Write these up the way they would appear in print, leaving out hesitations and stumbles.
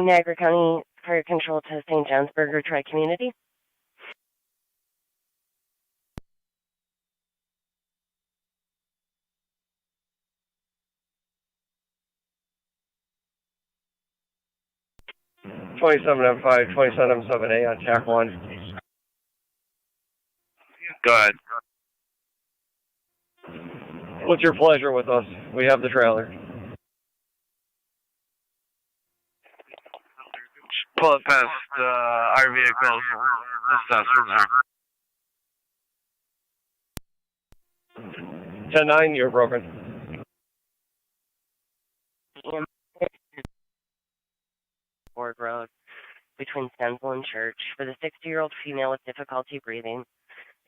Niagara County Fire Control to St. Johnsburg or Tri-Community. $27.05, 27.7A on TAC 1. Go ahead. What's your pleasure with us? We have the trailer. Pull it past our vehicles. 10-9, you're broken. Ford Road between Stenzel and Church for the 60-year-old female with difficulty breathing.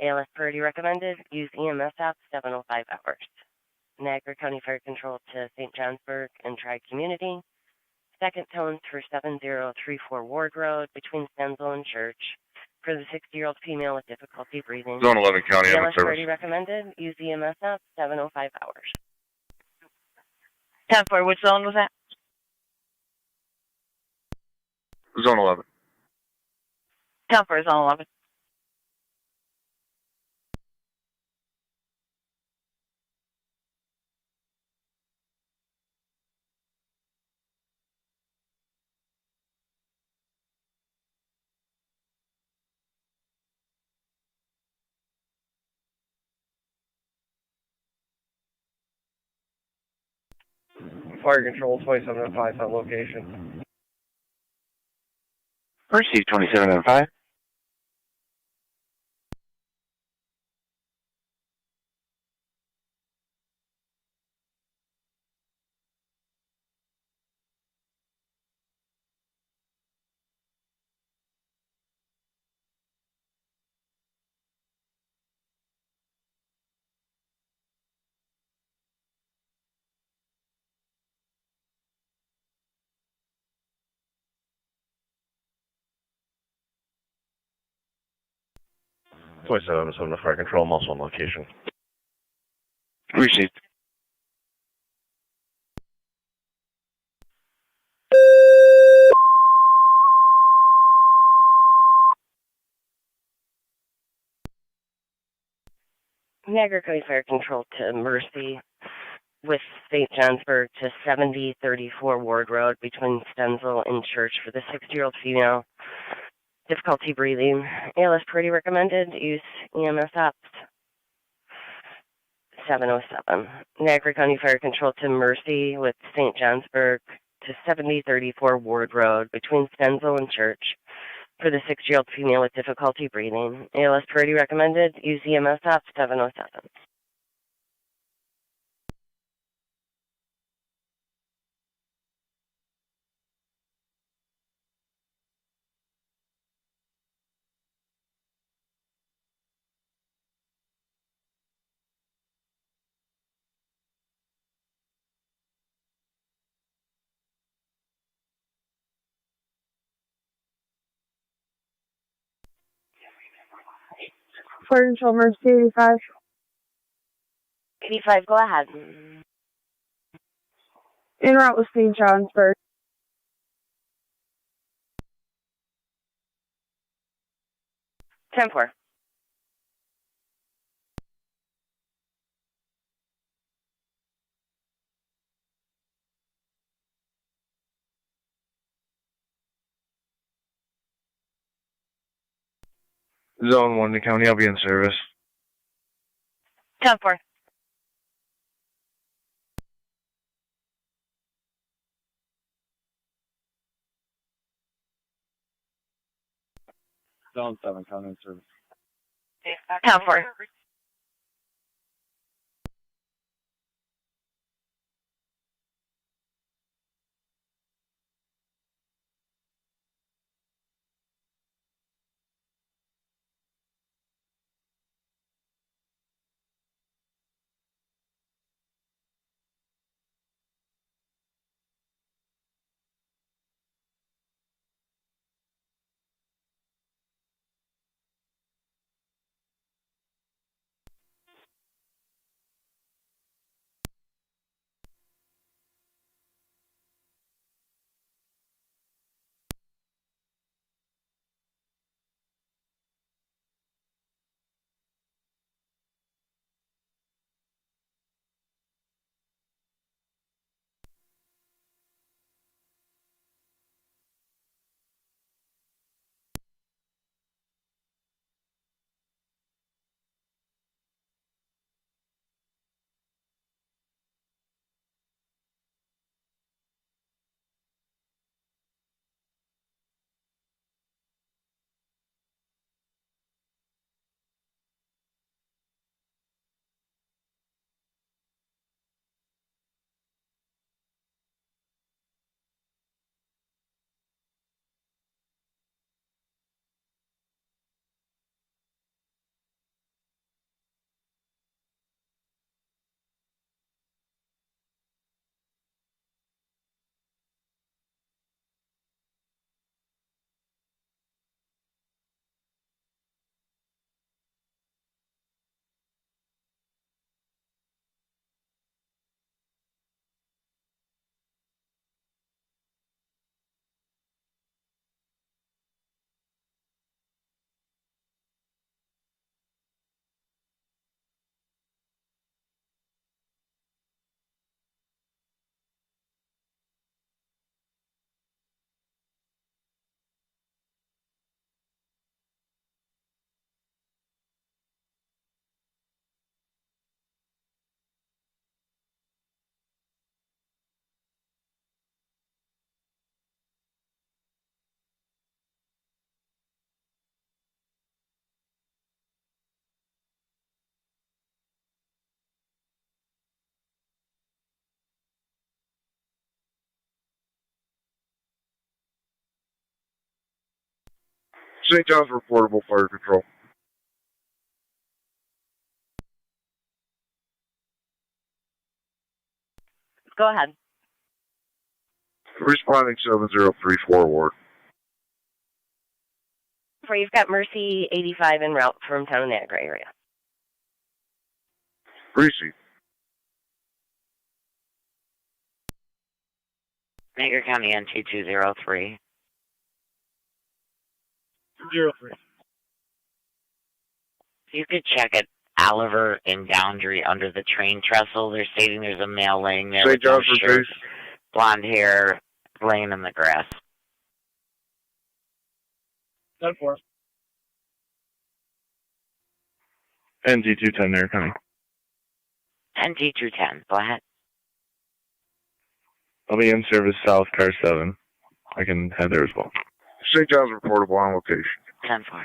ALS priority recommended. Use EMS app 705 hours. Niagara County Fire Control to St. Johnsburg and Tri-Community. Second tones for 7034 Ward Road between Stenzel and Church for the 60-year-old female with difficulty breathing. Zone 11 County ALS service. priority recommended. Use EMS app 705 hours. 10-4, which zone was that? Zone 11. 10-4, zone 11. Fire Control 27.5 on location. Receive 27.5. On Fire Control, I'm also on location. Received. Niagara County Fire Control to Mercy with St. Johnsburg to 7034 Ward Road between Stenzel and Church for the 60-year-old female. Difficulty breathing. ALS priority recommended. Use EMS apps 707. Niagara County Fire Control to Mercy with St. Johnsburg to 7034 Ward Road between Stenzel and Church for the 60-year-old female with difficulty breathing. ALS priority recommended. Use EMS app 707. Fire Control, emergency 85. 85, go ahead. En route with St. Johnsburg. 10-4. Zone 1 the county, I'll be in service. 10-4. Zone 7 county in service. 10-4. St. John's reportable fire control. Go ahead. Responding 7034 Ward. Where you've got Mercy 85 en route from town of Niagara area. Receive. Niagara County NT 203. 203. You could check at Oliver and Boundary under the train trestle. They're stating there's a male laying there St. with no John's shirt, Base. blonde hair, laying in the grass. 10-4. NG 210 there, County. NT 210. Go ahead. I'll be in service south, car 7. I can head there as well. St. John's reportable on location. 10-4.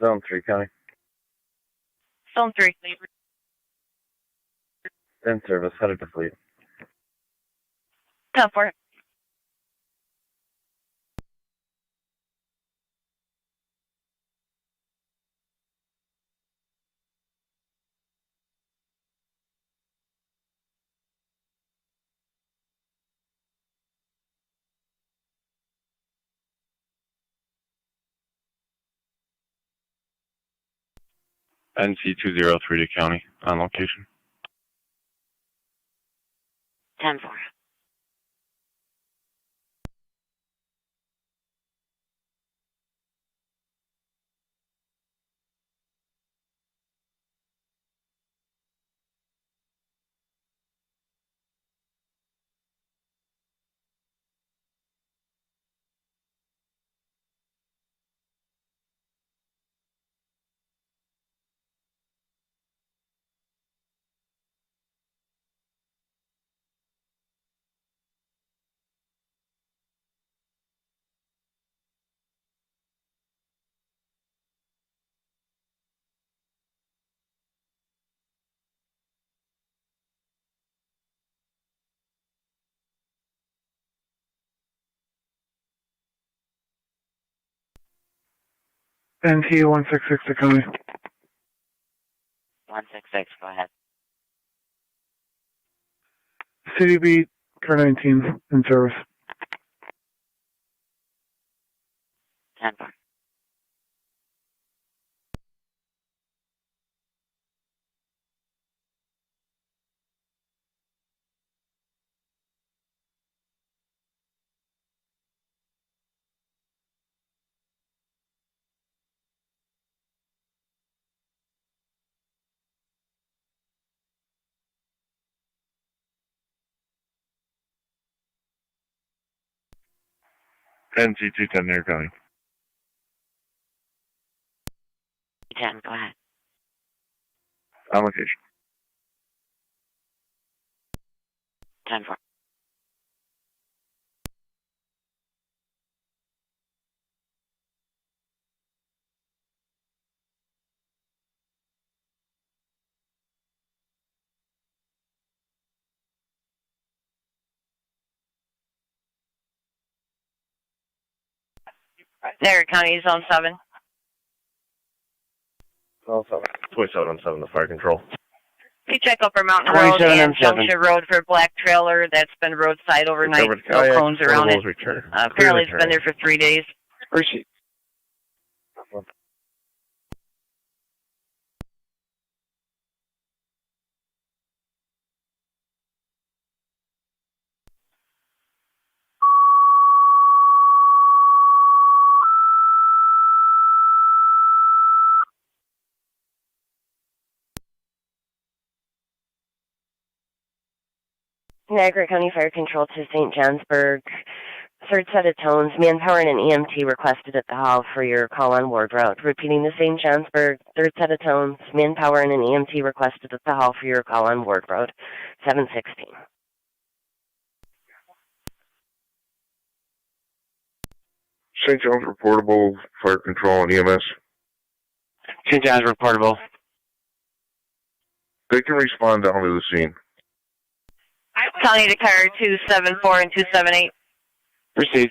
Zone 3, County. Zone 3. In service, headed to fleet. 10-4. NC 203 to County, on location. 10-4. NT 166 to County. 166. Go ahead. CDB, car 19, in service. 10-4. NC 210 there, County. 10. Go ahead. On location. 10-4. Niagara County, Zone 7. Zone 7. 27 to fire control. You check Upper Mountain Road 27 and and 7. Junction Road for black trailer that's been roadside overnight. No cones around it. Apparently it's been there for 3 days. Receipt. Niagara County Fire Control to St. Johnsburg. Third set of tones, manpower and an EMT requested at the hall for your call on ward route. Repeating the St. Johnsburg, third set of tones, manpower and an EMT requested at the hall for your call on ward route. 716. St. John's reportable, fire control and EMS. St. John's reportable. They can respond down to the scene. County to car 274 and 278. Proceed.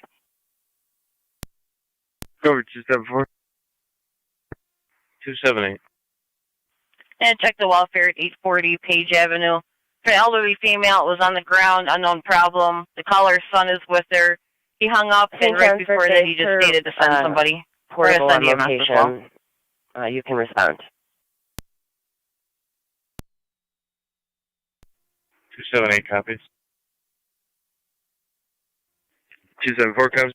Go over 274. 278. And check the welfare at 840 Page Avenue. For an elderly female, it was on the ground, unknown problem. The caller's son is with her. He hung up, and right before that, he just stated to send somebody. Portable on location. You can respond. 278 copies. 274 comes.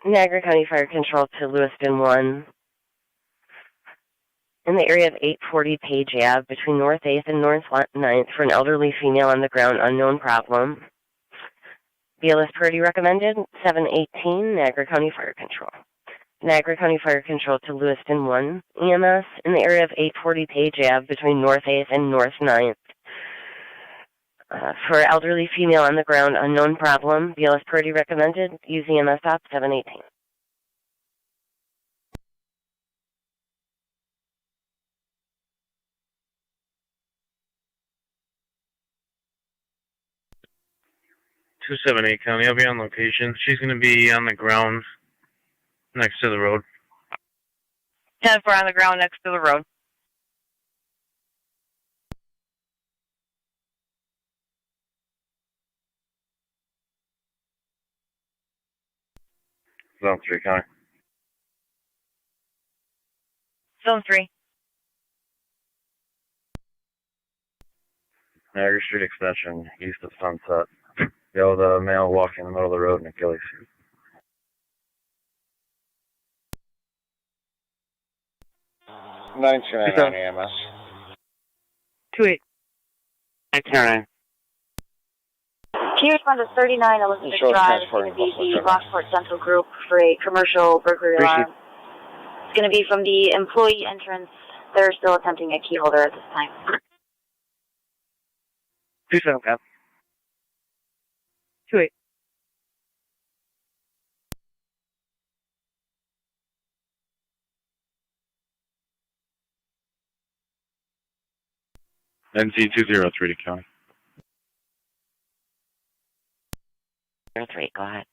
Niagara County Fire Control to Lewiston 1. In the area of 840 Page Ave, between North 8th and North 9th, for an elderly female on the ground, unknown problem. BLS priority recommended, 718, Niagara County Fire Control. Niagara County Fire Control to Lewiston 1. EMS, in the area of 840 Page Ave, between North 8th and North 9th. For elderly female on the ground, unknown problem. BLS priority recommended, use EMS op, 718. Two 278 County. I'll be on location. She's going to be on the ground next to the road. 10-4 on the ground next to the road. Zone 3 County. Zone 3. Niagara Street Extension, east of Sunset. The male walking in the middle of the road in a ghillie suit. Nine EMS. 28. 909. Can you respond to 39 Elizabeth Drive? It's going to be the Lockport Central Group for a commercial burglary alarm. It's going to be from the employee entrance. They're still attempting a key holder at this time. 275. 28. NC 203 to County. 03, go ahead.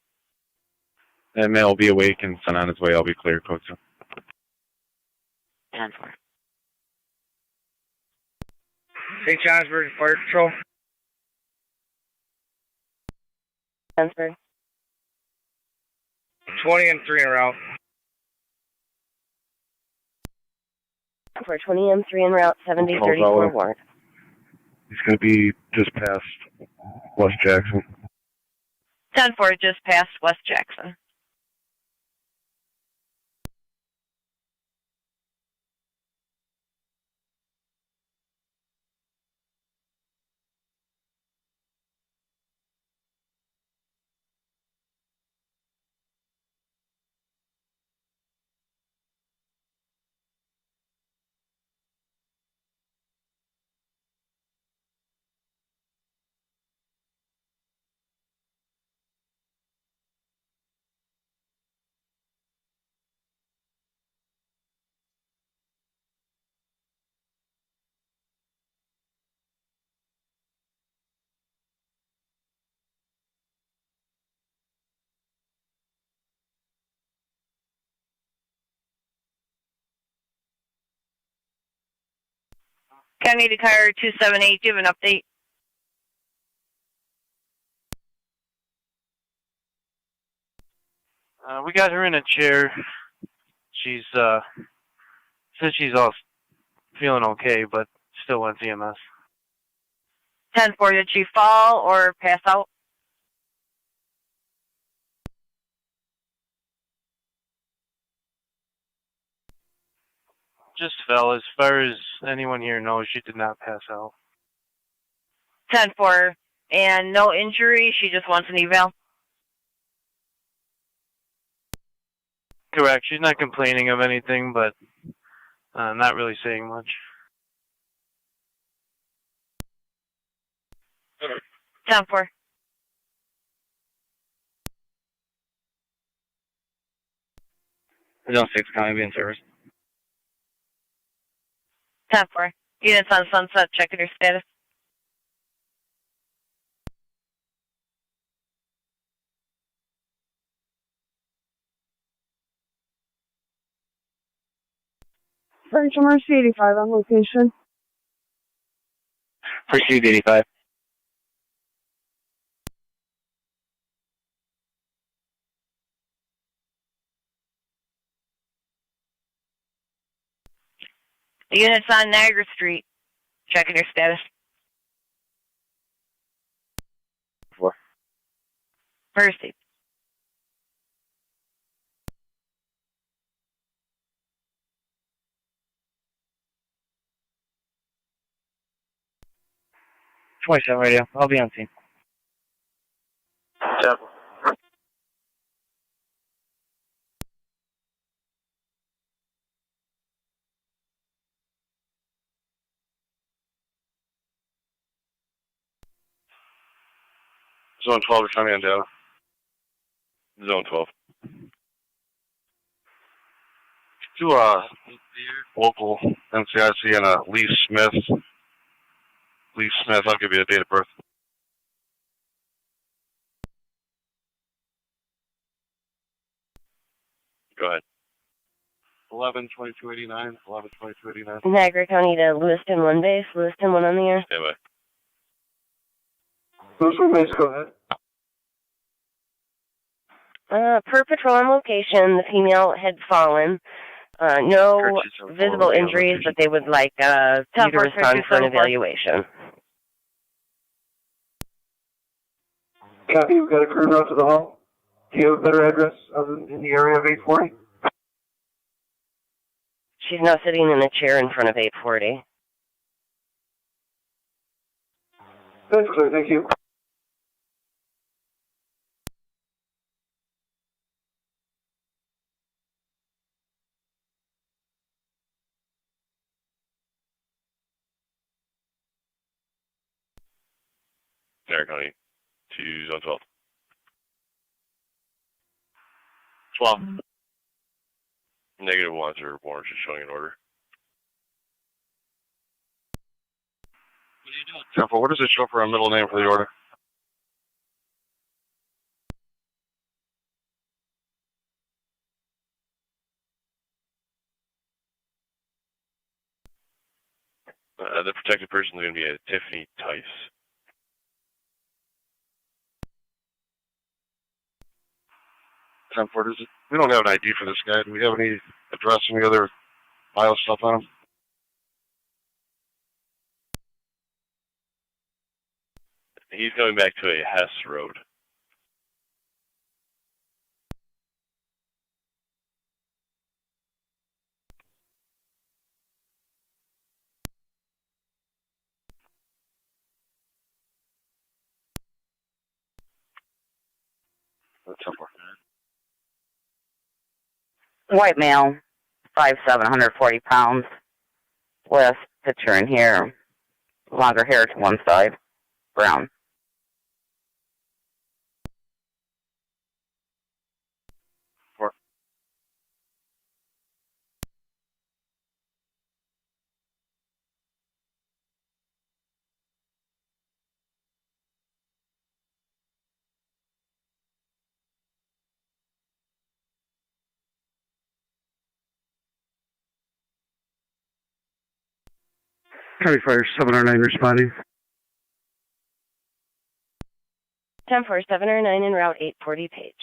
That male will be awake and sent on his way. I'll be clear, code 2. 10-4. St. Johnsburg Fire Patrol. Johnsburg. 20 and 3 en route. For 20 M3 en route, 7034 ward. He's going to be just past West Jackson. 10-4 just past West Jackson. County to car 278, do you have an update? We got her in a chair. She's says she's all feeling okay, but still went EMS. 10-4, did she fall or pass out? Just fell. As far as anyone here knows, she did not pass out. 10-4, and no injury, she just wants an eval? Correct. She's not complaining of anything, but not really saying much. 10-4. Zone 6, County being service. 10-4. Units on Sunset, checking your status. French Mercy 85 on location. Pursuit 85. Units on Niagara Street, checking your status. 4. Mercy. .27 radio. I'll be on scene. 10. Zone 12 is coming on down. Zone 12. To local NCIC and Lee Smith. Lee Smith, I'll give you a date of birth. Go ahead. 11-2289, 11-2289. Niagara County to Lewiston 1 base, Lewiston 1 on the air. Stand by. Lewiston base, go ahead. Per patrol on location, the female had fallen. No visible injuries, but they would like you to respond for an evaluation. Copy, we've got a crew route to the hall. Do you have a better address in the area of 840? She's now sitting in a chair in front of 840. That's clear, thank you. Niagara County to Zone 12. 12. Negative ones or warrants just showing an order. What are you doing? Temple, what does it show for a middle name for the order? The protected person is going to be a Tiffany Tice. What is it? We don't have an ID for this guy. Do we have any address, any other file stuff on him? He's going back to a Hess Road. That's somewhere. White male, 5'7", 140 pounds. Last picture in here, longer hair to one side, brown. County Fire 709 responding. 10-4, 709 en route 840 Page.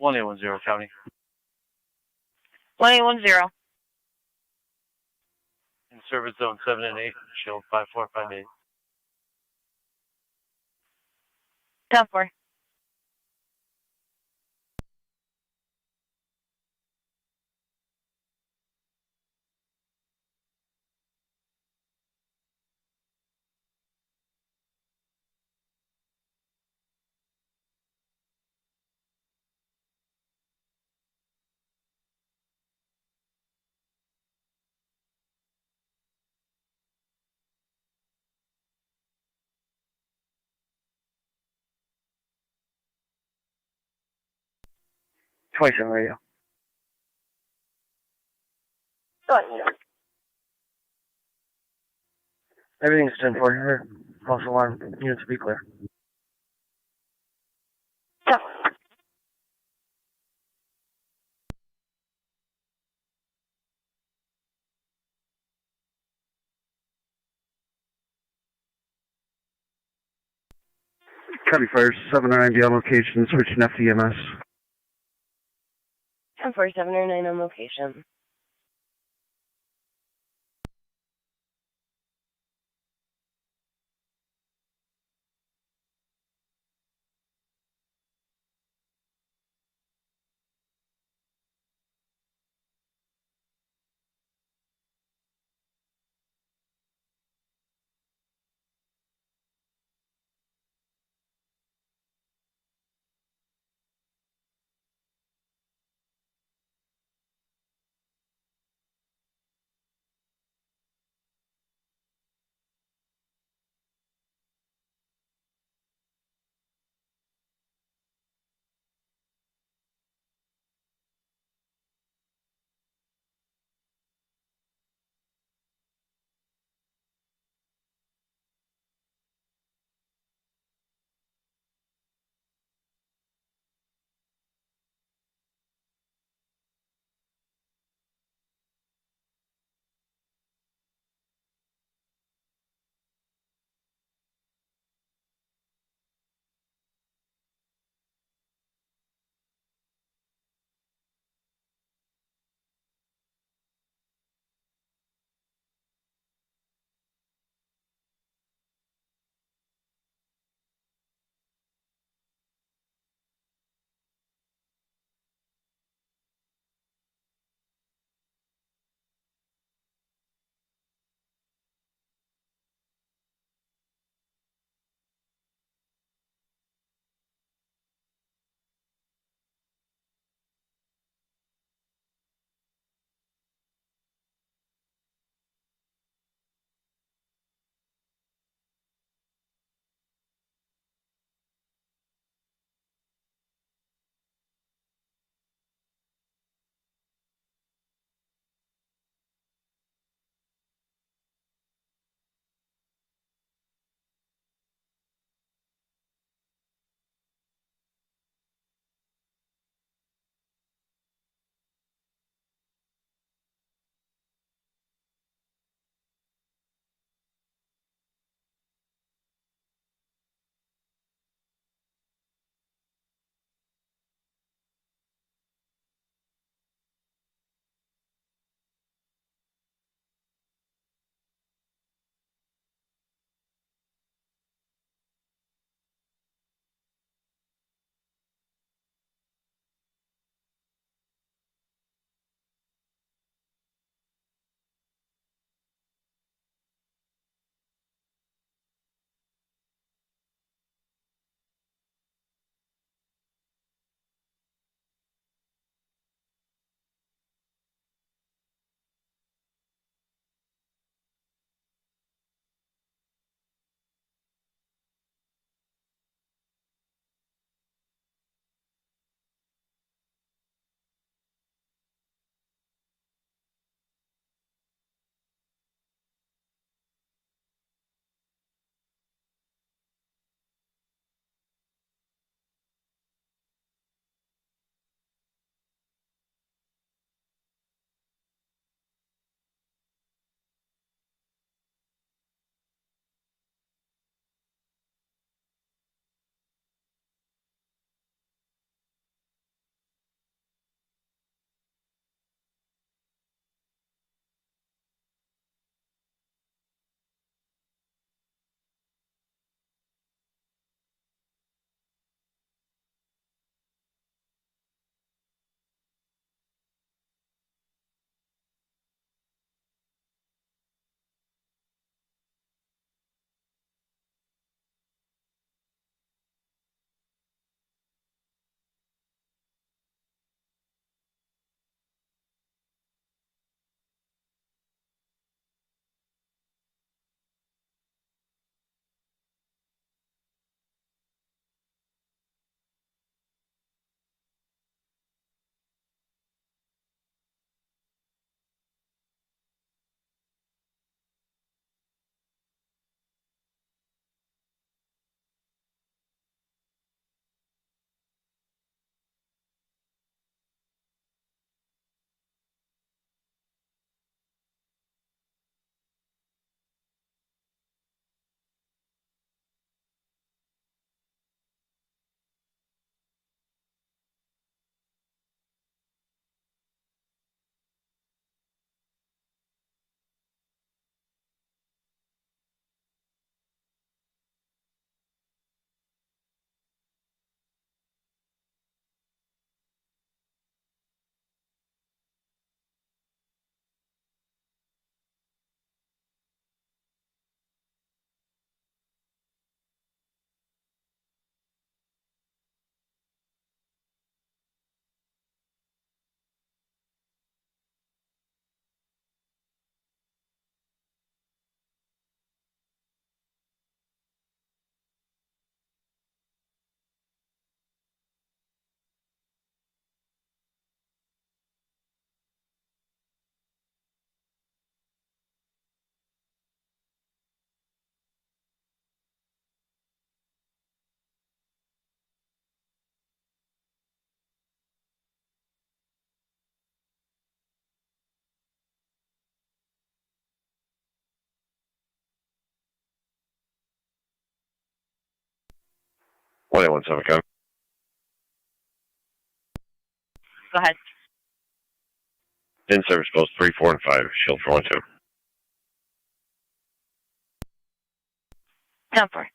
1810 County. 1810. In service zone 7 and 8, shield 5458. 10-4. Twenty-seven radio. Go ahead. Everything's 10-4. False alarm. Units to be clear. 10-4. Copy fire 790 on location, switching FDMS. 10-4, 709 on location. 1817, County. Go ahead. In service post 3, 4, and 5, shield 412. 10-4.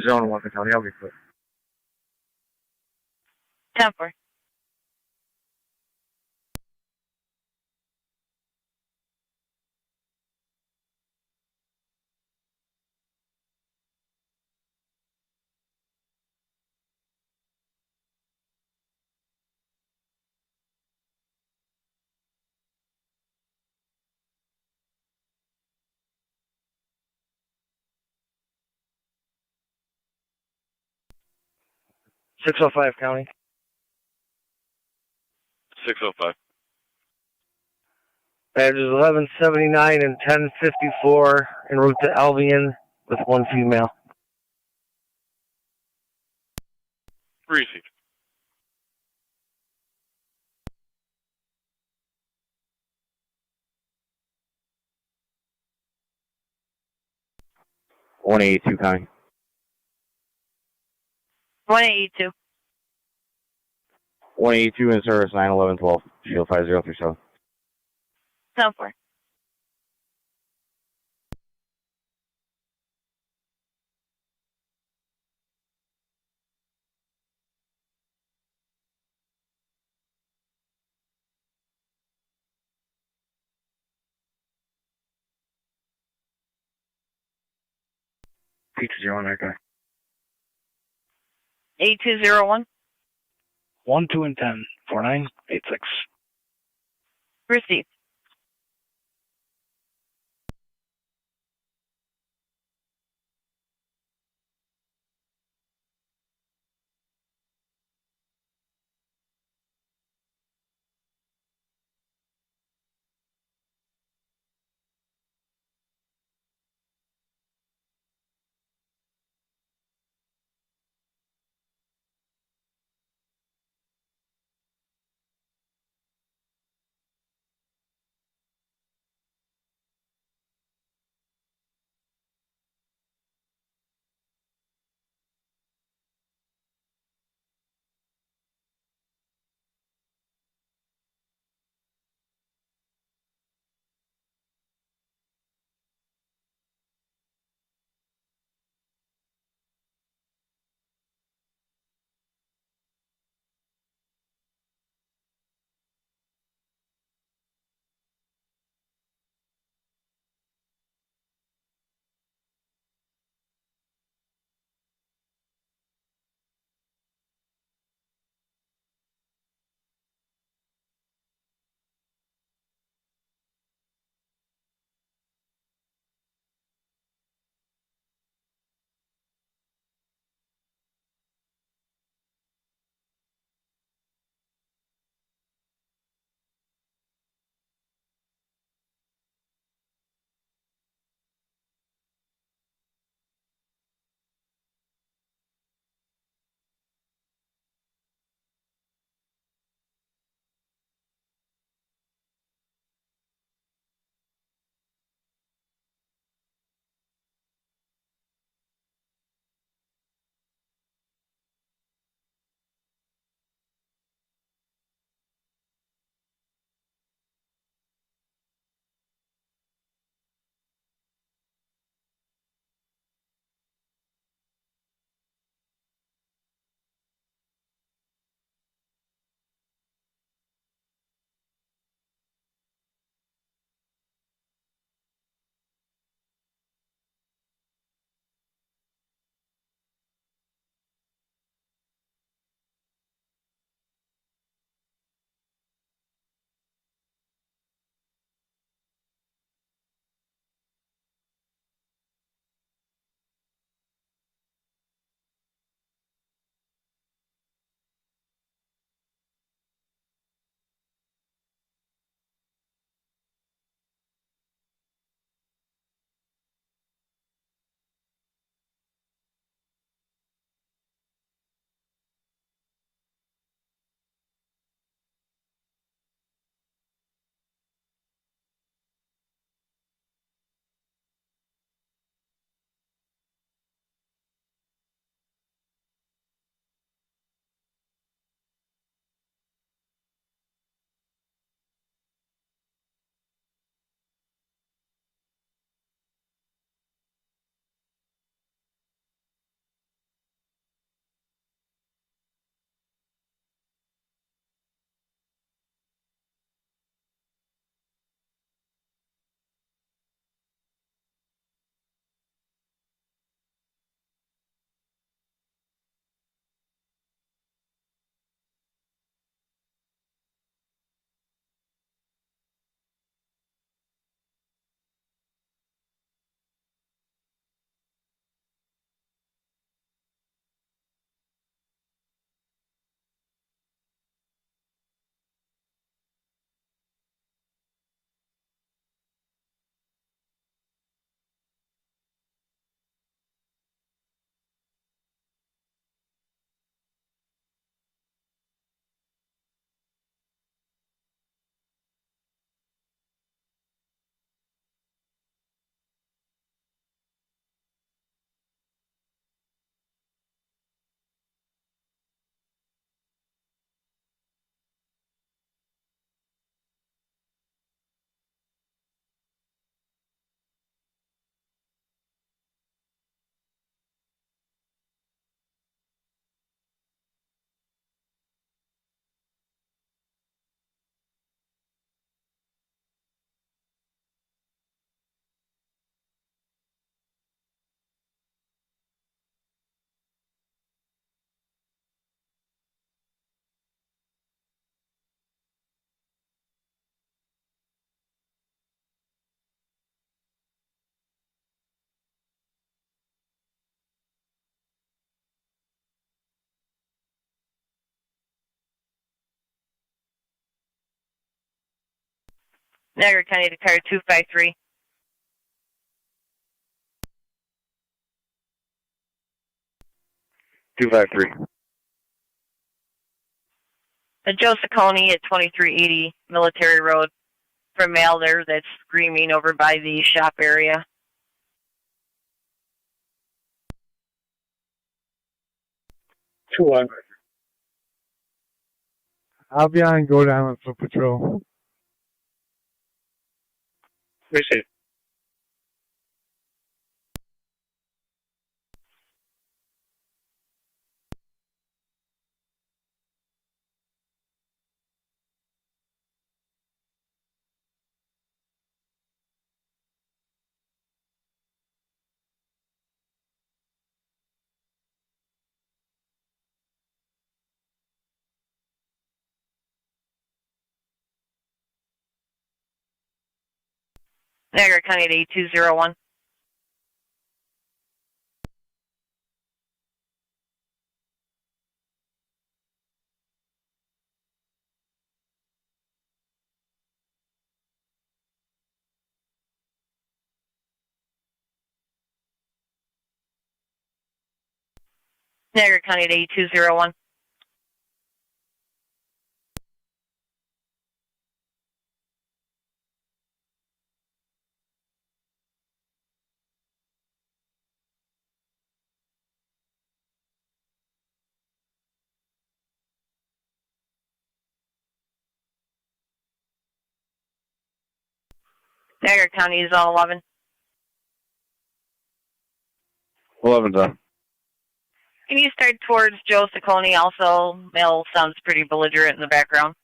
Zone 1, County. I'll be quick. 10-4. .605, County. 605. Badges 1179 and 1054 en route to Albion with one female. Received. .182, County. 182. 182 in service 91112. Shield 5037. 10-4. Pizza 0 that guy. 8201. 1, 2, and 10. 4986. Received. Niagara County to car 253. Joe Ciccone at 2380 Military Road. For male there that's screaming over by the shop area. I'll be on Goat Island for patrol. Appreciate it. Niagara County at 8201. Niagara County at 8201. Niagara County is on 11. 11's on. Can you start towards Joe Ciccone also? Male sounds pretty belligerent in the background.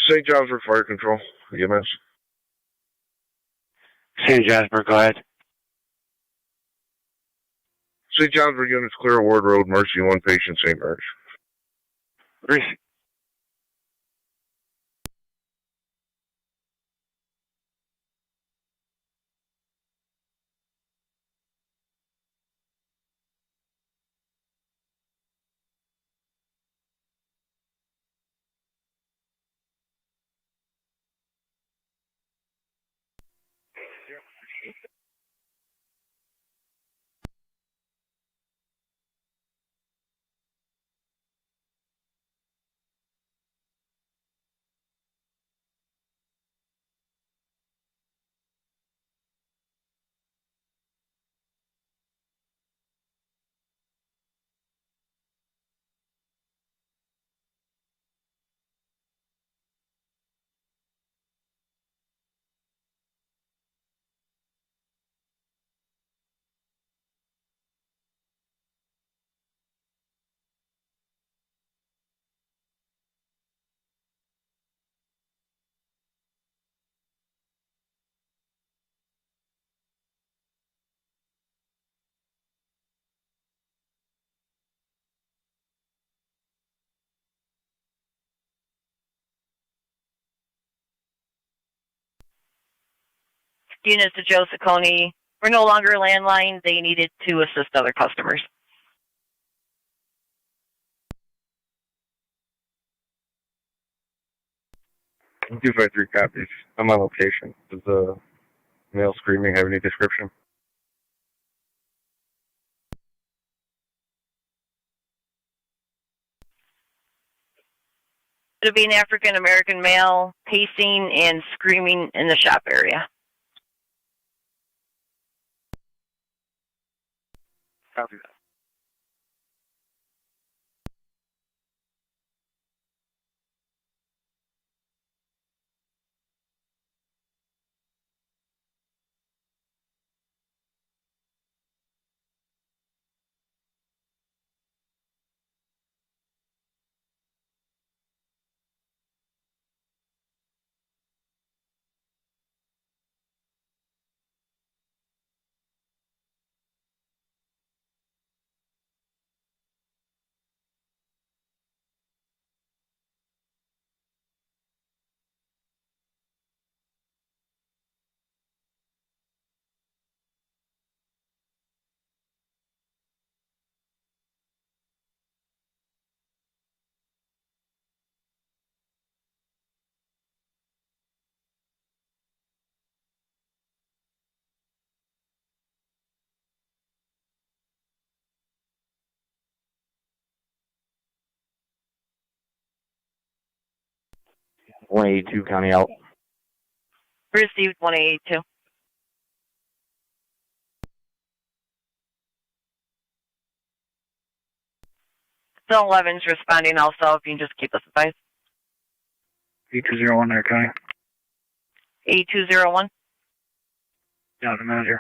St. Johnsburg Fire Control, EMS. St. Jasper, go ahead. St. Johnsburg units clear Ward Road, Mercy, one patient, St. Mary's. Reese. Units to Joe Ciccone were no longer landline. They needed to assist other customers. I'm 253 copies. I'm on location. Does the male screaming have any description? It'll be an African-American male pacing and screaming in the shop area. Copy that. 182 County out. Received 182. Zone 11's responding also, if you can just keep us advised. 8201 there, County. 8201. Down to manager.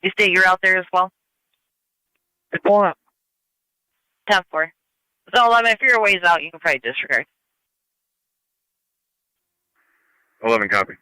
You state you're out there as well? It's pulling up. 10-4. Zone 11, if you're a ways out, you can probably disregard. 11 copy.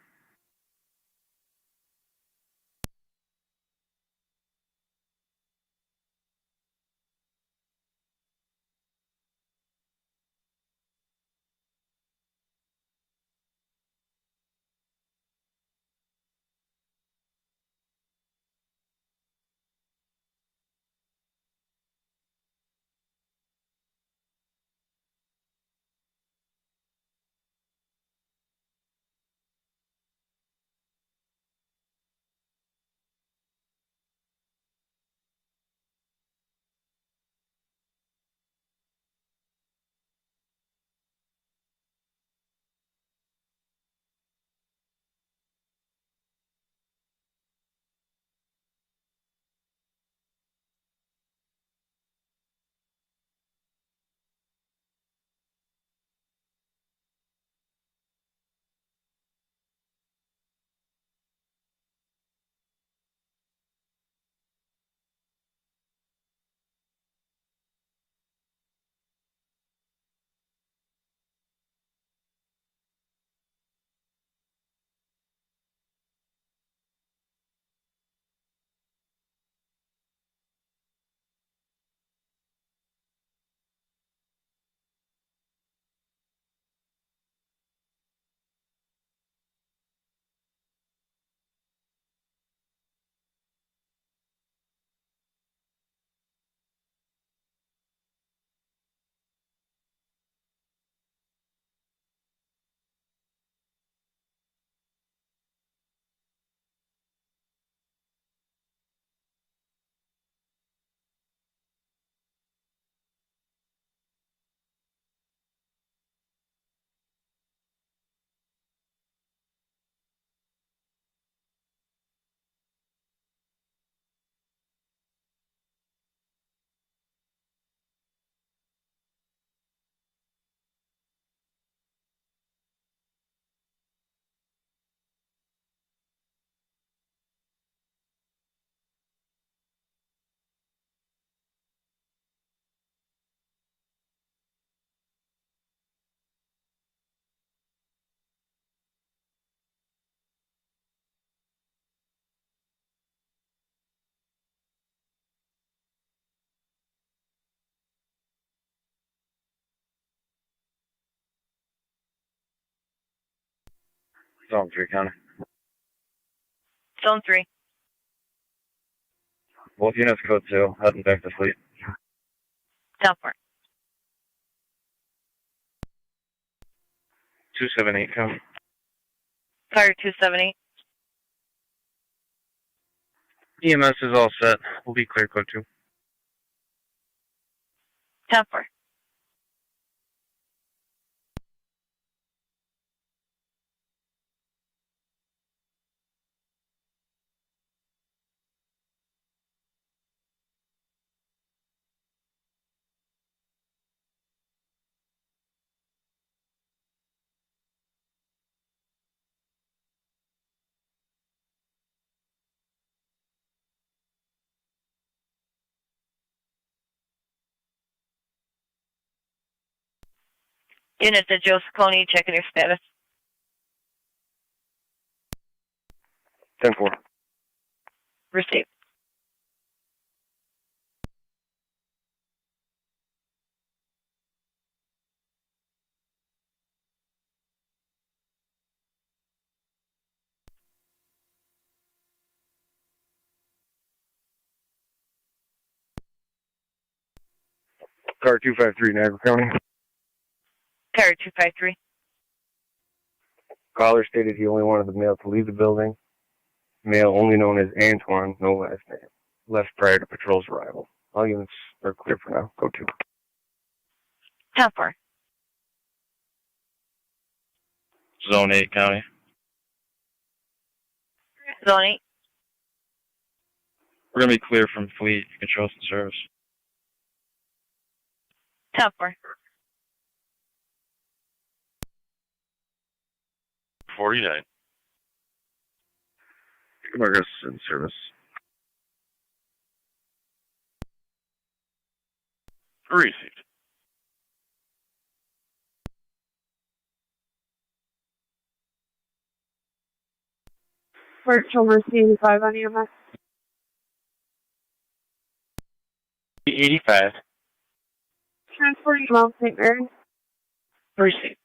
Zone 3 County. Zone 3. Both units code 2, heading back to fleet. 10-4. 278 County. Carter 278. EMS is all set. We'll be clear code 2. 10-4. Unit to Joe Saccone, checking your status. 10-4. Received. Car 253 Niagara County. Carter 253. Caller stated he only wanted the male to leave the building. Male only known as Antoine, no last name. Left prior to patrol's arrival. All units are clear for now. Go to. 10-4. Zone 8 County. Zone 8. We're going to be clear from fleet. You can show us the service. 10-4. 49. Marcus in service. Received. Virtual Mercy 85 on EMS. 85. Transporting Mount St. Mary. Received.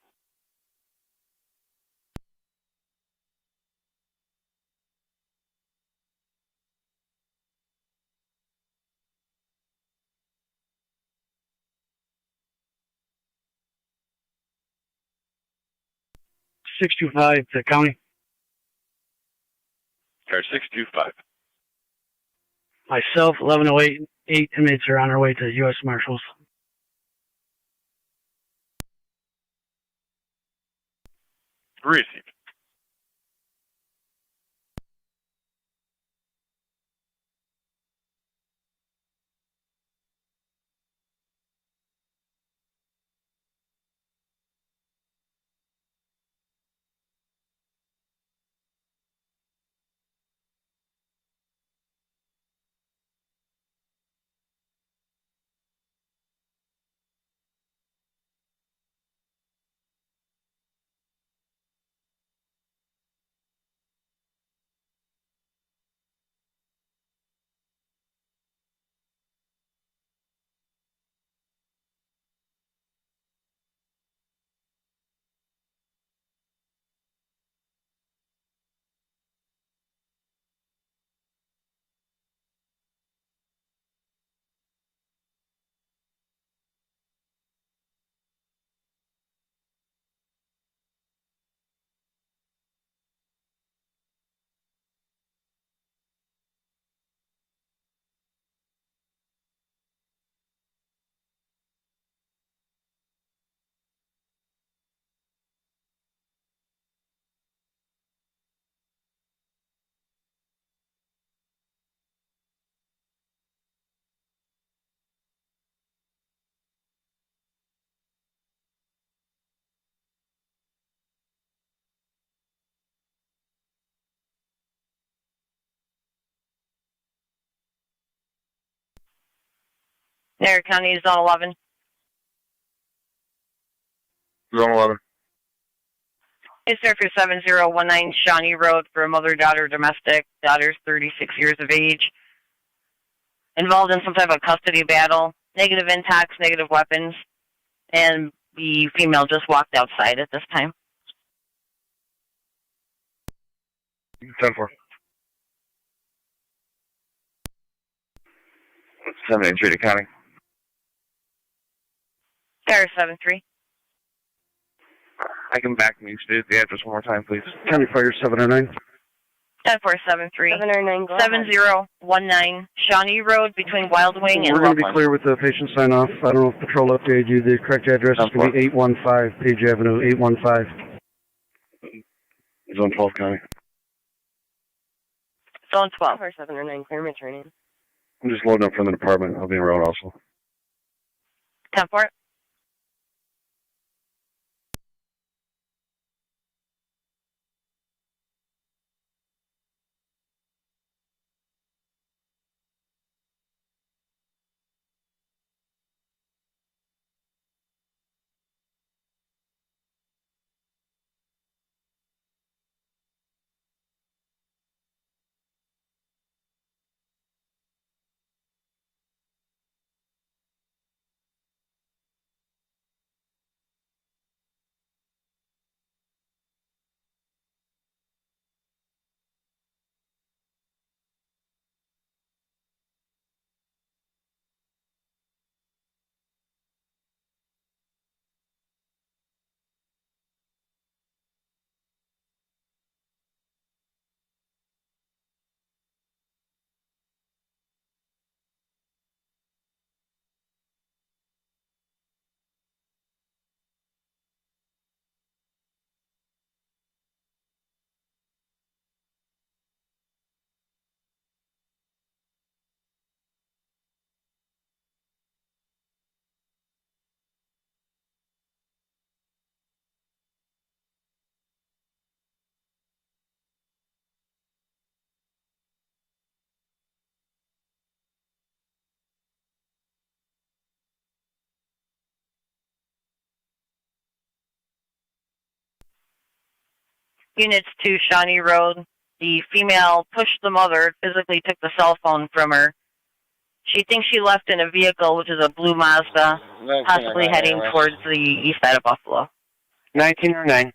$625 to county. Car 625. Myself, 1108, 8 inmates are on their way to U.S. Marshals. Received. Niagara County, Zone 11. Zone 11. It's there for 7019 Shawnee Road for a mother-daughter domestic. Daughter's 36 years of age. Involved in some type of custody battle. Negative intox, negative weapons. And the female just walked outside at this time. 10-4. 783 to county. Fire 7-3. I can back me. State the address one more time, please. County Fire 709. 10-4-7-3. 709, go ahead. 7019 Shawnee Road between Wild Wing and We're going to be Loveland. clear with the patient sign off. I don't know if Patrol updated you. The correct address is going to be 815 Page Avenue, 815. Zone 12 county. Zone 12. 709, clear returning. I'm just loading up from the department. I'll be around also. 10-4. Units 2 Shawnee Road. The female pushed the mother, physically took the cell phone from her. She thinks she left in a vehicle, which is a blue Mazda, possibly heading towards the east side of Buffalo. 1909.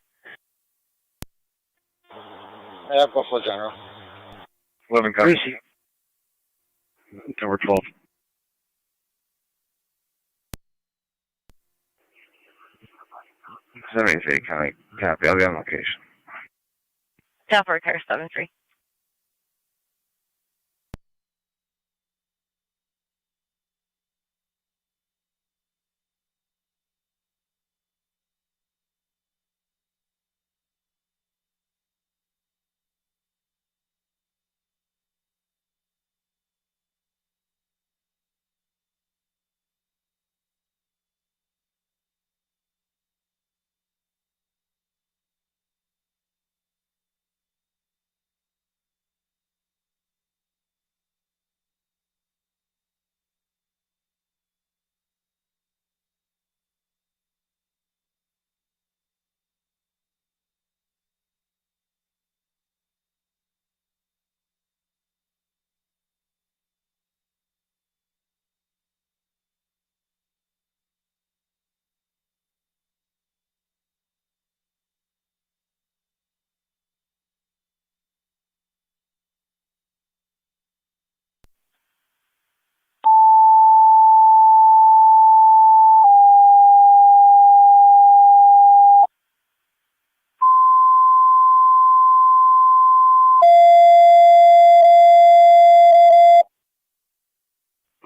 Yeah, Buffalo General. 11 comes. Number 12. 73 County. Copy. I'll be on location. South Fork Car 73.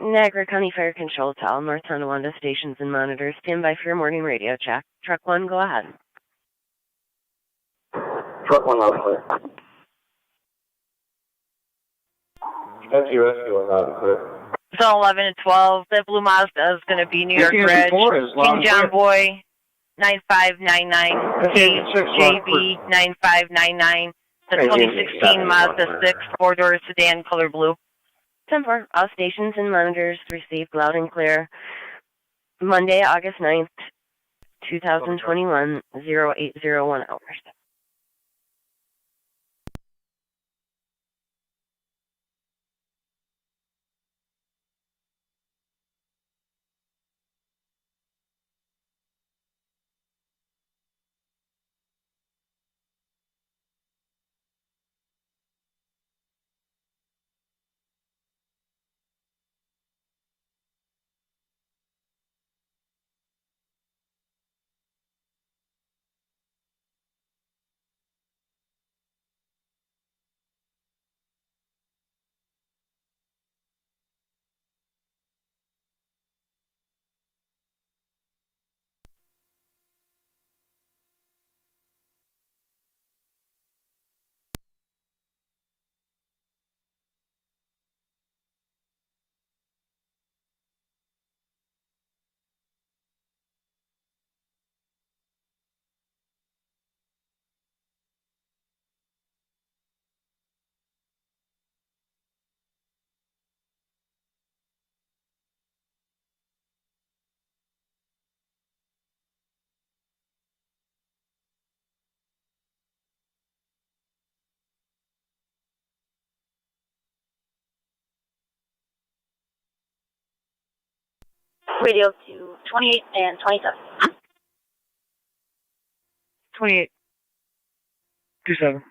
Niagara County Fire Control to all North Tonawanda stations and monitors. Stand by for your morning radio check. Truck 1, go ahead. Truck 1 out clear. Empty rescue on out clear. Zone 11 and 12. The blue Mazda is going to be New York Red. King John Boy 9599. JB 9599. The 2016 Mazda 6 four-door sedan, color blue. 10-4. All stations and monitors received loud and clear. Monday, August 9th, 2021, 0801 hours. Radio to 28 and 27. 28. 27.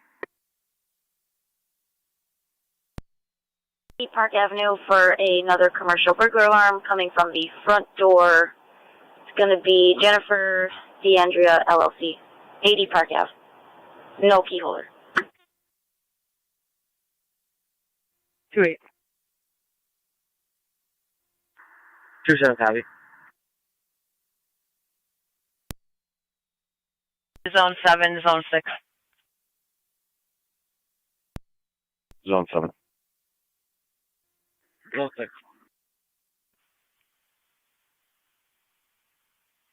Park Avenue for another commercial burglar alarm coming from the front door. It's going to be Jennifer DeAndrea LLC, 80 Park Ave. No key holder. 28. 27 copy. Zone 7, Zone 6. Zone 7. Zone 6.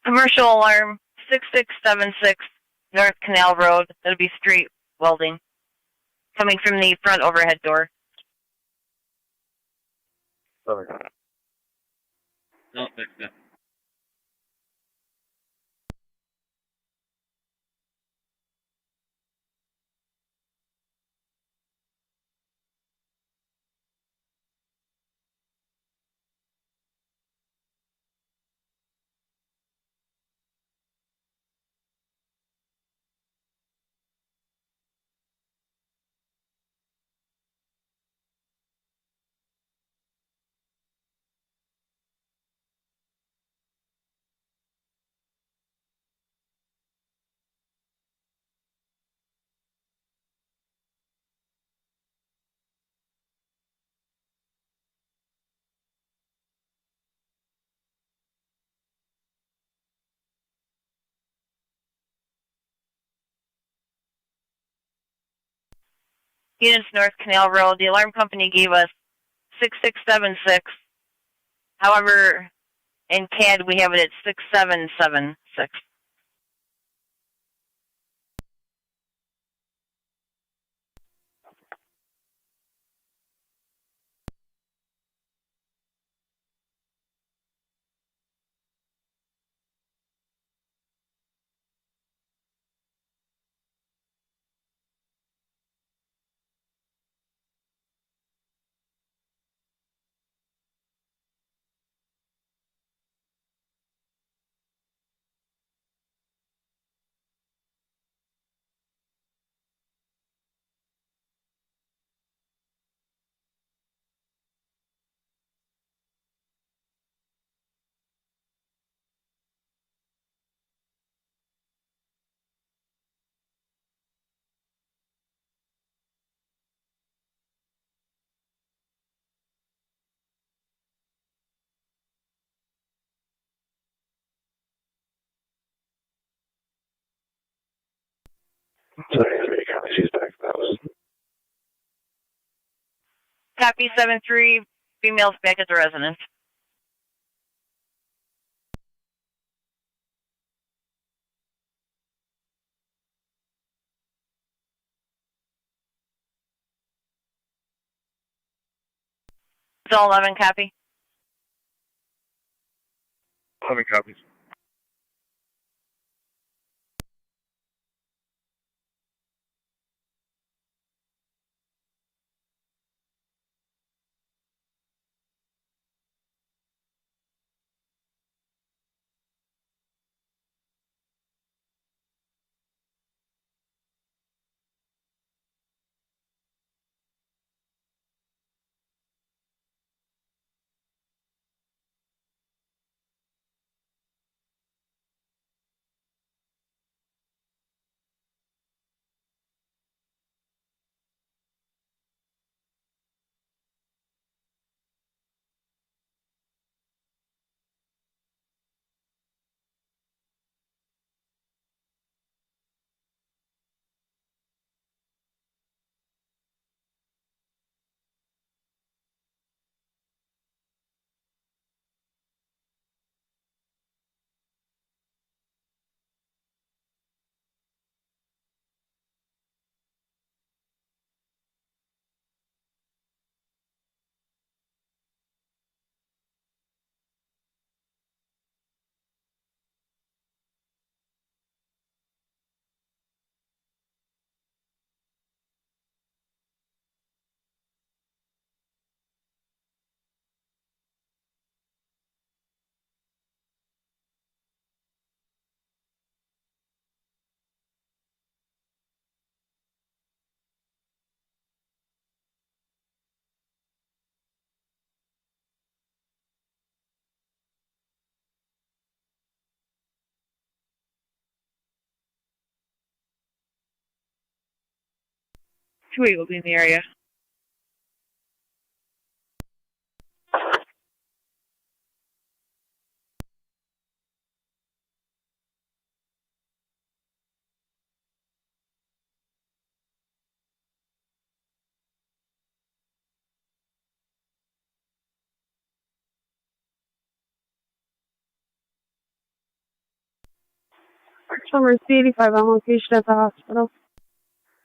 Commercial alarm 6676 North Canal Road. That'll be street welding. Coming from the front overhead door. 7. Zone 6, yeah. units North Canal Road. The alarm company gave us 6676. However, in CAD we have it at 6776. She's back. That was. Copy 7-3, females back at the residence. Zone 11, copy. 11 copies. Two eight will be in the area. Somerset 85 on location at the hospital.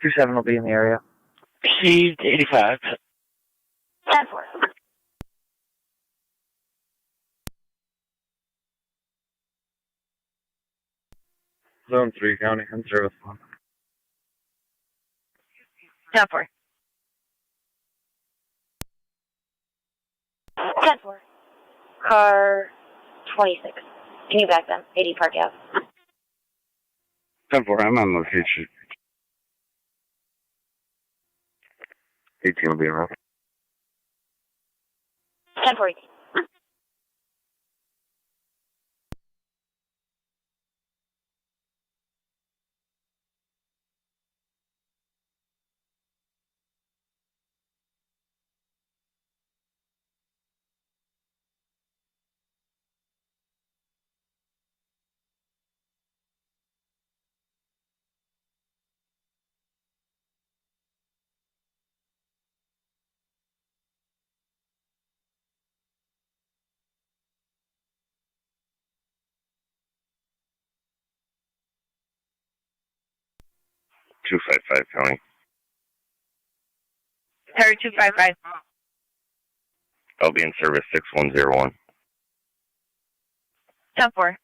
27 will be in the area. Received 85. 10-4. Zone 3, County, and service 1. 10-4. 10-4. Car 26. Can you back them? 80 Park Ave. 10-4, I'm on location. 18 will be around. 10-4. 18. 255 County. Car 255. I'll be in service 6101. 10-4.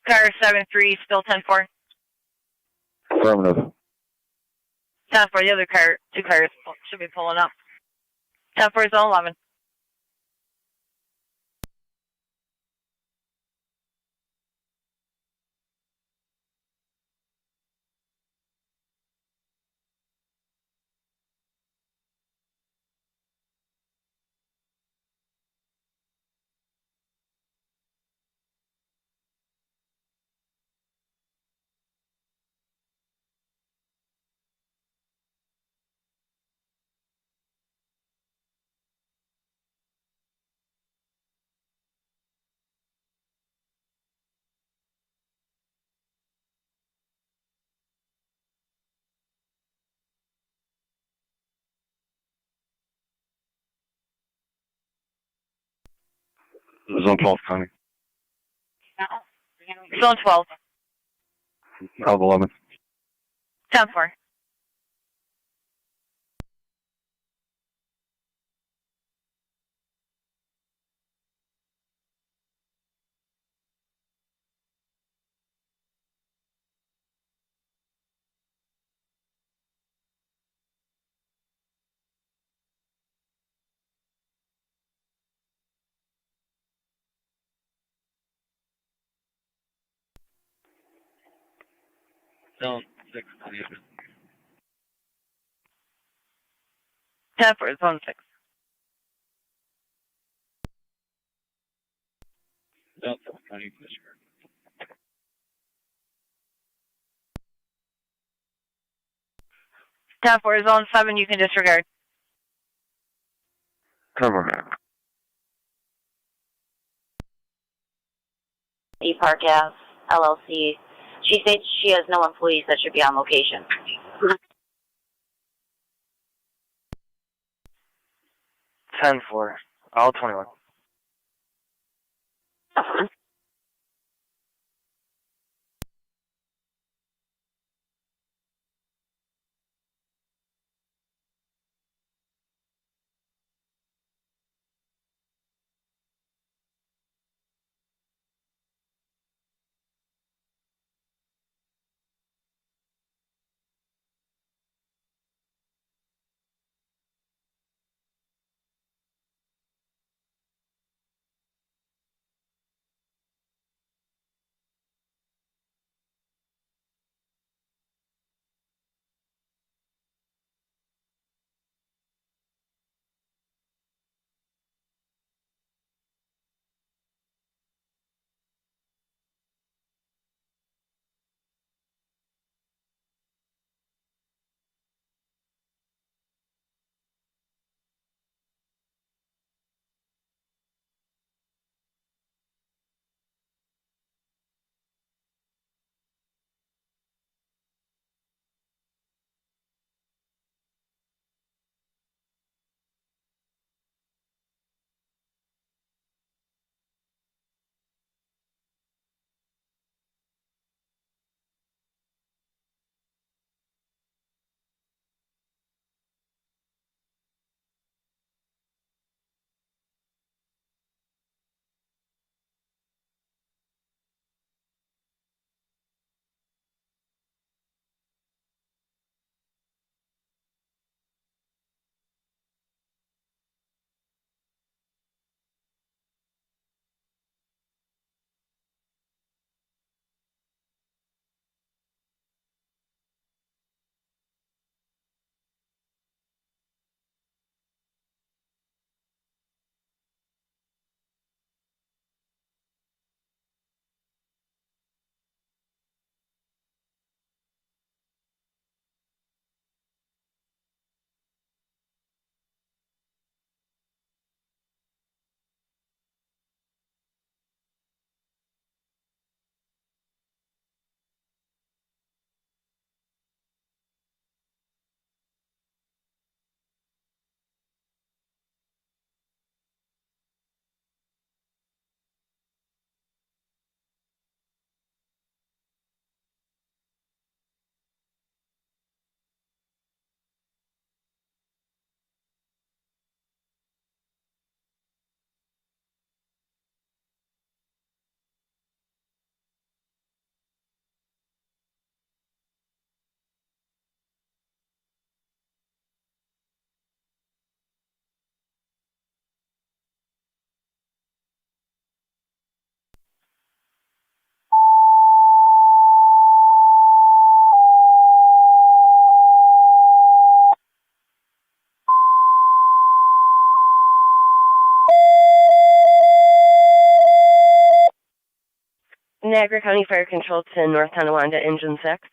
Car 7-3, still 10-4. Affirmative. 10-4, the other car, 2 cars should be pulling up. 10-4, zone 11. Zone 12 County. Zone 12. Out 11. 10-4. Zone 6, clear. 10-4, zone 6. Zone 6, County, Commissioner. 10-4, zone 7, you can disregard. Cover. Park Ave, LLC. She states she has no employees that should be on location. 10-4. All 21. Niagara County Fire Control to North Tonawanda, Engine 6.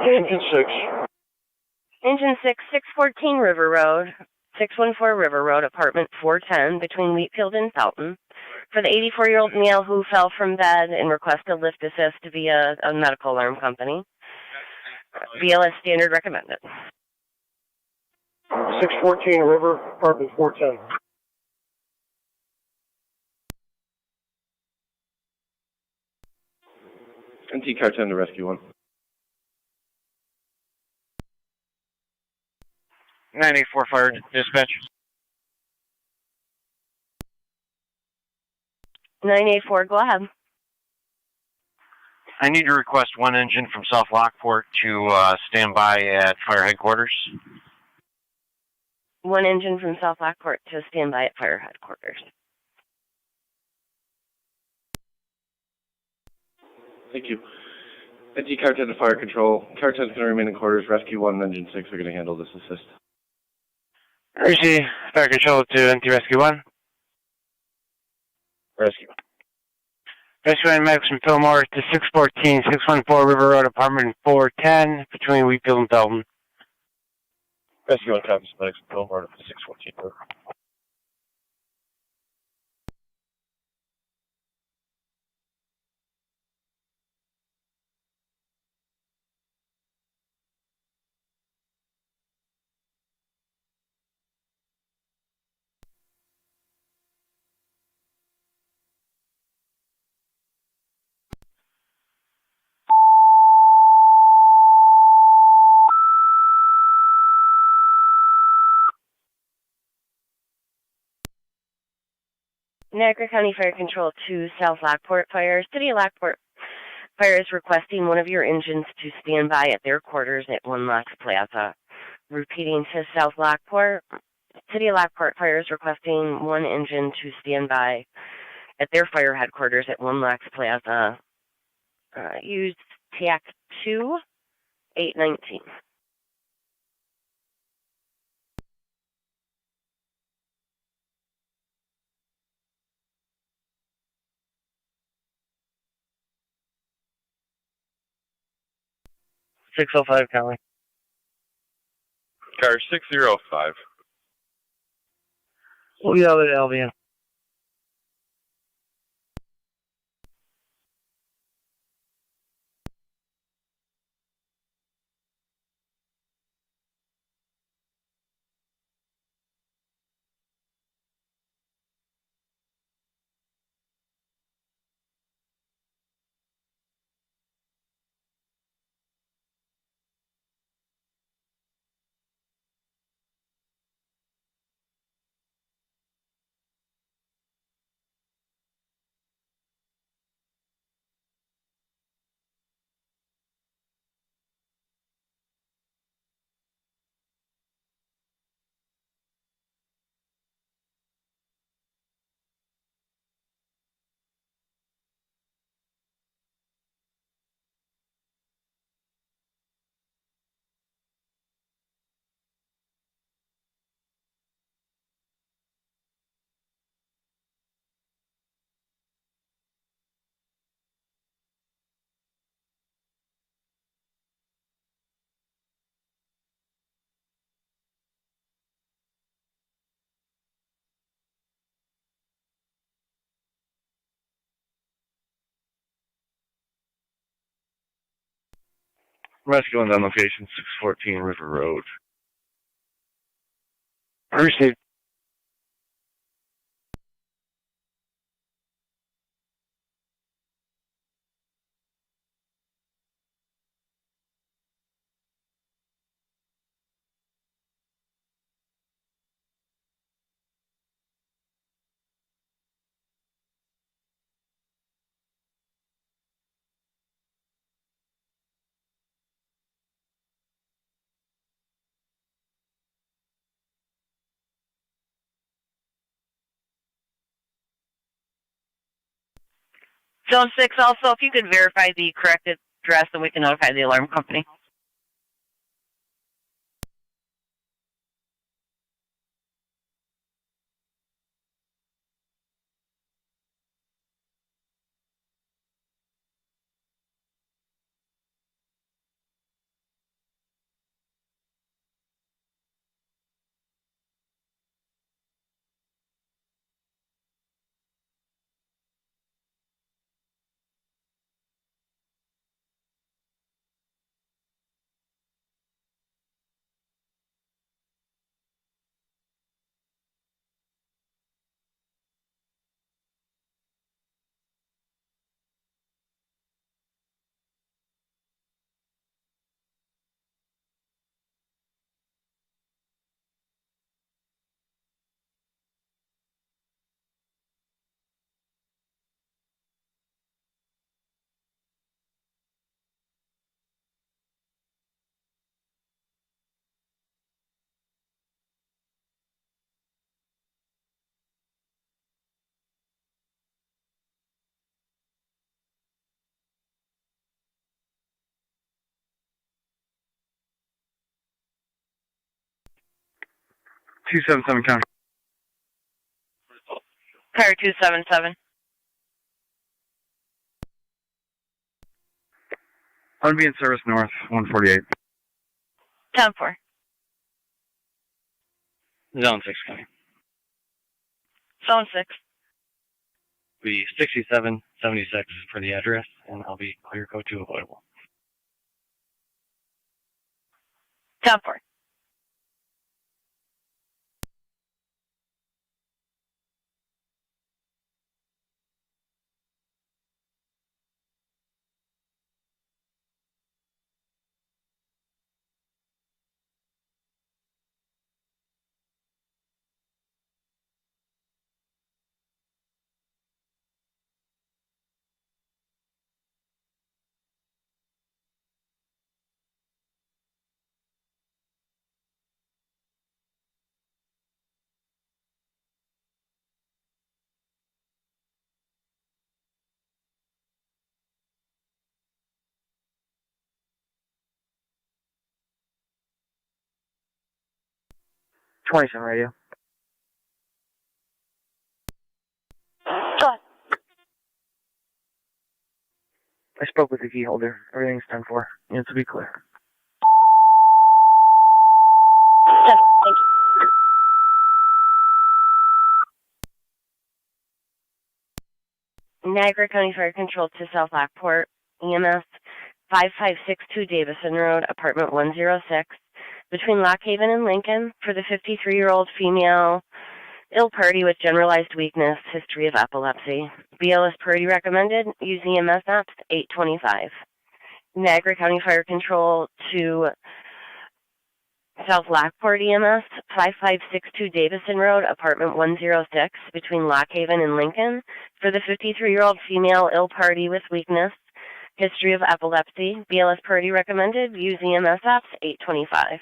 Engine 6. Engine 6, 614 River Road, 614 River Road, apartment 410, between Wheatfield and Fountain, for the 84-year-old male who fell from bed and requested lift assist via a medical alarm company. BLS standard recommended. 614 River, apartment 410. NT car 10 to rescue 1. 984 fire dispatch. 984, go ahead. I need to request one engine from South Lockport to stand by at fire headquarters. One engine from South Lockport to stand by at fire headquarters. Thank you. NT car 10 to fire control. Car 10 is going to remain in quarters. Rescue 1 and engine 6 are going to handle this assist. Receive fire control to NT rescue 1. Rescue. Rescue and medics from Fillmore to 614, 614 River Road, apartment 410, between Wheatfield and Felton. Rescue 1 copies medics from Fillmore to 614 River. Niagara County Fire Control to South Lockport Fire. City of Lockport Fire is requesting one of your engines to stand by at their quarters at One Locks Plaza. Repeating to South Lockport, City of Lockport Fire is requesting one engine to stand by at their fire headquarters at One Locks Plaza. Use TAC 819. .605 County. Car 605. We'll be out at Albion. Rescue 1 on location, 614 River Road. Received. Zone 6, also, if you could verify the correct address, then we can notify the alarm company. 277 count. Car 277. I'm going to be in service north, 148. 10-4. Zone 6 coming. Zone 6. Be 6776 for the address, and I'll be clear code 2 avoidable. 10-4. '27 radio. Go ahead. I spoke with the key holder. Everything's 10-4. Units will be clear. 10-4. Thank you. Niagara County Fire Control to South Lockport, EMS 5562 Davison Road, apartment 106, between Lock Haven and Lincoln, for the 53-year-old female, ill party with generalized weakness, history of epilepsy. BLS priority recommended, use EMS apps 825. Niagara County Fire Control to South Lockport, EMS 5562 Davison Road, apartment 106, between Lock Haven and Lincoln, for the 53-year-old female ill party with weakness, history of epilepsy. BLS priority recommended, use EMS apps 825.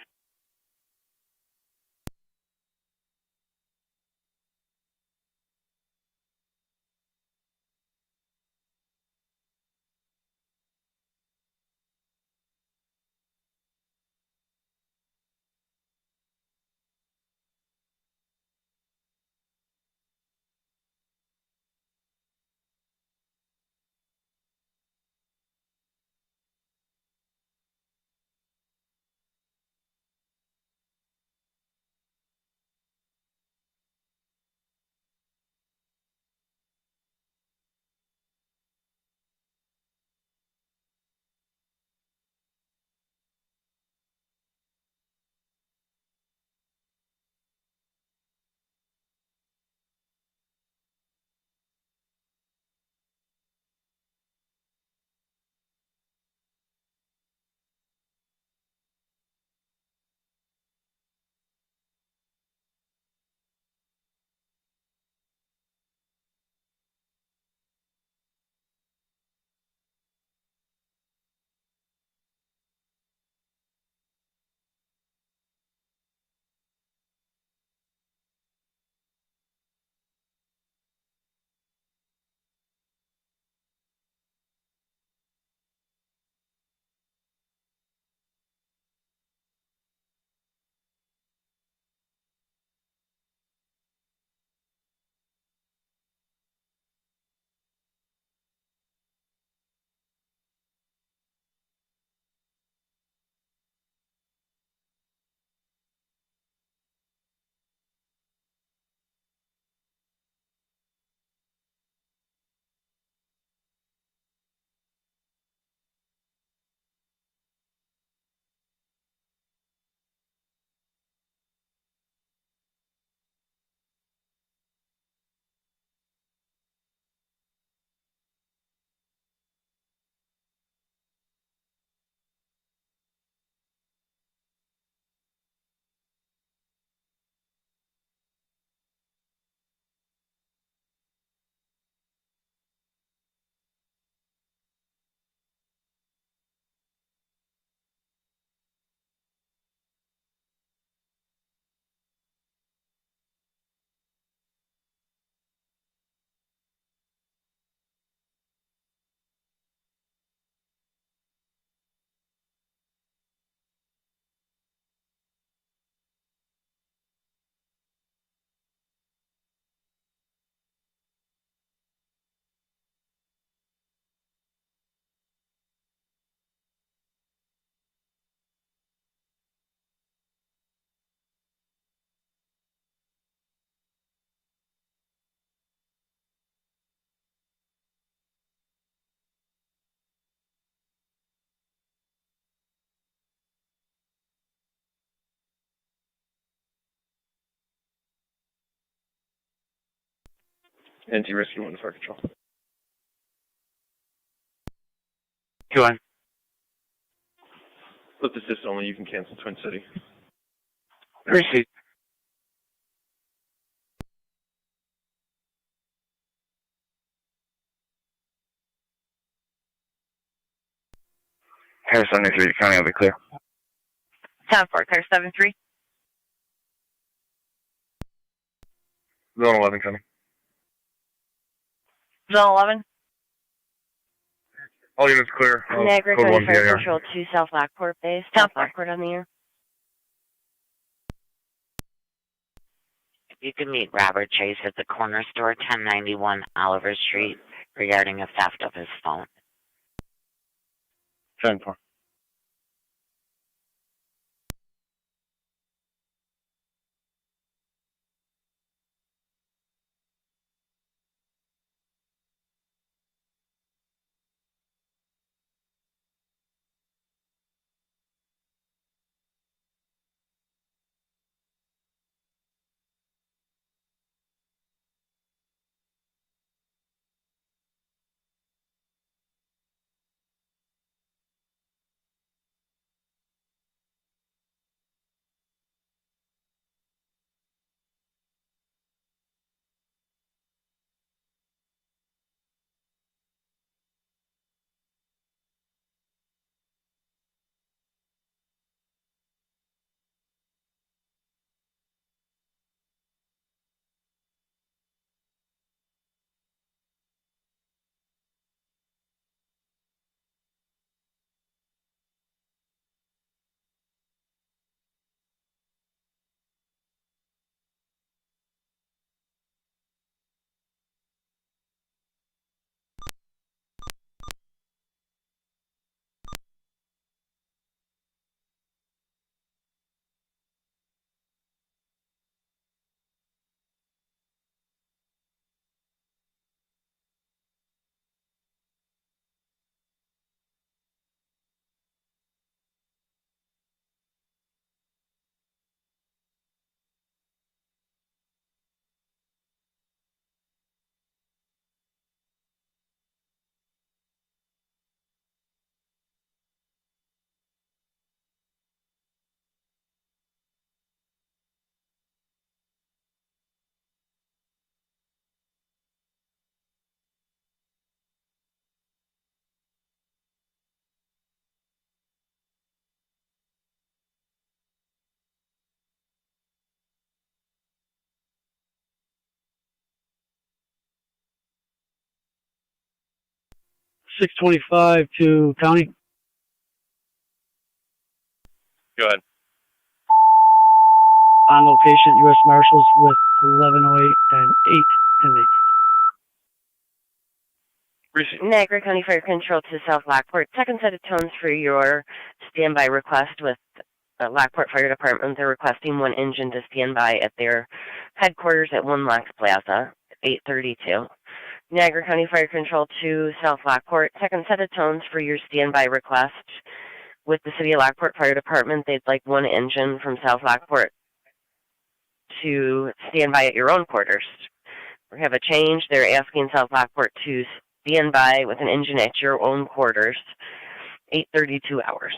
NT-Rescue 1 Fire Control. 2-1. Lift assist only, you can cancel Twin City. Receipt. Car 73, county will be clear. 10-4, car 7-3. Zone 11 coming. Zone 11. All units clear. Niagara Code 1 County Fire PIR. Control 2 South Lockport base. South Lockport on the air. If you could meet Robert Chase at the corner store, 1091 Oliver Street, regarding a theft of his phone. 10-4. .625 to county. Go ahead. On location, U.S. Marshals with 1108 and 8 inmates. Niagara County Fire Control to South Lockport. Second set of tones for your standby request with Lockport Fire Department. They're requesting one engine to stand by at their headquarters at 1 Locks Plaza at 8:32. Niagara County Fire Control to South Lockport. Second set of tones for your standby request with the City of Lockport Fire Department. They'd like one engine from South Lockport to stand by at your own quarters. We have a change. They're asking South Lockport to stand by with an engine at your own quarters, 8:32 hours.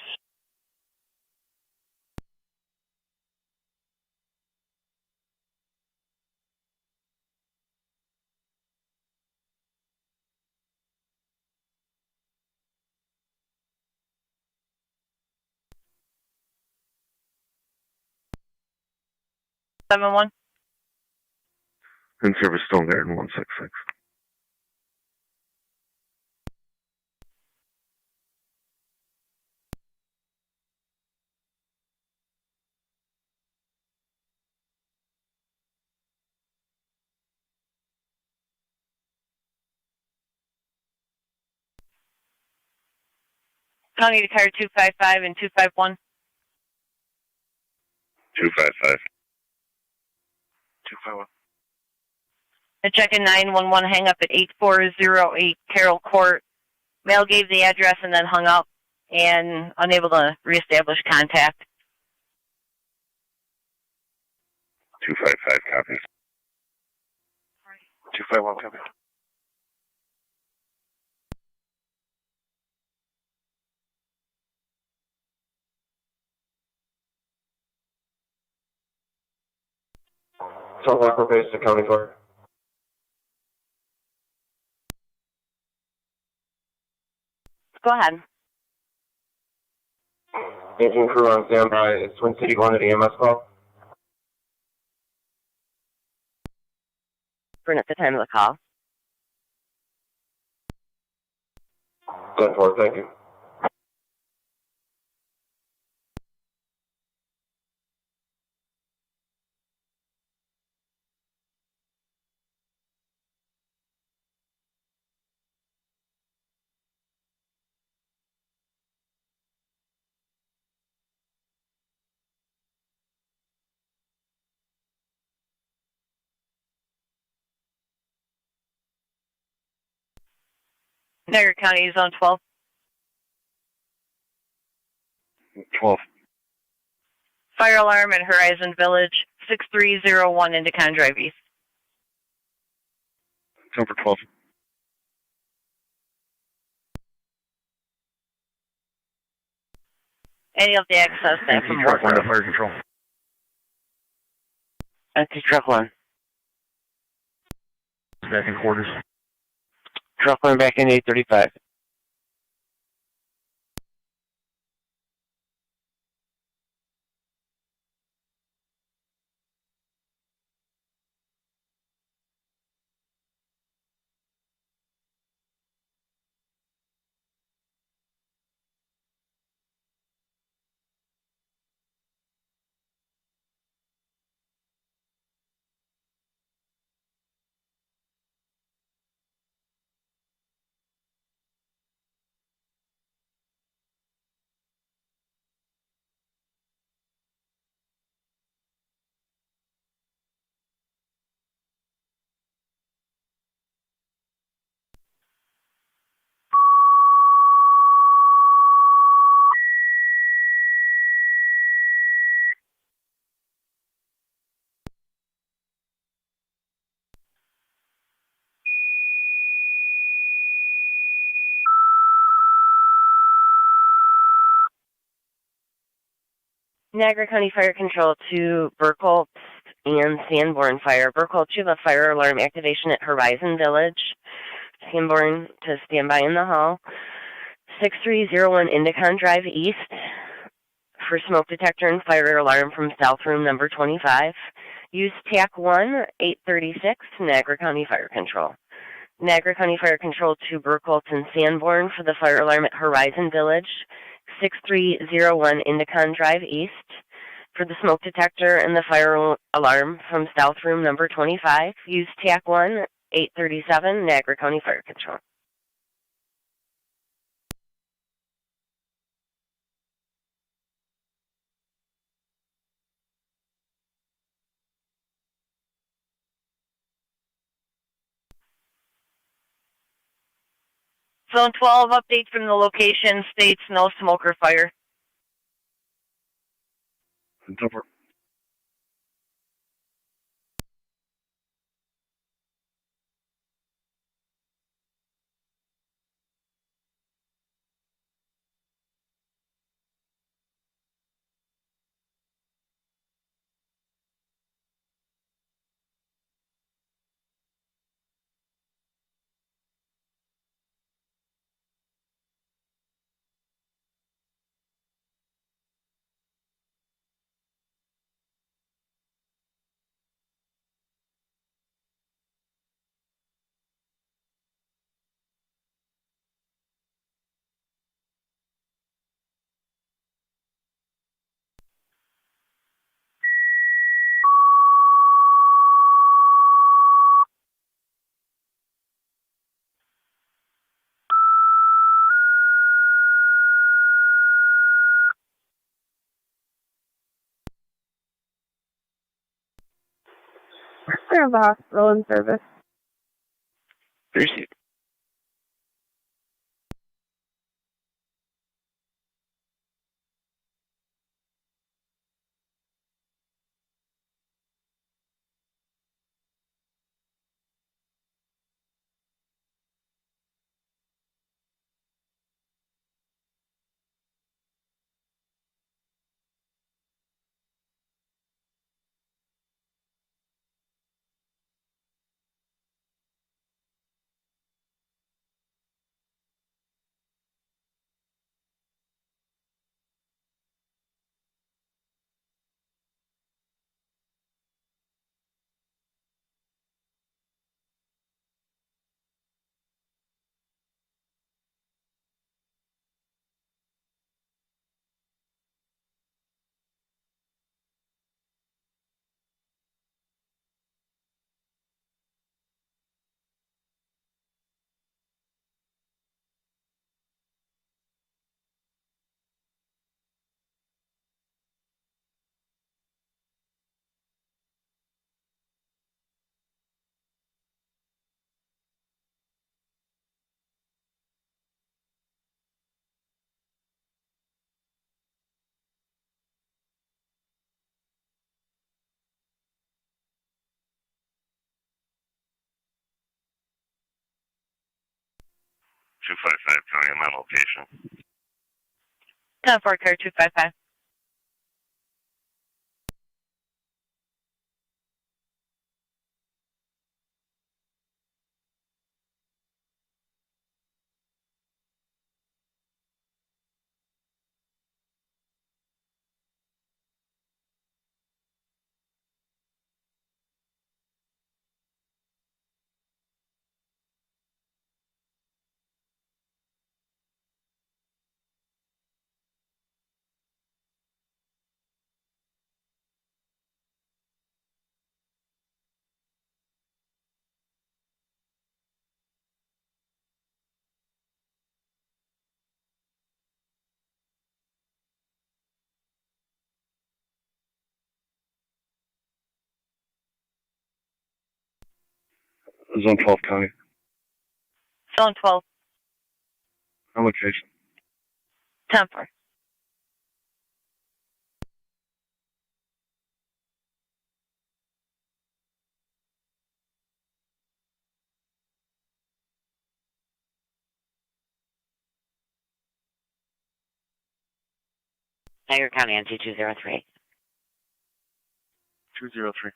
Seven one. In service Stone Garden 166. County to car 255 and 251. 255. 251. And check-in 911 hang up at 8408 Carroll Court. Mail gave the address and then hung up and unable to reestablish contact. 255 copies. 251 copy. Salt Lake, we're based accounting for. Go ahead. Engine crew on standby. It's Twin City going to the EMS call. Burn at the time of the call. 10-4, thank you. Niagara County, Zone 12. 12. Fire alarm in Horizon Village, 6301 Indicon Drive East. Number 12. Any of the access staff from truck 1 to Warfare. fire control. Empty truck 1. Back in quarters. Truck 1 back in 835. Niagara County Fire Control to Burkholz and Sanborn Fire. Burkholz, you have a fire alarm activation at Horizon Village. Sanborn to stand by in the hall. 6301 Indicon Drive East for smoke detector and fire alarm from South Room number 25. Use TAC 1 836 Niagara County Fire Control. Niagara County Fire Control to Burkholz and Sanborn for the fire alarm at Horizon Village. 6301 Indicon Drive East for the smoke detector and the fire alarm from South Room number 25. Use TAC 1 837 Niagara County Fire Control. Zone 12 update from the location states no smoke or fire. Number. We have the hospital in service. Appreciate it. 255 County on my location. 10-4, car 255. Zone 12 County. Zone 12. On location. 10-4. Niagara County NT 203. 203.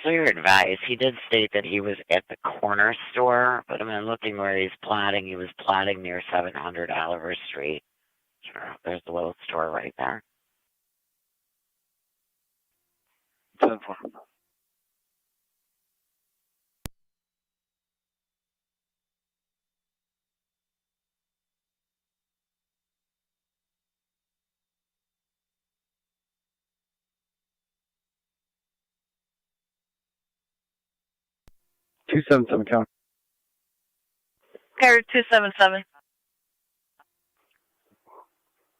So you're advised, he did state that he was at the corner store, but I mean, looking where he's plotting, he was plotting near 700 Oliver Street. Sure, there's the little store right there. 10-4. Two seven seven count. Car 277.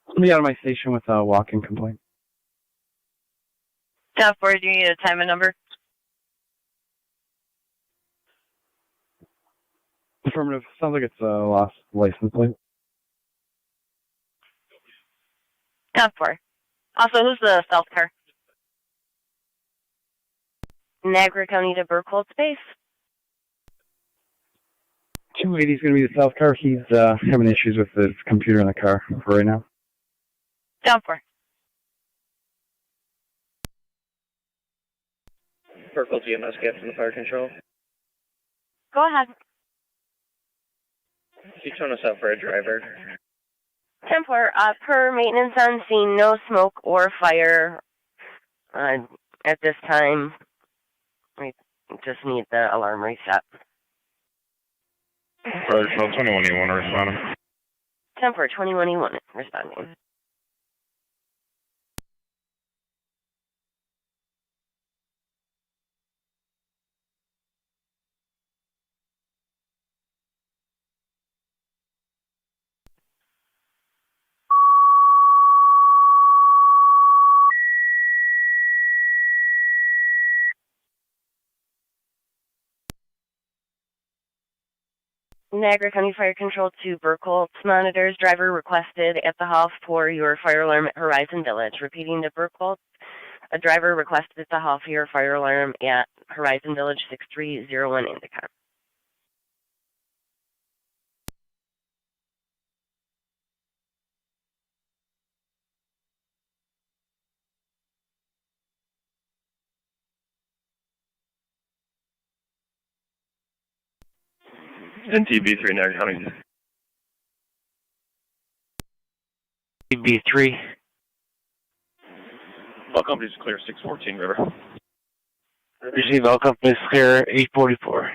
Let me out of my station with a walk-in complaint. 10-4, do you need a time and number? Affirmative. Sounds like it's a lost license plate. 10-4. Also, who's the stealth car? Niagara County to Burkhold Space. 280 is going to be the south car. He's having issues with his computer in the car for right now. 10-4. Burkhold GMS get from the fire control. Go ahead. Can you tone us out for a driver? 10-4, per maintenance on scene, no smoke or fire at this time. We just need the alarm reset. Fire control 21E1 responding. 10-4, 21E1 responding. Niagara County Fire Control to Burkholz monitors. Driver requested at the Hoff for your fire alarm at Horizon Village. Repeating to Burkholz, a driver requested at the Hoff for your fire alarm at Horizon Village 6301 Indica. NTB3 Niagara County. TB3. All companies clear 614 River. Receive all companies clear 844.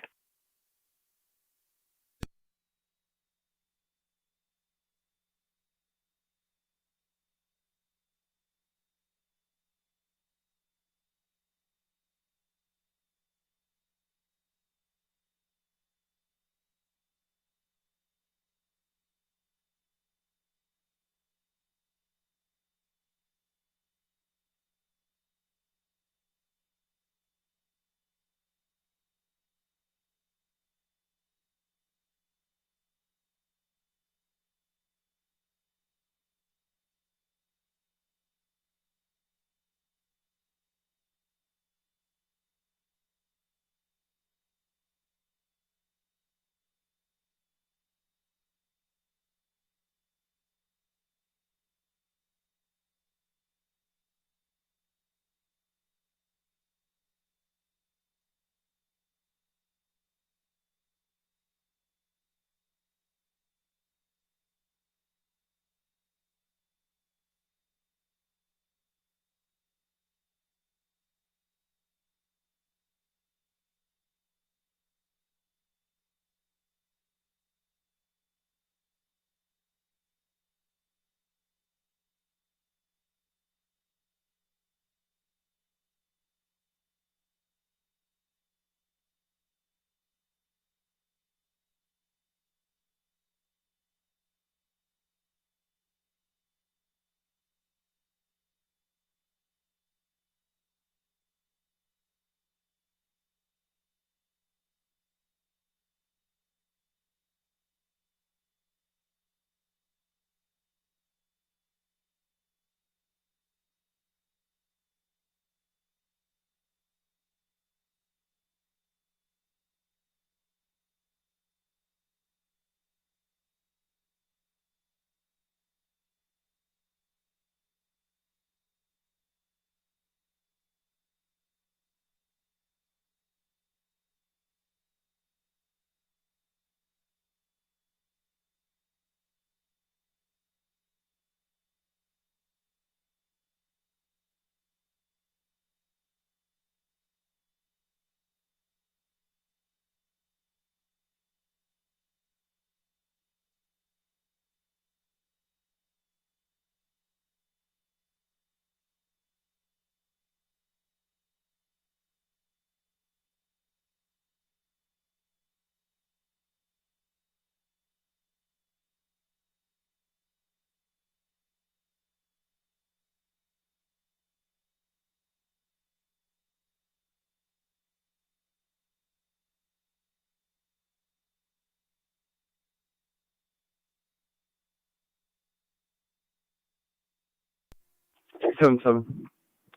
877.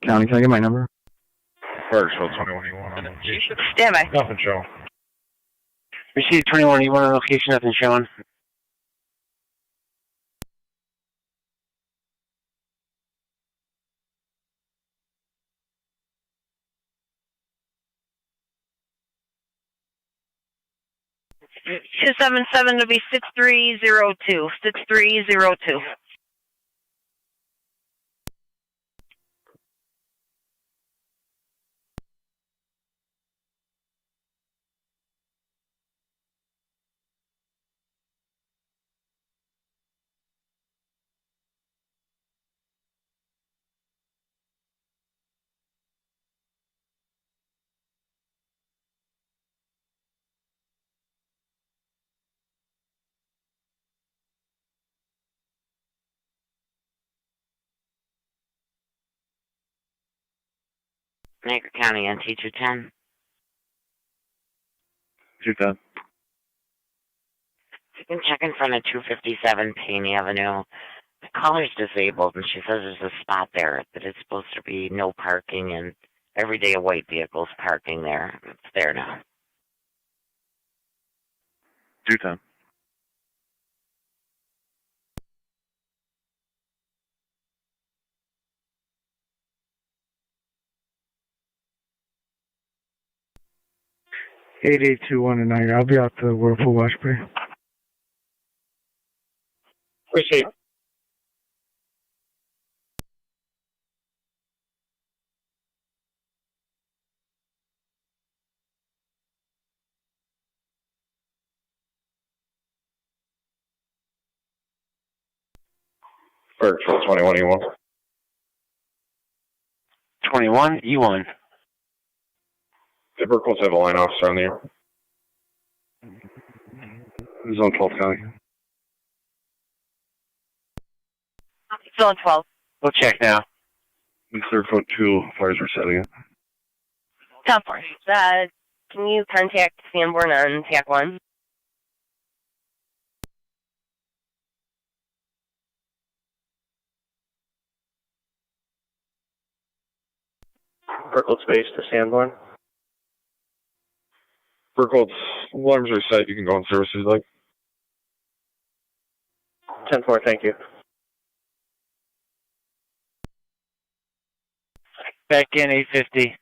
County, can I get my number? Ferguson 2181. Stand by. Nothing showing. Received 2181 on location, nothing showing. Two 277 to be 6302. 6302. Niagara County NT 210. 210. You can check in front of 257 Payne Avenue. The caller's disabled, and she says there's a spot there that is supposed to be no parking, and every day a white vehicle's parking there. It's there now. 210.8821 in Niagara. I'll be out the Whirlpool Wash Bay. Appreciate it. Ferguson 2181. 21 E1. The Burkles have a line officer on the air. Zone 12 County. Zone 12. We'll check now. Clear code 2, fires are setting it. 10-4. Can you contact Sanborn on TAC 1? Burkle space to Sanborn. Burkles, alarms are set. You can go on services like. 10-4, thank you. Back in 850.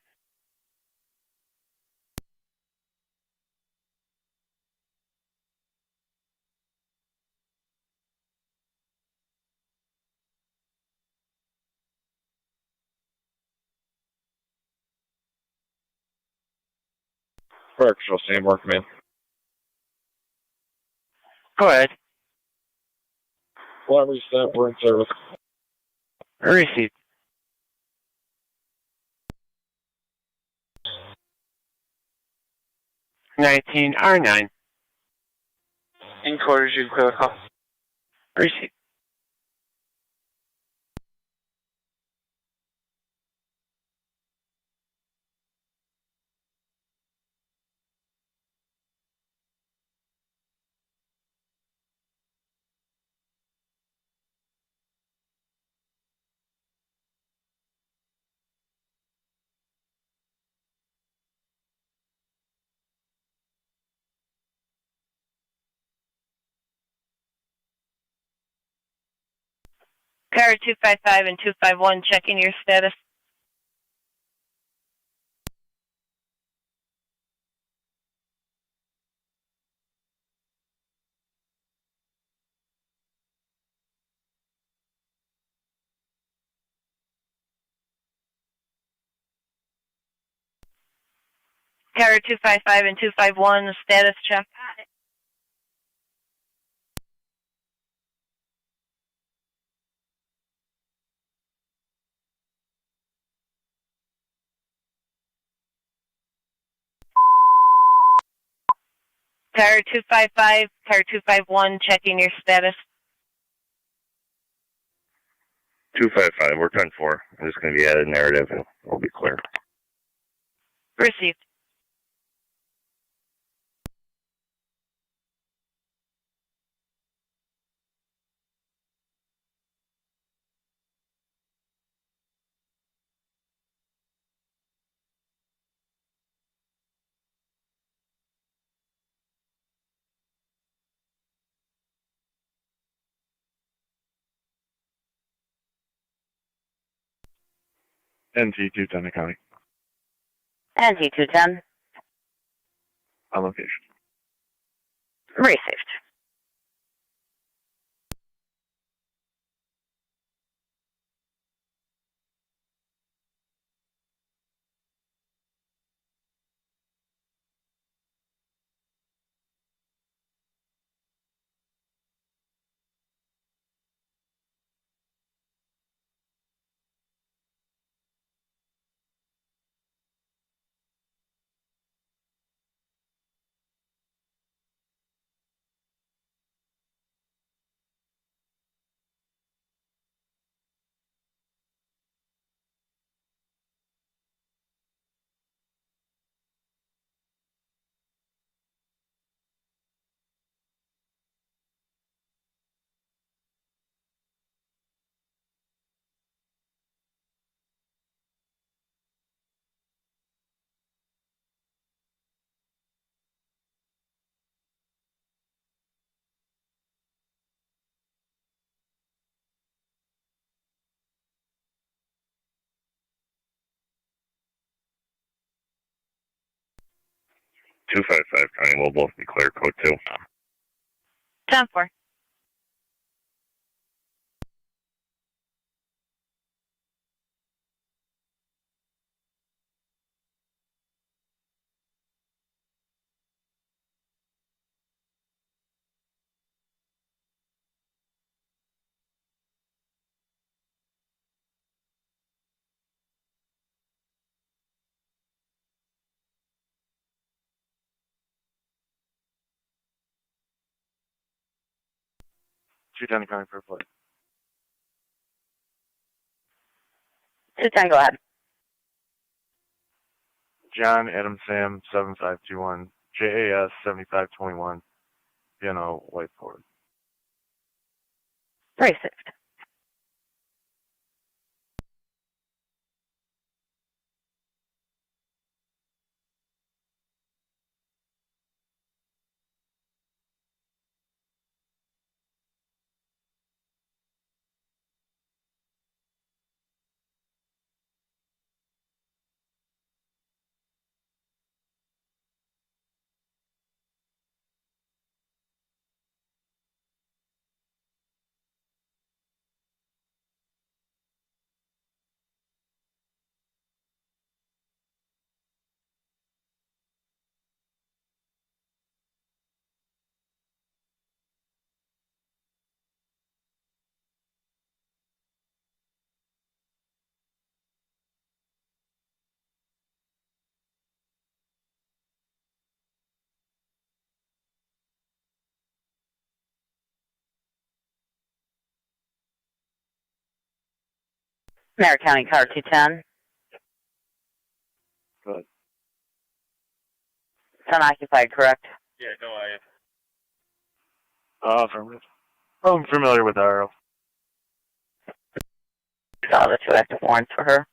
Ferguson Sanborn, command. Go ahead. Alarm reset. We're in service. Received. R9. In quarters, you clear the call. Received. Car 255 and 251, checking your status. Car 255 and 251, status check. Car 255, car 251, checking your status. 255. We're 10-4. I'm just going to be added narrative and we'll be clear. Received. NT 210 County. NT 210. On location. Received. Two five five County. We'll both be clear. Code 2. 10-4. Two ten County for play. 210, go ahead. John Adam Sam 7521 JAS 7521 Piano Whiteport. Received. Niagara County car 210. Good. It's unoccupied, correct? Yeah, go ahead. Affirmative. I'm familiar with RO. Saw the 2 active warrants for her.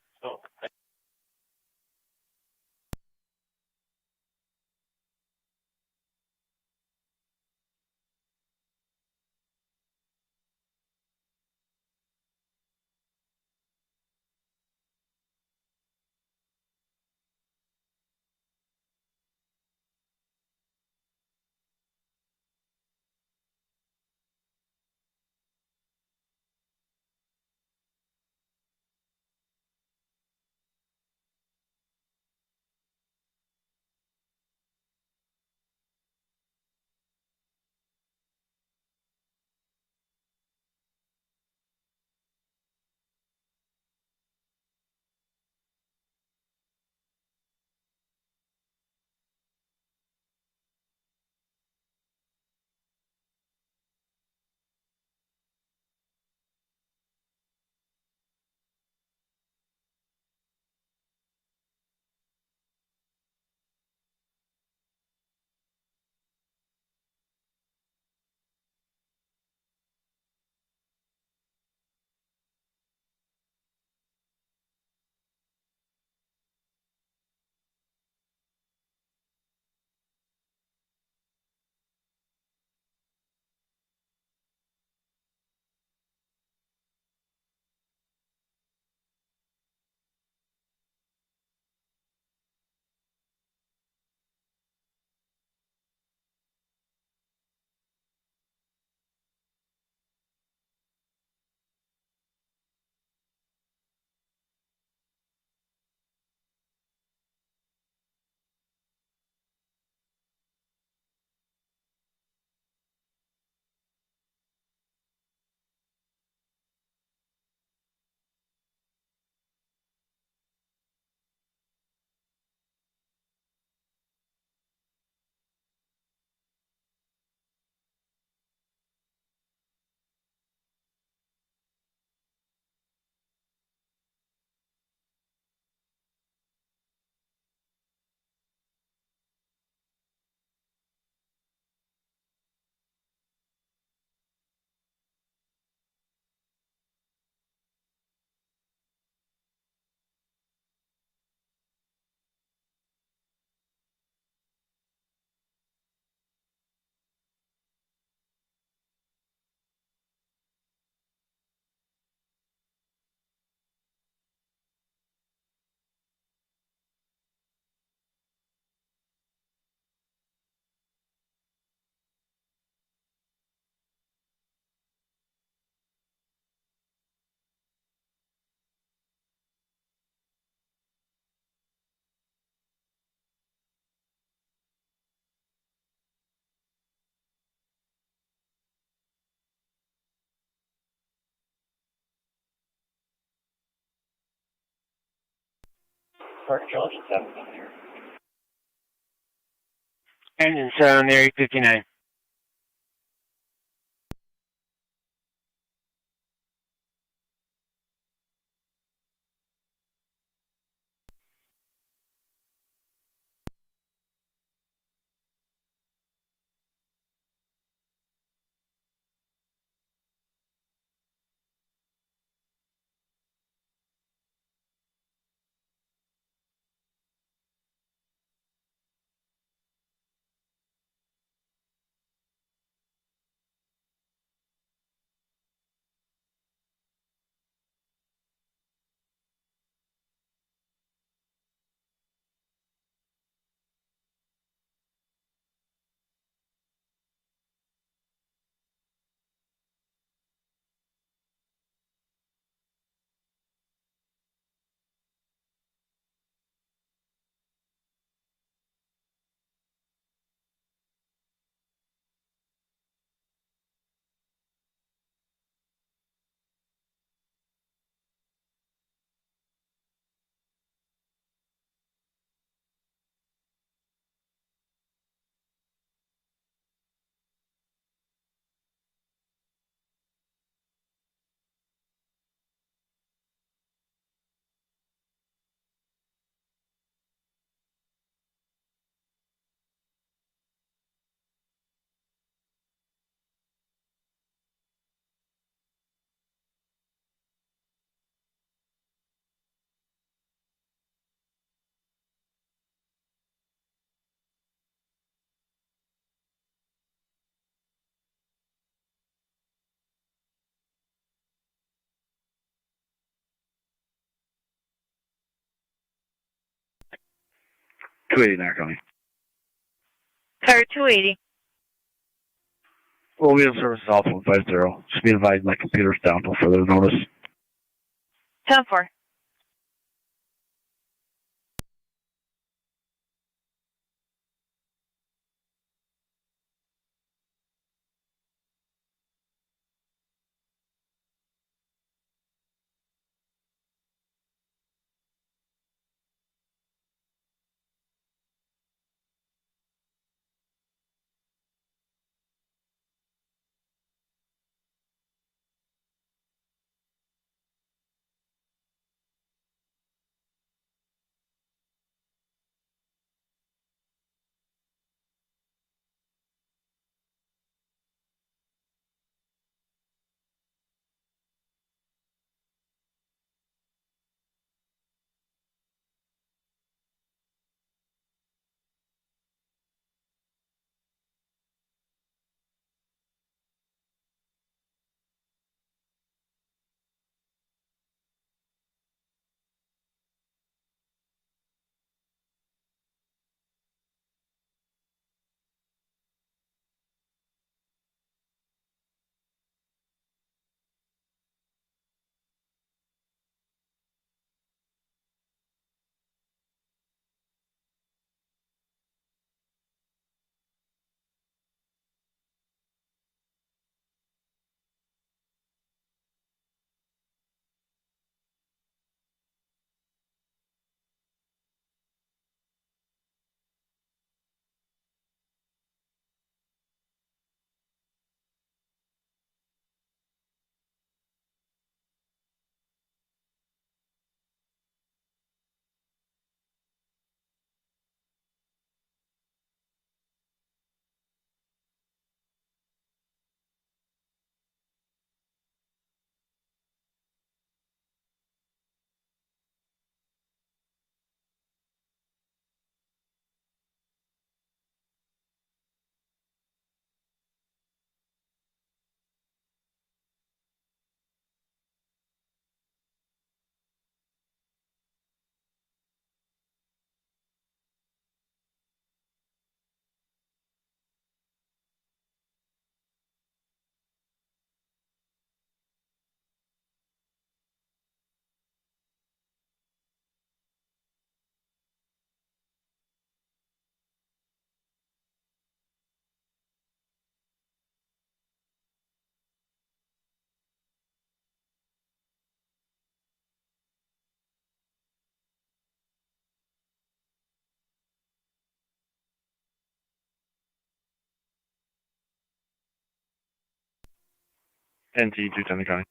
Engine set on there, 859. Niagara County. Car 280. Well, we have services off 150. Just be advised my computer's down until further notice. 10-4. NT 210 County.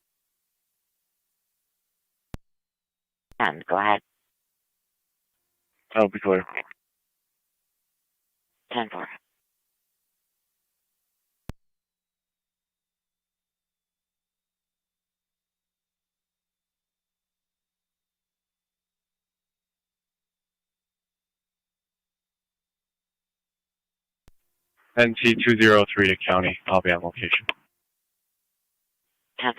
And go ahead. I'll be clear. 10-4. NT 203 to County. I'll be on location. 10-4.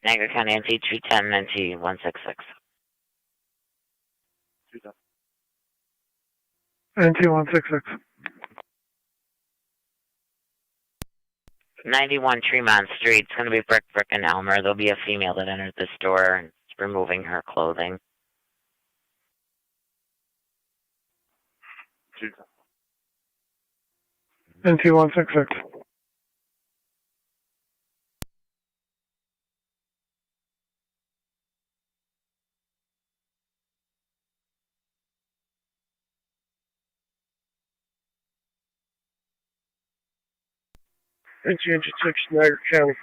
Niagara County NT 210, NT 166. NT 166. 91 Tremont Street. It's going to be Brick and Elmer. There'll be a female that entered the store and is removing her clothing. NT 166. Engine 6, Niagara County.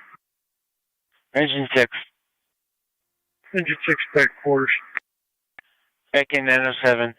Engine 6. Engine 6, back quarters. Back in 907.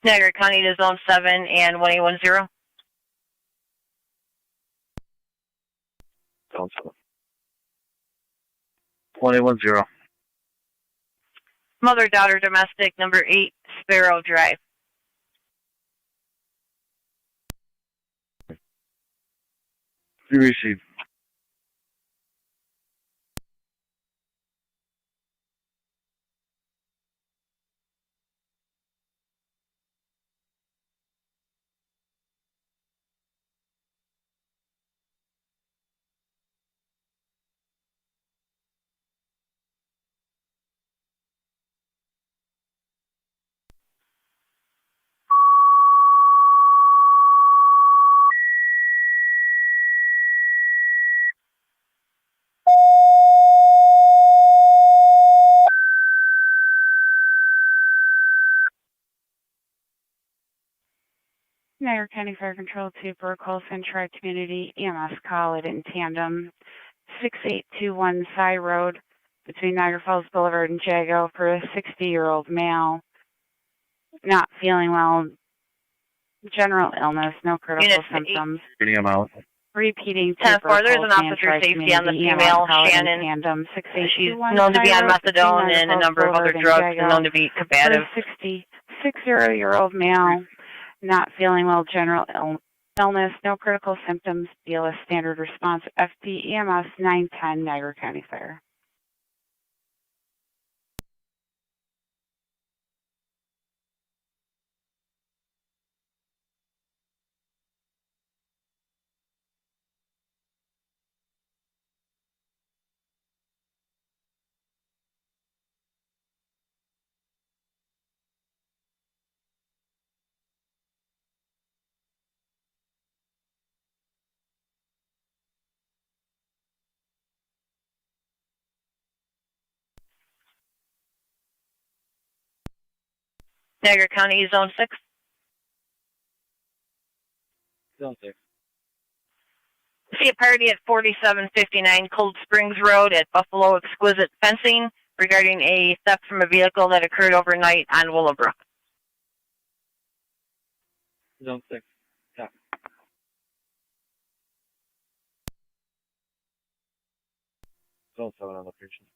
Niagara County to Zone 7 and 1810. Zone 7. 1810. Mother-daughter domestic, number 8, Sparrow Drive. You received. Niagara County Fire Control to Burke Olson Tri-Community EMS call it in tandem. 6821 Cy Road between Niagara Falls Boulevard and Jago for a 60-year-old male. Not feeling well. General illness, no critical symptoms. Getting him out. Repeating 10-4, there's an officer safety on the female, Shannon. Tandem, She's known to be on methadone and a number of other drugs and known to be combative. 60-year-old male, not feeling well, general illness, no critical symptoms, BLS standard response, FP EMS 910, Niagara County Fire. Niagara County, Zone 6. Zone 6. See a party at 4759 Cold Springs Road at Buffalo Exquisite Fencing regarding a theft from a vehicle that occurred overnight on Willowbrook. Zone 6. TAC. Zone 7 on location.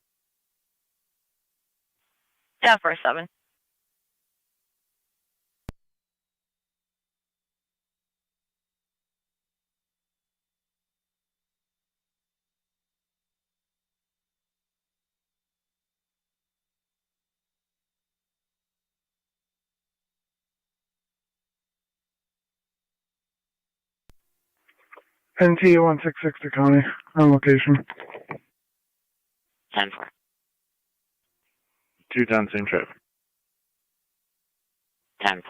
10-4-7. NT 166 to County on location. 10-4. 210, same trip. 10-4.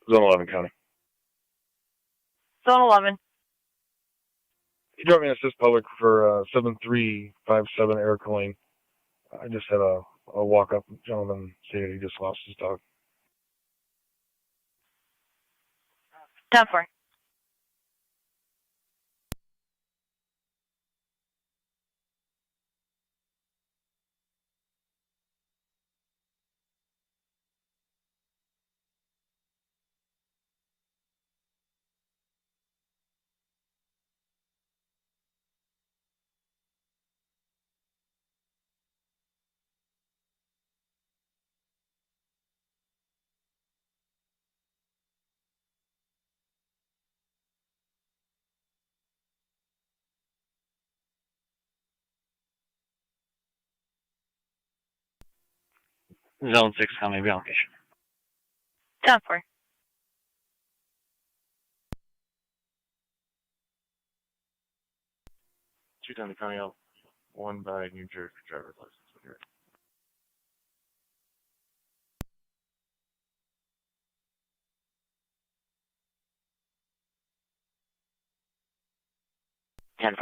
Zone 11 County. Zone 11. You dropped me an assist public for 7357 Eric Lane. I just had a walk-up gentleman say he just lost his dog. 10-4. Zone 6 County relocation. 10-4. 210 County out. 1 by New Jersey driver's license. Here.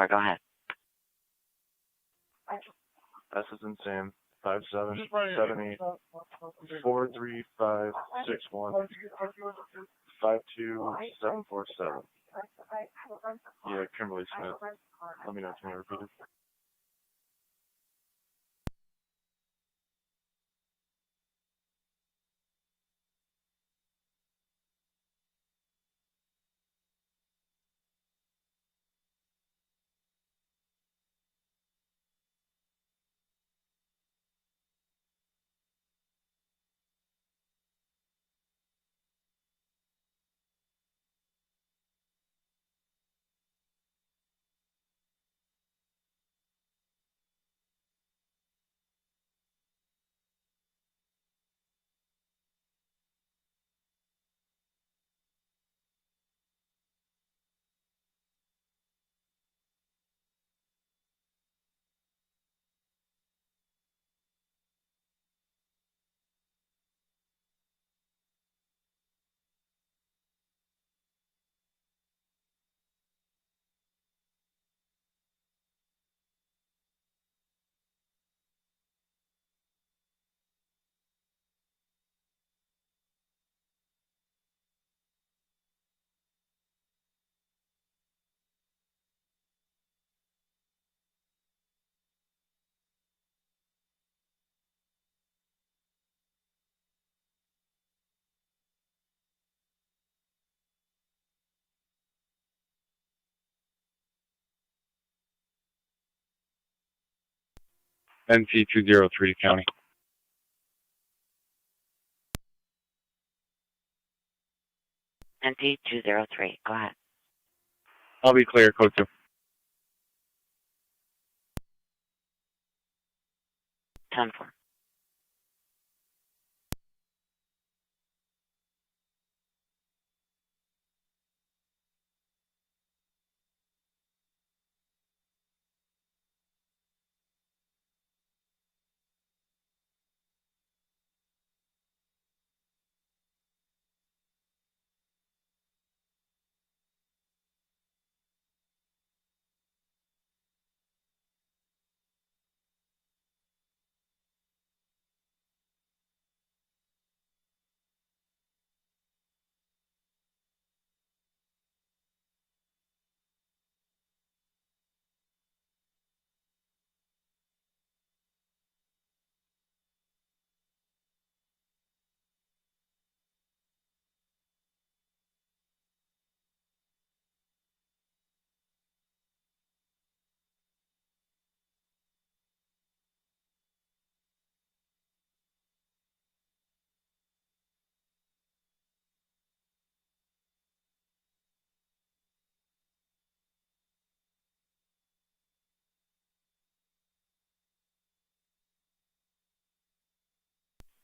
Go ahead. S is in Sam. 5778 43561 52747. Yeah, Kimberly Smith. Let me know if you need to repeat it. NC203 County. NT203. Go ahead. I'll be clear, code 2. 10-4.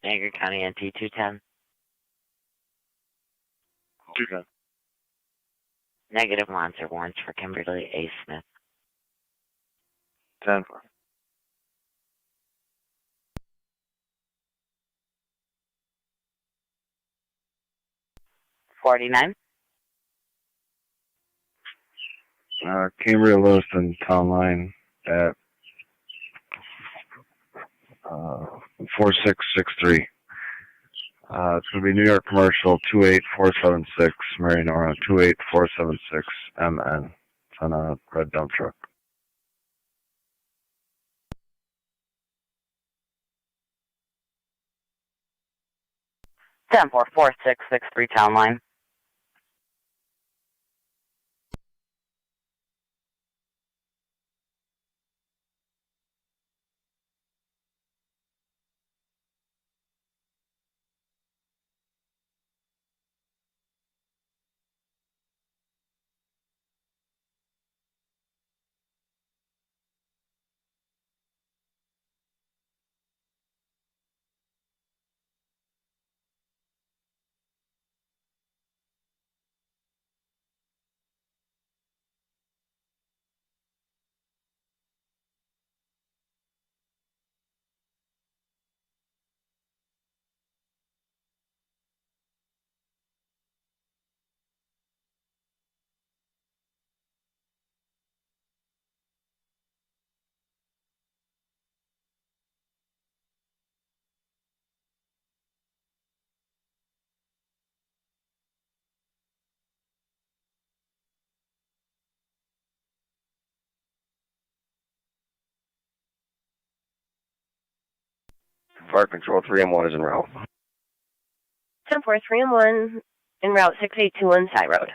Niagara County NT210. 210. Negative Monster warrants for Kimberly A. Smith. 10-4. 49. Cambria Lewiston town line at 4663. It's going to be New York Commercial 28476, Marianora 28476 MN. It's on a red dump truck. Ten four 4663 town line. Fire Control 3 and 1 is en route. 10-4, 3 and 1 en route 6821 Side Road.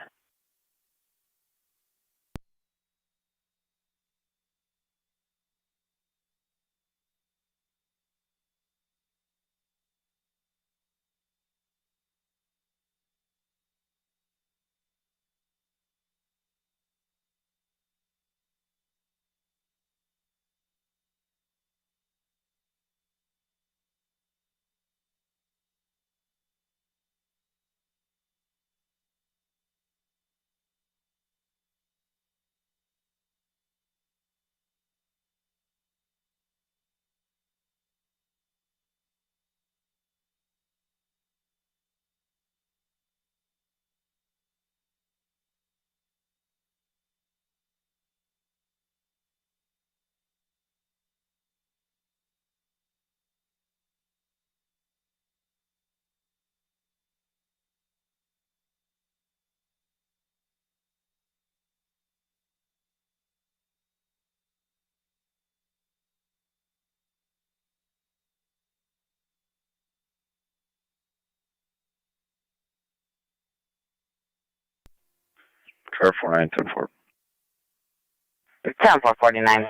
Car 4910-4. 10-4 49.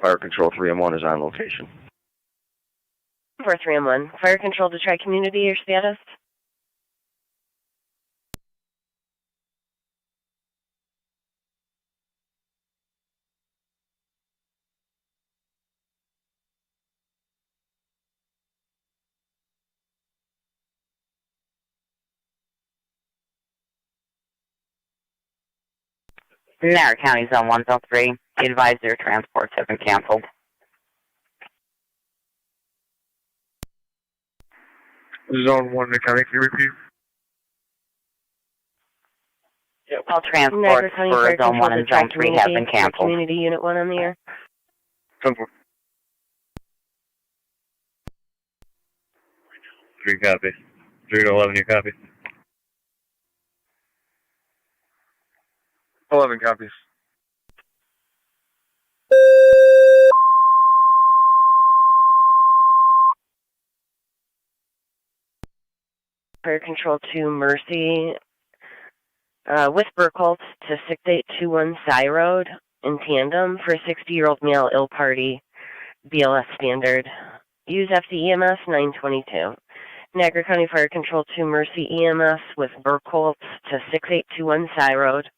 Fire Control 3 and 1 is on location. 4-3 and 1. Fire Control to Tri-Community, your status? Niagara County Zone 103. Be advised their transports have been canceled. Zone 1, the county, can you repeat? All transports for Zone 1 and Zone 3 have been canceled. Community Unit 1 on the air. 10-4. 3 copy. 3 to 11, you copy. 11 copies. Fire Control to Mercy with Burkholtz to 6821 Cy Road in tandem for a 60-year-old male ill party, BLS standard. Use FDEMS 922. Niagara County Fire Control to Mercy EMS with Burkholtz to 6821 Cy Road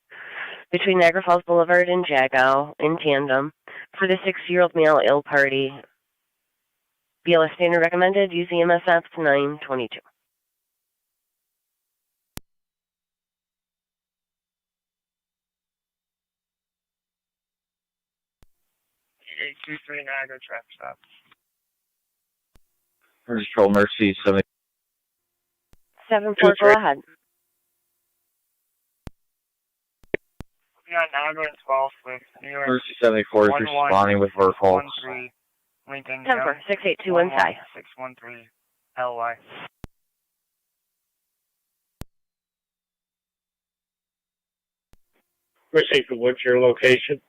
between Niagara Falls Boulevard and Jagow in tandem for the 60-year-old male ill party. BLS standard recommended. Use EMS apps 922. Niagara traffic stop. Fire Control Mercy 70. 7-4, go ahead. Yeah, Niagara and 12 with New York. Mercy 74 is responding with Burkholtz. 13 Lincoln. 10-4, 6821 Cy. 613 LY. Mercy, what's your location?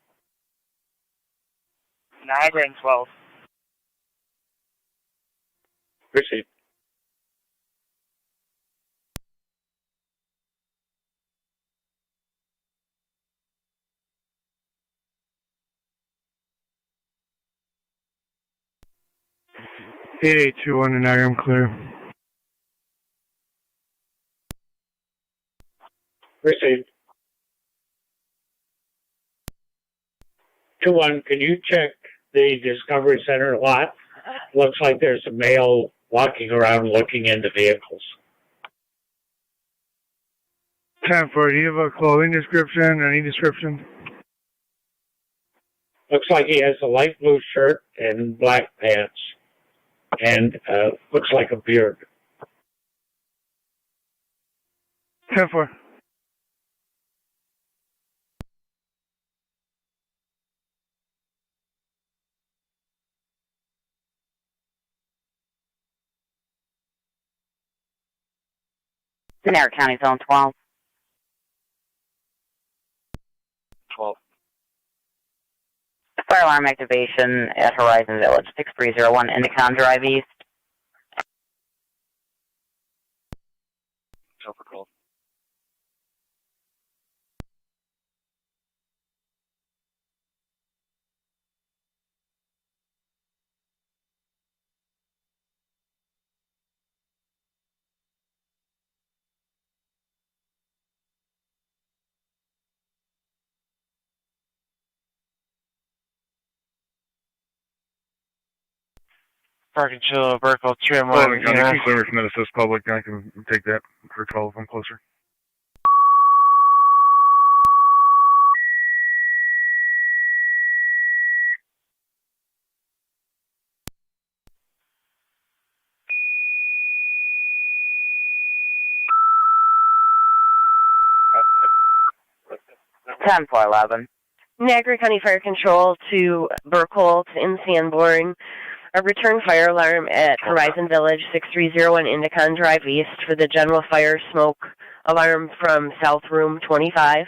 Niagara and 12. Mercy. Eight 821 and I am clear. Received. 2-1, can you check the Discovery Center lot? Looks like there's a male walking around looking into vehicles. 10-4, do you have a clothing description? Any description? Looks like he has a light blue shirt and black pants. And looks like a beard. 10-4. Niagara County Zone 12. 12. Fire alarm activation at Horizon Village, 6301 Indicon Drive East. Telfer call. Fire Control, Burkholtz 3 and 1. Sullivan County, clear from Assist Public. I can take that for 12 if I'm closer. Ten 411. Niagara County Fire Control to Burkholtz in Sanborn. A return fire alarm at Horizon Village, 6301 Indicon Drive East for the general fire smoke alarm from South Room 25.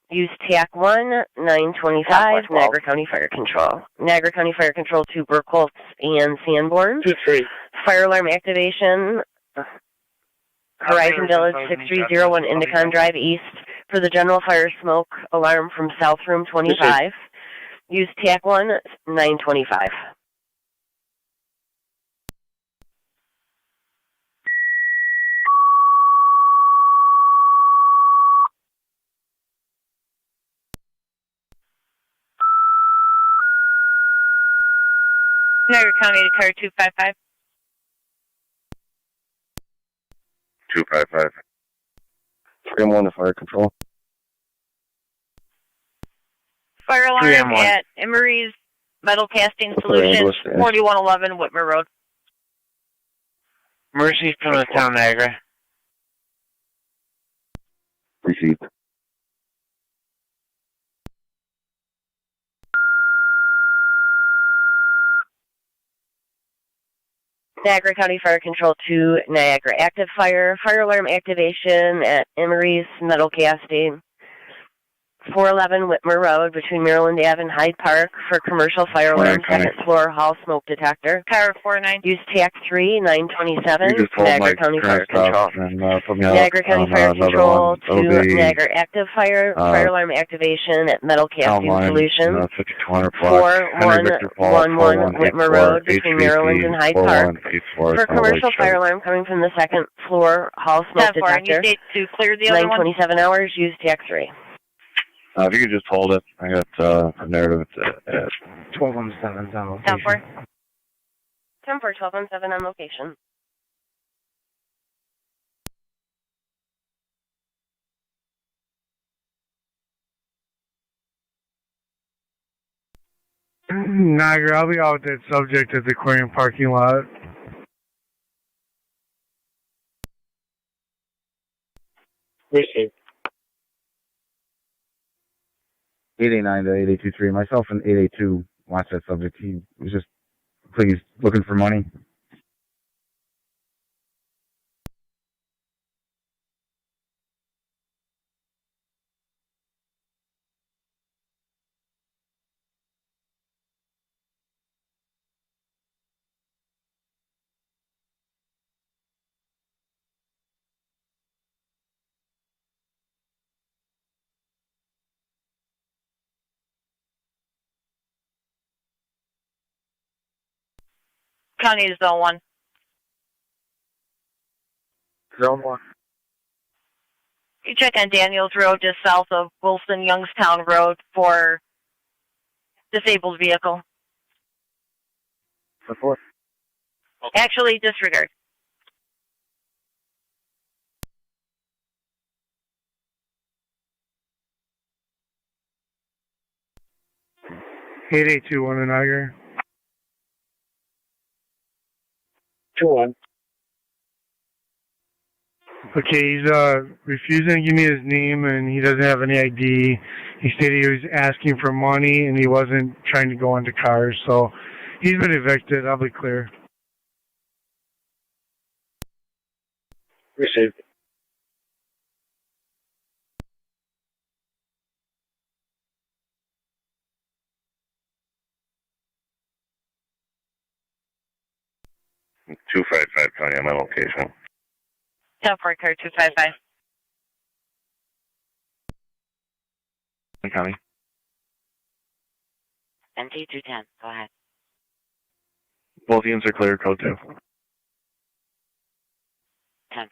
Use TAC 925, Niagara County Fire Control. Niagara County Fire Control to Burkholtz and Sanborn. 2-3. Fire alarm activation, Horizon Village, 6301 Indicon Drive East for the general fire smoke alarm from South Room 25. Use TAC 1, 925. Niagara County to car 255. 255. 3M1 to fire control. Fire alarm 3M1. at Emery's Metal Casting Solutions, 4111 Whitmer Road. Mercy from the town Niagara. Received. Niagara County Fire Control to Niagara. Active fire. Fire alarm activation at Emery's Metal Casting. 411 Whitmer Road between Maryland Ave and Hyde Park for commercial fire alarm, second floor hall smoke detector. Car 49. Use TAC 3, 927, You just hold Niagara my County Fire current Control. stuff and put me out Niagara County on Fire another Control one. to It'll be Niagara Active Fire, fire alarm activation at Metal Casting Town line, Solutions. 5200 block, Henry Victor Paul, 4111 Whitmer Road between Maryland and Hyde Park. 4184, For commercial fire alarm coming from the second floor hall smoke 10-4, and you detector. state to clear the other one? 927 hours, use TAC 3. If you could just hold it, I got a narrative at 1217 on location. 10-4. 10-4, 1217 on location. Niagara, I'll be out with that subject at the aquarium parking lot. Received. 889 to 8823. Myself and 882 watched that subject. He was just, please, looking for money. County to Zone 1. Zone 1. You check on Daniels Road just south of Wilson Youngstown Road for disabled vehicle. Report. Actually, disregard. Eight 821 in Niagara. 2-1. Okay, he's refusing to give me his name, and he doesn't have any ID. He stated he was asking for money, and he wasn't trying to go into cars. So he's been evicted. I'll be clear. Received. Two 255 County on my location. 10-4, car 255. County. NT 210, go ahead. Both units are clear, code 2. 10-4.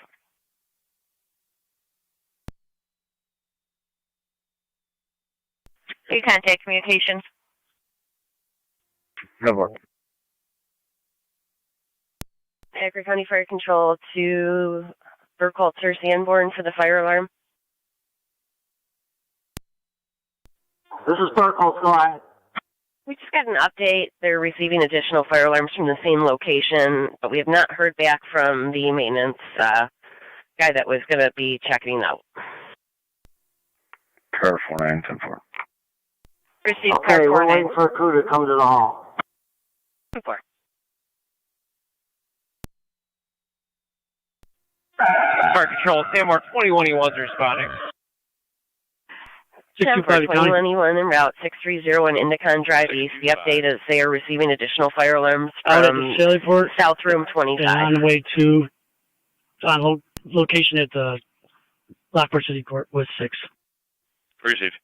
You contact communications. Never. Niagara County Fire Control to Burkhalter Sanborn for the fire alarm. This is Burkhalter. Go ahead. We just got an update. They're receiving additional fire alarms from the same location, but we have not heard back from the maintenance guy that was going to be checking out. Car 4910-4. Received Okay, car we're 49. waiting for a crew to come to the hall. 4. Fire Control, Sanborn 21E1's responding. 10-4, 21E1 en route 6301 Indicon Drive East. The update is they are receiving additional fire alarms Out at from the Sallyport. South Room 25. And on the way to, on location at the Lockport City Court with 6. Received.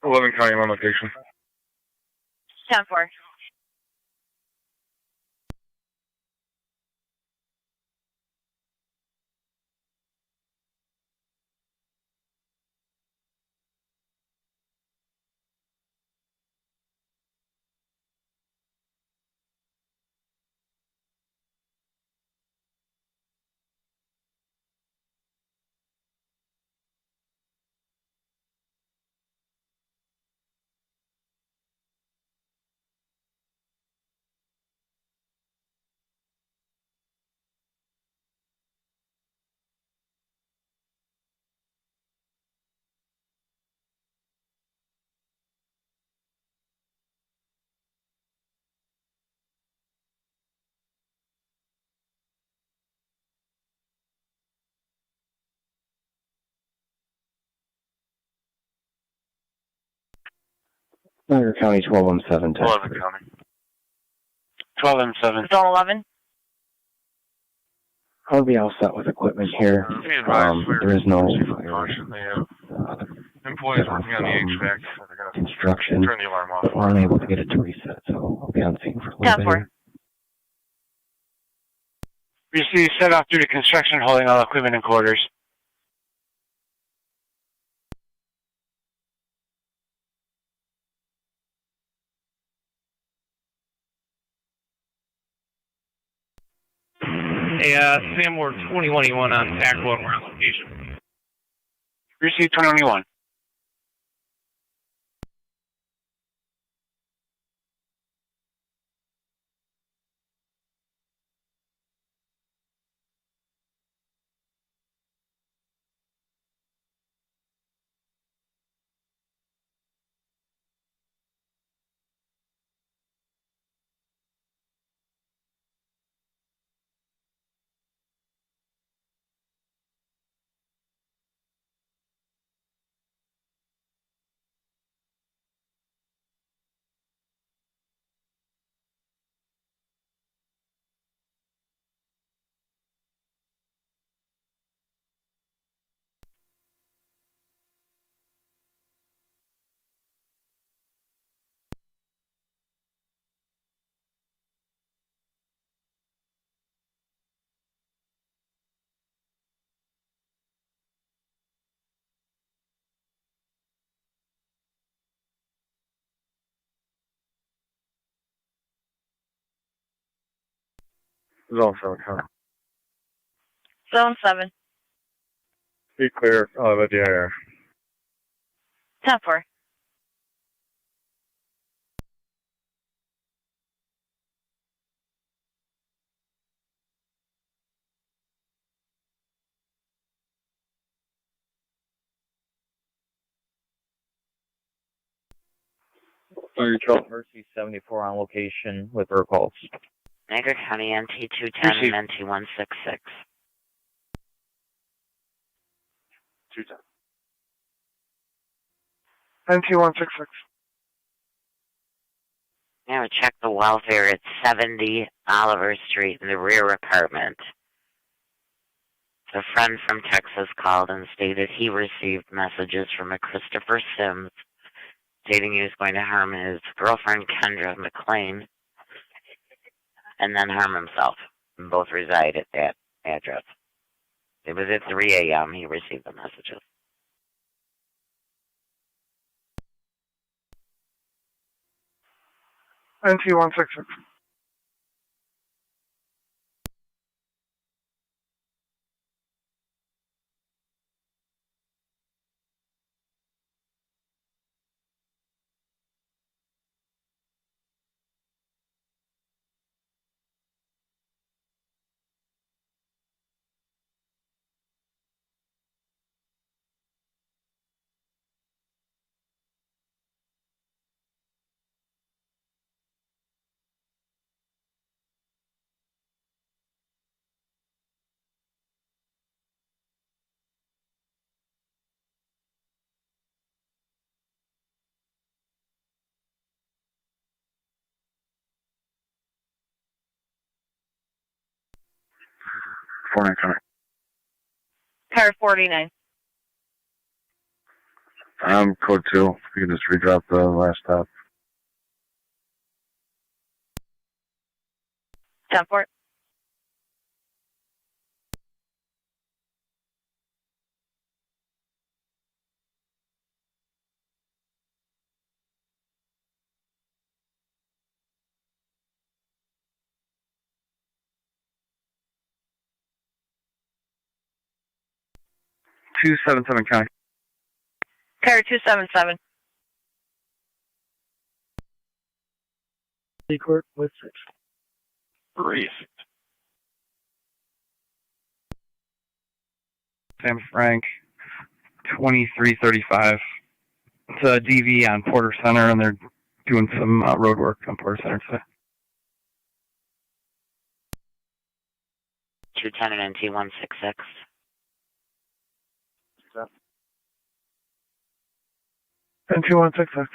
11 County, I'm on location. 10-4. Niagara County 1217. 11 County. 12M7. Zone 11. I'll be all set with equipment here. There is no They have employees working on the HVAC. They're going to construction. turn the alarm off. But we're unable to get it to reset, so I'll be on scene for a little bit here. Receive set off due to construction, holding all equipment in quarters. Hey, Sam, we're 21 on TAC 1, we're on location. Receive 21. Zone 7 County. Zone 7. Be clear at the IR. 10-4. Mercy 74 on location with her calls. Niagara County NT 210 and NT 166. 210. NT 166. Now check the welfare at 70 Oliver Street in the rear apartment. A friend from Texas called and stated he received messages from a Christopher Sims stating he was going to harm his girlfriend Kendra McLean and then harm himself. And both reside at that address. It was at 3 a.m. he received the messages. NT 166. Car 49. Code 2. If you could just redrop the last stop. 10-4. County. Car 277. Leeward with 6. Brief. Sam Frank, 2335. It's a DV on Porter Center, and they're doing some road work on Porter Center today. 210 and NT166. NT166.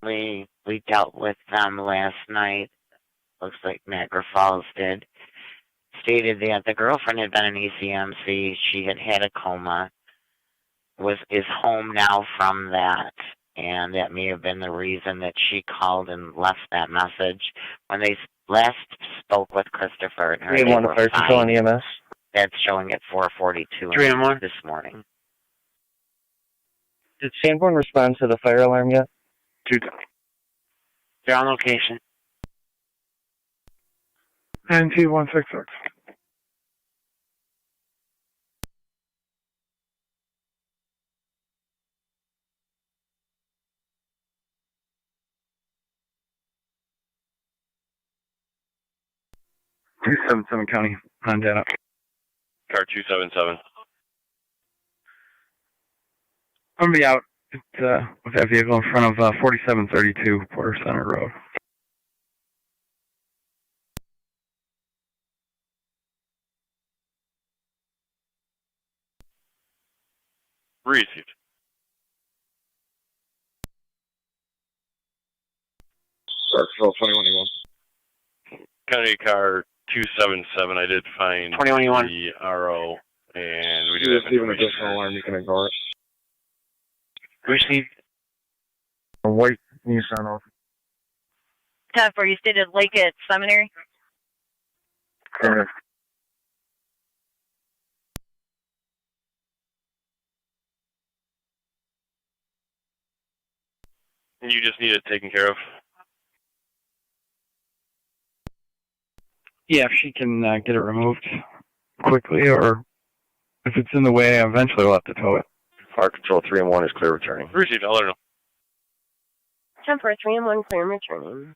We dealt with them last night. Looks like Niagara Falls did. Stated that the girlfriend had been in ECMC. She had a coma. Is home now from that, and that may have been the reason that she called and left that message. When they last spoke with Christopher and her, they were Fire Control and EMS. That's showing at 4:42 this morning. Did Sanborn respond to the fire alarm yet? They're on location. NT166. County on data. Car 277. I'm going to be out with that vehicle in front of 4732 Porter Center Road. Received. Control 2181. County car 277. I did find 21. the RO, and we If do you have receive an information. additional alarm, you can ignore it. Received. A white Nissan off. 10-4, you stated Lake at Seminary? Correct. And you just need it taken care of. Yeah, if she can get it removed quickly, or if it's in the way, eventually we'll have to tow it. Fire Control 3 and 1 is clear returning. Received. I'll let her know. 10-4, 3 and 1, clear and returning.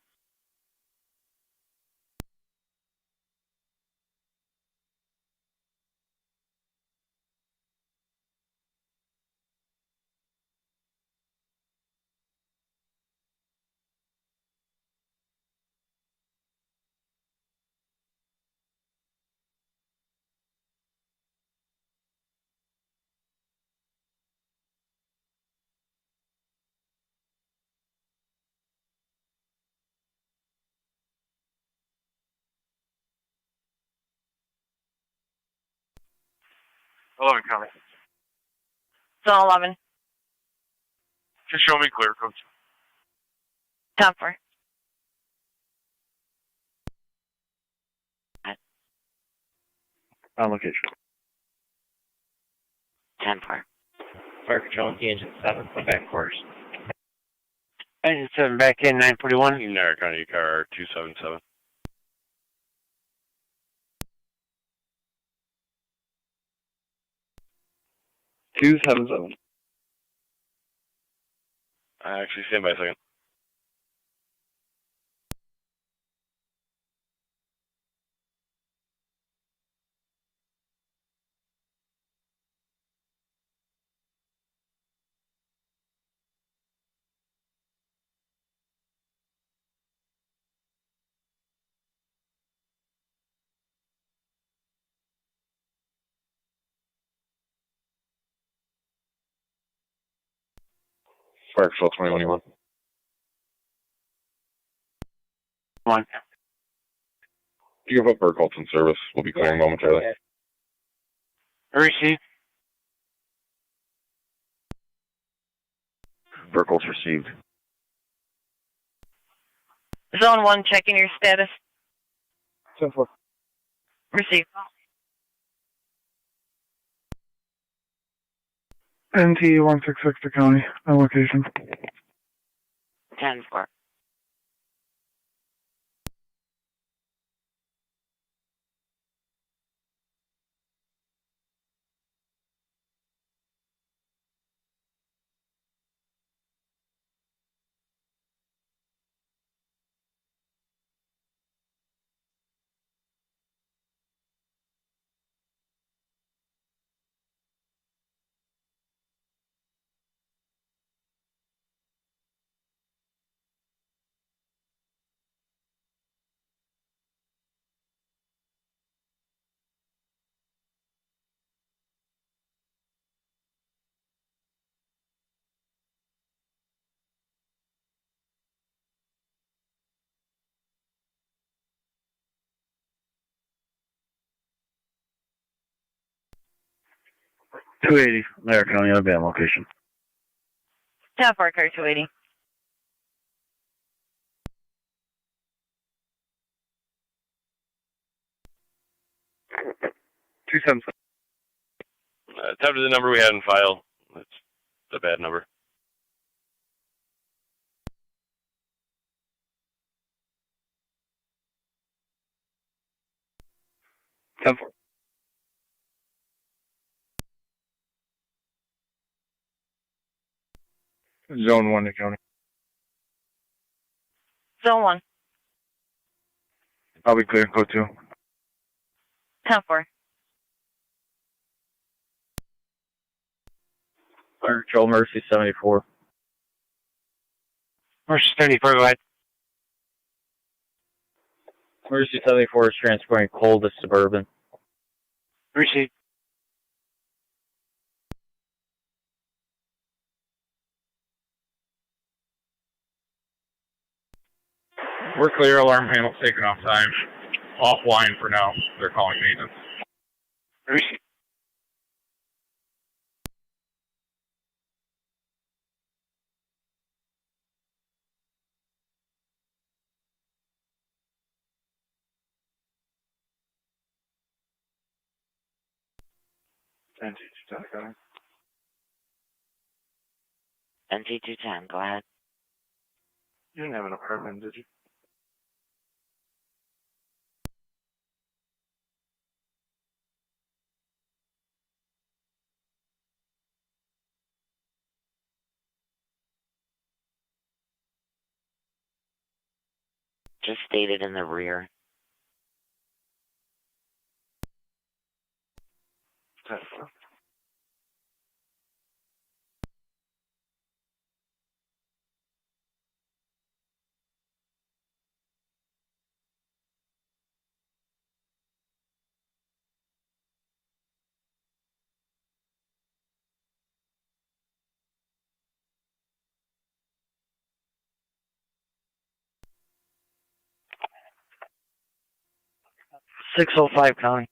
County. Zone 11. Just show me clear, Coach. 10-4. On location. 10-4. Fire Control Engine 7, come back course. Engine 7 back in 941. Niagara County car 277. Actually, stand by a second. Fire Control 2181. 1. You give up our Colton service. We'll be clearing momentarily. Received. Burkles received. Zone 1, checking your status. 10-4. Receive. NT 166 to county on location. 10-4. .280, Niagara County, Alabama location. 10-4, car 280. Type to the number we had in file. That's a bad number. Zone 1 to county. Zone 1. I'll be clear. Code 2. 10-4. Fire Control Mercy 74. Mercy 74, go ahead. Mercy 74 is transporting coal to Suburban. Receive. We're clear. Alarm panel's taking off time. Offline for now. They're calling maintenance. Receive. NT210, go ahead. You didn't have an apartment, did you? Just stated in the rear. 10-4. .605 county.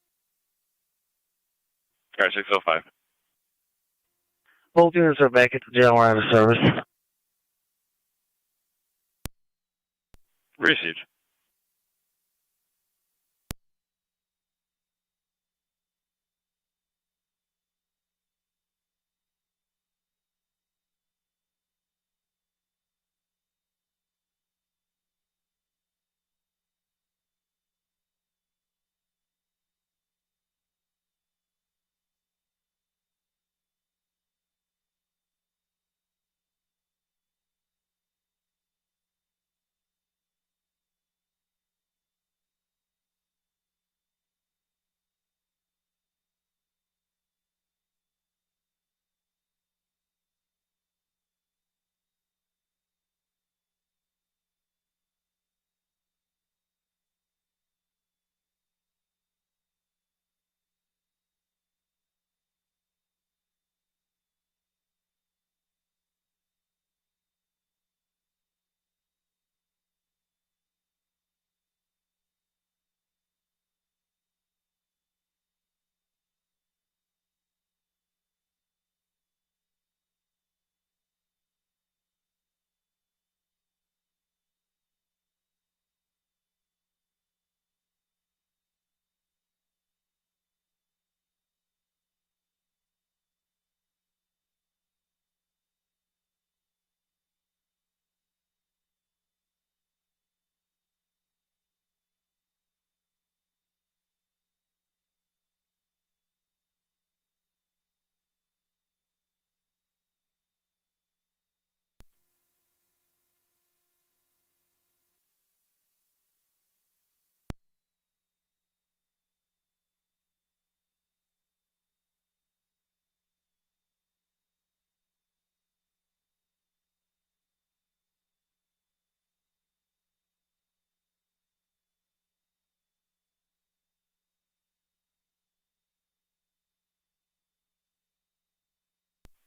Alright, 605. Both units are back at the jail and out of service. Received.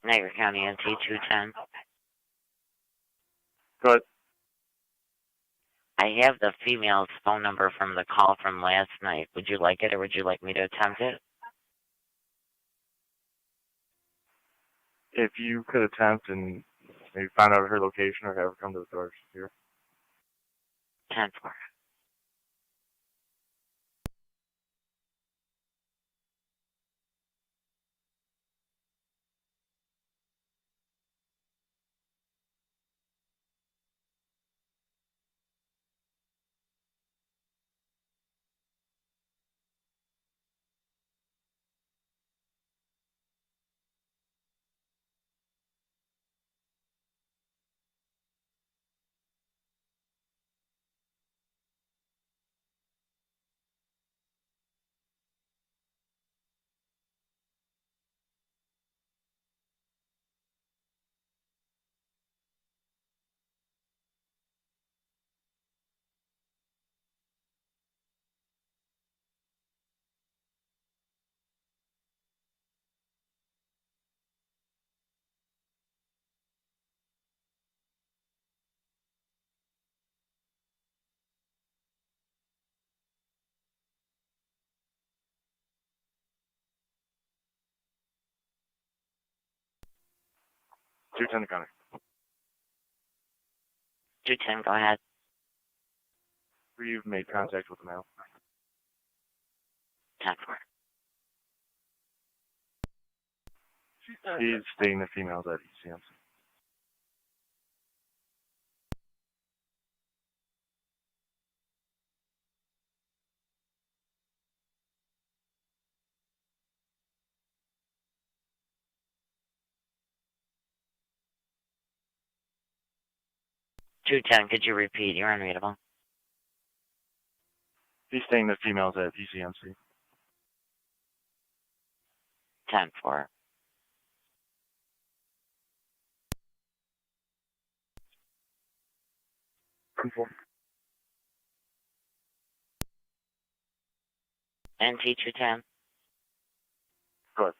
Niagara County NT210. Good. I have the female's phone number from the call from last night. Would you like it, or would you like me to attempt it? If you could attempt and maybe find out her location or have her come to the door here. 10-4. $210 County. 210, go ahead. You've made contact with the male. 10-4. He's stating the females at ECMC. Could you repeat? You're unreadable. He's stating the females at ECMC. 10-4. NT210. Good.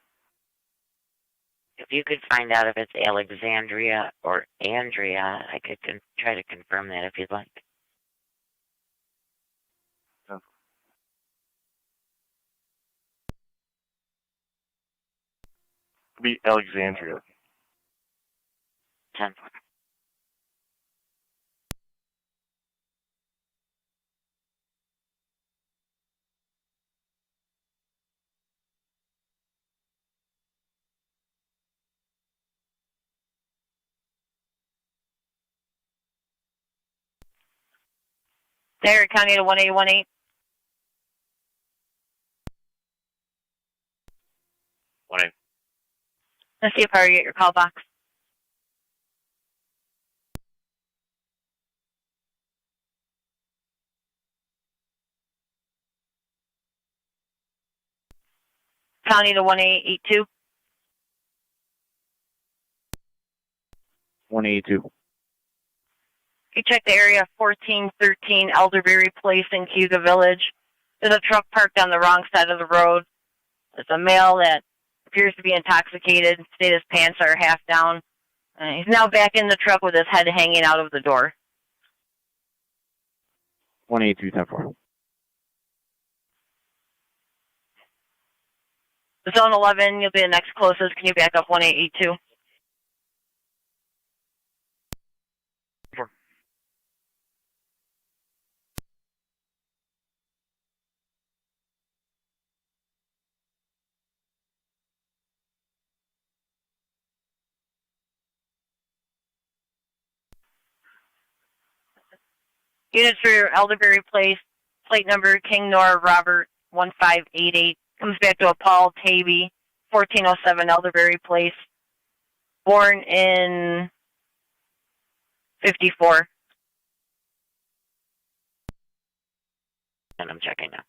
If you could find out if it's Alexandria or Andrea, I could try to confirm that if you'd like. Be Alexandria. 10-4. Niagara County to 1818. 1-8. Let's see if I get your call box. County to 1882. 182. You check the area 1413 Elderberry Place in Cuba Village. There's a truck parked on the wrong side of the road. There's a male that appears to be intoxicated. His pants are half down. He's now back in the truck with his head hanging out of the door. 182, 10-4. Zone 11, you'll be the next closest. Can you back up 1882? Units for Elderberry Place, plate number King Nor Robert 1588. Comes back to a Paul Tabey, 1407 Elderberry Place. Born in 54. And I'm checking now.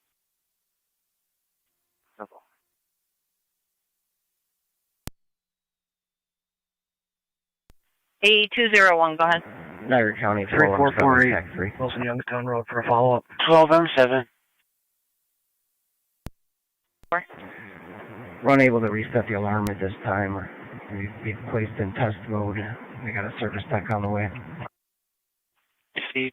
8201, go ahead. Niagara County, 3448, Wilson Youngstown Road for a follow-up. 12M7. We're unable to reset the alarm at this time. We're needs to be placed in test mode. We got a service tech on the way. See.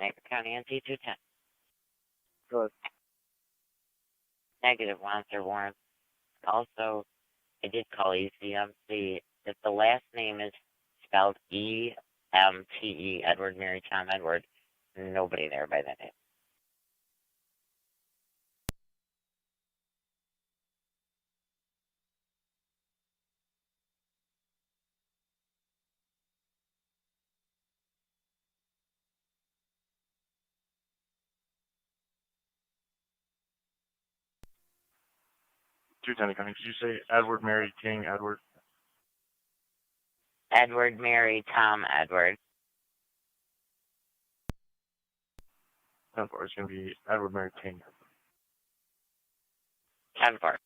Niagara County NC 210. Good. Negative, Monster Warren. Also, I did call ECMC. If the last name is spelled E-M-T-E, Edward, Mary, Tom, Edward, nobody there by that name. County. Did you say Edward, Mary, King, Edward? Edward, Mary, Tom, Edward. 10-4. It's going to be Edward, Mary, King. 10-4.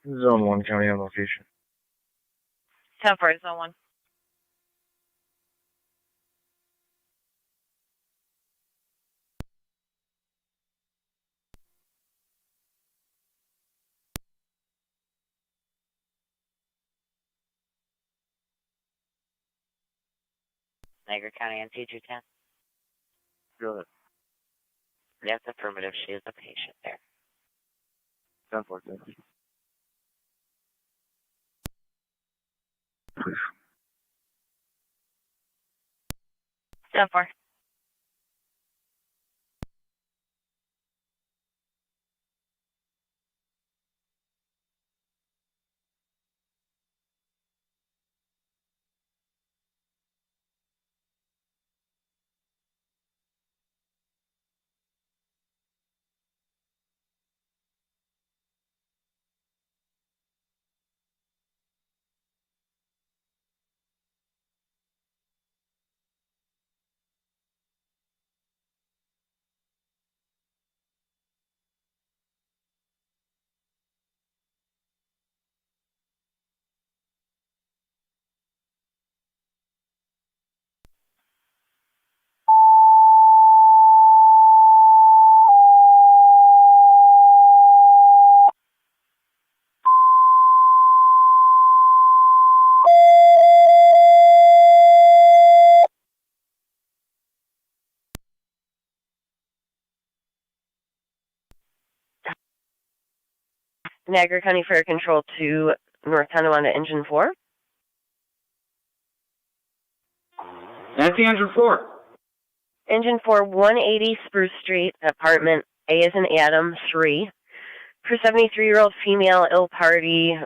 Zone 1, County on location. 10-4, Zone 1. Niagara County NC 210. Good. Yes, affirmative. She is a patient there. 10-4, thank you. Please. 10-4. Niagara County Fire Control to North Tonawanda, Engine 4. That's the Engine 4. Engine 4, 180 Spruce Street, apartment A as in Adam, 3. For 73-year-old female, ill party,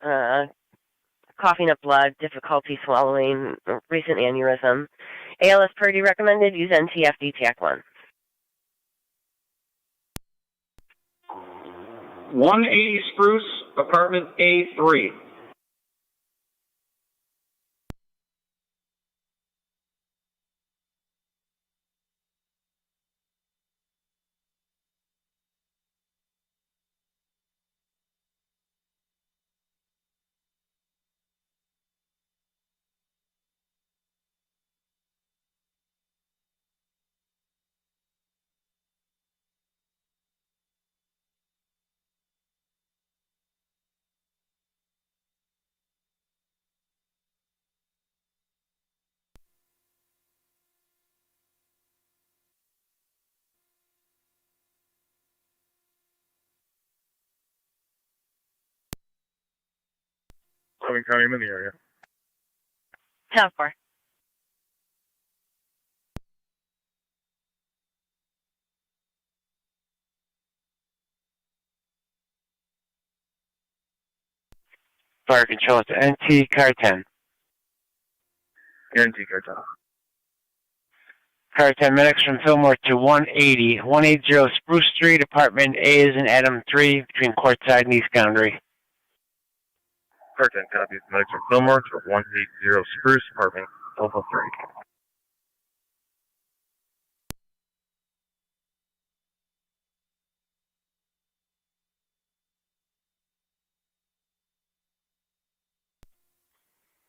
coughing up blood, difficulty swallowing, recent aneurysm. ALS party recommended, use NTFD TAC 1. 180 Spruce, apartment A3. Loving County, I'm in the area. 10-4. Fire control to NT, car 10. NT, car 10. Car 10 medics from Fillmore to 180 Spruce Street, apartment A is in Adam 3, between Courtside and East Boundary. Car 10 copies. Medics from Fillmore to 180 Spruce, apartment Alpha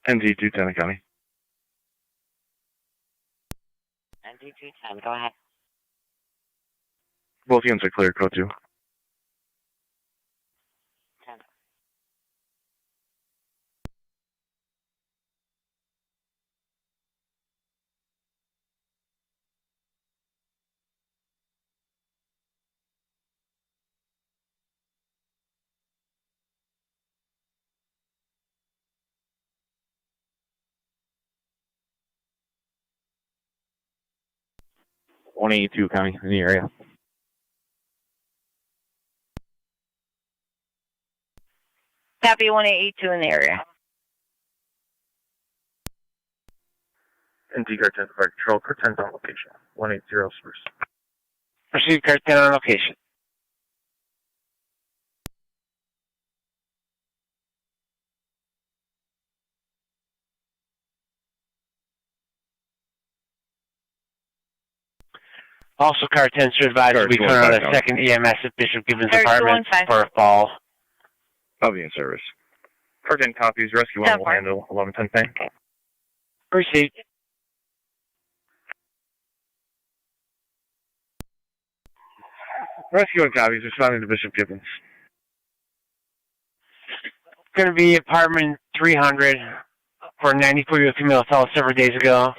3. NT 210 County. NT 210, go ahead. Both units are clear, code 2. 10. .182 County in the area. Copy 1882 in the area. NT car 10 fire control, car 10's on location. 180 Spruce. Proceed, car 10 on location. Also, car 10 should advise we turn on a second EMS at Bishop Gibbons apartment for a fall. I'll be in service. Car 10 copies, rescue 1 will handle 1110 10. Proceed. Rescue 1 copies, responding to Bishop Gibbons. Going to be apartment 300 for a 94-year-old female assault several days ago.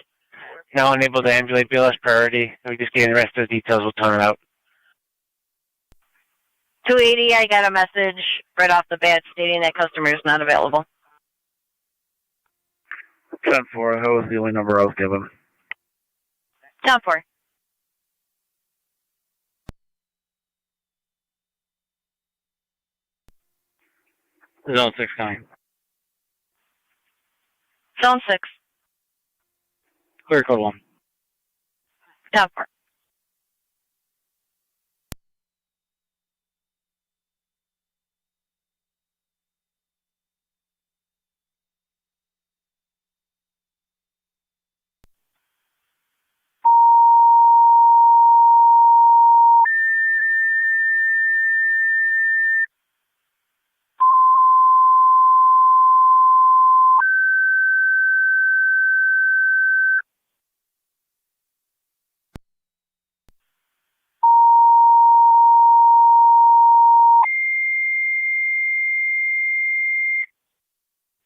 Now unable to ambulate, BLS priority. We just getting the rest of the details. We'll turn it out. 280, I got a message right off the bat stating that customer is not available. 10-4, that was the only number I was given. 10-4. Zone 6 County. Zone 6. Clear code 1. 10-4.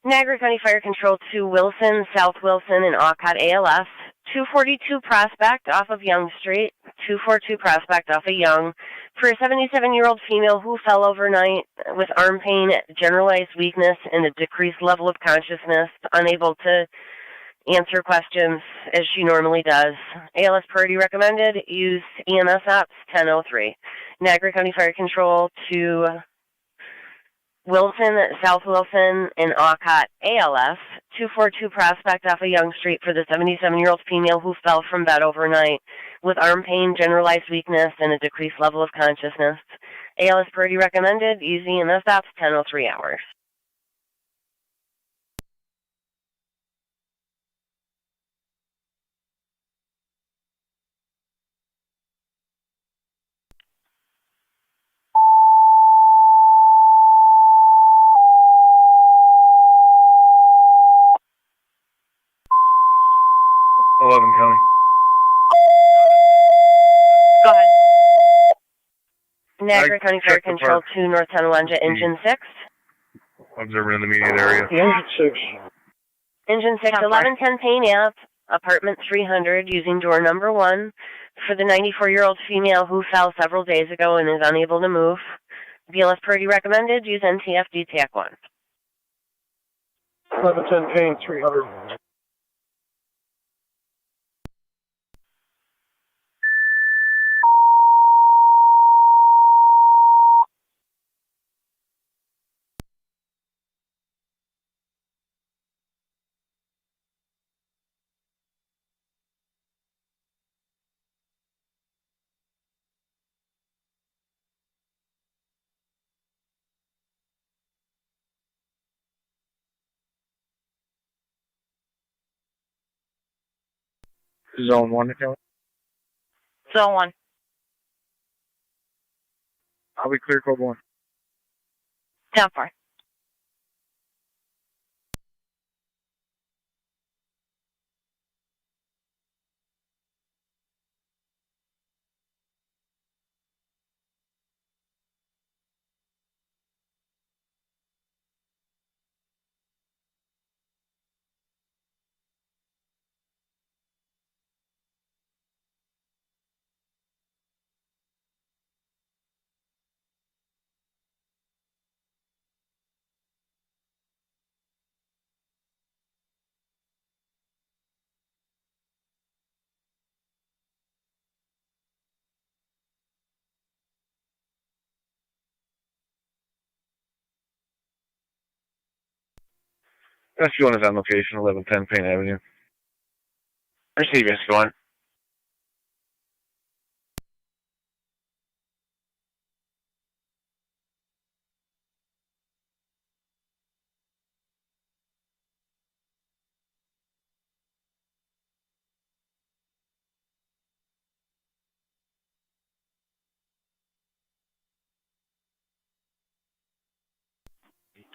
Niagara County Fire Control to Wilson, South Wilson, and Alcott ALS. 242 Prospect off of Young Street. 242 Prospect off of Young. For a 77-year-old female who fell overnight with arm pain, generalized weakness, and a decreased level of consciousness, unable to answer questions as she normally does. ALS priority recommended. Use EMS ops 1003. Niagara County Fire Control to Wilson, South Wilson, and Alcott ALS. 242 Prospect off of Young Street for the 77-year-old female who fell from bed overnight with arm pain, generalized weakness, and a decreased level of consciousness. ALS priority recommended. Use EMS apps 10:03 hours. County. Go ahead. Niagara County Fire Control 2 North Tonawanda, Engine 6. Observer in the immediate area. Engine 6. Engine 6, 1110 Payne Ave, apartment 300, using door number 1 for the 94-year-old female who fell several days ago and is unable to move. BLS priority recommended. Use NTFD TAC 1. 1110 Payne 300. Zone 1 account. Zone 1. I'll be clear code 1. 10-4. SU1 is on location, 1110 Payne Avenue. Receive SU1.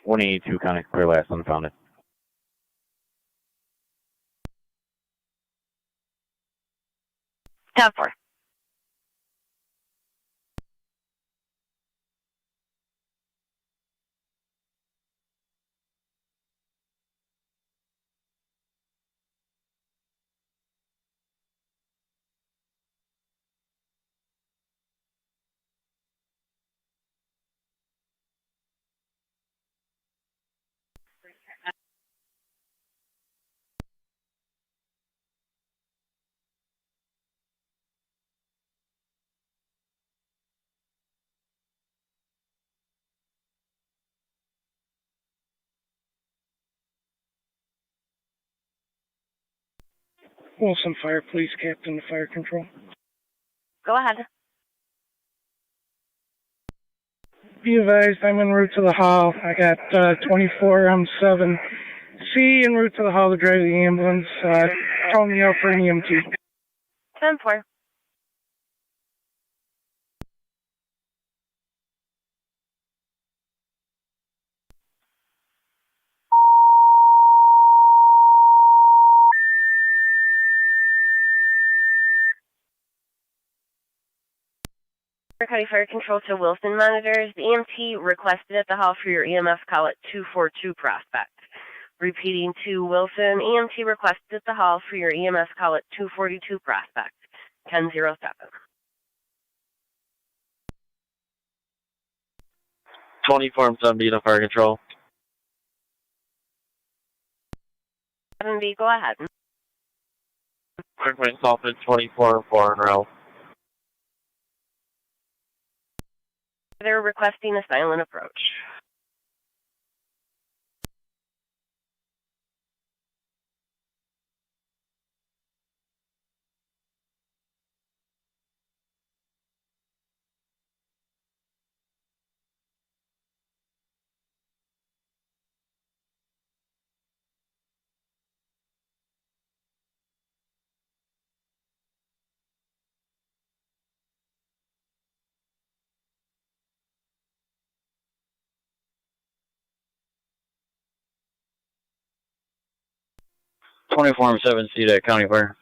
$182 County clear last unfounded. Tab 4. Wilson Fire Police Captain to Fire Control. Go ahead. Be advised, I'm en route to the hall. I got 24 M7C en route to the hall to drive the ambulance. Call me out for an EMT. 10-4. County Fire Control to Wilson monitors. The EMT requested at the hall for your EMS call at 242 Prospect. Repeating to Wilson, EMT requested at the hall for your EMS call at 242 Prospect, 1007. 24 M7B to Fire Control. 7B, go ahead. Quick wing call for 24-4 in row. They're requesting a silent approach. 24M7C to County Fire.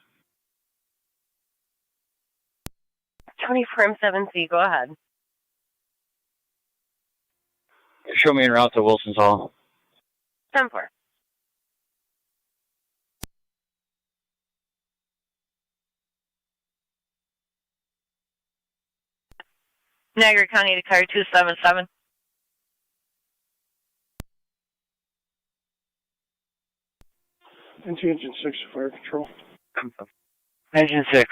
24M7C, go ahead. Show me en route to Wilson's Hall. 10-4. Niagara County to car 277. Engine 6, fire control. Engine 6.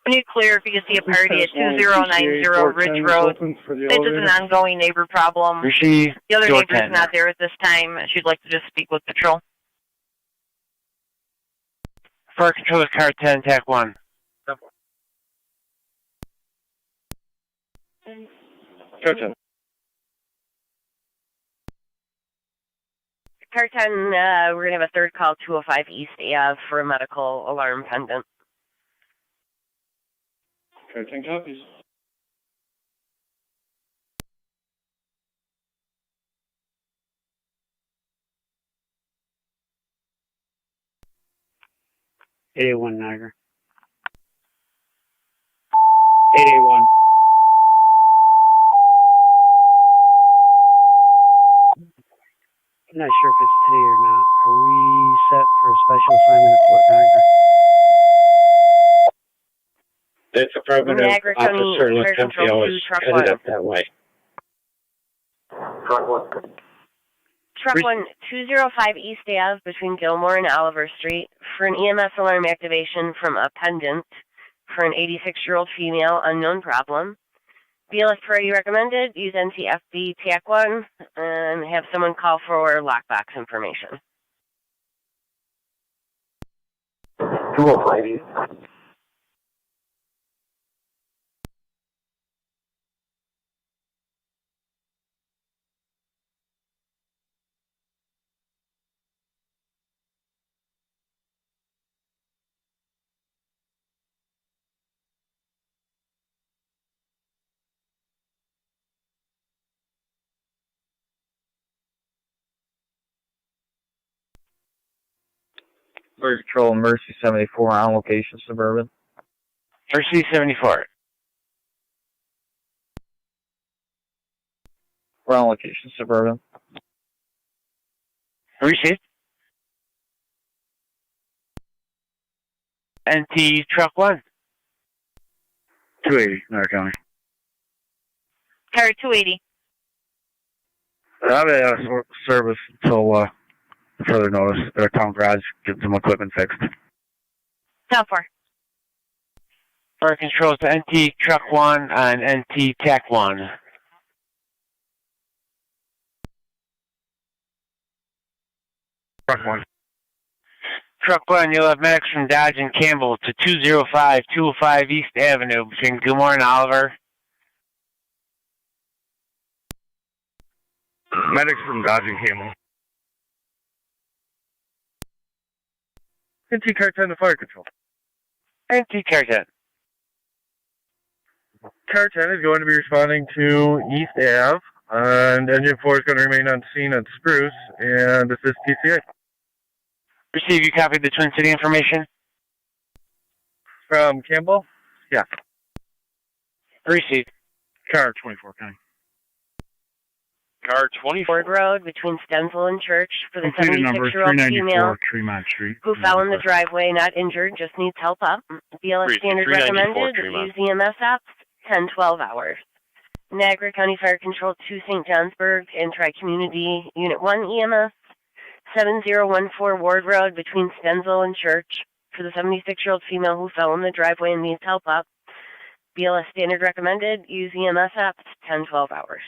When you clear, if you can see a party at 2090 Ridge Road, this is an ongoing neighbor problem. Receive The other door neighbor's 10. not there at this time. She'd like to just speak with patrol. Fire control is car 10, TAC 1. Car 10. Car 10, we're going to have a third call, 205 East Ave for a medical alarm pendant. Car 10 copies. $881 Niagara. 881. I'm not sure if it's today or not. Are we set for a special assignment at Fort Niagara? That's affirmative. Niagara County Officer Fire Control 2, is Truck headed 1. up that way. Truck 1. Truck 1, 205 East Ave between Gilmore and Oliver Street for an EMS alarm activation from a pendant for an 86-year-old female, unknown problem. BLS priority recommended. Use NTFB TAC 1 and have someone call for lockbox information. 205 East. Fire Control, Mercy 74 on location, Suburban. Mercy 74. We're on location, Suburban. Received. NT Truck 1. 280, Niagara County. Car 280. I'll be out of service until further notice. Our town garage, get some equipment fixed. 10-4. Fire control to NT Truck 1 and NT TAC 1. Truck 1. Truck 1, you'll have medics from Dodge and Campbell to 205 East Avenue between Gilmore and Oliver. Medics from Dodge and Campbell. NT Car 10 to Fire Control. NT Car 10. Car 10 is going to be responding to East Ave, and Engine 4 is going to remain on scene at Spruce, and this is TCA. Receive, you copied the Twin City information? From Campbell? Yeah. Received. Car 24, County. Car 24. Ford Road between Stenzel and Church for the Completed number 76-year-old female 394 Tremont Street. who fell in the driveway, not injured, just needs help up. BLS standard 394 recommended. Tremont. Use EMS apps, 10-12 hours. Niagara County Fire Control 2 St. Johnsburg and Tri-Community Unit 1 EMS, 7014 Ward Road between Stenzel and Church for the 76-year-old female who fell in the driveway and needs help up. BLS standard recommended. Use EMS apps, 10-12 hours.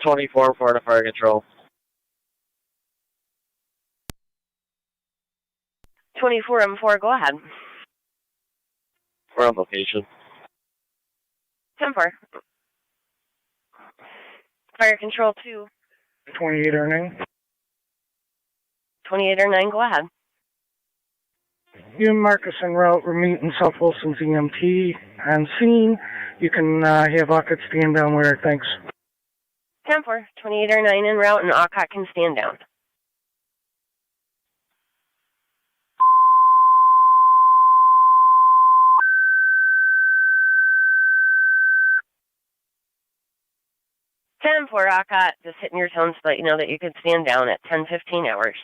24, Florida Fire Control. 24 M4, go ahead. We're on location. 10-4. Fire Control 2. 28 or 9. 28 or 9, go ahead. You and Marcus en route. We're meeting South Wilson's EMT on scene. You can have Ockett stand down where, thanks. 10-4. 28 or 9 en route, and Alcott can stand down. For Alcott, just hitting your tone to let you know that you could stand down at 10:15 hours.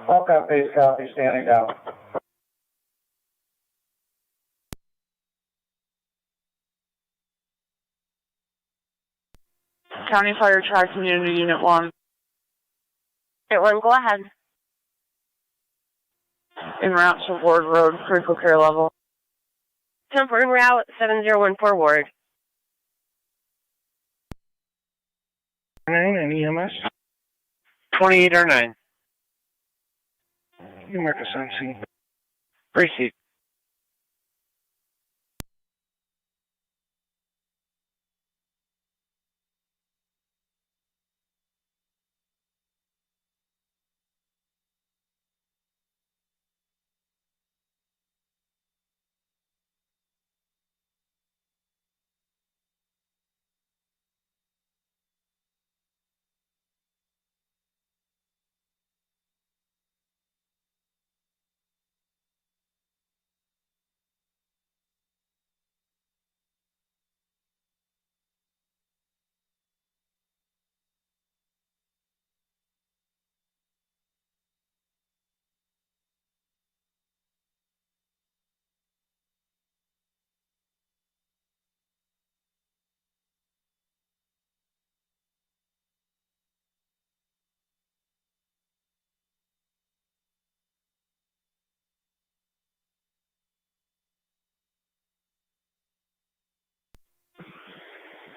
Alcott base copy, standing down. County Fire Tri-Community Unit 1. Unit 1, go ahead. En route to Ward Road, critical care level. 10-4 en route, 7014 Ward. 9 and EMS. 28 or 9. You Marcus on scene. Receipt.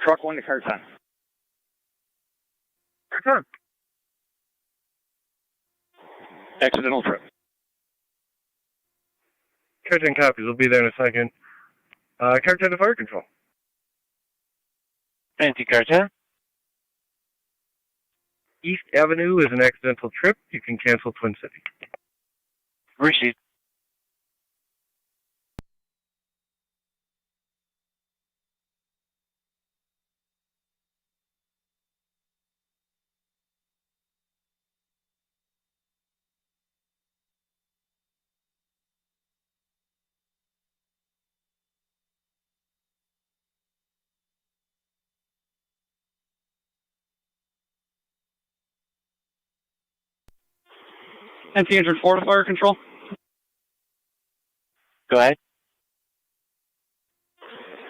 Truck 1 to car 10. Sure. Accidental trip. Car 10 copies. We'll be there in a second. Car 10 to Fire Control. Anti-car 10. East Avenue is an accidental trip. You can cancel Twin City. Receipt. NT Florida Fire Control. Go ahead.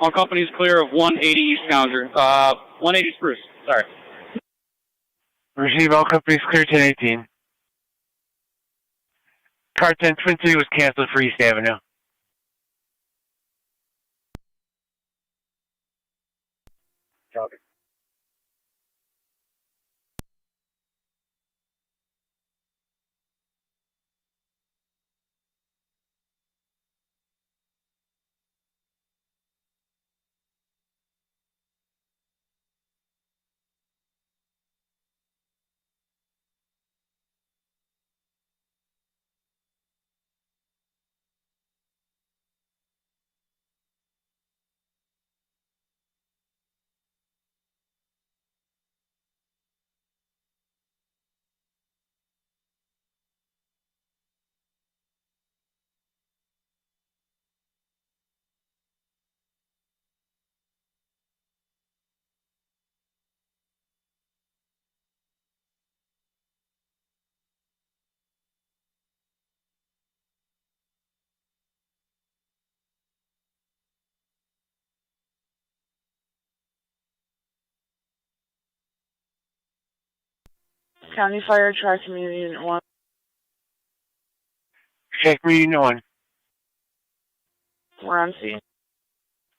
All companies clear of 180 East Gounger. 180 Spruce. Sorry. Receive all companies clear 1018. Car 10 Twin City was canceled for East Avenue. Copy. County Fire Tri-Community Unit 1. Check me, Unit 1. We're on scene.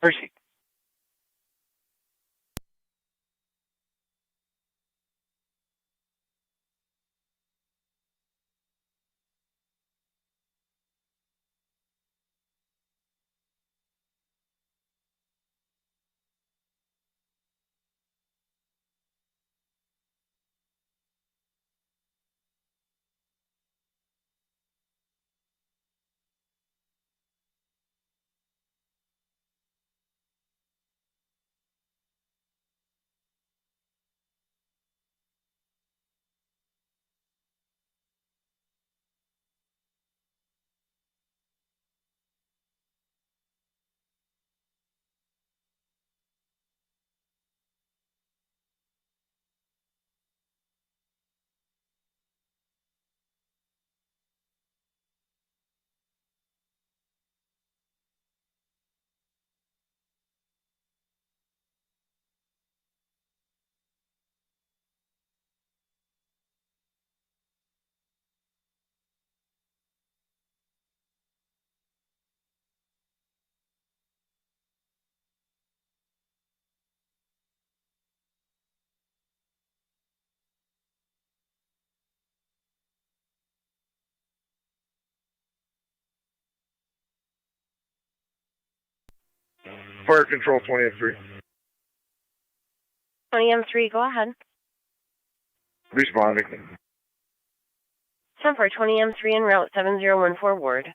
Percy. Fire control 20M3. 20M3, go ahead. Responding. 10 for 20M3 en route 7014 Ward.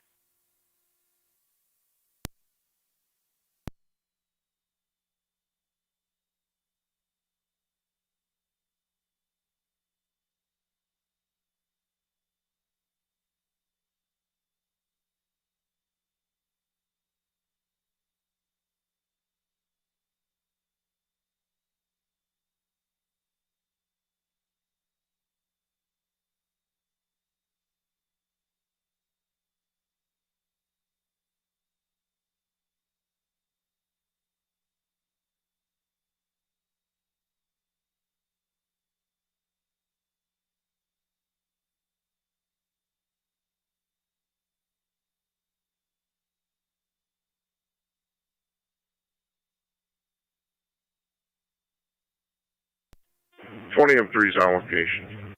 M3's on location.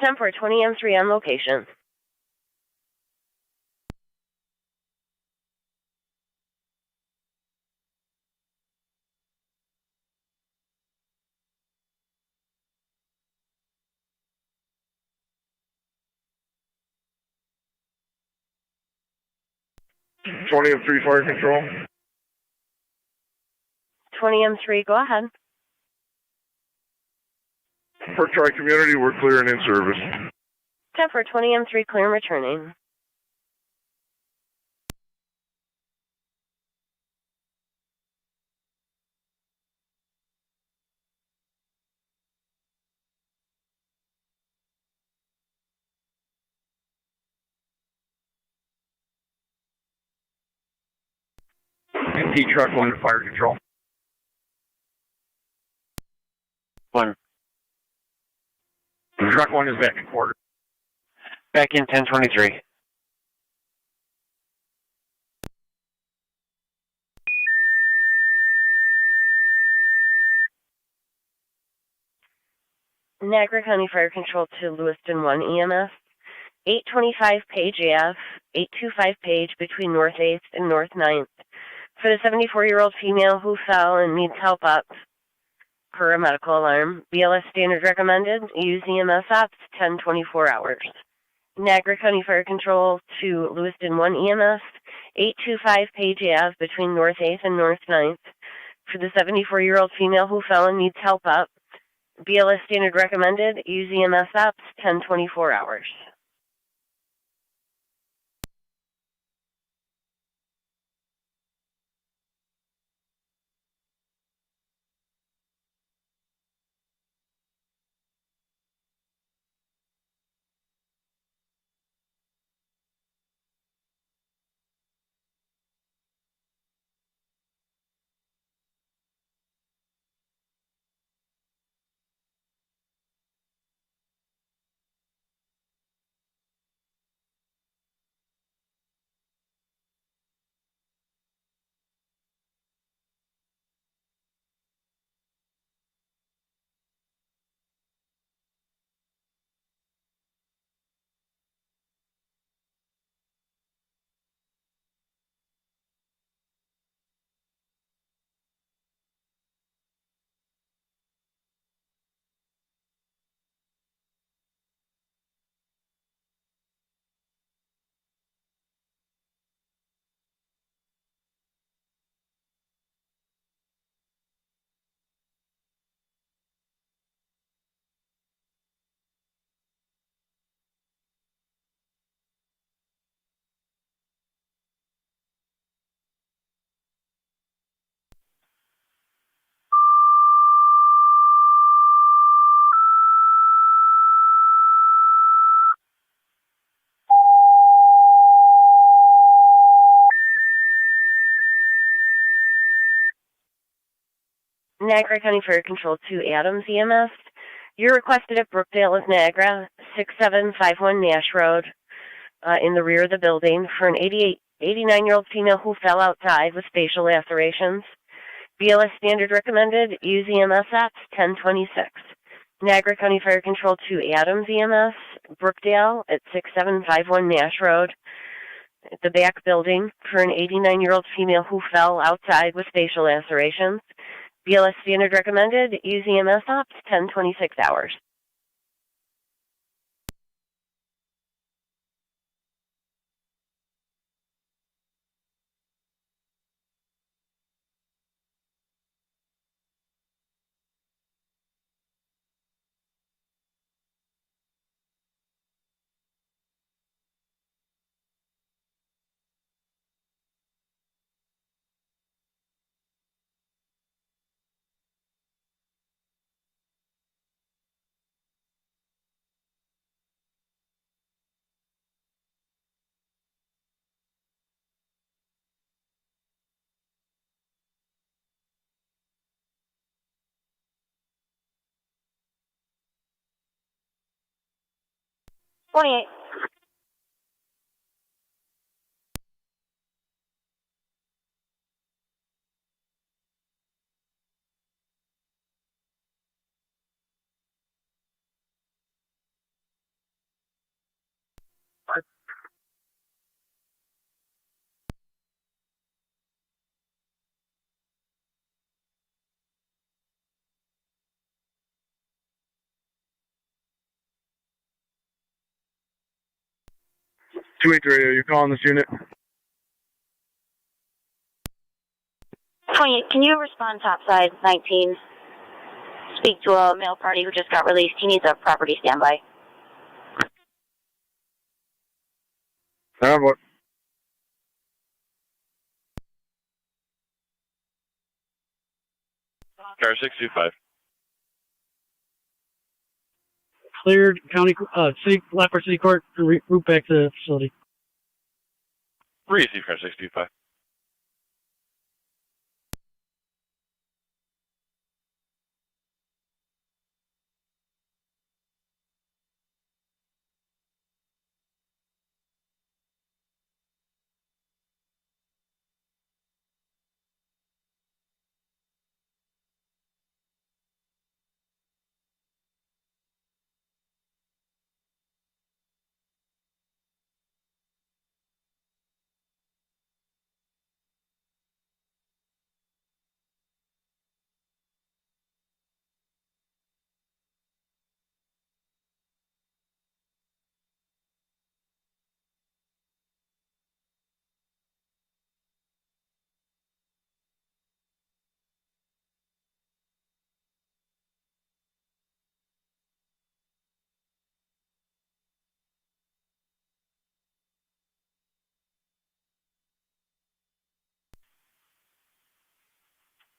10 for 20M3 on location. M3 fire control. 20M3, go ahead. For Tri-Community, we're clear and in service. 10 for 20M3, clear and returning. Empty truck 1 to fire control. 1. Truck 1 is back in quarter. Back in 1023. Niagara County Fire Control to Lewiston 1 EMS. 825 page AF, 825 page between North 8th and North 9th. For the 74-year-old female who fell and needs help up per a medical alarm. BLS standard recommended. Use EMS ops 10-24 hours. Niagara County Fire Control to Lewiston 1 EMS. 825 page AF between North 8th and North 9th. For the 74-year-old female who fell and needs help up. BLS standard recommended. Use EMS ops 10-24 hours. Niagara County Fire Control 2 Adams EMS. You're requested at Brookdale of Niagara, 6751 Nash Road, in the rear of the building, for an 89-year-old female who fell outside with facial lacerations. BLS standard recommended. Use EMS apps 1026. Niagara County Fire Control 2 Adams EMS, Brookdale at 6751 Nash Road, at the back building, for an 89-year-old female who fell outside with facial lacerations. BLS standard recommended. Use EMS ops 1026 hours. $28. Radio, you're calling this unit? 28, can you respond topside 19? Speak to a male party who just got released. He needs a property standby. What? Car 625. Cleared county, Lockport City Court, route back to the facility. Receive car 625.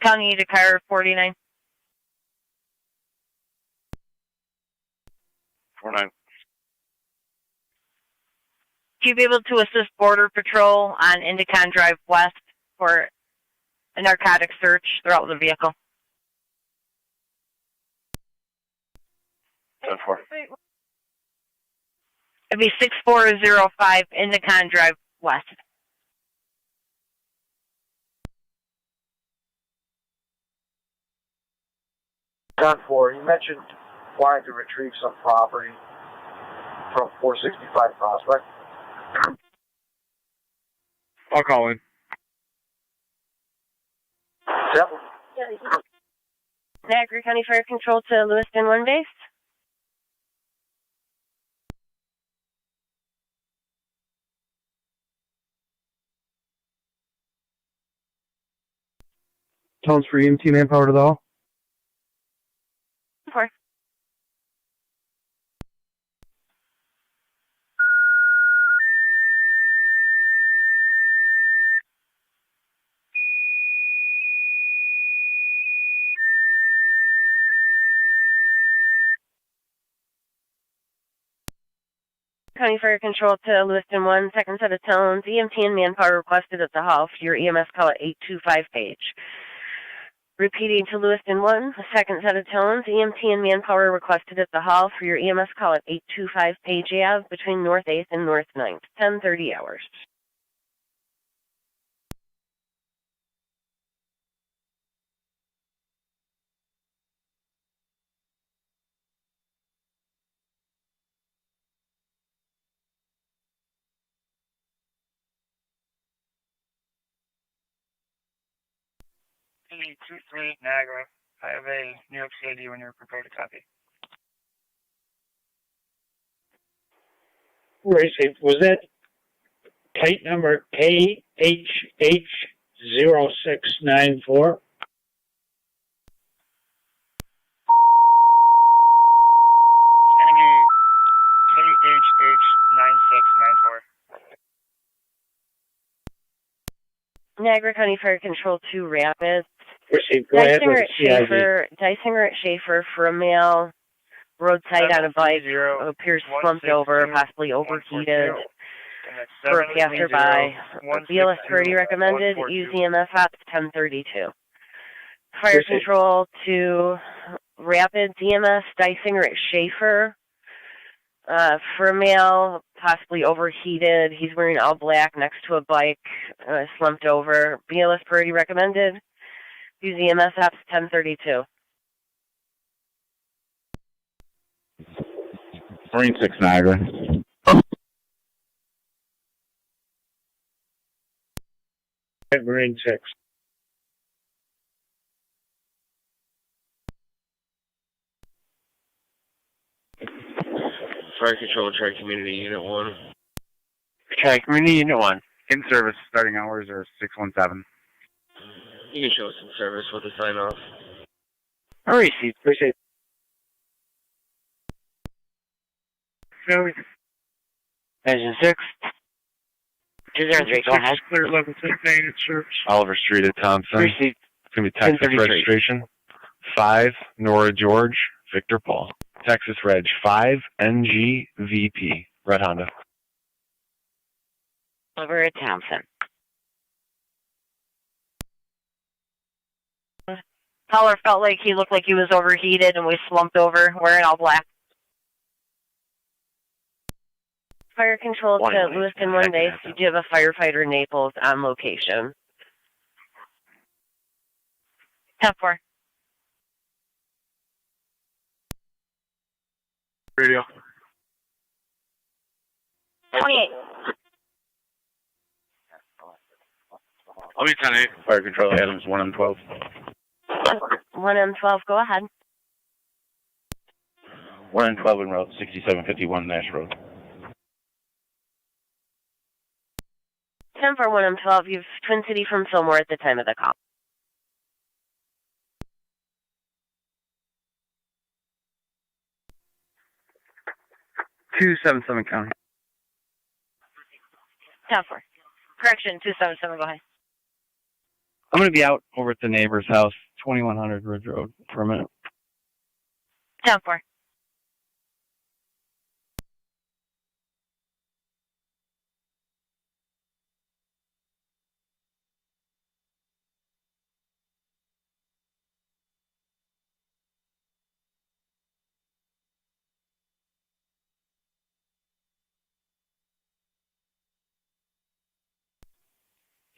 County to car 49. 49. To be able to assist Border Patrol on Indicon Drive West for a narcotic search throughout the vehicle. 10-4. It'd be 6405 Indicon Drive West. John 4, you mentioned wanting to retrieve some property from 465 Prospect. I'll call in. Yep. Niagara County Fire Control to Lewiston 1 base. Tones for EMT manpower to the hall. 4. County Fire Control to Lewiston 1, second set of tones. EMT and manpower requested at the hall for your EMS call at 825 page. Repeating to Lewiston 1, a second set of tones, EMT and manpower requested at the hall for your EMS call at 825 Page Ave between North 8th and North 9th, 10:30 hours. P23 Niagara. I have a New York City when you're prepared to copy. Racing, was that plate number KHH0694? KHH9694. Niagara County Fire Control 2 Rapids. Received. Go ahead with CID. Dysinger at Schaefer for a male roadside on a bike, appears slumped over, possibly overheated. For a passerby. BLS priority recommended. Use EMS ops 1032. Fire Control 2 Rapids EMS. Dysinger at Schaefer. For a male, possibly overheated. He's wearing all black next to a bike, slumped over. BLS priority recommended. Use EMS apps 1032. Marine 6 Niagara. Marine 6. Fire Control, Tri Community Unit 1. Tri Community Unit 1. In service, starting hours are 617. You can show us in service with a sign off. I received. Appreciate it. Engine 6. 203, go ahead. Clear level 10 main at service. Oliver Street at Thompson. Received. It's going to be Texas registration. 5, Nora George, Victor Paul. Texas Reg 5, NGVP, Red Honda. Over at Thompson. Caller felt like he looked like he was overheated and we slumped over, wearing all black. Fire Control to Lewiston 1 base. You do have a firefighter in Naples on location. 10-4. Radio. 28. I'll be 10-8. Fire Control Adams 1M12. 1M12, go ahead. 1M12 en route 6751 Nash Road. 10 for 1M12. You've Twin City from Fillmore at the time of the call. .277 County. 10-4. Correction, 277, go ahead. I'm going to be out over at the neighbor's house, 2100 Ridge Road, for a minute. 10-4.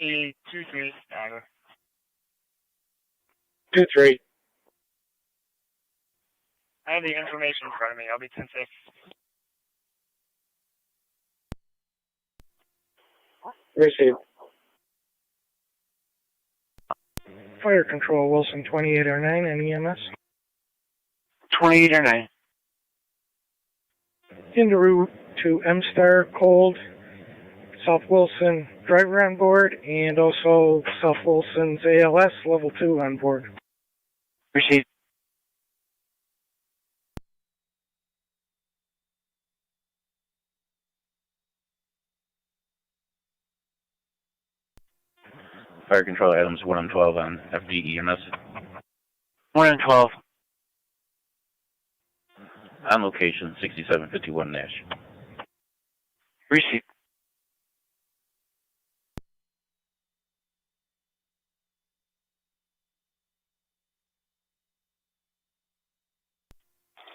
P23 Niagara. 2-3. I have the information in front of me. I'll be 10-6. Received. Fire Control Wilson 2809 and EMS. 2809. En route to M-Star, Cold, South Wilson driver on board, and also South Wilson's ALS level 2 on board. Received. Fire Control Adams 1M12 on FD EMS. 1M12. On location 6751 Nash. Received.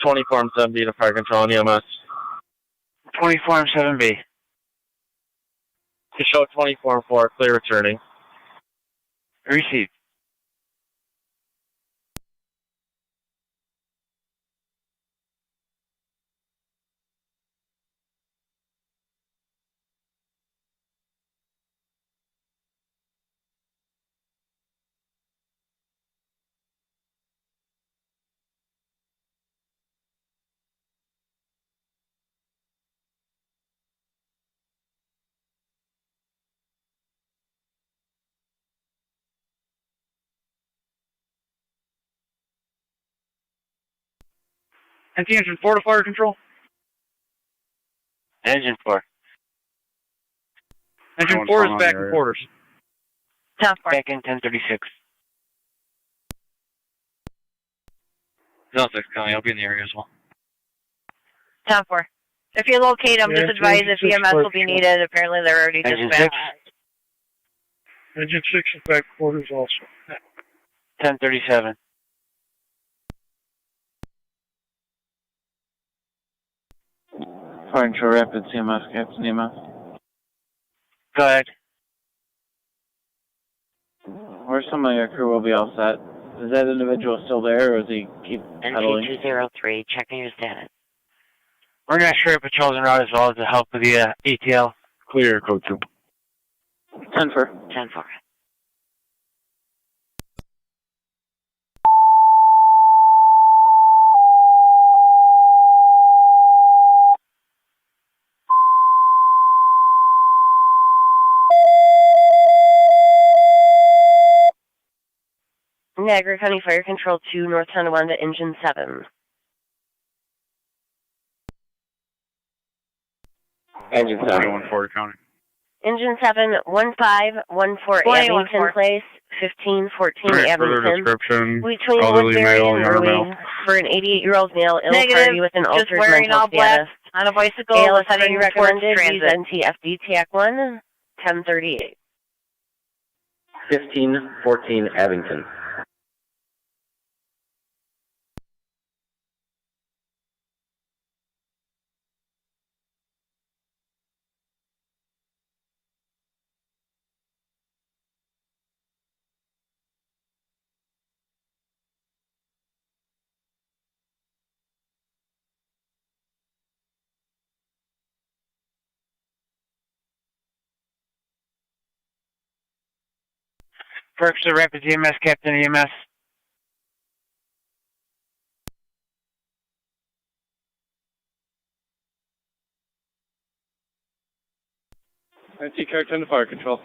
24 M7B to fire control on EMS. 24 M7B. To show 24 4, clear returning. Received. Engine 4 to fire control. Engine 4. Engine 4 is back in quarters. Back in 1036. Zone 6 County, I'll be in the area as well. 10-4. If you locate them, just advise if EMS will be needed. Apparently they're already Engine dispatched. 6. Engine 6 is back quarters also. 1037. Fire control rapid CMS, Captain EMS. Go ahead. Where's some of your crew will be all set? Is that individual still there, or is he keep pedaling? NT203, checking your status. We're going to straight patrols en route as well to help with the ETL. Clear, code 2. 10-4. 10-4. Niagara County Fire Control 2, North Tonawanda, Engine 7. Engine 7, 140 County. Engine 7, 1514 Abington Place, 1514 Abington. Description, Between elderly Woodbury male, and younger Rui male. for an 88-year-old male ill Negative. party with an Just altered wearing mental all black status. on a bicycle. ALS was heading towards recommended. Use transit. NTFD TAC 1, 1038. 1514 Abington. Perks to Rapid EMS, Captain EMS. NT Car 10 to fire control.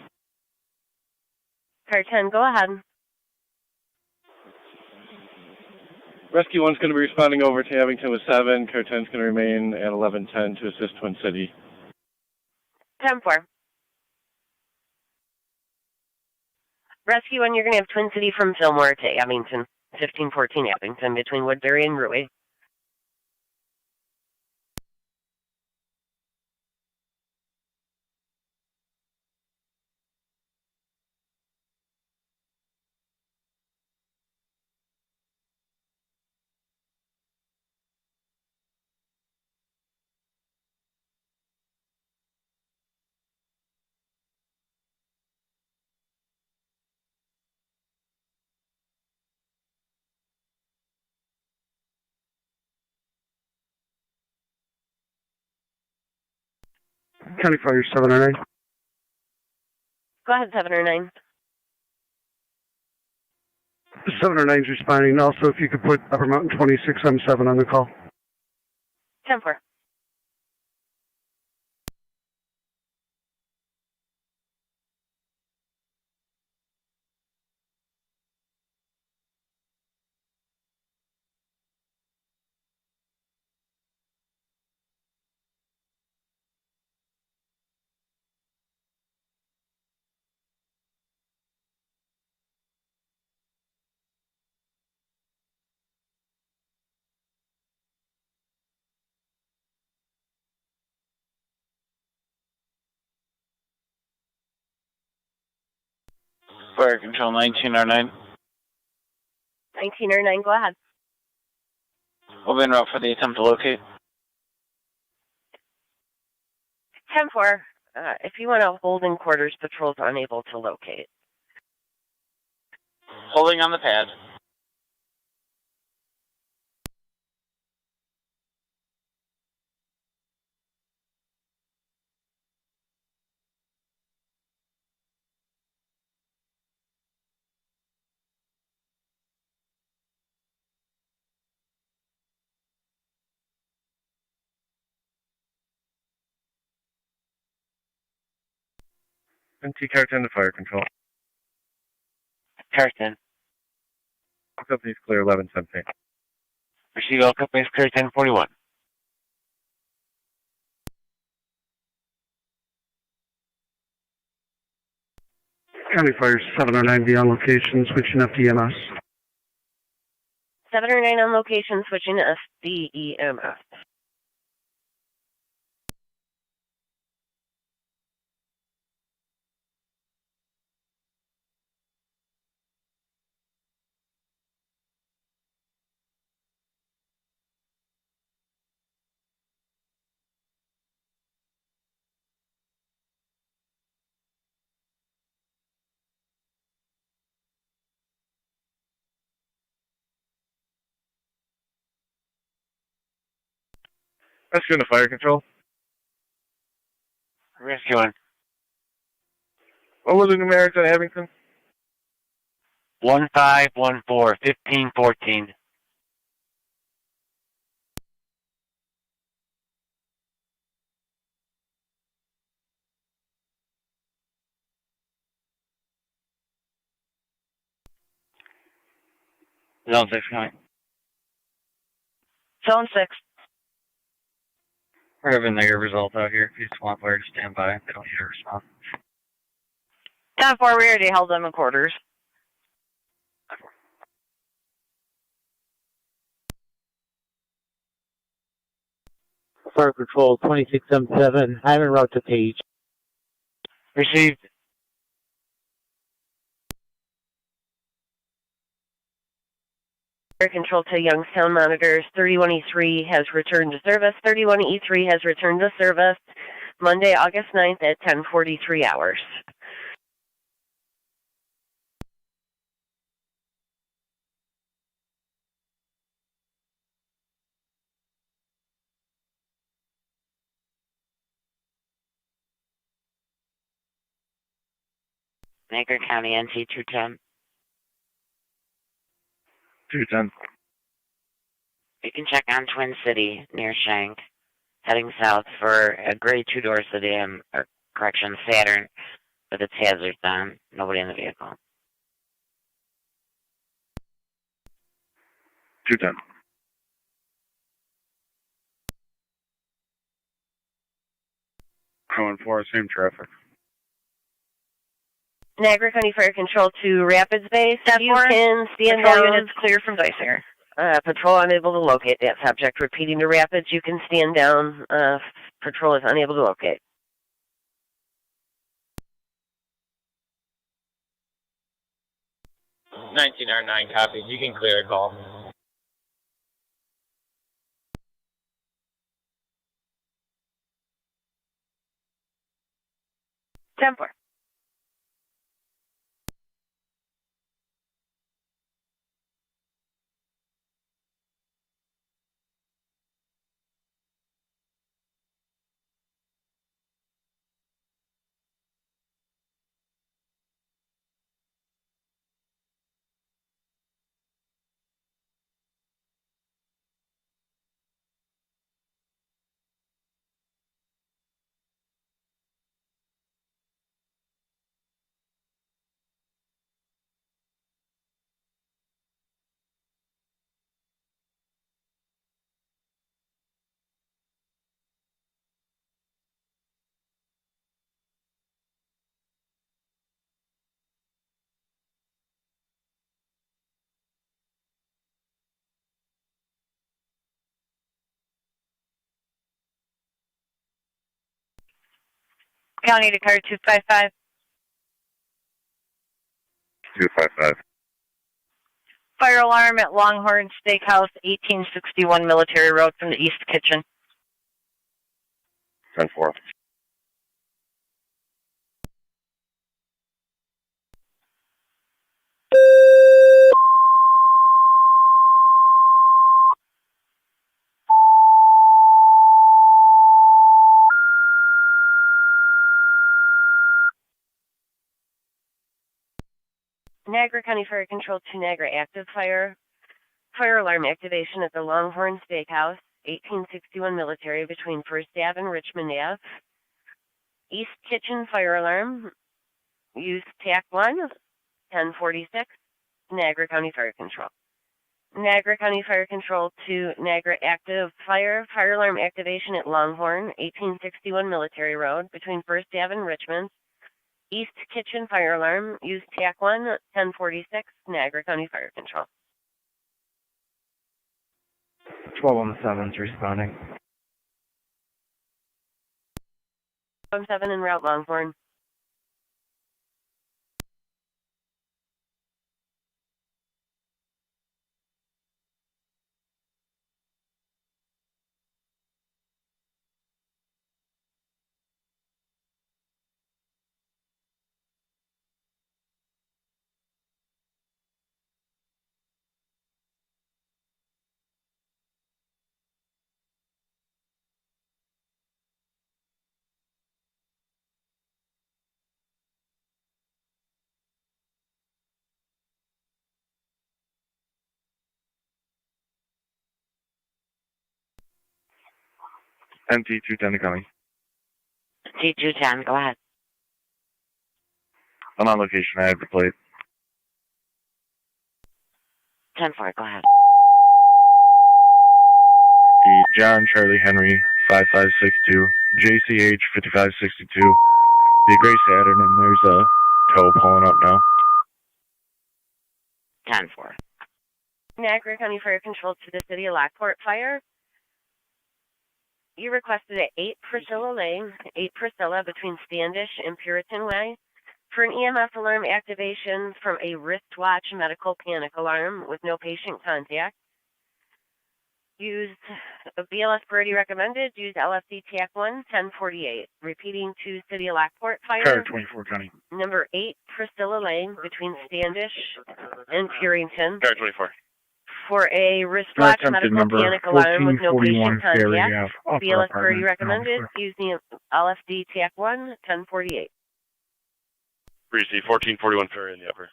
Car 10, go ahead. Rescue 1's going to be responding over to Abington with 7. Car 10's going to remain at 1110 to assist Twin City. 10-4. Rescue 1, you're going to have Twin City from Fillmore to Abington, 1514 Abington, between Woodbury and Rui. County Fire 709. Go ahead, 709. 709 is responding. Also, if you could put Upper Mountain 26 M7 on the call. 10-4. Fire control 1909. 1909, go ahead. We'll be en route for the attempt to locate. 10-4, if you want to hold in quarters, patrol's unable to locate. Holding on the pad. NT Car 10 to fire control. Car 10. All companies clear 11-10. Receive all companies clear 1041. County Fire 709 be on location, switching up to EMS. 709 on location, switching to SDEMS. Rescue into fire control. Rescue one. What were the numerics at Abington? 1514, 1514. Zone 6 coming. Zone 6. We're having negative results out here. If you just want fire to stand by, they don't need a response. 10-4, we already held them in quarters. Fire Control 2677, I'm en route to Page. Received. Fire control to Youngstown monitors. 31E3 has returned to service. 31E3 has returned to service Monday, August 9th at 10:43 hours. Niagara County NT 210. 210. You can check on Twin City near Shank, heading south for a gray two-door sedan, or correction, Saturn, with its hazards on. Nobody in the vehicle. 210. Going for same traffic. Niagara County Fire Control to Rapids Base. You can stand Patrol down. units clear from Geisinger. Patrol unable to locate that subject. Repeating to Rapids, you can stand down. Patrol is unable to locate. $19.09 copies. You can clear a call. Temper. County to car 255. 255. Fire alarm at Longhorn Steakhouse, 1861 Military Road from the East Kitchen. 10-4. Niagara County Fire Control to Niagara active fire. Fire alarm activation at the Longhorn Steakhouse, 1861 Military between First Ave and Richmond Ave. East Kitchen fire alarm. Use TAC 1, 1046, Niagara County Fire Control. Niagara County Fire Control to Niagara active fire. Fire alarm activation at Longhorn, 1861 Military Road between First Ave and Richmond. East Kitchen fire alarm. Use TAC 1, 1046, Niagara County Fire Control. 12 on the 7's responding. 7 en route Longhorn. NT210 coming. T210, go ahead. I'm on location. I have the plate. 10-4, go ahead. The John Charlie Henry 5562, JCH 5562. The Gray Saturn, and there's a tow pulling up now. 10-4. Niagara County Fire Control to the City of Lockport Fire. You requested at 8 Priscilla Lane, 8 Priscilla between Standish and Puritan Way for an EMF alarm activation from a wristwatch medical panic alarm with no patient contact. Use BLS priority recommended. Use LFD TAC 1, 1048. Repeating to City of Lockport Fire. Car 24 County. Number 8 Priscilla Lane between Standish and Purington. Car 24. For a wristwatch medical panic alarm with no patient contact. Ferry, BLS priority recommended. Use the LFD TAC 1, 1048. Receive 1441 Ferry in the upper.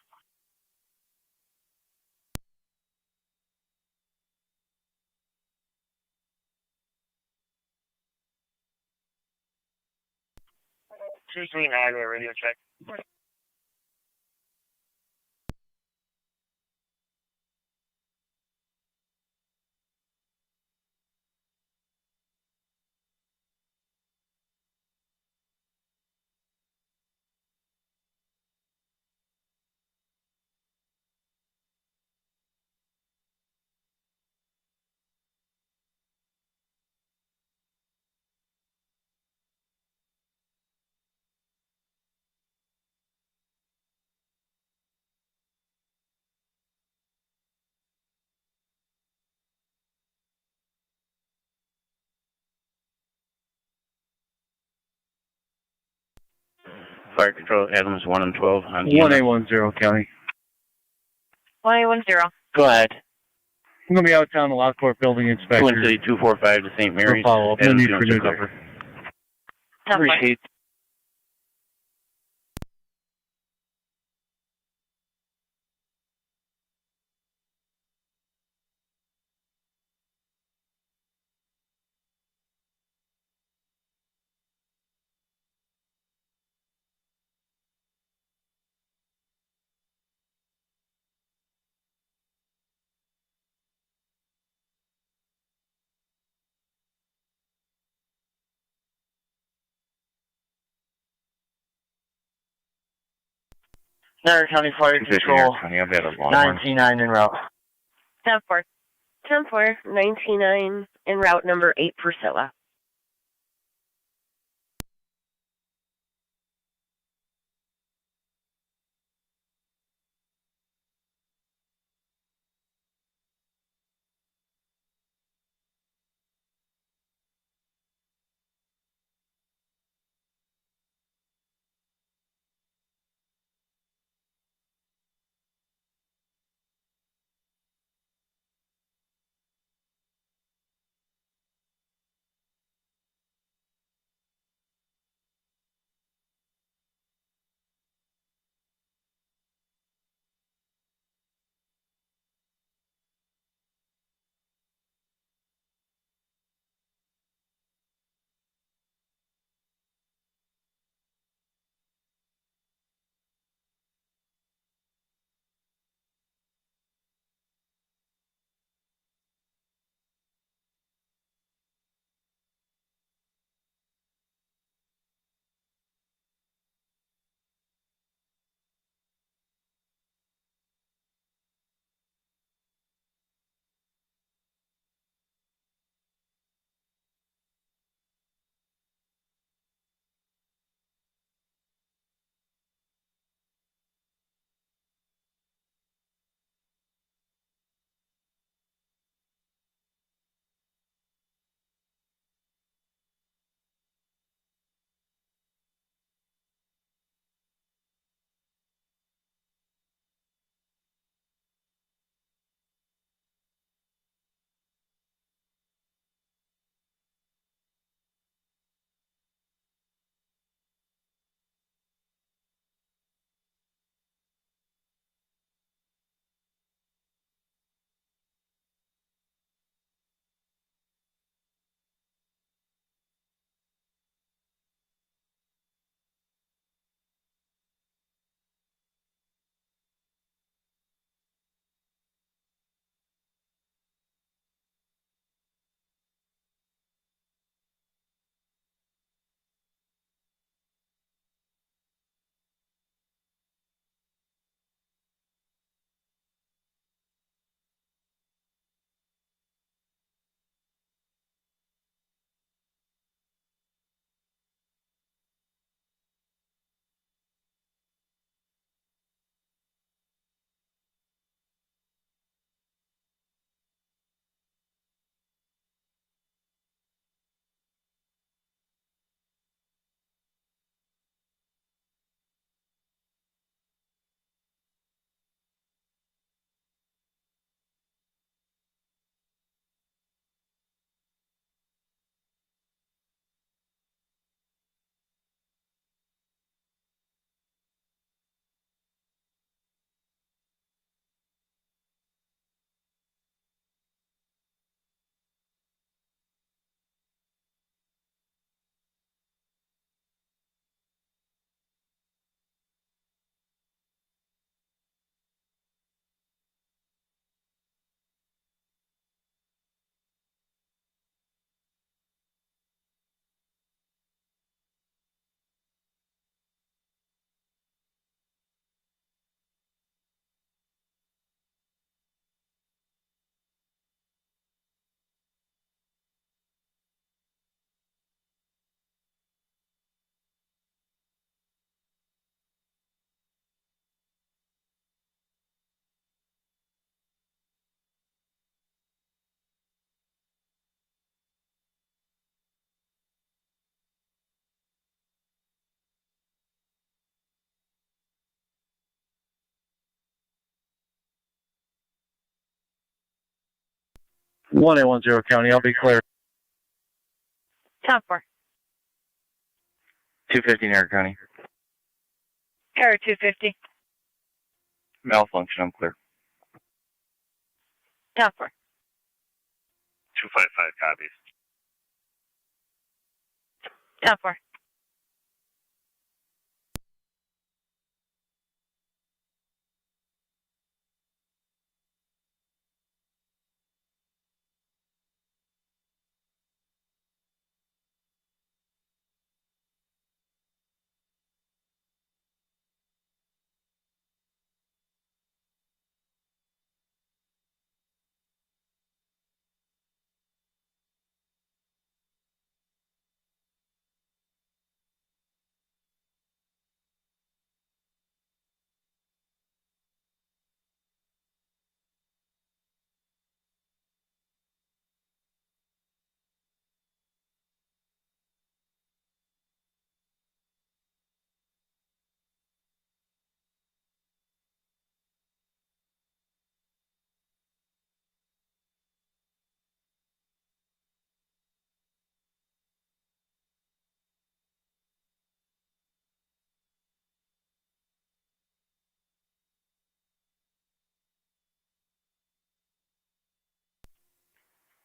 Niagara radio check. Fire Control, Adams 1 and 12. 1A10 County. 1A10. Go ahead. I'm going to be out of town, the Lockport building inspector. Twin City 245 to St. Mary's. Follow up. No need for new cover. Appreciate. Niagara County Fire Control, 99 en route. 10-4. 10-4, 99 en route number 8 Priscilla. 1810 County, I'll be clear. 10-4. 250 Niagara County. Error 250. Malfunction, I'm clear. 10-4. 255 copies. 10-4.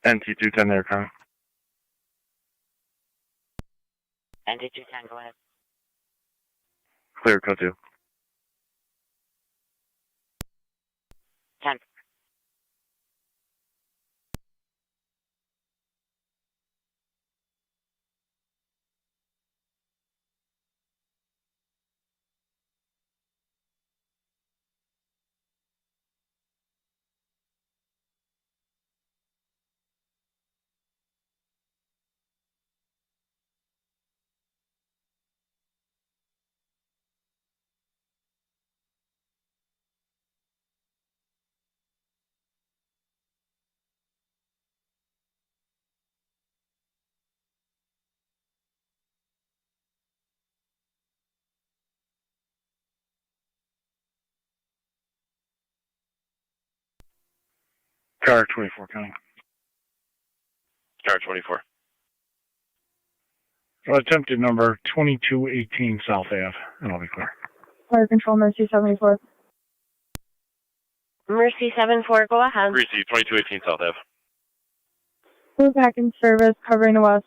NT210 Niagara County. NT210, go ahead. Clear, code 2. 10. Car 24 County. Car 24. Attempted number 2218 South Ave, and I'll be clear. Fire Control, Mercy 74. Mercy 74, go ahead. Greasy, 2218 South Ave. We're back in service, covering the west.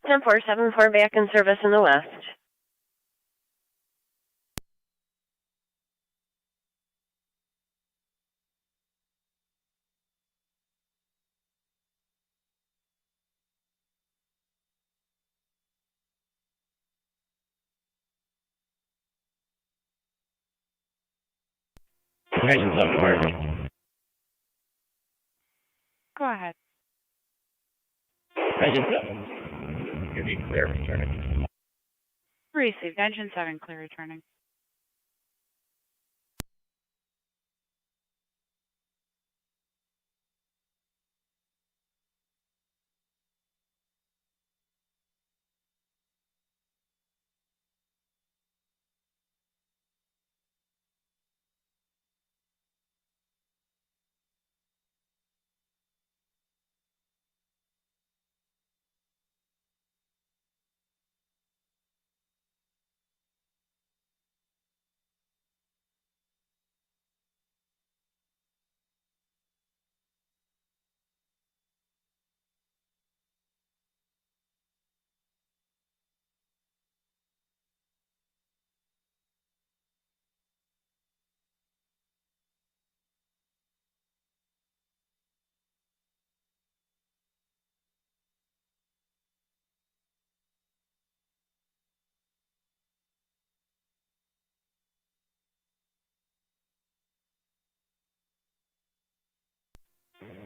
10-4, back in service in the west. Engine 7 Go ahead. Engine 7. Give me clear returning. Received. Engine 7, clear returning.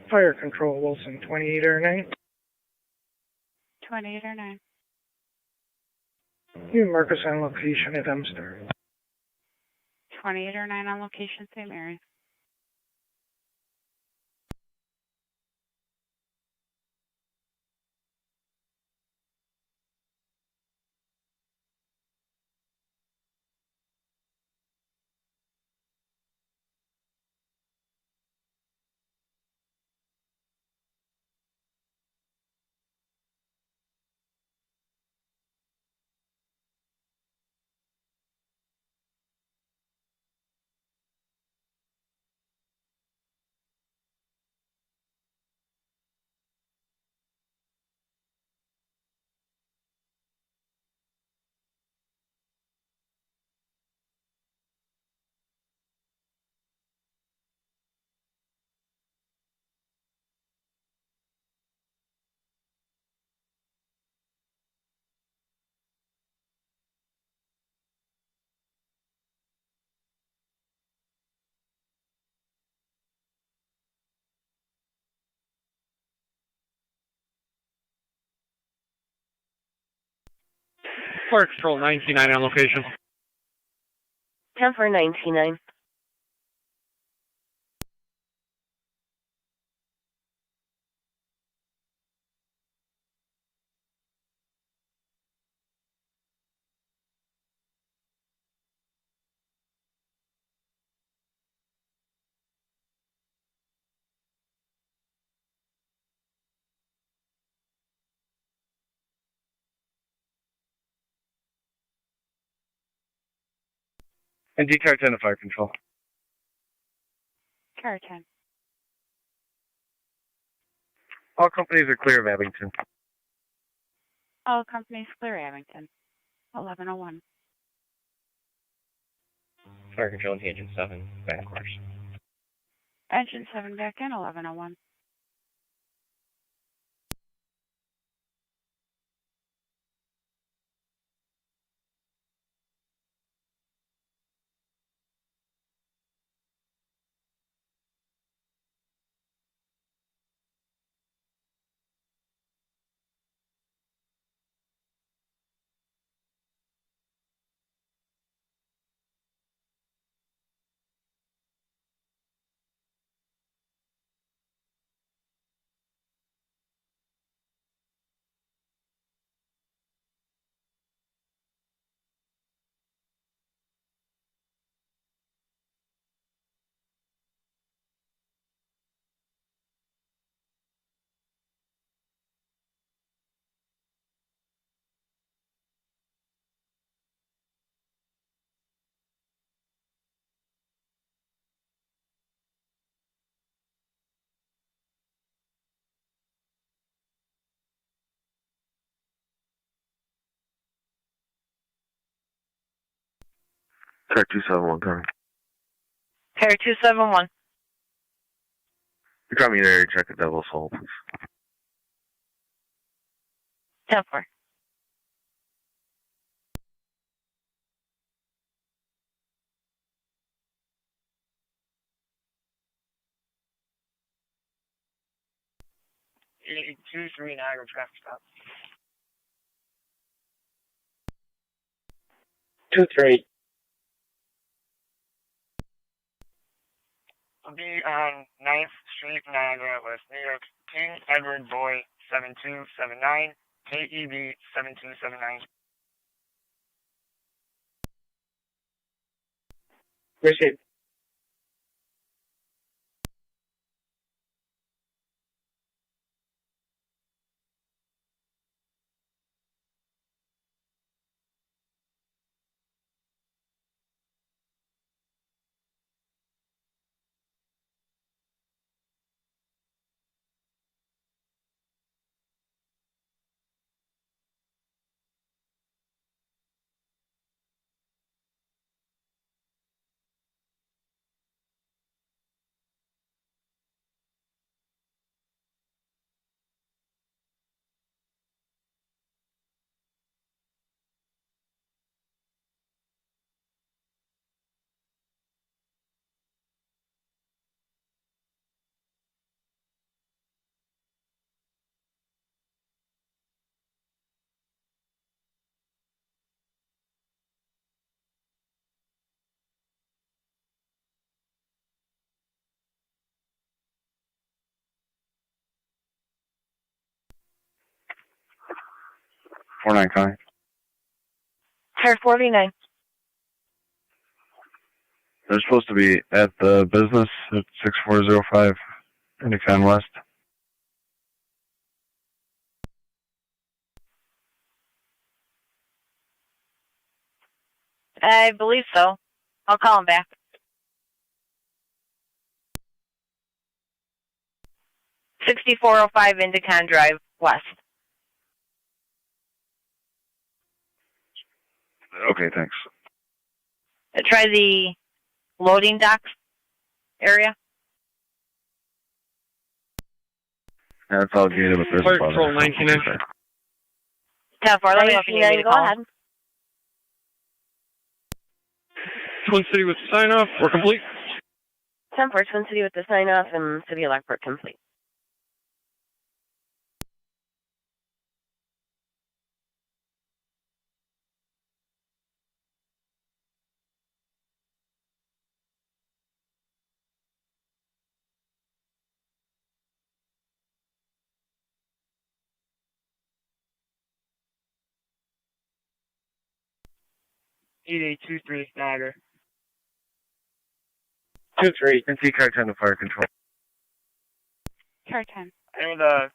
Fire Control, Wilson 2809. 2809. You mark us on location at Mstar. 2809 on location, St. Mary's. Fire Control 99 on location. 10-4-99. And Car 10 to Fire Control. Car 10. All companies are clear of Abington. All companies clear Abington. 1101. Fire Control to Engine 7, back course. Engine 7 back in, 1101. Car 271 coming. Pair 271. You got me there, check the Devil's Hole, please. 10-4. Two, three, Niagara traffic stop. 2-3. I'll be on 9th Street, Niagara, with New York King Edward Boy 7279, KEB 7279. Received. Four nine coming. Pair 49. They're supposed to be at the business at 6405 Indican West. I believe so. I'll call him back. $6405 Indicon Drive, West. Okay, thanks. Try the loading docks area. Yeah, it's all gated, but there's Fire a Control 99. 10-4, let me know if you need me to Go call. ahead. Twin City with the sign off. We're complete. 10-4, Twin City with the sign off and City of Lockport complete. 8823 Niagara. 2-3. NC car 10 to fire control. Car 10. I know the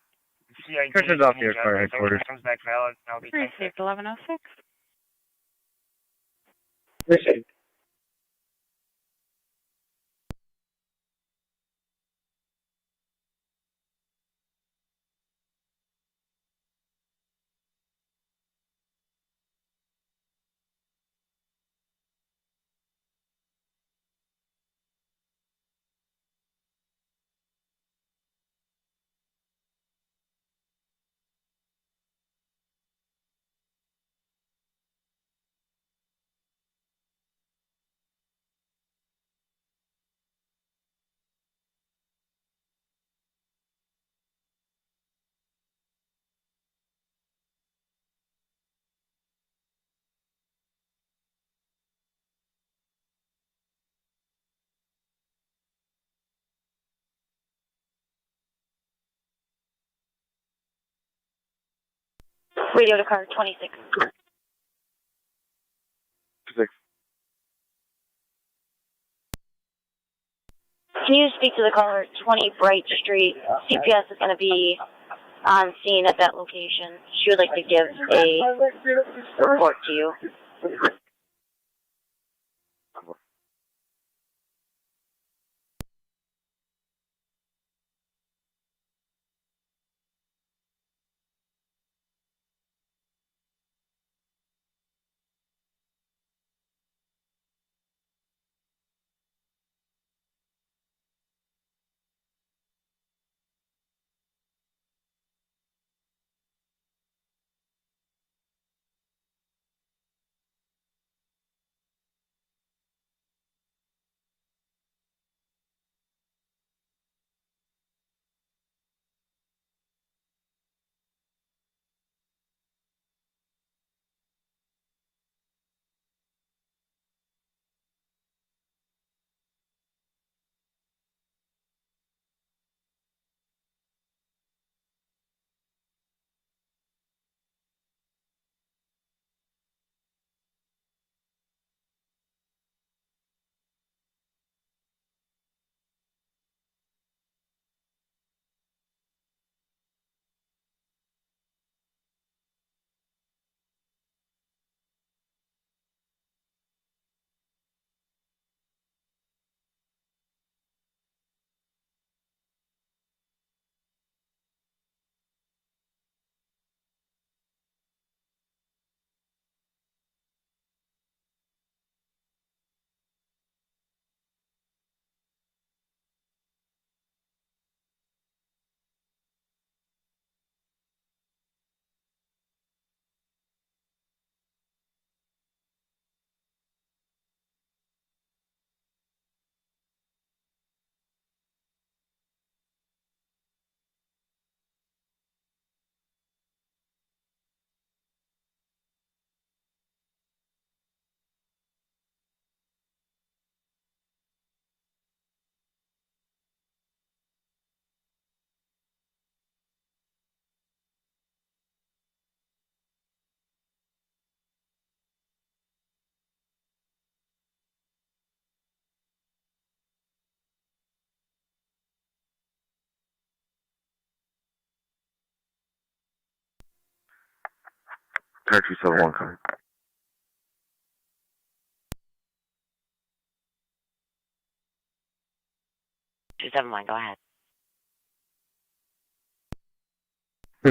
CID. Car 10's off the air fire headquarters. Comes back valid. I'll be Received 1106. Received. Radio to car 26. 6. Can you speak to the caller at 20 Bright Street? CPS is going to be on scene at that location. She would like to give a report to you. Car 271 coming. Two seven one. Go ahead.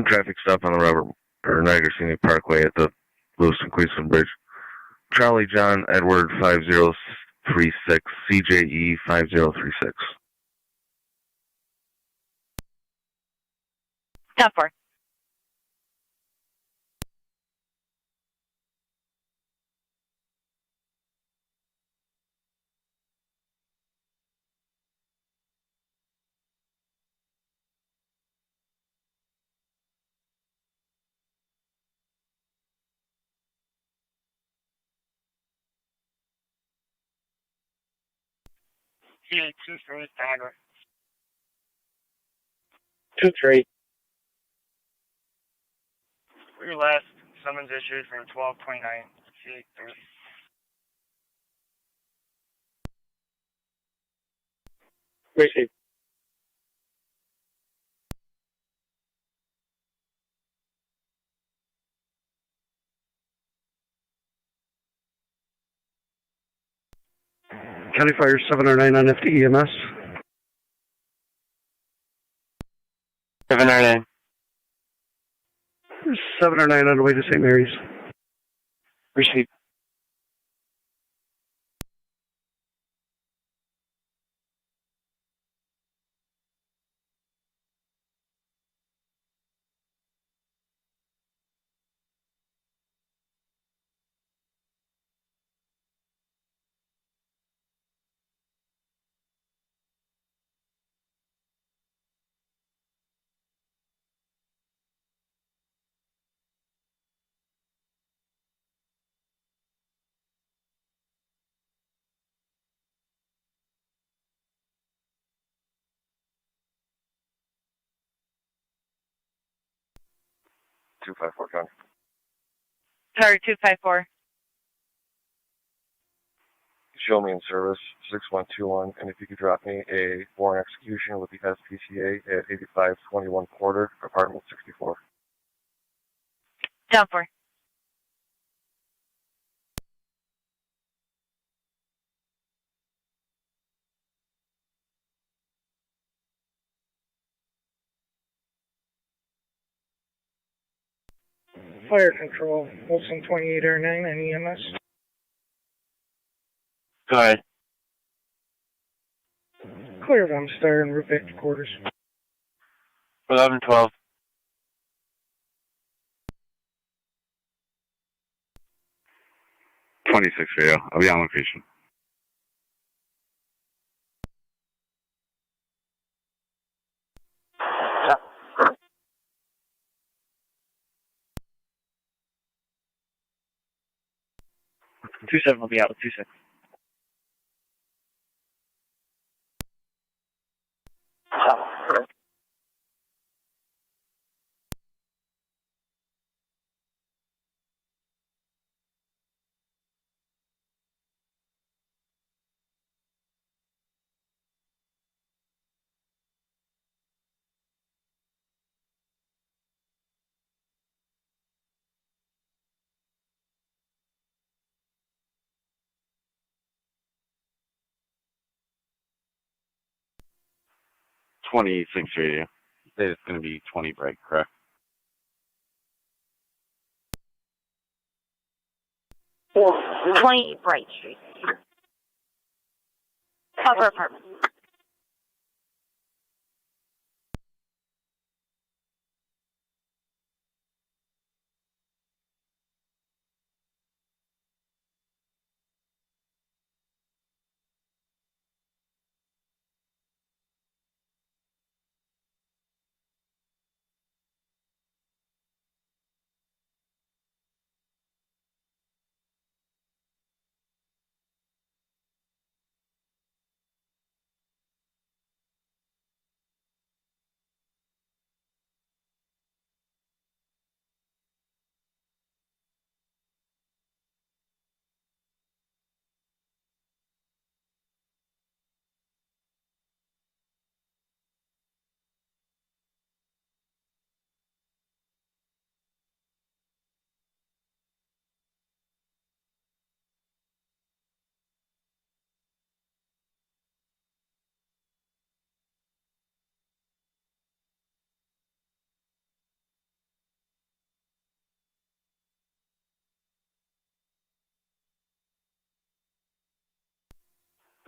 Traffic stop on the Niagara Scenic Parkway at the Lewiston Queensland Bridge. Charlie John Edward 5036, CJE 5036. 10-4. CA23 Niagara. 2-3. For your last summons issued from 1229 CA3. Received. County Fire 709 on FTEMS. 709. 709 on the way to St. Mary's. Received. Two five four County. Sorry, 254. Show me in service 6121, and if you could drop me a warrant execution with the SPCA at 8521 Porter, apartment 64. Down 4. Fire control, Wilson 2809 on EMS. Go ahead. Clear of Star and route back to quarters. 1112. Radio. I'll be on location. Two 7 will be out with 2-6. Radio. Say it's going to be 20 bright, correct? Well, 20 Bright Street. Cover apartment.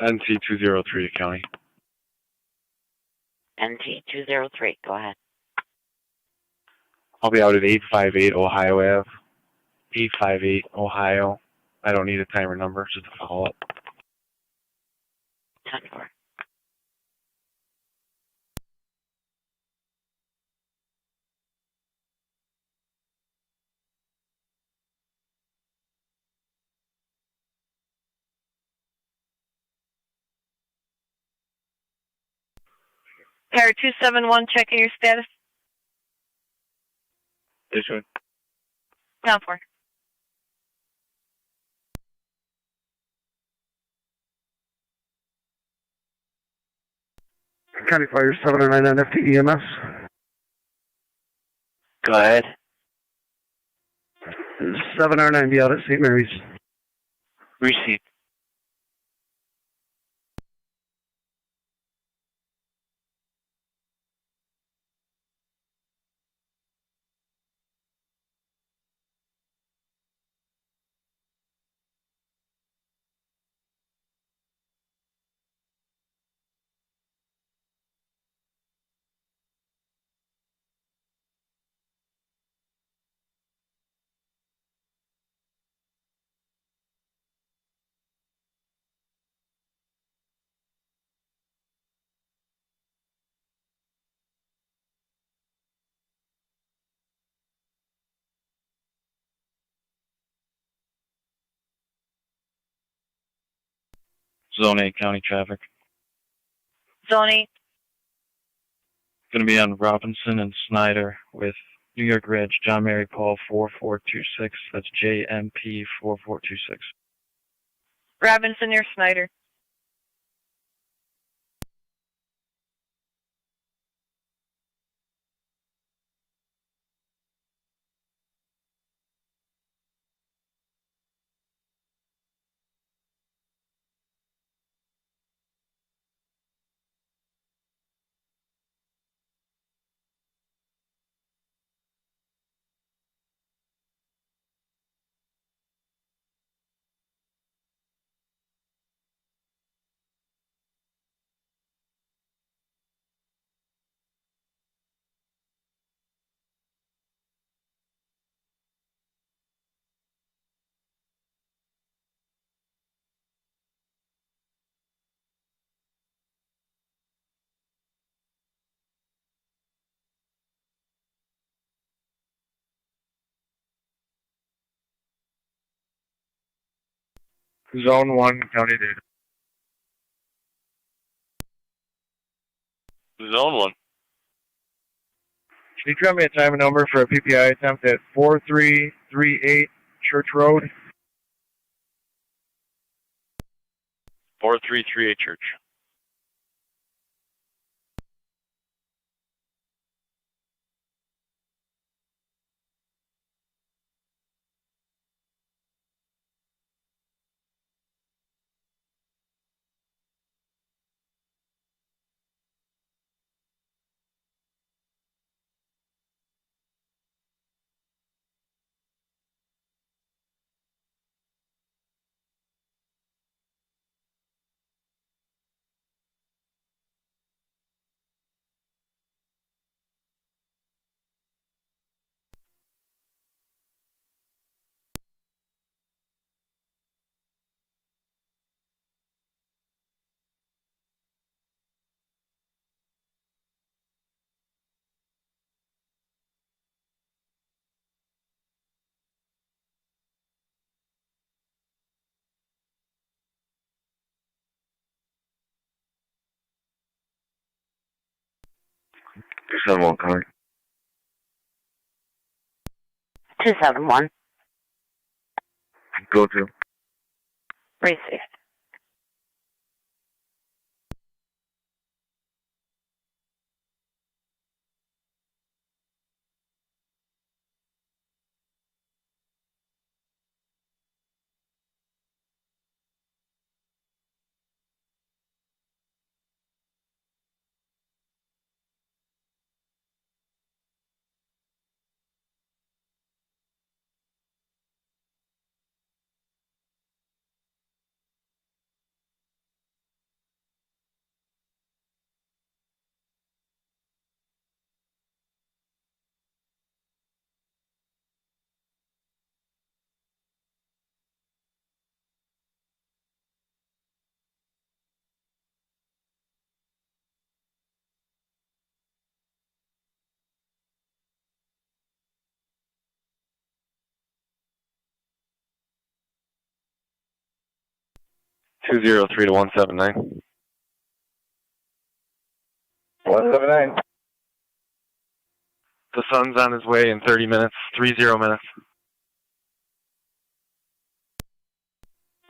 NT203 County. NT203, go ahead. I'll be out at 858 Ohio Ave. 858 Ohio. I don't need a timer number, just a follow-up. 10-4. Tower 271, checking your status. This one. Down 4. County Fire 709 on FTEMS. Go ahead. 709 be out at St. Mary's. Received. Zone 8 county traffic. Zone 8. Going to be on Robinson and Snyder with New York Ridge, John Mary Paul 4426. That's JMP 4426. Robinson near Snyder. Zone 1, county data. Zone 1. Can you tell me a time and number for a PPI attempt at 4338 Church Road? 4338 Church. Seven one county. 271. Go to. Received. Two zero three to 179. 179. The sun's on his way in 30 minutes. 30 minutes.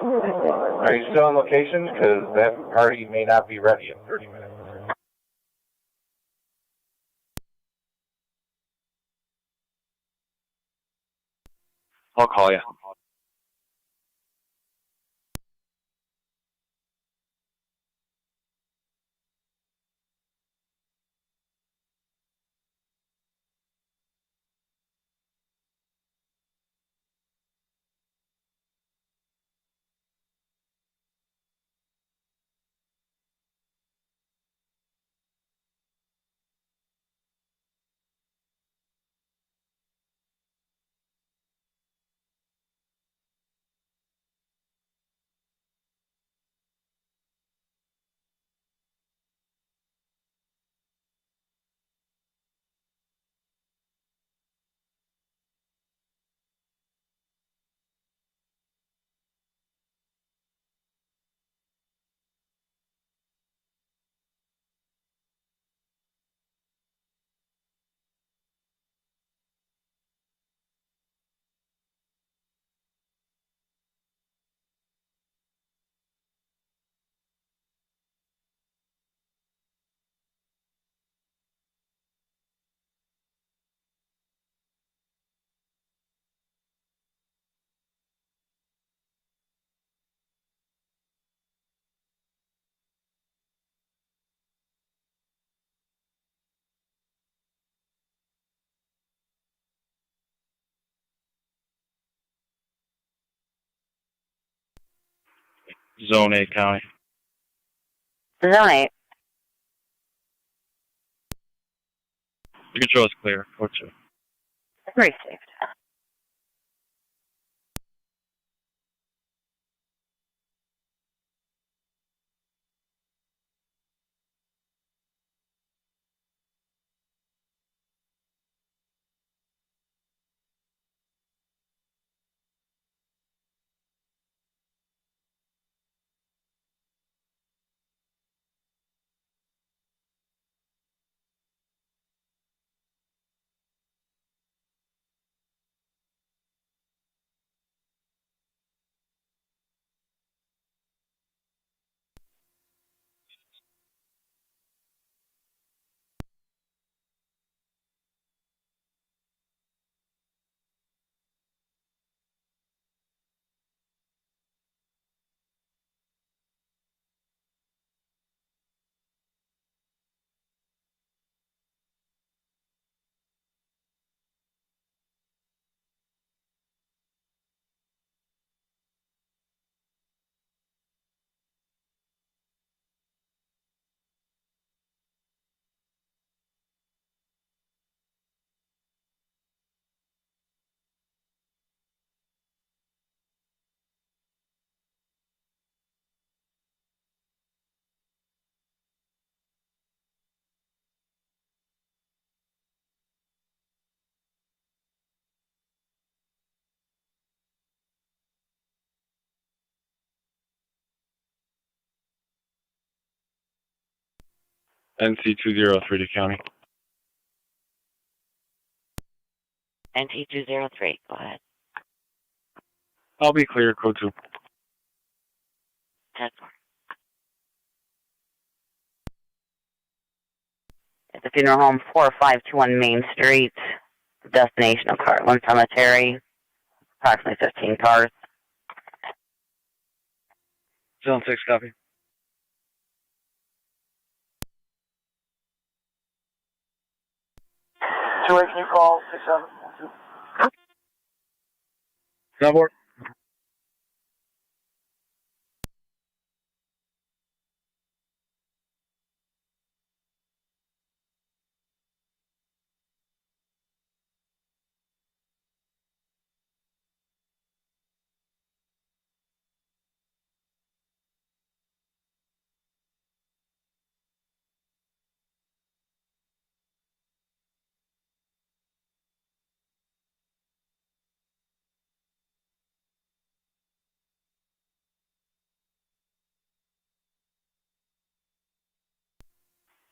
Are you still on location? Because that party may not be ready in 30 minutes. I'll call you. Zone 8 County. Zone 8. The control is clear. Code 2. Received. NC203 to County. NT203. Go ahead. I'll be clear. Code 2. 10-4. At the funeral home, 4521 Main Street. Destination of Heartland Cemetery. Approximately 15 cars. Zone 6, copy. Two eight, can you call 6712? Soundboard.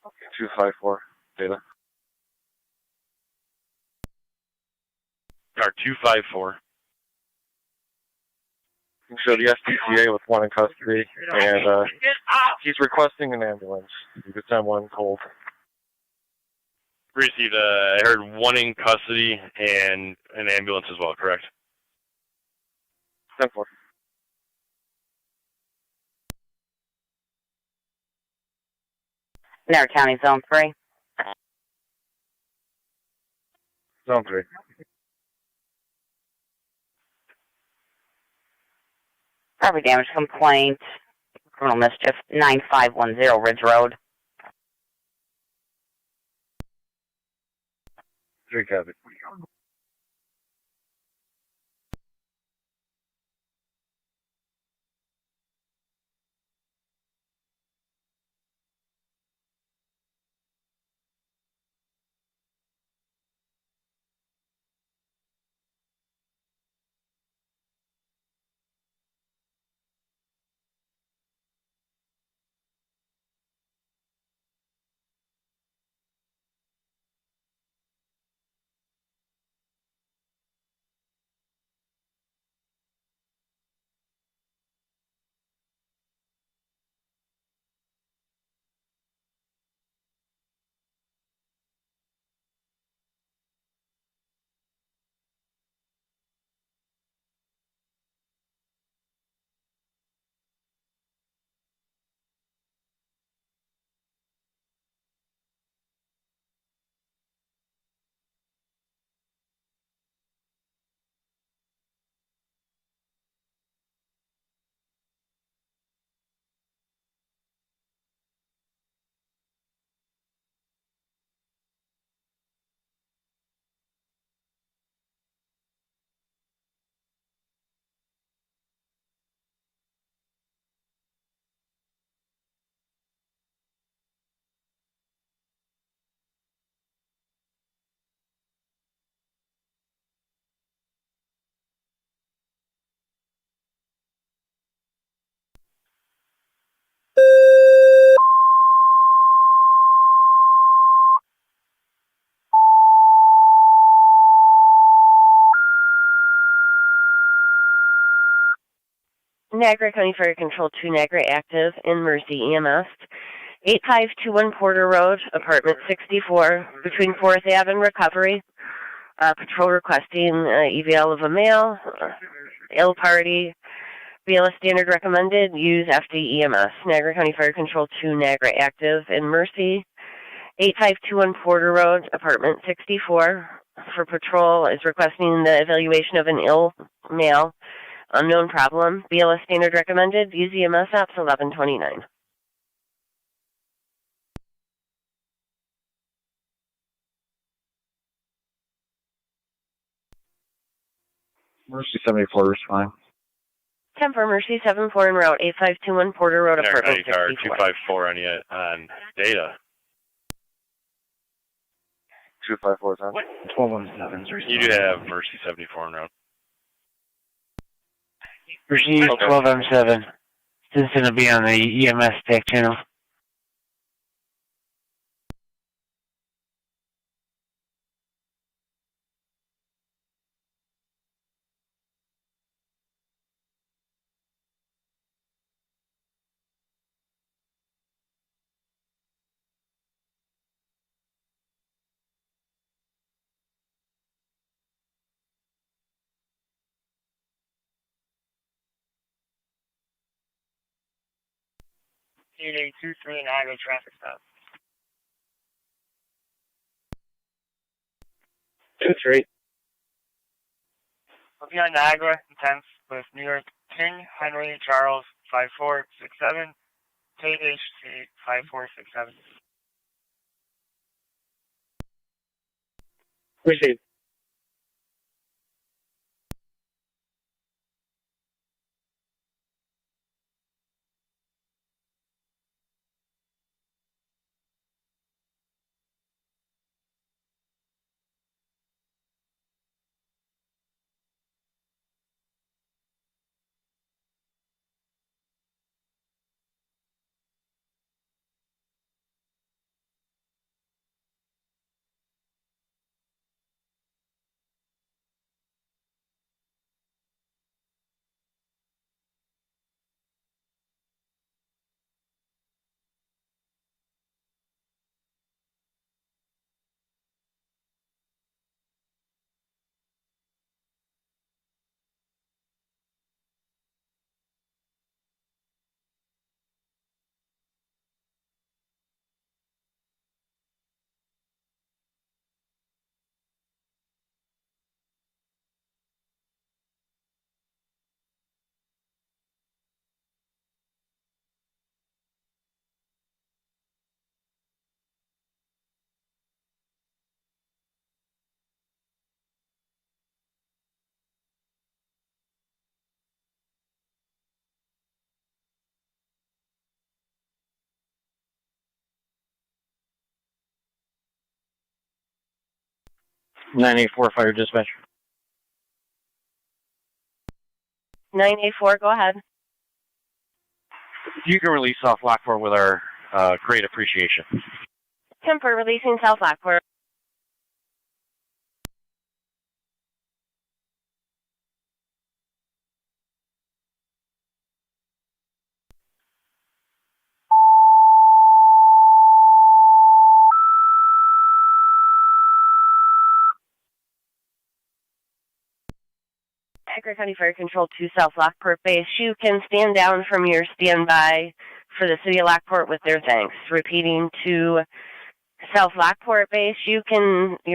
Okay, 254. Data. Car 254. So the SPCA with one in custody, and he's requesting an ambulance. You could send one cold. Received, I heard one in custody and an ambulance as well, correct? 10-4. Niagara County, Zone 3. Zone 3. Property damage complaint. Criminal mischief. 9510 Ridge Road. 3 copy. Niagara County Fire Control 2 Niagara active in Mercy EMS. 8521 Porter Road, apartment 64, between 4th Ave and Recovery. Patrol requesting EVL of a male, ill party, BLS standard recommended, use FD EMS. Niagara County Fire Control 2 Niagara active in Mercy. 8521 Porter Road, apartment 64, for patrol is requesting the evaluation of an ill male. Unknown problem. BLS standard recommended. Use EMS apps 1129. Mercy 74 is fine. 10 for Mercy 74 en route 8521 Porter Road, apartment 64. 254 on data. 254 is on. 1217. You do have Mercy 74 en route. Mercy 12M7. This is going to be on the EMS TAC channel. PD 23 Niagara traffic stop. 2-3. Looking at Niagara, intense with New York King, Henry, Charles, 5467, KHC 5467. Received. 984 Fire Dispatch. 984, go ahead. You can release off Lockport with our great appreciation. Kemper releasing South Lockport. Niagara County Fire Control to South Lockport Base. You can stand down from your standby for the City of Lockport with their thanks. Repeating to South Lockport Base, your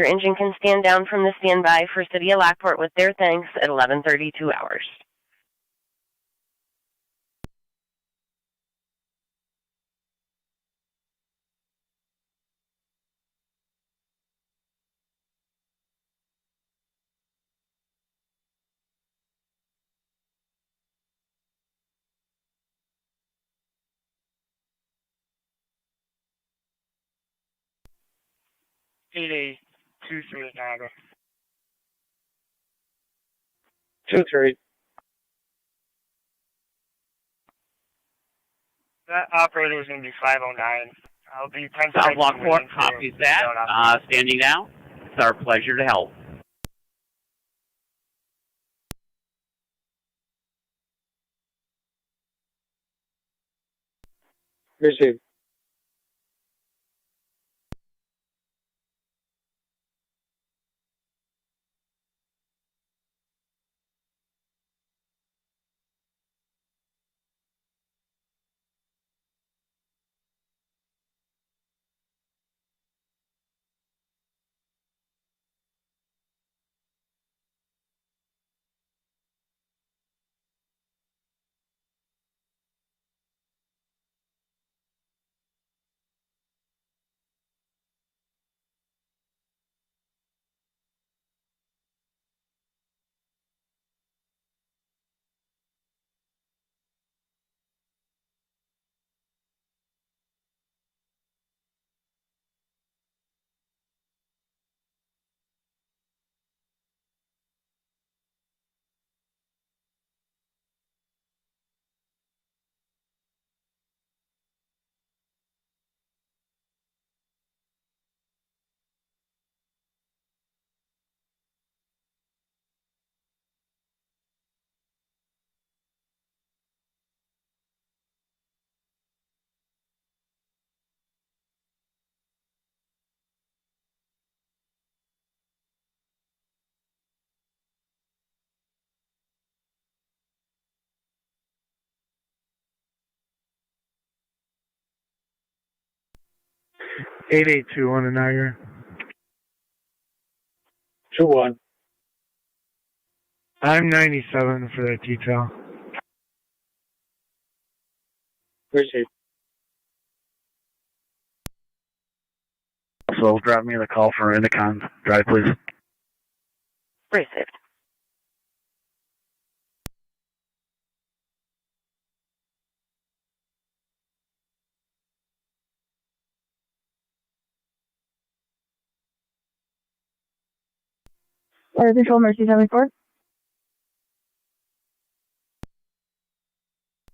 engine can stand down from the standby for City of Lockport with their thanks at 11:32 hours. PD 23 Niagara. 2-3. That operator is going to be 509. I'll be 10 South seconds Lockport waiting for copies that. Standing down. It's our pleasure to help. Received. $882 on the Niagara. 2-1. I'm 97 for that detail. Received. So drop me the call for Indicon. Drive, please. Received. Fire Control, Mercy 74.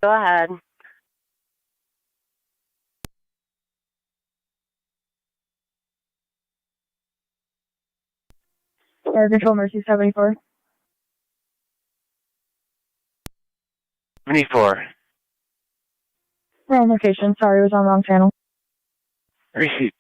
Go ahead. Fire Control, Mercy 74. 24. Wrong location. Sorry, it was on wrong channel. Received.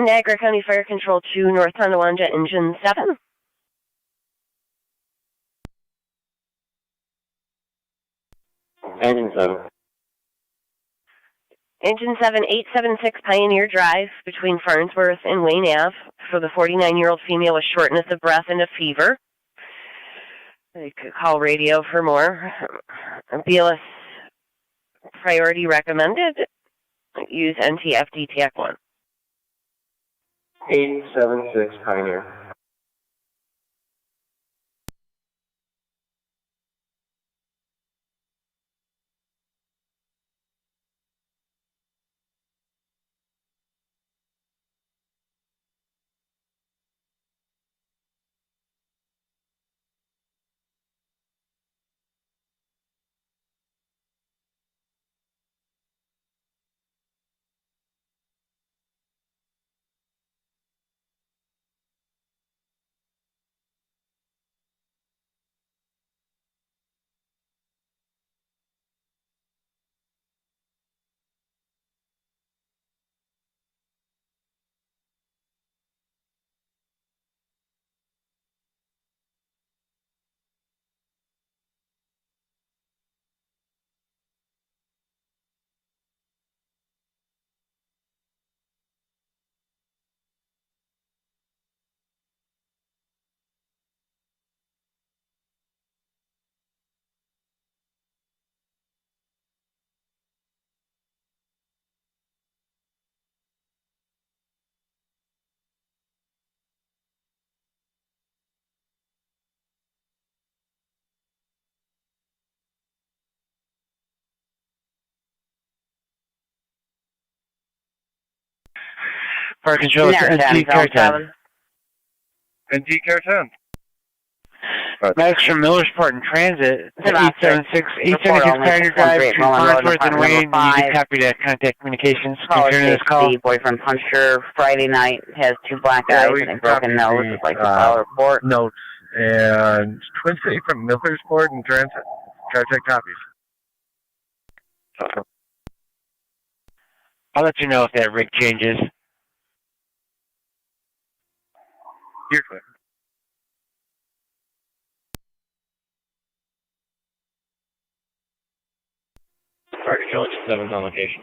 Niagara County Fire Control 2, North Tonawanda, Engine 7. Engine 7. Engine 7, 876 Pioneer Drive between Farnsworth and Wayne Ave for the 49-year-old female with shortness of breath and a fever. They could call radio for more. BLS priority recommended. Use NTFD TAC 1. 876 Pioneer. Fire Control, it's NT Car 10. NT Car 10. Medics from Middleport in transit. 876 Pioneer Drive between Farnsworth and Wayne. You get copy to contact communications concerning this call. The boyfriend punched her Friday night, has 2 black eyes and a broken nose. Would like to file a report. Notes and Twin City from Middleport in transit. Try to take copies. I'll let you know if that rig changes. You're clear. Fire Control, Engine 7's on location.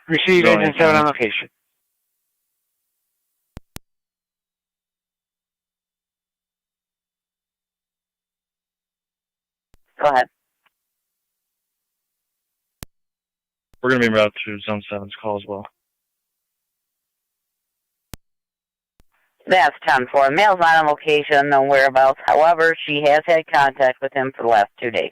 Receive Engine 7 on location. Go ahead. We're going to be en route to Zone 7's call as well. That's 10-4. Mail's not on location, no whereabouts. However, she has had contact with him for the last 2 days.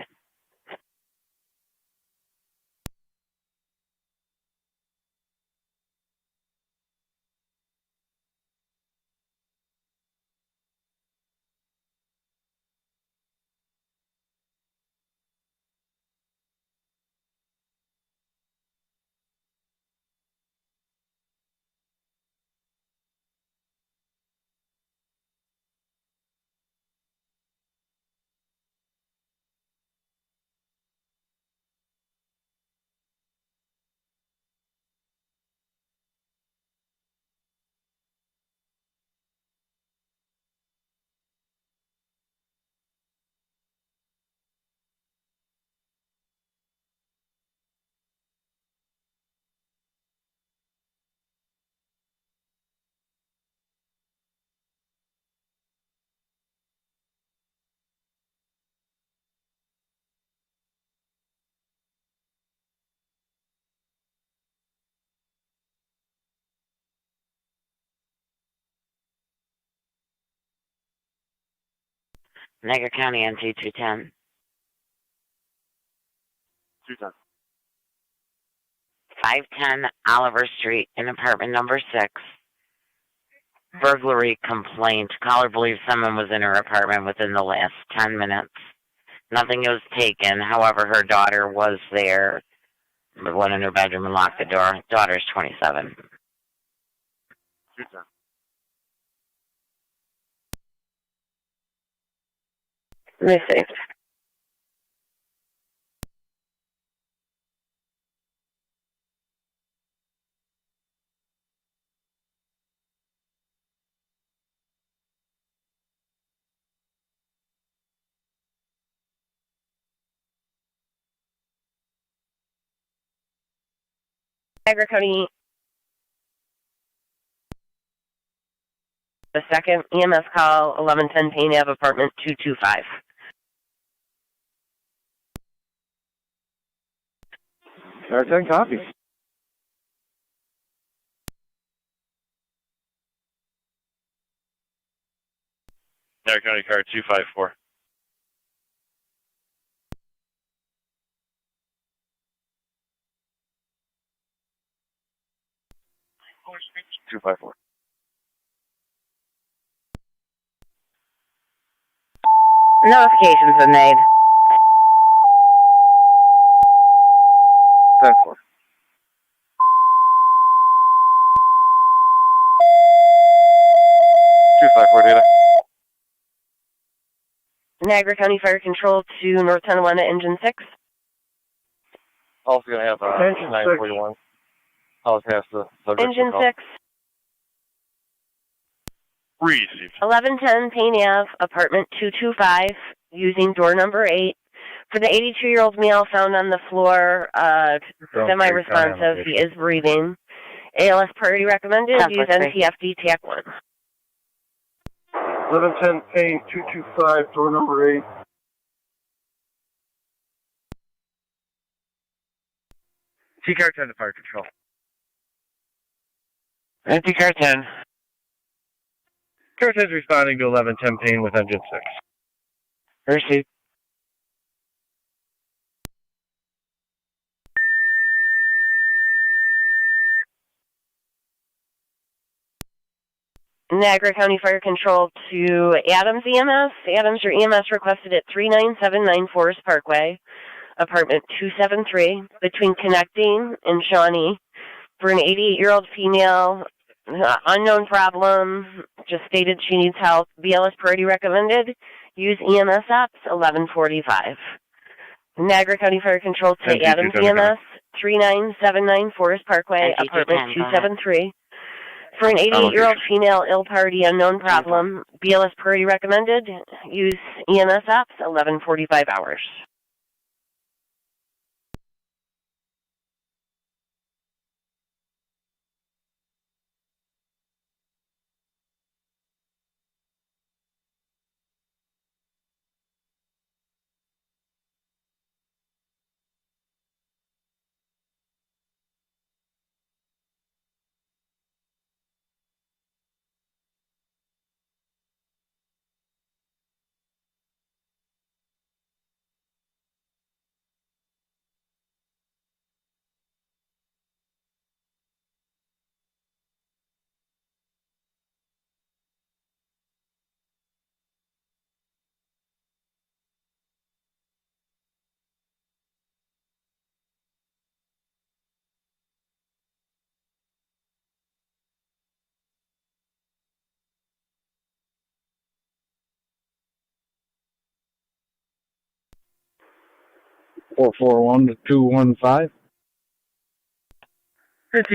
Niagara County NT 210. 210. 510 Oliver Street in apartment number 6. Burglary complaint. Caller believes someone was in her apartment within the last 10 minutes. Nothing was taken. However, her daughter was there, but went in her bedroom and locked the door. Daughter's 27. 210. Received. Niagara County. The second EMS call, 1110 Payne Ave, apartment 225. Car 10 copy. Niagara County car 254. Notification's been made. 10-4. Data. Niagara County Fire Control to North Tonawanda, Engine 6. Also going to have 941. I'll pass the subject. Engine 6. Received. 1110 Payne Ave, apartment 225, using door number 8. For the 82-year-old male found on the floor, semi-responsive, he is breathing. ALS priority recommended, use NTFD TAC 1. 1110 Payne 225, door number 8. T-Car 10 to Fire Control. And T-Car 10. Car 10 is responding to 1110 Payne with engine 6. Received. Niagara County Fire Control to Adams EMS. Adams, your EMS requested at 39794 Forest Parkway, apartment 273, between Connecting and Shawnee, for an 88-year-old female, unknown problem, just stated she needs help. BLS priority recommended. Use EMS apps 1145. Niagara County Fire Control to Adams EMS, 3979 Forest Parkway, apartment 273. For an 88-year-old female, ill party, unknown problem, BLS priority recommended. Use EMS apps 1145 hours.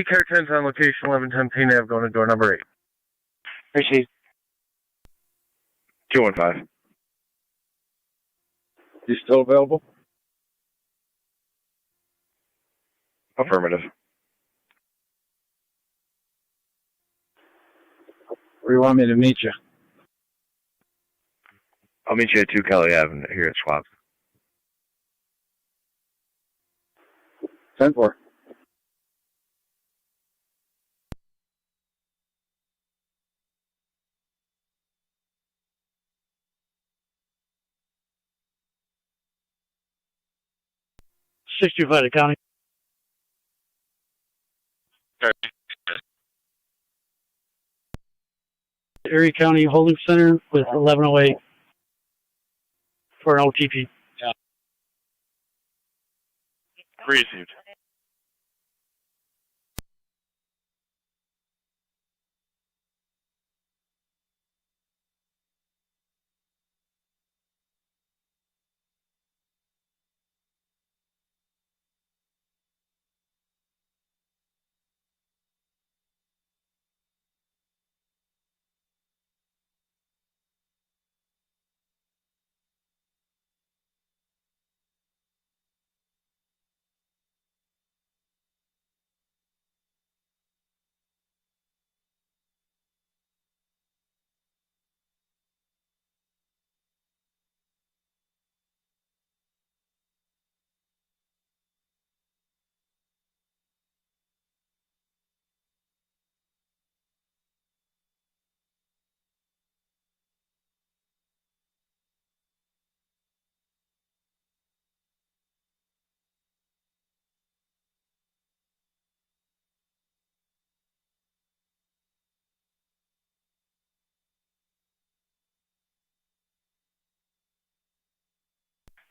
Car 10's on location 1110 Payne Ave, going to door number 8. Received. 215. You still available? Affirmative. Where do you want me to meet you? I'll meet you at 2 Kelly Avenue here at Schwab. 10-4. '65 County. Erie County Holding Center with 1108 for an OTP. Yeah. Received.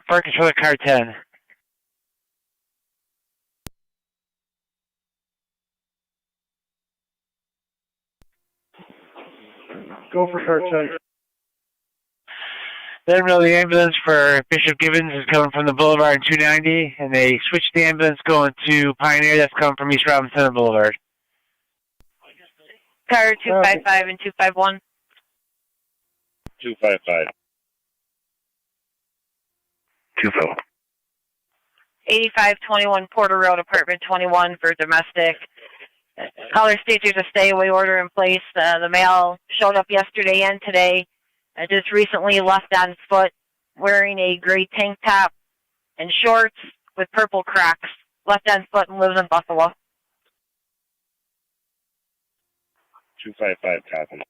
Fire controller car 10. Go for car 10. Then the ambulance for Bishop Gibbons is coming from the Boulevard and 290, and they switched the ambulance going to Pioneer that's coming from East Robinson and Boulevard. Car 255 and 251. 255. 255. 8521 Porter Road, apartment 21 for domestic. Caller states there's a stay-away order in place. The male showed up yesterday and today. Just recently left on foot, wearing a gray tank top and shorts with purple cracks. Left on foot and lives in Buffalo. 255 copy.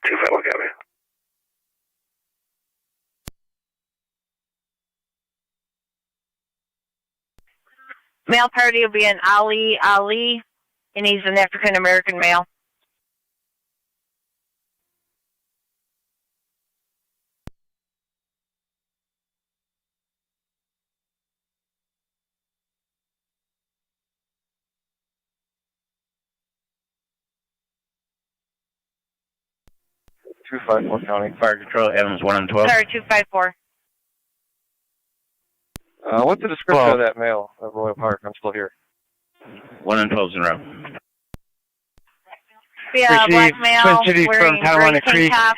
251 copy. Male party will be an Ali, and he's an African-American male. County. Fire control, Adams 1 and 12. Sorry, 254. What's the description of that male at Royal Park? I'm still here. 1 and 12's in row. Yeah, black male Twin Cities wearing from Tonawanda gray Creek tank top,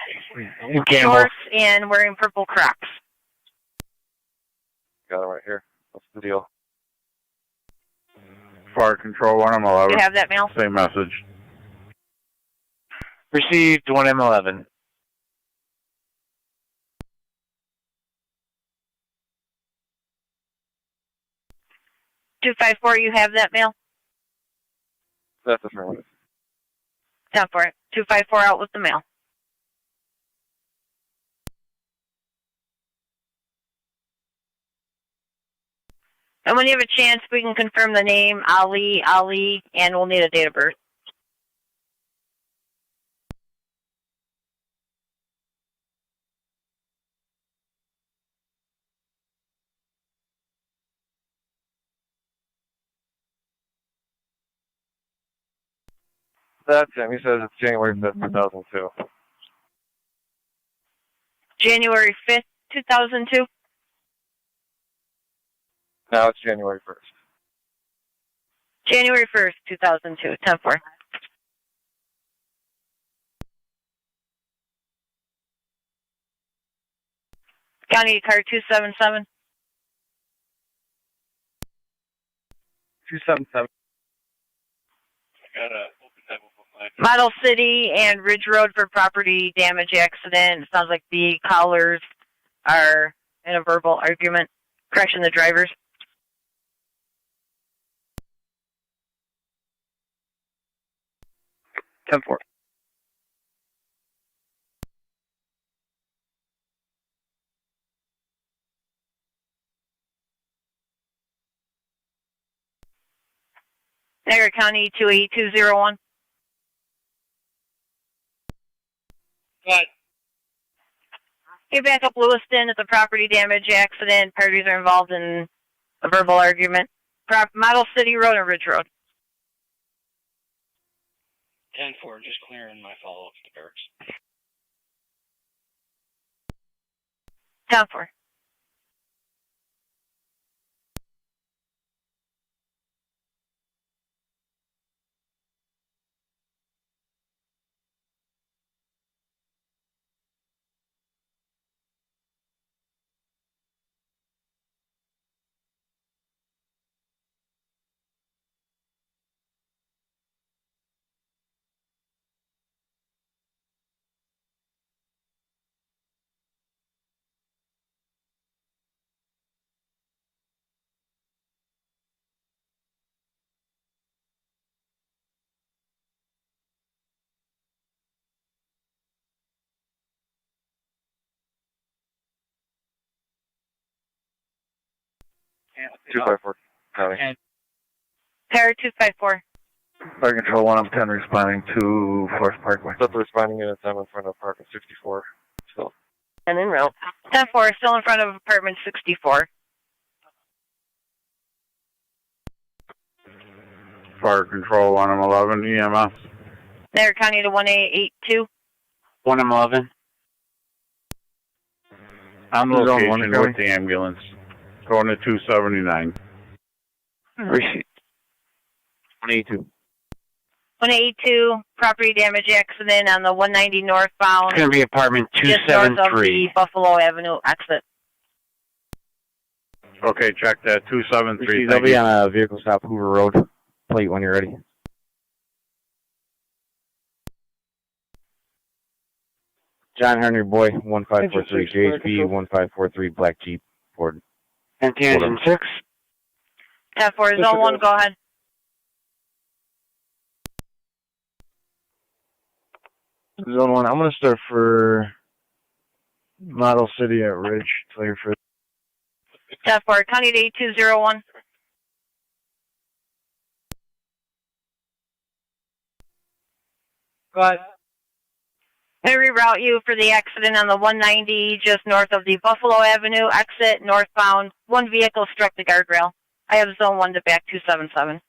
in Campbell. shorts, and wearing purple Crocs. Got it right here. What's the deal? Fire control 1M11. You have that male? Same message. Received 1M11. Two 254, you have that male? That's affirmative. Down for it. 254 out with the mail. And when you have a chance, we can confirm the name, Ali, and we'll need a date of birth. That's him. He says it's January 5th, 2002. January 5th, 2002? Now it's January 1st. January 1st, 2002, 10-4. County card 277. 277. Model City and Ridge Road for property damage accident. It sounds like the callers are in a verbal argument. Correction, the drivers. Ten four. Niagara County 28201. What? Hey, back up Lewiston. It's a property damage accident. Parties are involved in a verbal argument. Model City Road and Ridge Road. 10-4, just clearing my follow-up to the barracks. 10-4. Two 254. County. Pair 254. Fire control 1M10 responding to Forest Parkway. That's the responding units. I'm in front of Park 64. Still. And en route. 10-4, still in front of apartment 64. Fire control 1M11 EMS. Niagara County to 1882. 1M11. On location with the ambulance. Going to 279. Receipt. 182. 182, property damage accident on the 190 northbound. It's going to be apartment just north of 273. the Buffalo Avenue exit. Okay, check that. 273. They'll be on a vehicle stop, Hoover Road. Plate when you're ready. John Henry Boy, 1543, JHB 1543, Black Jeep, Ford. And engine 6. 10-4, zone 1, go ahead. Zone 1, I'm going to start for Model City at Ridge. Clear for 10-4, County to 8201. Go ahead. I reroute you for the accident on the 190 just north of the Buffalo Avenue exit, northbound. One vehicle struck the guardrail. I have zone 1 to back 277.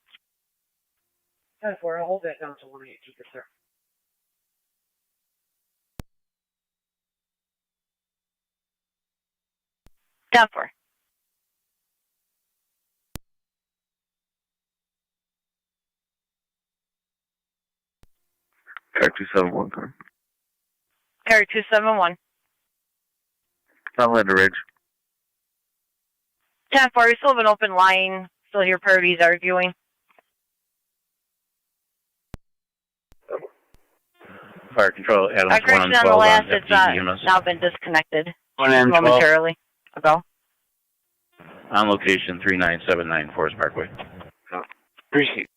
10-4, I'll hold that down to 182, sir. Down 4. Car 271, car. Car 271. I'll head to Ridge. 10-4, you still have an open line. Still hear parties arguing. Fire control, Adams Correction 1M12 on the last, on it's FD now been disconnected 1M12. momentarily ago. On location 3979 Forest Parkway. Receipt.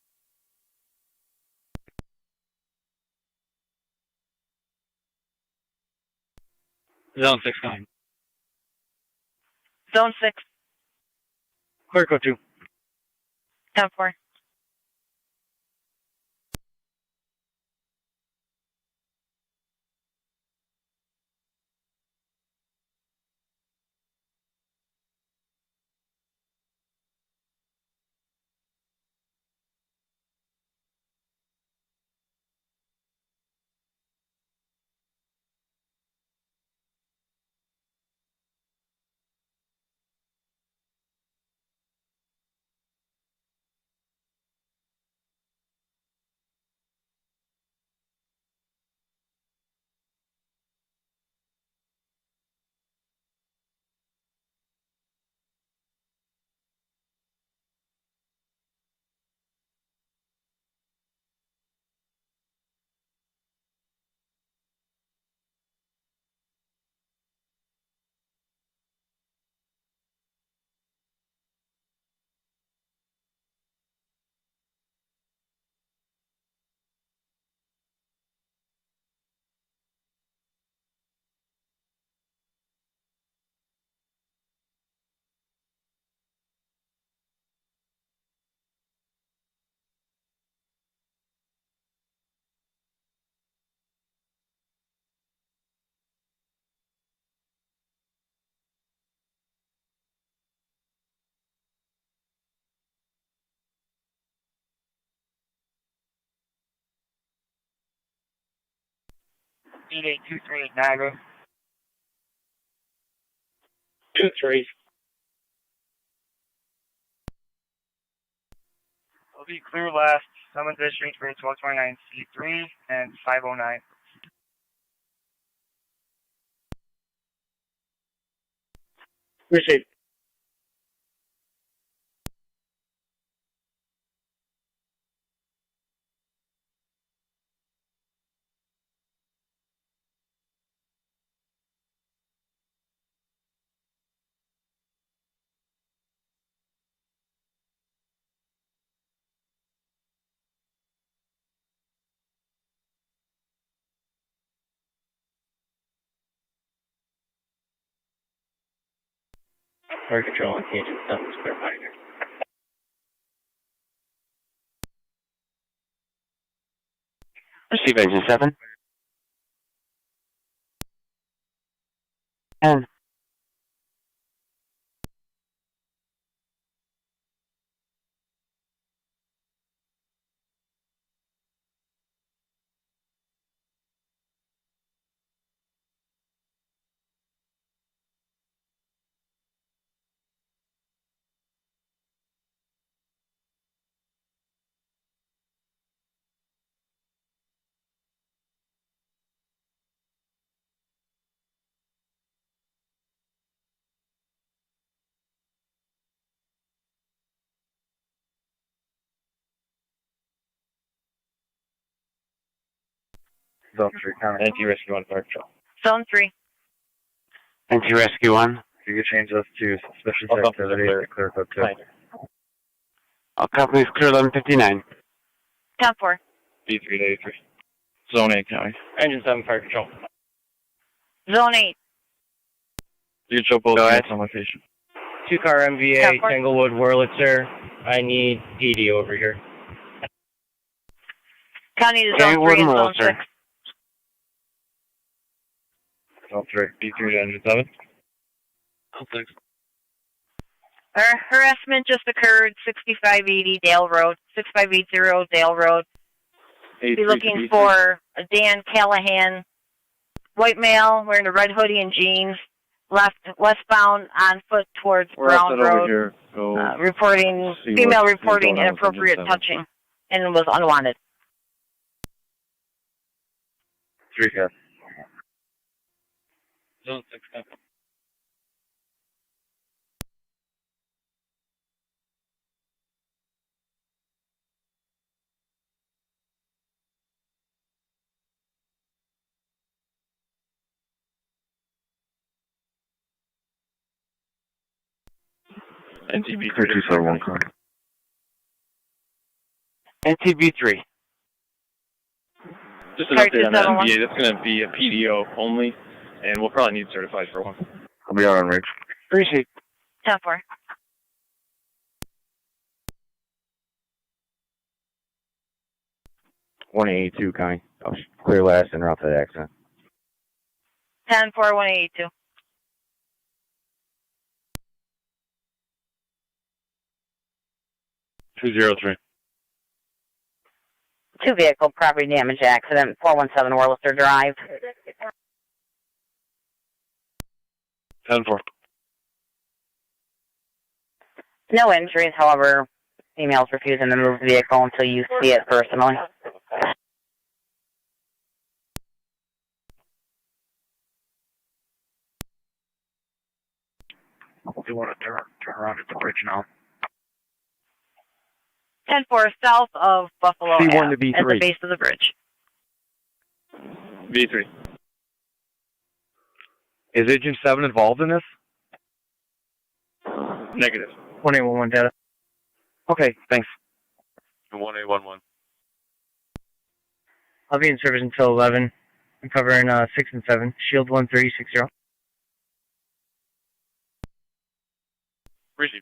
Zone 6 going. Zone 6. Clear code 2. 10-4. Beat 823 Niagara. 2-3. Will be clear last, 7th District for 1229 C3 and 509. Receive. Fire control on agent 7 is clear behind you. Receive engine 7. 10. Zone 3, County. NT Rescue 1, Fire Patrol. Zone 3. NT Rescue 1. You could change those to suspicious activity to clear code 2. All companies clear 1159. 10-4. B3 to A3. Zone 8, County. Engine 7, Fire Patrol. Zone 8. You can show both Go ahead. units on location. 2-car MVA, Tanglewood, Wurlitzer. I need PD over here. County to Zone 3 and Zone 6. Zone 3. B3 to Engine 7. Oh, thanks. Harassment just occurred, 6580 Dale Road, 6580 Dale Road. A3 Be looking for a Dan Callahan, white male, wearing a red hoodie and jeans, westbound on foot towards Brown Road. Female reporting inappropriate touching, and was unwanted. 3 cab. Zone 6, County. NTB 3271, County. NTB3. Just an update on that MVA. That's going to be a PDO only, and we'll probably need certified for one. I'll be out on range. Appreciate 10-4. $182, County. I'll clear last and route to the accident. 10-4, 182. $203. 2-vehicle property damage accident, 417 Wurlitzer Drive. 10-4. No injuries, however, female's refusing to move the vehicle until you see it personally. You want to turn around at the bridge now. 10-4, south of Buffalo C1 Ave, to B3. at the base of the bridge. B3. Is Engine 7 involved in this? Negative. 1811 data. Okay, thanks. 1811. I'll be in service until 11. I'm covering 6 and 7. Shield 1360. Receive.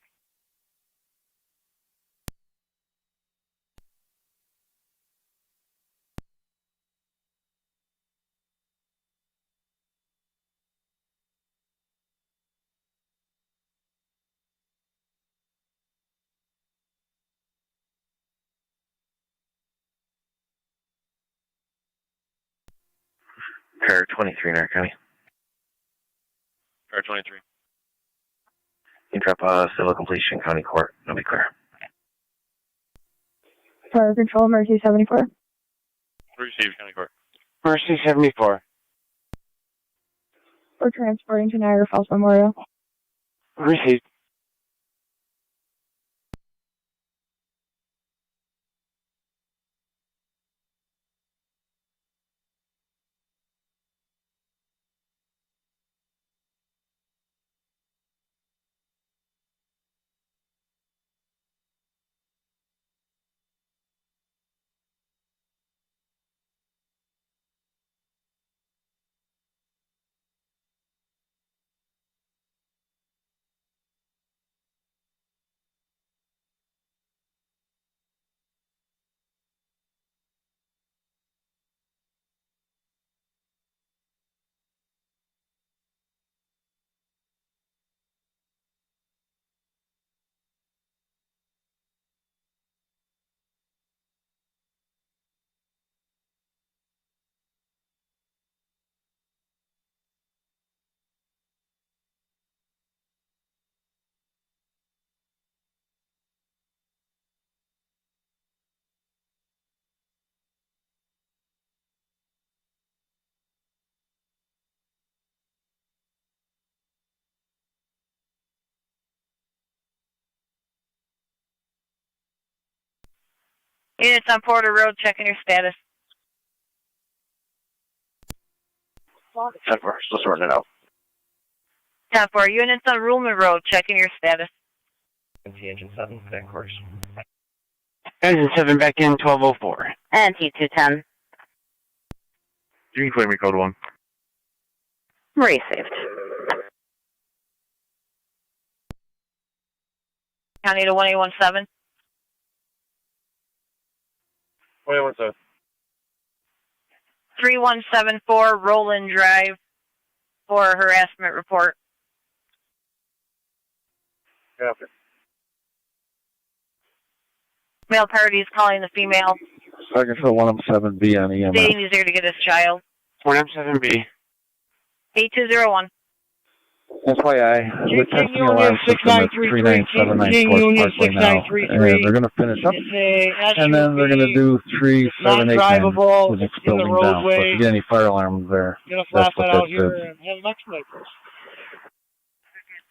Car 23 in our county. Car 23. You can drop civil completion, county court. It'll be clear. Fire Control, Mercy 74. Receive, County Court. Mercy 74. We're transporting to Niagara Falls Memorial. Received. Units on Porter Road, checking your status. 10-4, still sorting it out. 10-4, units on Ruhlman Road, checking your status. Engine 7, back course. Engine 7 back in 1204. And T210. You can claim me code 1. Received. County to 1817. 1817. 3174 Roland Drive for a harassment report. Copy. Male party is calling the female, Second for 107B on EMS. stating he's there to get his child. 107B. 8201. FYI, we're testing the alarm system at 39794 Parkway now, and they're going to finish up, and then they're going to do 3789 the next building down. So if you get any fire alarms there, that's what that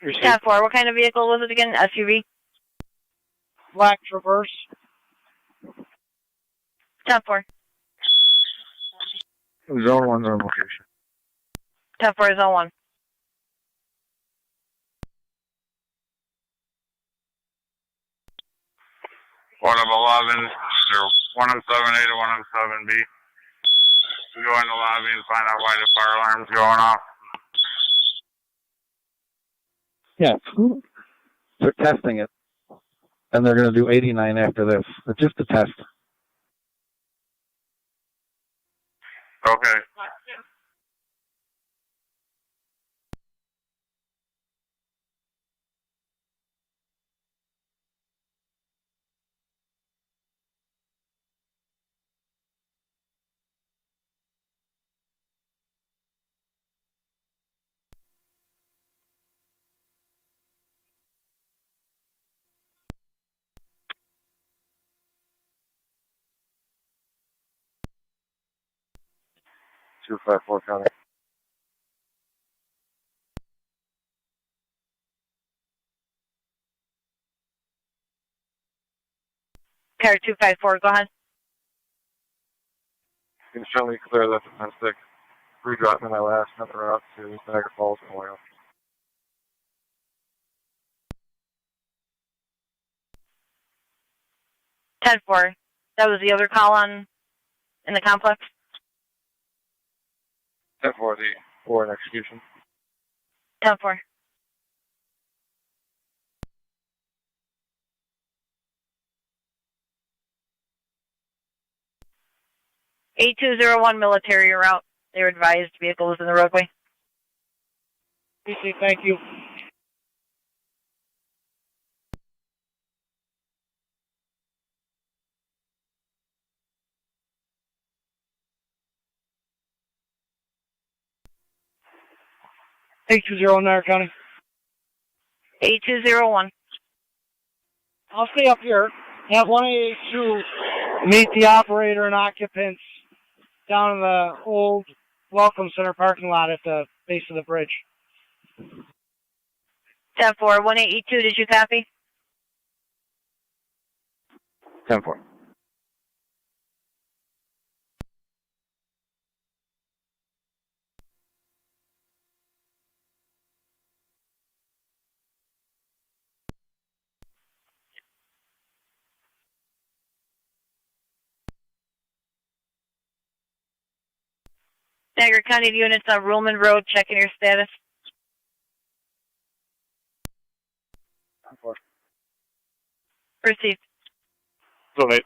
is. 10-4, what kind of vehicle was it again? SUV? Black Traverse. 10-4. Zone 1's on location. 10-4 zone 1. One of 11, 107A to 107B. We go in the lobby and find out why the fire alarm's going off. Yeah, they're testing it, and they're going to do 89 after this. It's just a test. Okay. Two 5-4 county. Car 254, go ahead. You can certainly clear that defensive. Redropping my last another route to Niagara Falls, Ohio. Ten four. That was the other call on in the complex? 10-4, the 4 in execution. 10-4. (8201) military route. They were advised vehicle was in the roadway. PC, thank you. (8201) Niagara County. 8201. I'll stay up here. Have 182 meet the operator and occupants down in the old Welcome Center parking lot at the base of the bridge. 10-4, 1882, did you copy? 10-4. Niagara County units on Ruhlman Road, checking your status. 10-4. Received. Zone 8.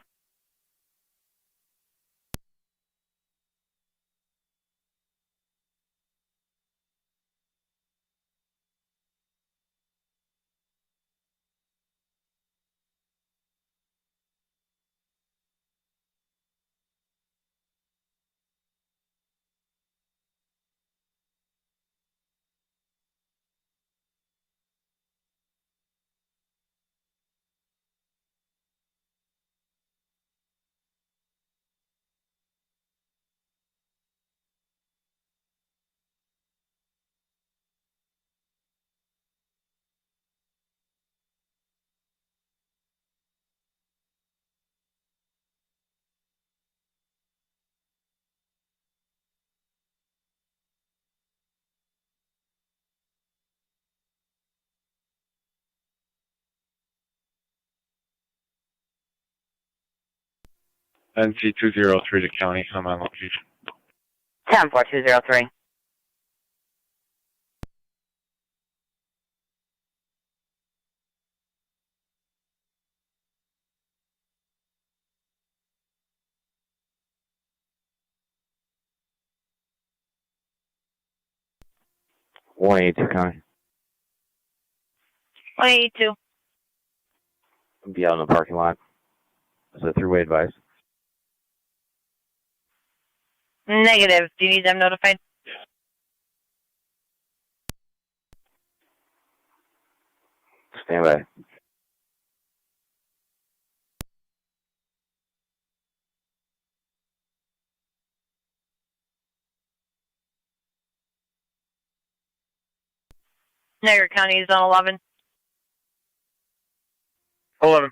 NC203 to county. I'm on location. 10-4-203. $182 county. 182. Be out in the parking lot. Is it three-way advice? Negative. Do you need them notified? Stand by. Niagara County is on 11. 11.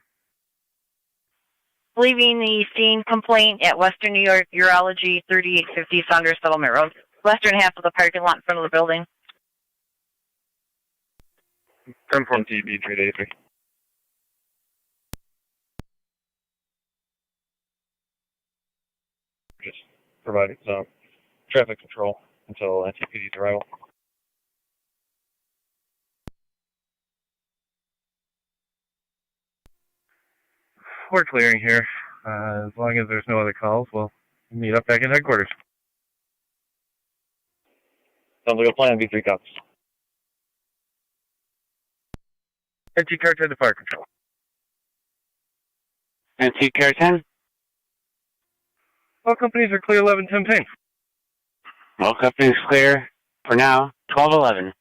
Leaving the scene complaint at Western New York Urology 3850 Saunders Settlement Road. Western half of the parking lot in front of the building. 10-4 TB 383. Just providing some traffic control until NTPD's arrival. We're clearing here. As long as there's no other calls, we'll meet up back in headquarters. Sounds like a plan, V3 cops. NT Car 10 to fire control. NT Car 10. All companies are clear 11-10 ping. All companies clear for now, 12-11.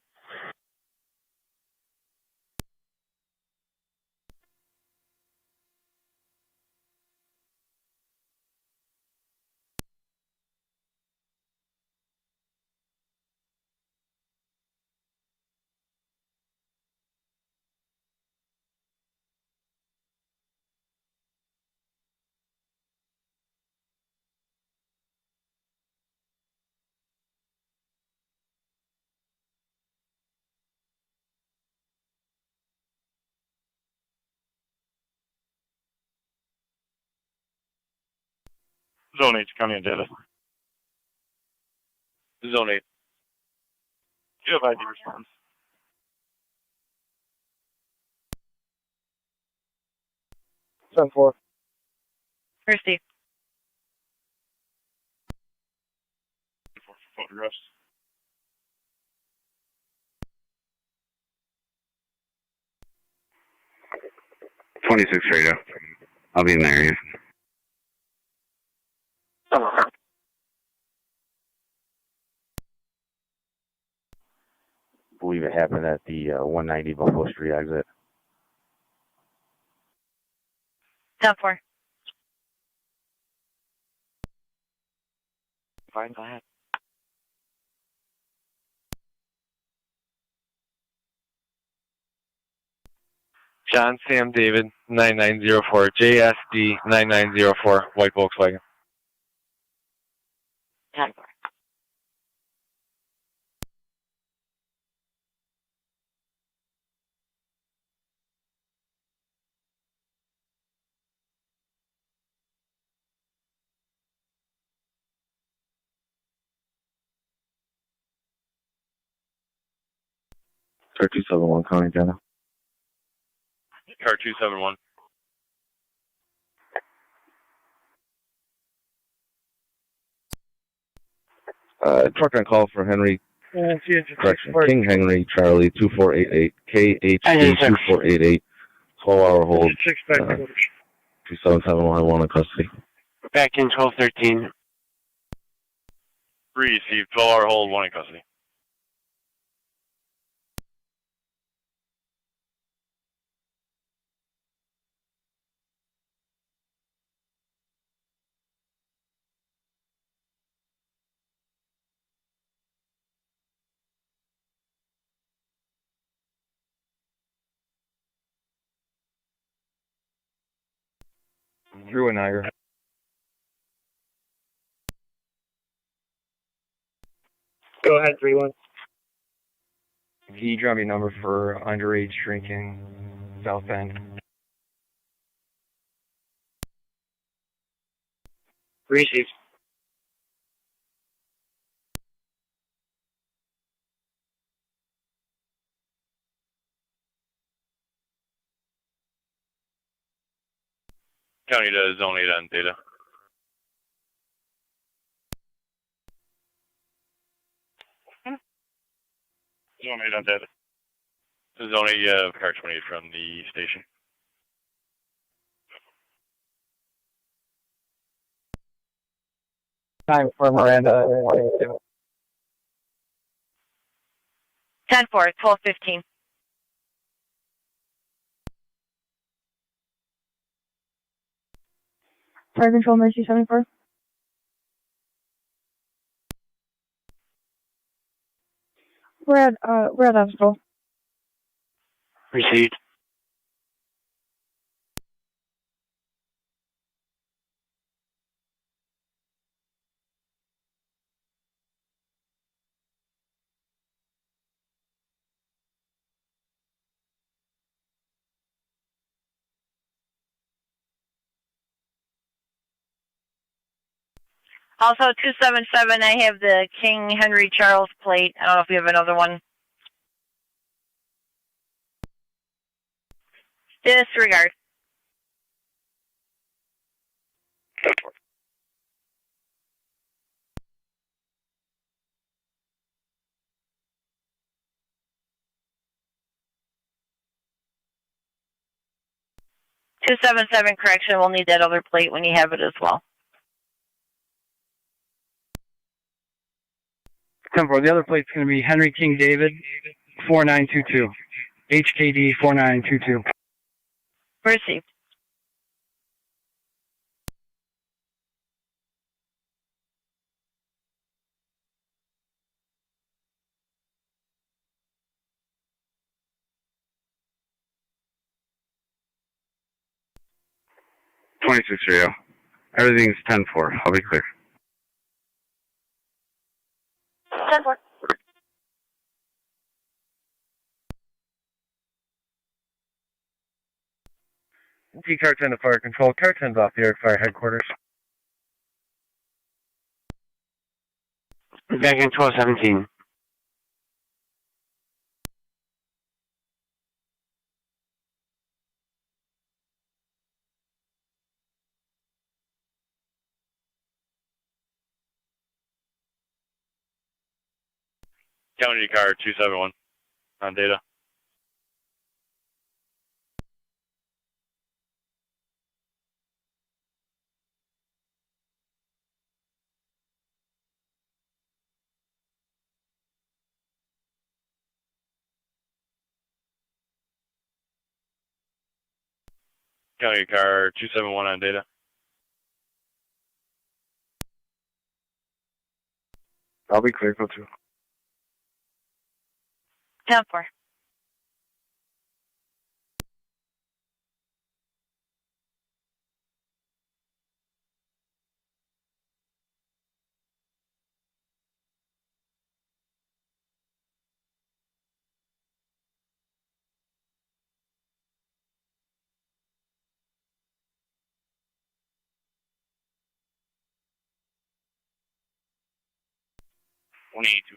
Zone 8 county and data. Zone 8. You have ID response. 10-4. Christy. Photographs. .26 radio. I'll be in the area. I believe it happened at the 190 Buffalo Street exit. 10-4. Fine, go ahead. John Sam David 9904 JSD 9904 white Volkswagen. 10-4. Car 271 county data. Car 271. Truck on call for Henry. Correction. King Henry Charlie 2488 KHD 2488. 12-hour hold. 27711 in custody. Back in 1213. Received 12-hour hold, 1 in custody. Drew and Niagara. Go ahead, 3-1. Can you drop me a number for underage drinking, South Bend? Received. County to Zone 8 on data. Zone 8 on data. Zone 8, car 28 from the station. Time for Miranda. 10-4, 12:15. Fire Control, Mercy 74. We're at hospital. Received. Also, 277, I have the King Henry Charles plate. I don't know if you have another one. Disregard. Two 277, correction, we'll need that other plate when you have it as well. 10-4, the other plate's going to be Henry King David, 4922. HKD 4922. Received. Everything's 10-4. I'll be clear. 10-4. Car 10 to Fire Control. Car 10's off the air at Fire Headquarters. Back in 1217. County car 271 on data. County car 271 on data. I'll be clear, go to. 10-4.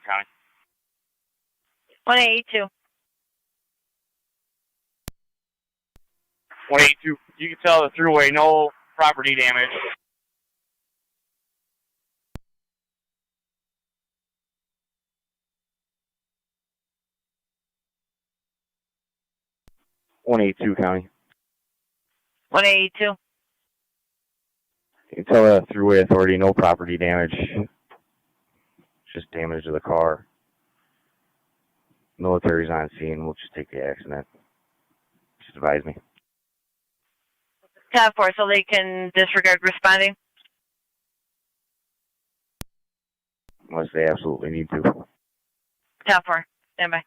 County. 182. 182. You can tell the throughway, no property damage. County. 182. You can tell the Thruway Authority, no property damage. Just damage to the car. Military's on scene. We'll just take the accident. Just advise me. 10-4, so they can disregard responding. Unless they absolutely need to. 10-4, stand by.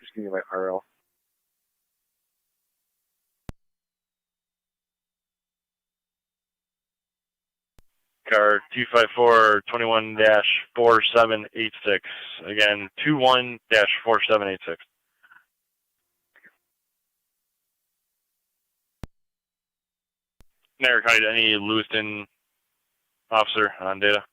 Just give me my RL. Car 254-21-4786. Again, 21-4786. Niagara County, any Lewiston officer on data?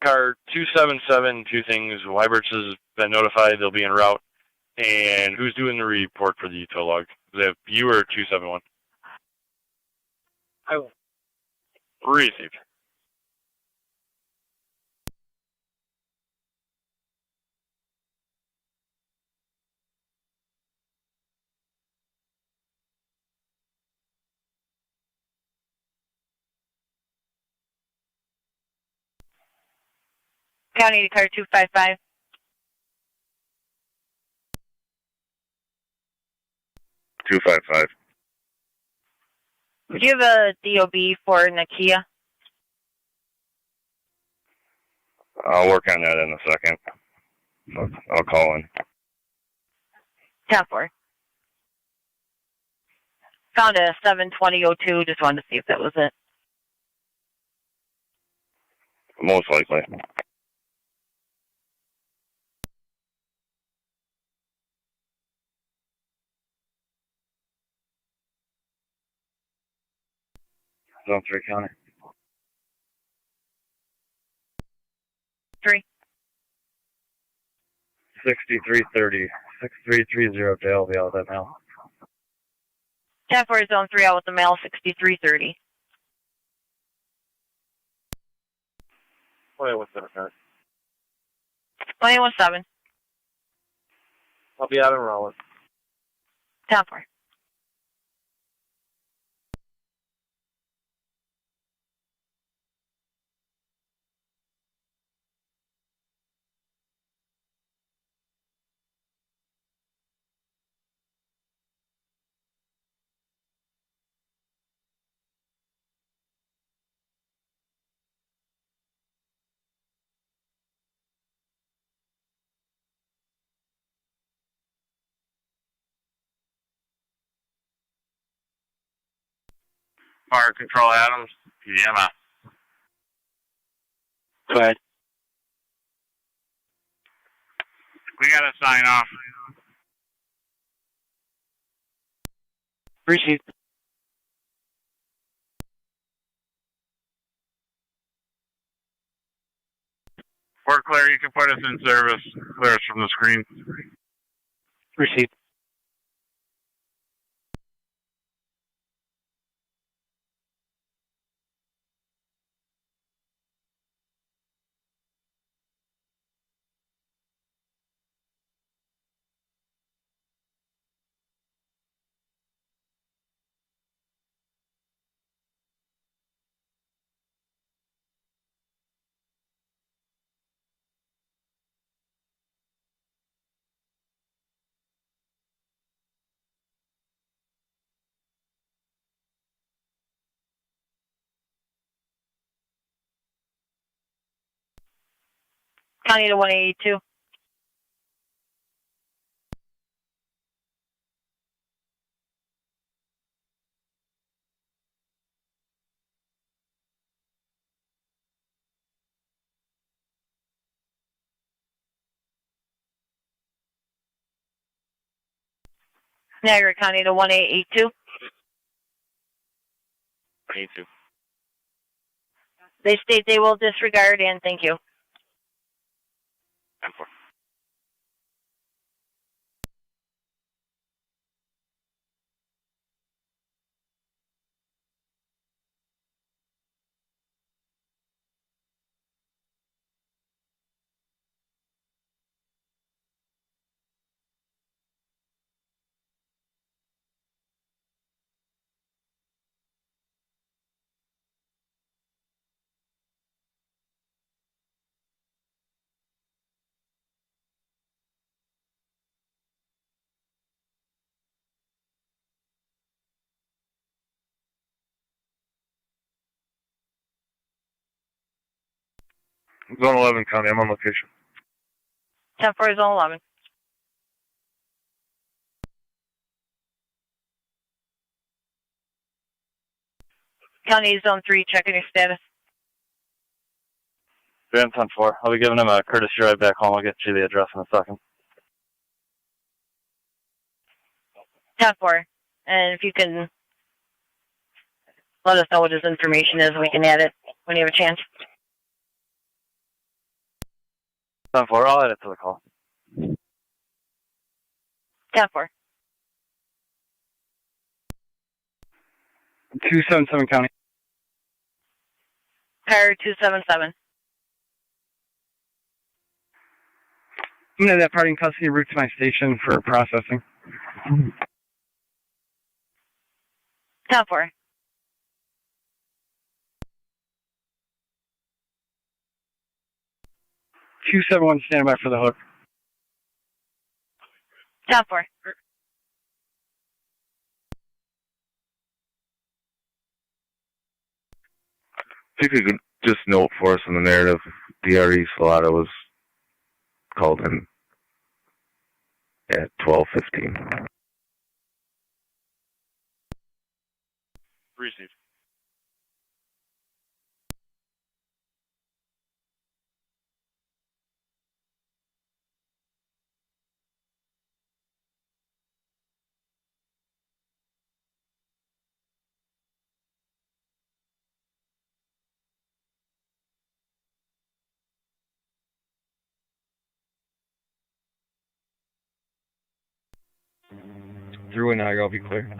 Car 277, two things. Wyberts has been notified they'll be en route. And who's doing the report for the tow log? Is it you or 271? I will. Received. County to car 255. Would you have a DOB for Nakia? I'll work on that in a second. I'll call in. 10-4. Found a 72002. Just wanted to see if that was it. Most likely. Zone 3 county. 3. 6330. 6330 Dale, be out of that now. 10-4 zone 3 out with the mail 6330. 21-7. 21-7. I'll be out in Rollins. 10-4. Fire Control Adams, PDMA. Go ahead. We got to sign off. Received. We're clear. You can put us in service. Clear us from the screen. Received. County to 182. Niagara County to 1882. 82. They state they will disregard and thank you. 10-4. Zone 11 county, I'm on location. 10-4 zone 11. County zone 3, checking your status. Graham 10-4. I'll be giving him a courtesy ride back home. I'll get you the address in a second. 10-4. And if you can let us know what his information is, we can add it when you have a chance. 10-4. I'll add it to the call. 10-4. 277 County. Car 277. I'm going to have that party in custody route to my station for processing. 10-4. 271 standby for the hook. 10-4. If you could just note for us in the narrative, DRE Salado was called in at 12:15. Received. Through in Niagara, I'll be clear.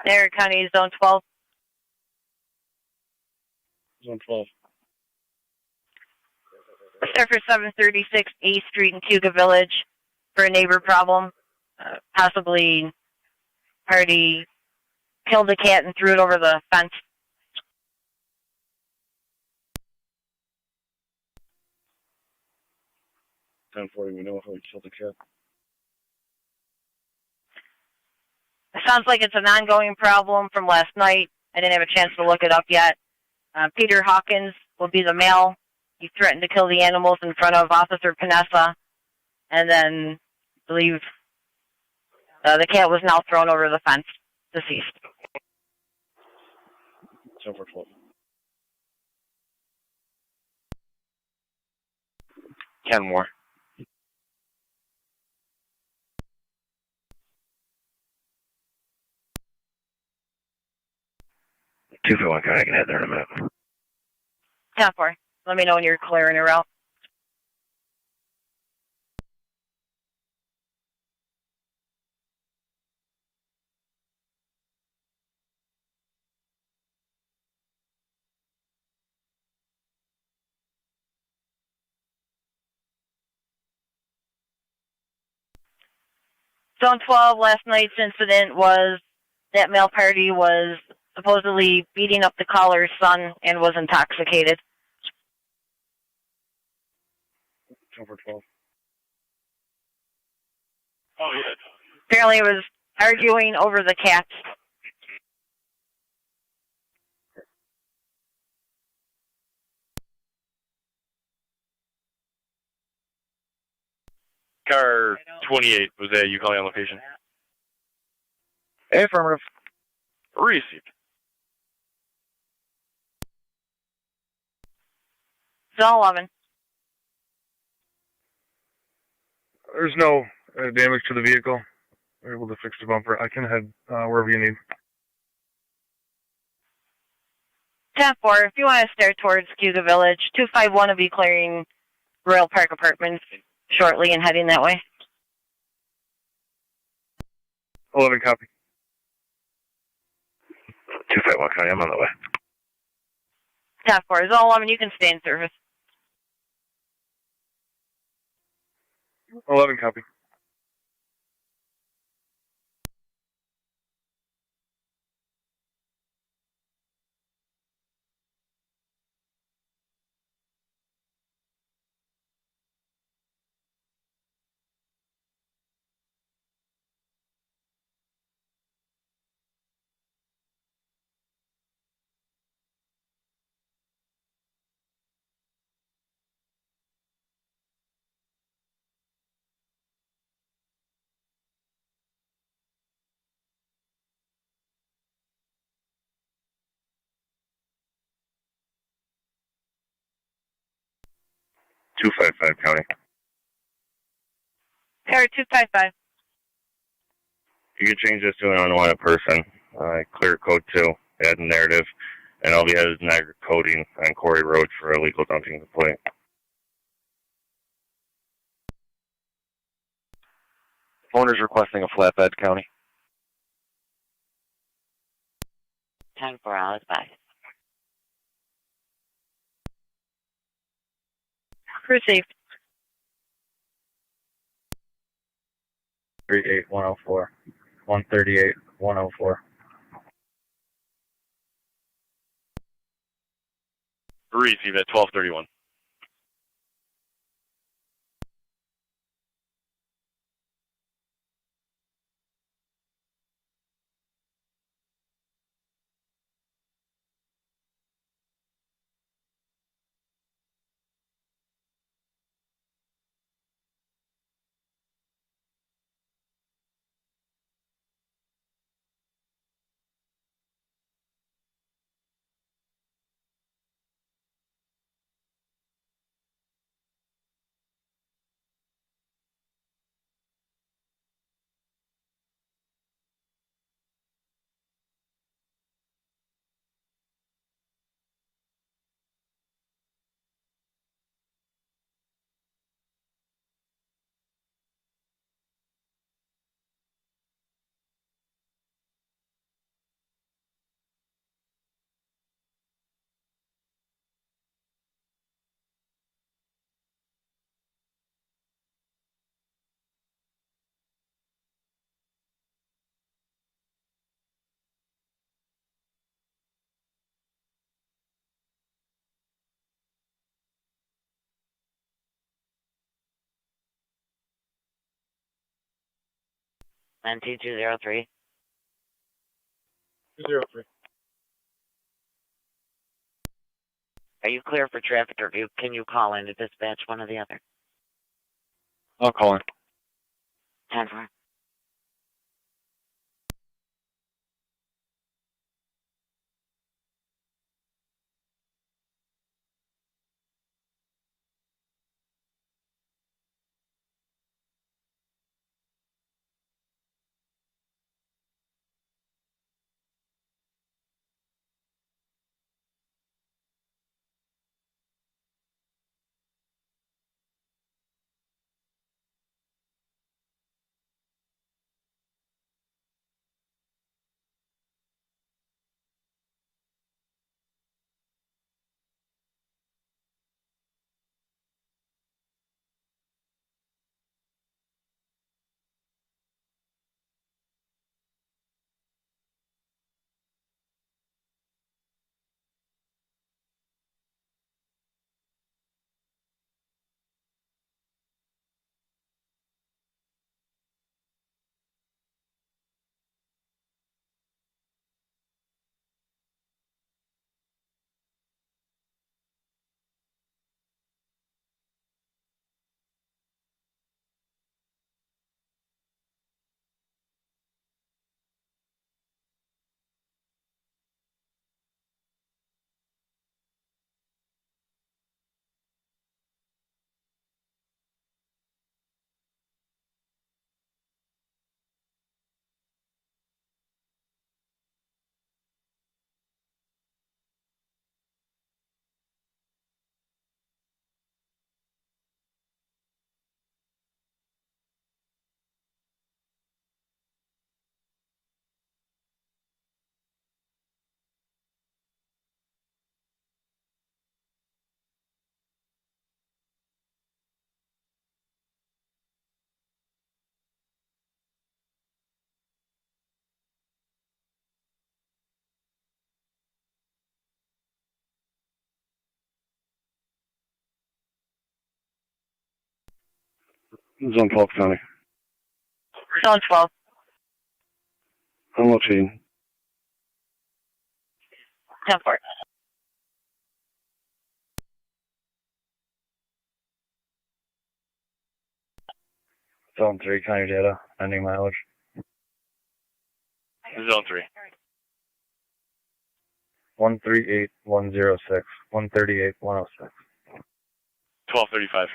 Niagara County, Zone 12. Zone 12. Surface 736 A Street in Cuga Village for a neighbor problem. Possibly party killed a cat and threw it over the fence. We know how he killed the cat. It sounds like it's an ongoing problem from last night. I didn't have a chance to look it up yet. Peter Hawkins will be the male. He threatened to kill the animals in front of Officer Panessa, and then I believe the cat was now thrown over the fence, deceased. 10-4-12. Kenmore. 241 County, I can head there in a minute. 10-4. Let me know when you're clearing a route. Zone 12, last night's incident was that male party was supposedly beating up the caller's son and was intoxicated. 10-4-12. Oh, yeah. Apparently it was arguing over the cats. Car 28, was that you calling on location? Affirmative. Received. Zone 11. There's no damage to the vehicle. We're able to fix the bumper. I can head wherever you need. 10-4, if you want to stare towards Cuga Village, 251 will be clearing Royal Park Apartments shortly and heading that way. 11 copy. 251 County, I'm on the way. 10-4, Zone 11, you can stay in service. 11 copy. $255 County. Tower 255. You can change this to an unwanted person. Clear code 2, add narrative, and I'll be headed to Niagara coding on Quarry Road for a illegal dumping complaint. Owner's requesting a flatbed, County. 10-4, I'll advise. Received. 38104. 138-104. Receive at 1231. NT 203. 203. Are you clear for traffic review? Can you call in to dispatch one or the other? I'll call in. 10-4. Zone 12 County. Zone 12. I'm locating. 10-4. Zone 3, county data, ending mileage. Zone 3. 138106, 138106. 1235.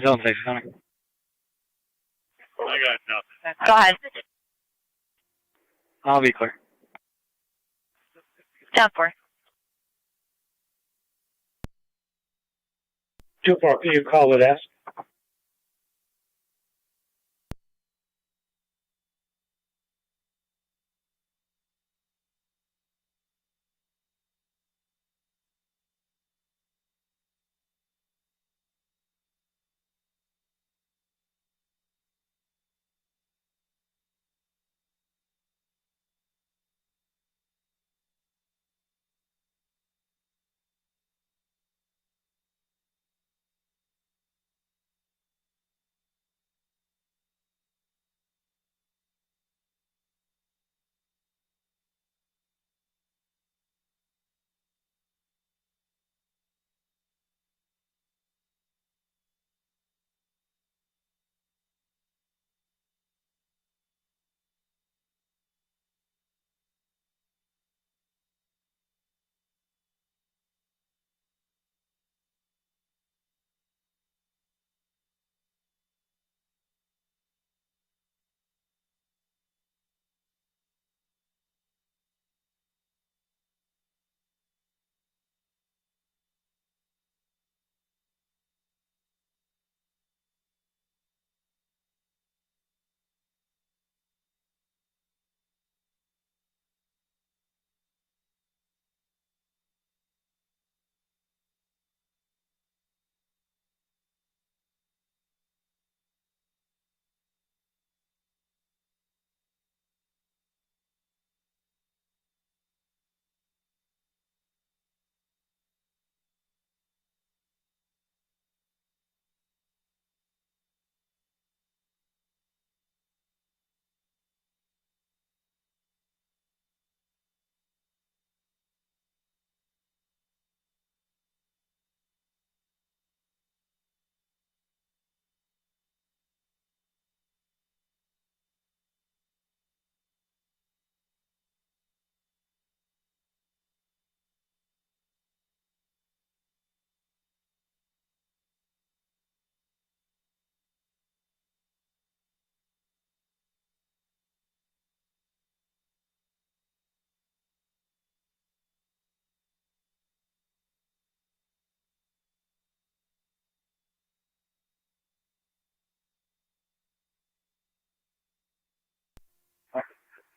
Zone 6 County. I got nothing. Go ahead. I'll be clear. 10-4. 2-4, can you call with S?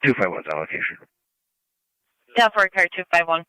Two five one's allocation. 10-4, car 251.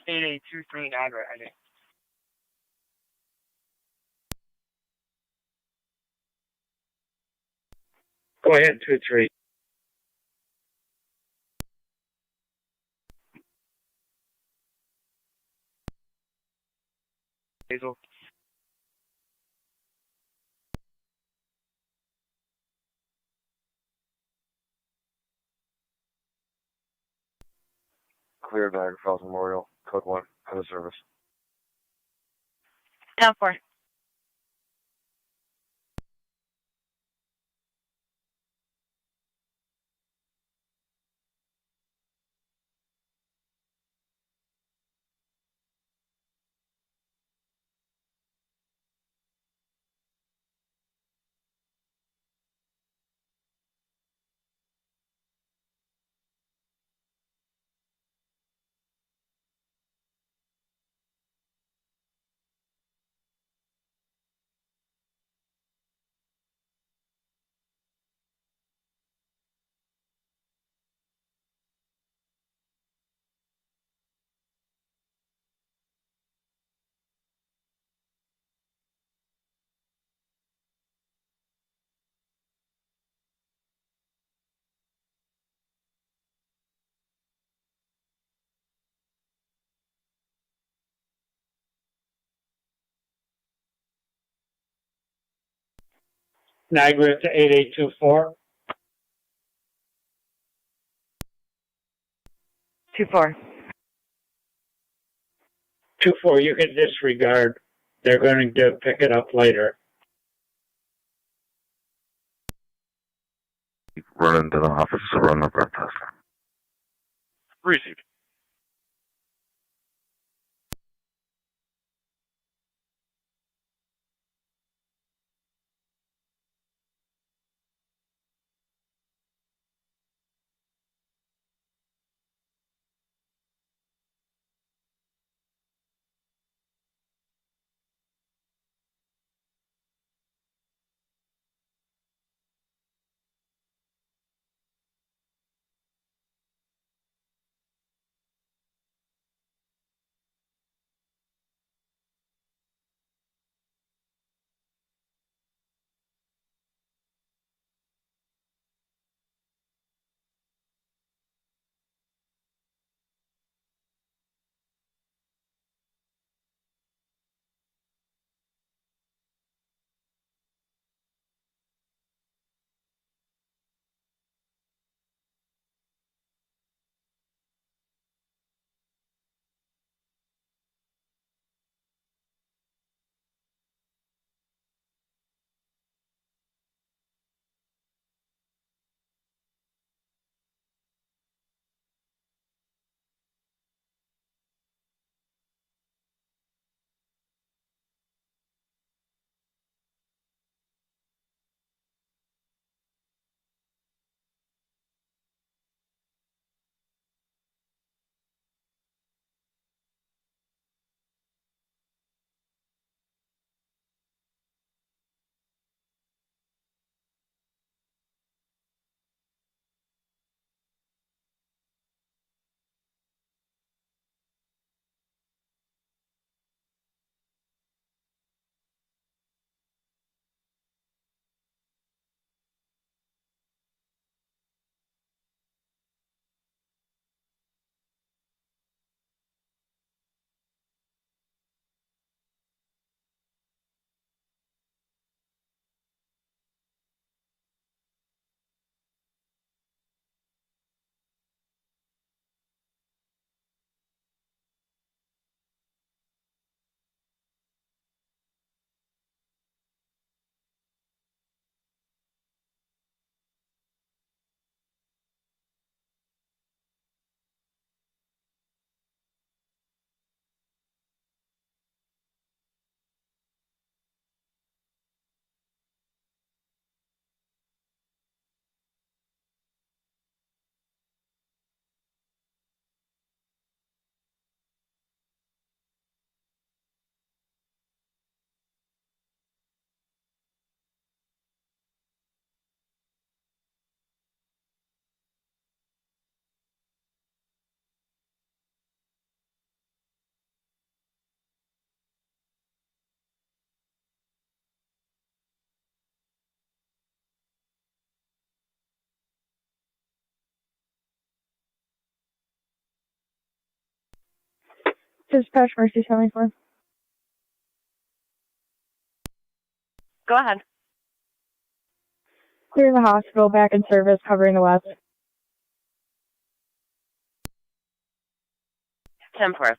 8823 Niagara heading. Go ahead, 23. Hazel. Clear Niagara Falls Memorial, code 1, end of service. 10-4. Niagara to 8824. 2-4. 24, you can disregard. They're going to pick it up later. Run into the office to run the breath test. Received. Dispatch Mercy 74. Go ahead. Clear the hospital, back in service, covering the west. 10-4.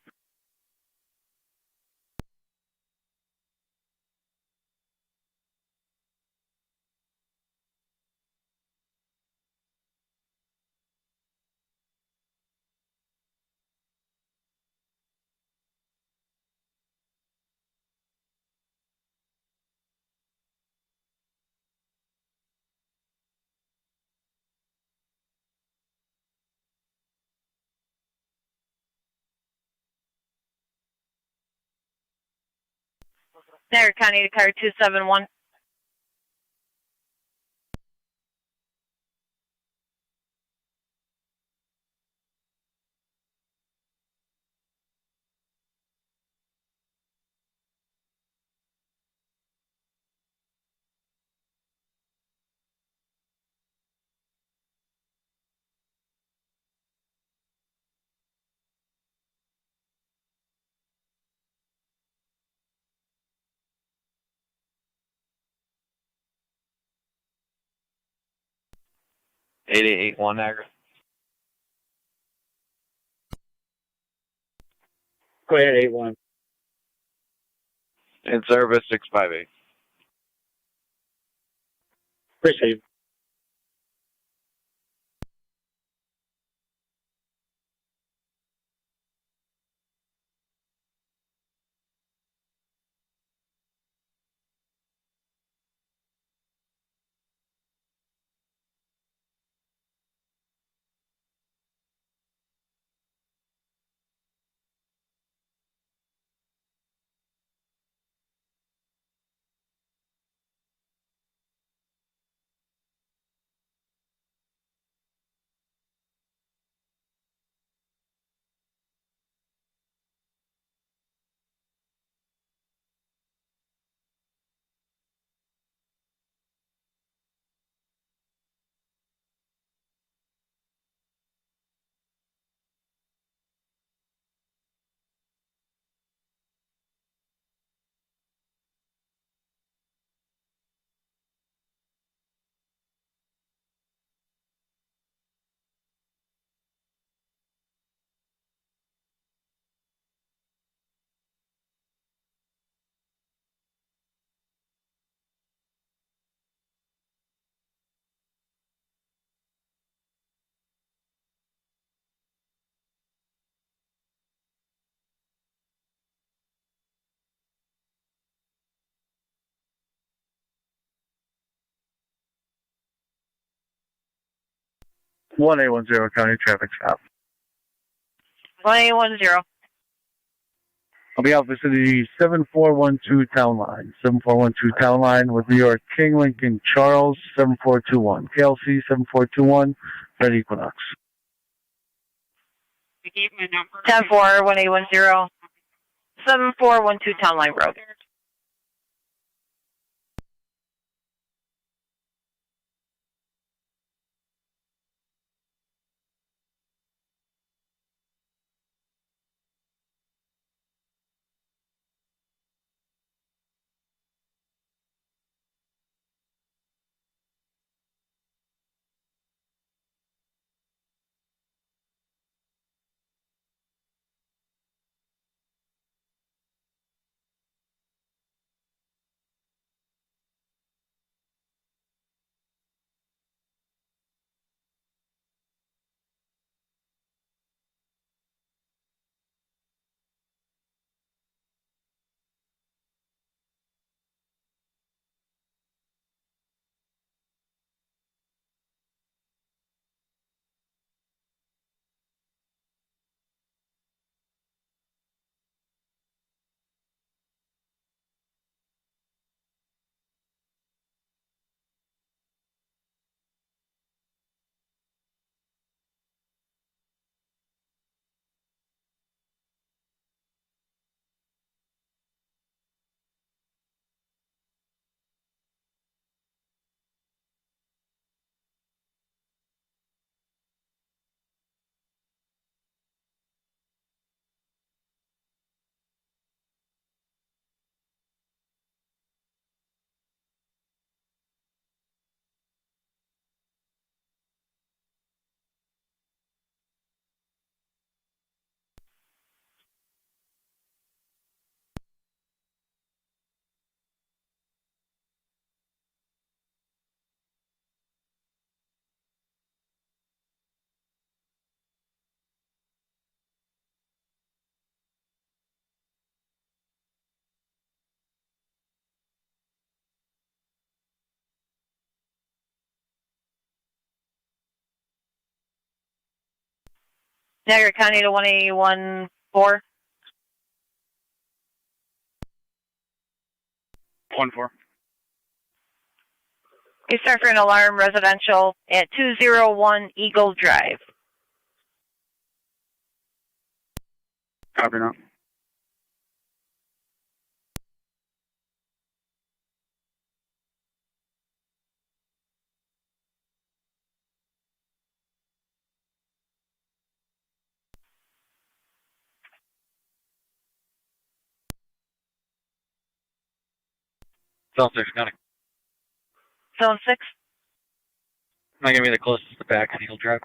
Niagara County car 271. $8881 Niagara. Go ahead, 81. In service 658. Appreciate it. One 810 County traffic stop. 1810. I'll be out vicinity 7412 Town Line. 7412 Town Line with New York King, Lincoln, Charles, 7421. KLC 7421, Red Equinox. 10-4, 1810. 7412 Town Line Road. Niagara County to 1A14. 1-4. You start for an alarm residential at 201 Eagle Drive. Copy now. Zone 6, County. Zone 6. Am I going to be the closest to back on Eagle Drive?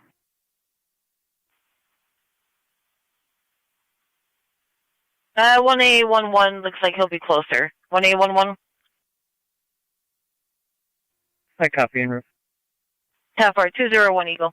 Uh, 1A11 looks like he'll be closer. 1A11. I copy en route. Top 4, 201 Eagle.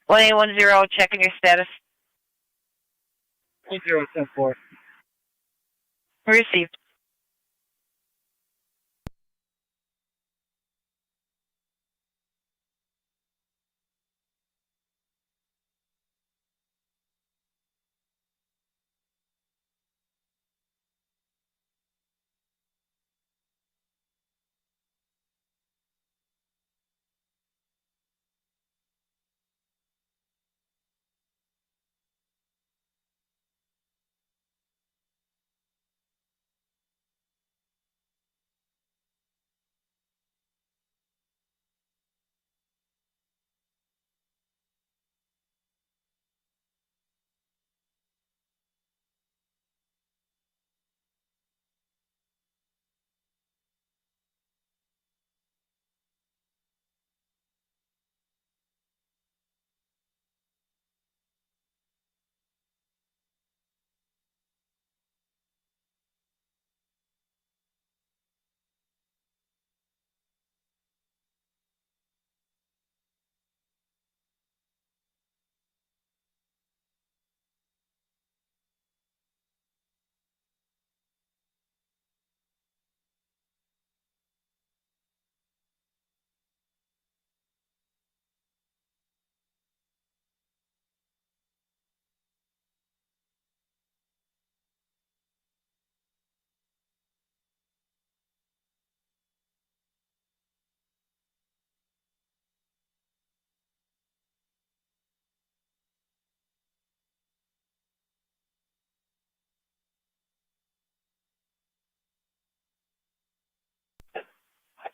One A10, checking your status. 10-4. Received.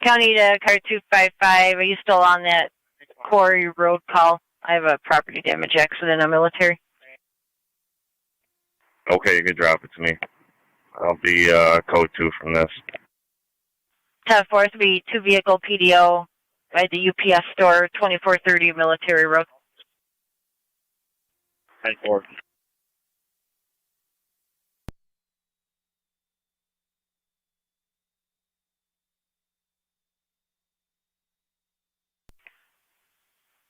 County to car 255. Are you still on that Quarry Road call? I have a property damage accident on Military. Okay, you can drop it to me. I'll be code 2 from this. Top 4 to be 2-vehicle PDO by the UPS store, 2430 Military Road. 10-4.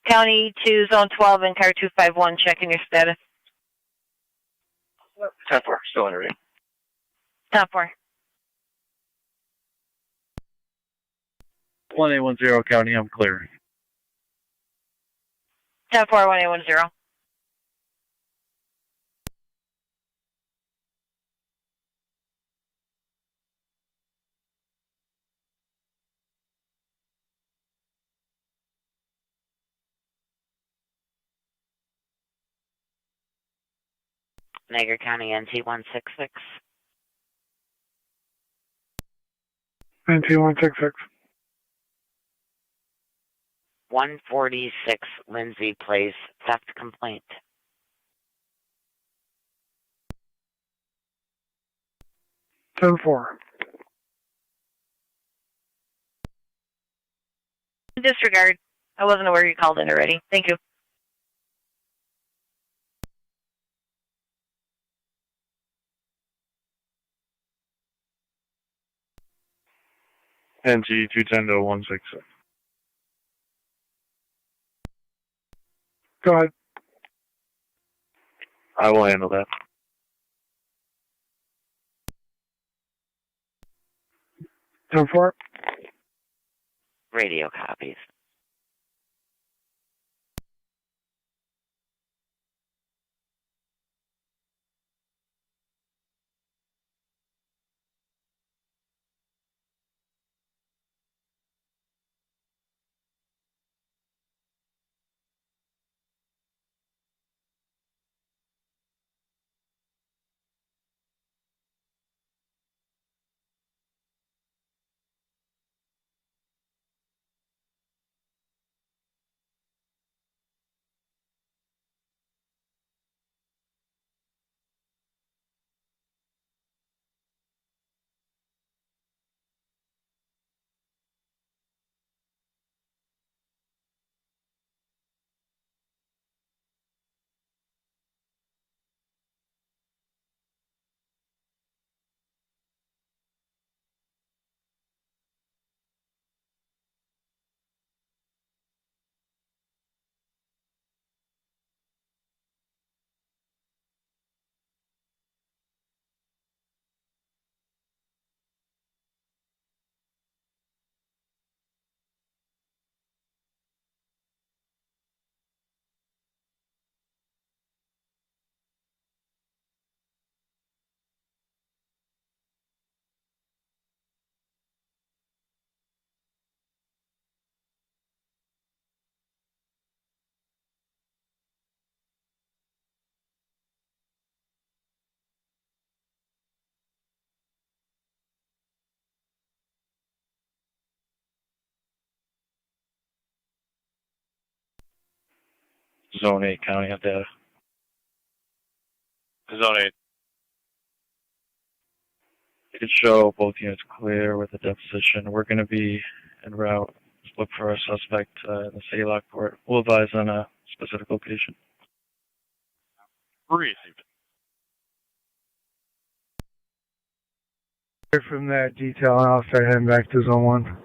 County to Zone 12 and car 251, checking your status. 10-4, still in range. Top 4. 1A10, County, I'm clear. Top 4, 1A10. Niagara County NT166. NT166. 146 Lindsay Place, theft complaint. 10-4. Disregard. I wasn't aware you called in already. Thank you. NT 210 to 166. Go ahead. I will handle that. 10-4. Radio copies. Zone 8 counting up data. Zone 8. It could show both units clear with a deposition. We're going to be en route. Look for our suspect in the city Lockport. We'll advise on a specific location. Received. From that detail, and I'll start heading back to Zone 1.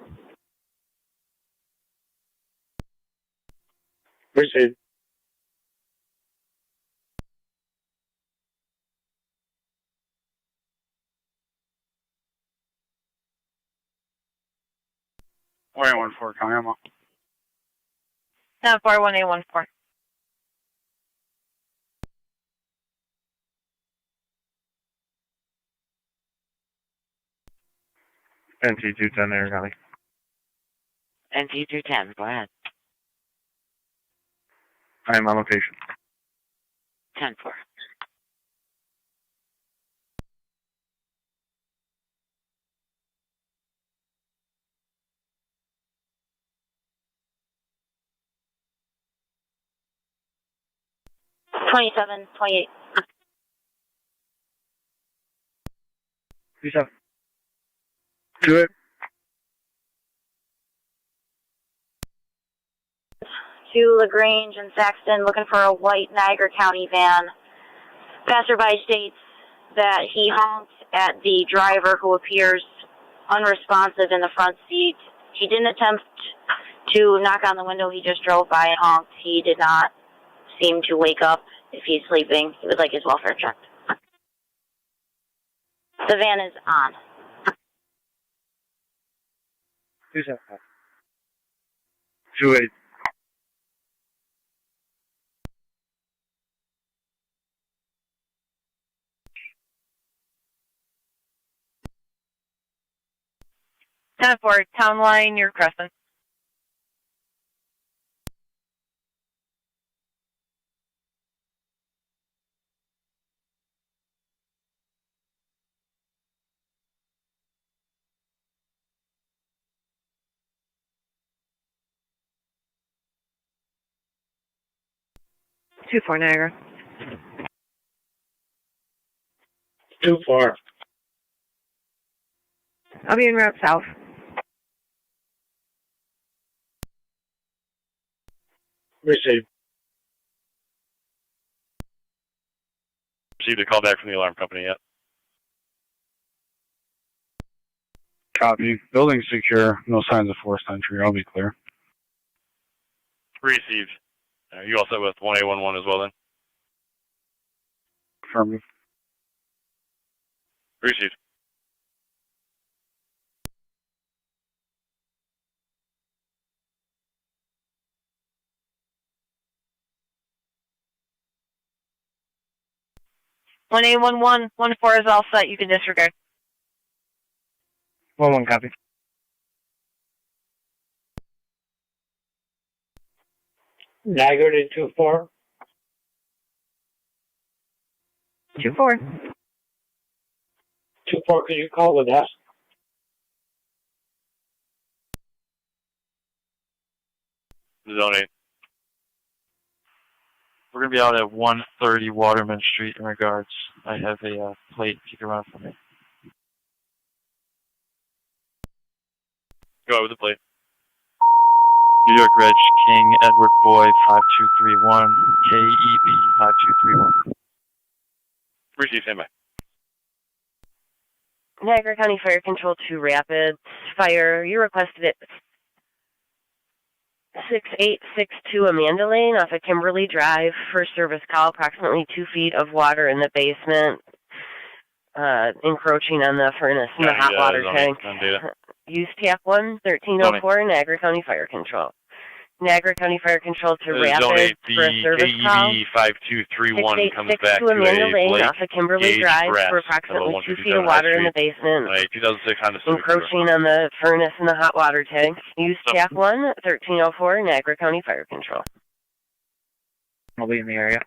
Received. Wait, 1-4, county ammo. 10-4, 1A14. NT 210 Air County. NT 210, go ahead. I am on location. 10-4. $27, $28. 37. Do it. To LaGrange and Saxton, looking for a white Niagara County van. Passerby states that he honked at the driver, who appears unresponsive in the front seat. He didn't attempt to knock on the window. He just drove by and honked. He did not seem to wake up. If he's sleeping, he would like his welfare checked. The van is on. 275. 28. For town line, near Crescent. Two four Niagara. 2-4. I'll be en route south. Received. Received a call back from the alarm company yet. Copy. Building secure. No signs of forced entry. I'll be clear. Received. You all set with 1A11 as well then? Affirmative. Received. One A11, 1-4 is all set. You can disregard. 1-1 copy. Niagara to 2-4. 2-4. 2-4, could you call with that? Zone 8. We're going to be out at 130 Waterman Street in regards. I have a plate if you can run for me. Go out with the plate. New York Ridge, King Edward Boy 5231, KEB 5231. Receive, stand by. Niagara County Fire Control 2 Rapids Fire, you requested it 6862 Amanda Lane off of Kimberly Drive. First service call, approximately 2 feet of water in the basement, encroaching on the furnace and the hot water tank. Use TAC 1, 1304, Niagara County Fire Control. Niagara County Fire Control to Rapids Zone 8, for a service the call. KEB 5231 comes back to Amanda a Lane Blake off of Kimberly gauge Drive brass for approximately 2 feet 157 of water in High the basement, Street. 2006 Honda Civic. encroaching on the furnace and the hot water tank. Use TAC 1, 1304, Niagara County Fire Control. I'll be in the area.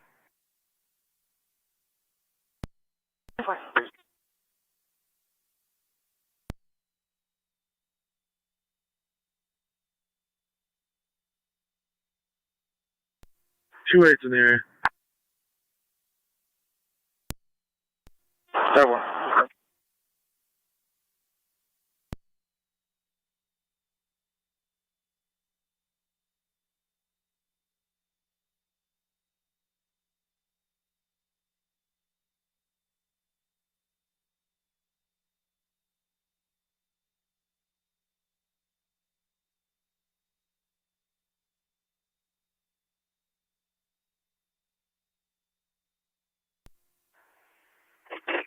Two 8s in the area. That one.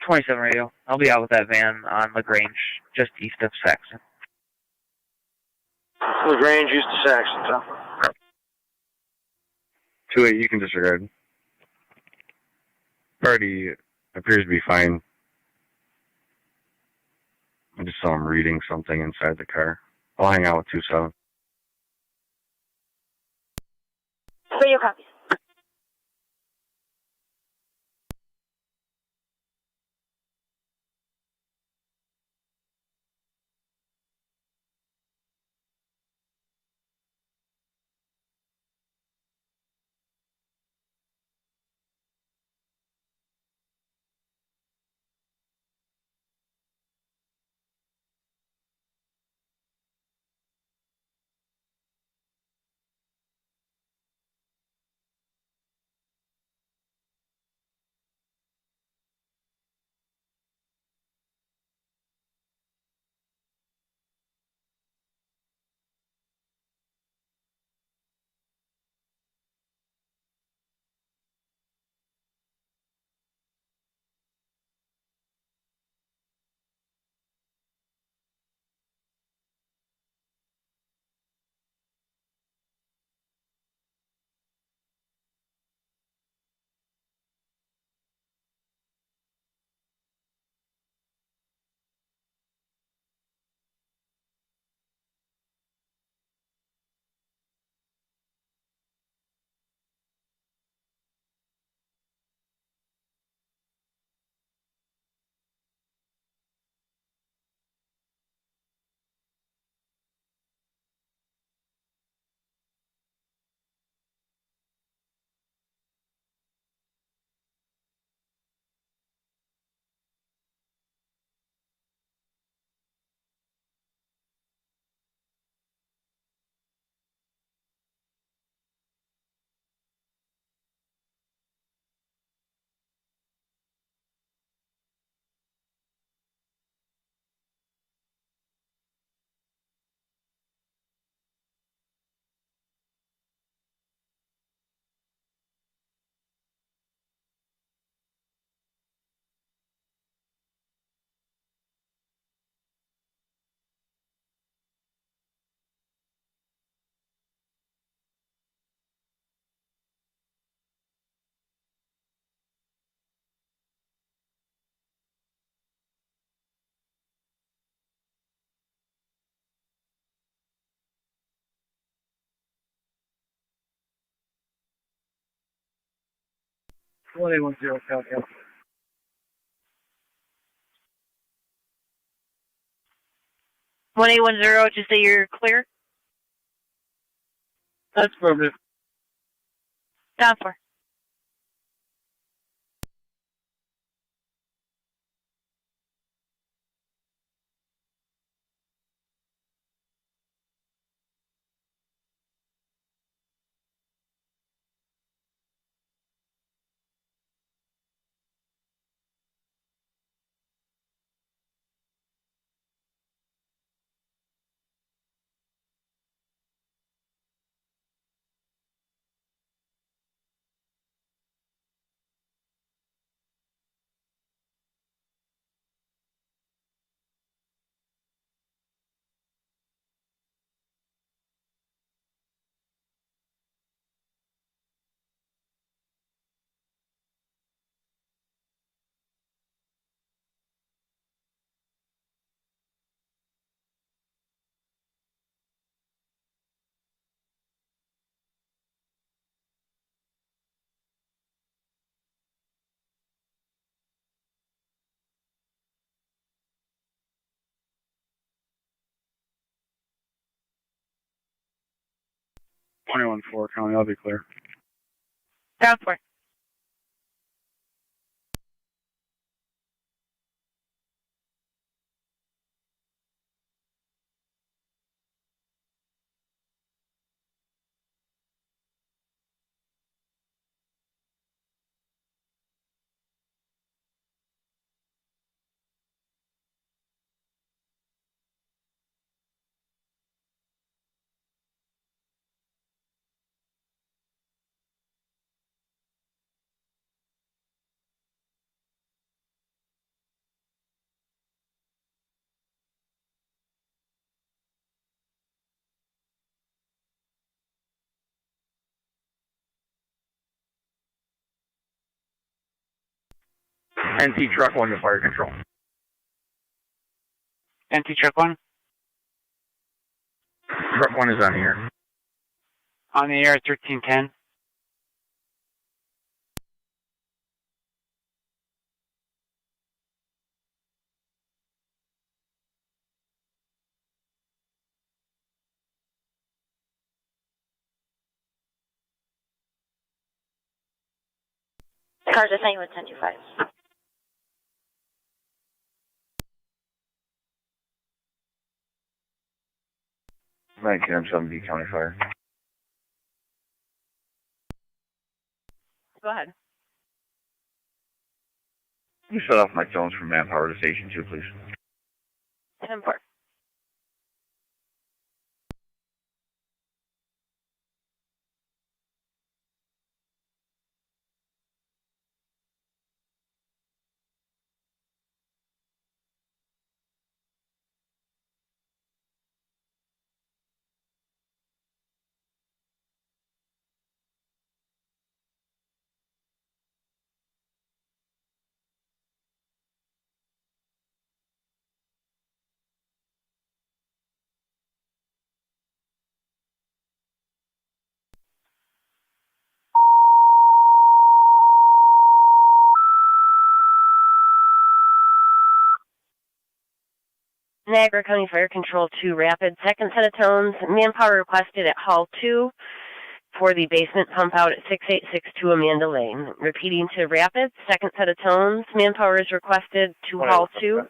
.27 radio. I'll be out with that van on LaGrange, just east of Saxon. LaGrange, east of Saxon. 2-8, you can disregard. Party appears to be fine. I just saw him reading something inside the car. I'll hang out with 2-7. Radio copies. 1810, count, yeah. 1810, just say you're clear. That's affirmative. Down for. County, I'll be clear. Down for. NT truck 1 to fire control. NT truck 1? Truck 1 is on here. On the air, 1310. Cars are saying with 1025. I'm 7B County Fire. Go ahead. Can you shut off my phones from manpower to station 2, please? 10-4. Niagara County Fire Control 2 Rapid, second set of tones, manpower requested at Hall 2 for the basement pump out at 6862 Amanda Lane. Repeating to Rapid, second set of tones, manpower is requested to Hall 2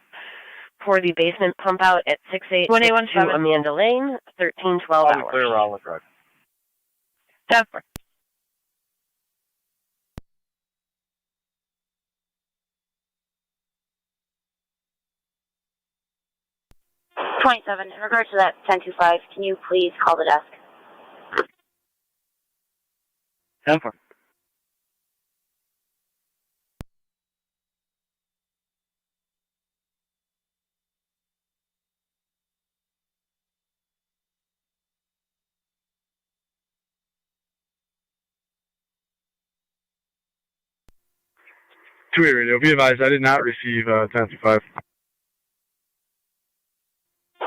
for the basement pump out at 6862 Amanda Lane, 1312 hours. Clear around the truck. Stop for. In regards to that 1025, can you please call the desk? 10-4. Two-way radio. Be advised, I did not receive 1025.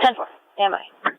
10-4. Stand by.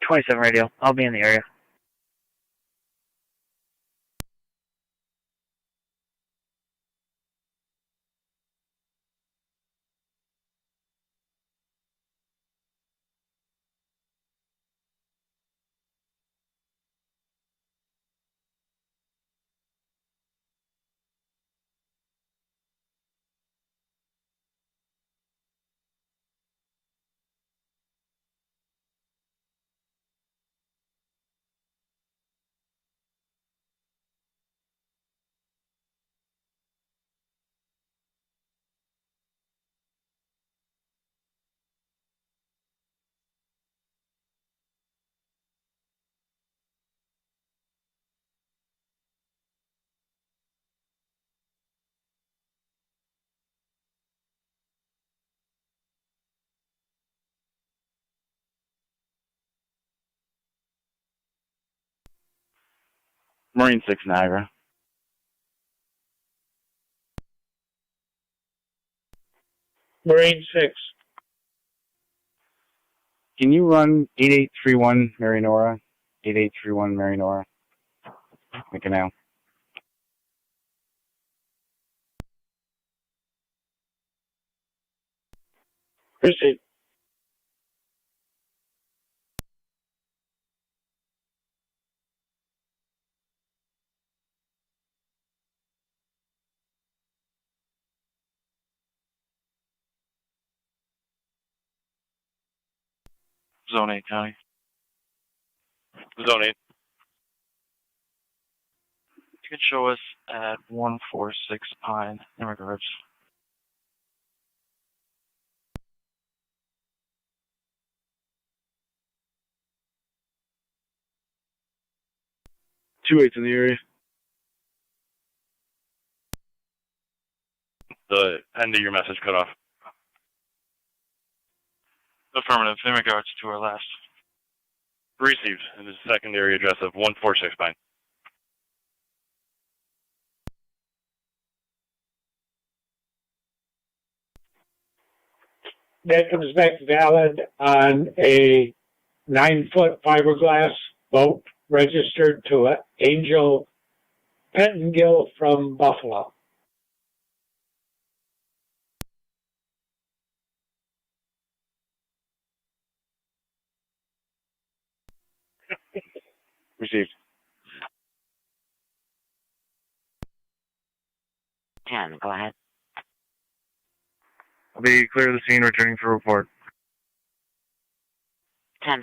27 radio. I'll be in the area. Marine 6 Niagara. Marine 6. Can you run 8831 Marinora? 8831 Marinora. The canal. Proceed. Zone 8 County. Zone 8. You can show us at 146 Pine. In regards. Two eights in the area. The end of your message cut off. Affirmative. In regards to our last. Received. And the secondary address of 146 Pine. That comes back valid on a 9-foot fiberglass boat registered to Angel Pettingill from Buffalo. Received. 10, go ahead. I'll be clear of the scene, returning for report. 10-4.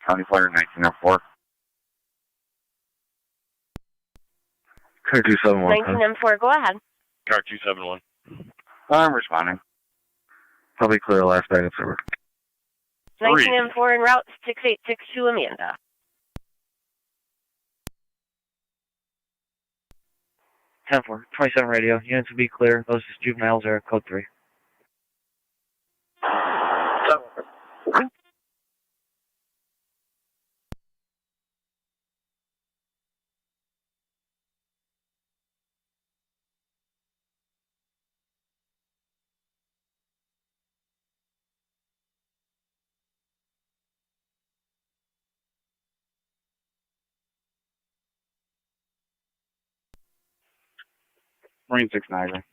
County Flyer 1904. Car 271. 19M4, go ahead. Car 271. I'm responding. I'll be clear of last guidance server. 19M4 en route 6862 Amanda. 10-4, 27 radio. Units will be clear. Those juveniles are code 3. Marine 6 Niagara.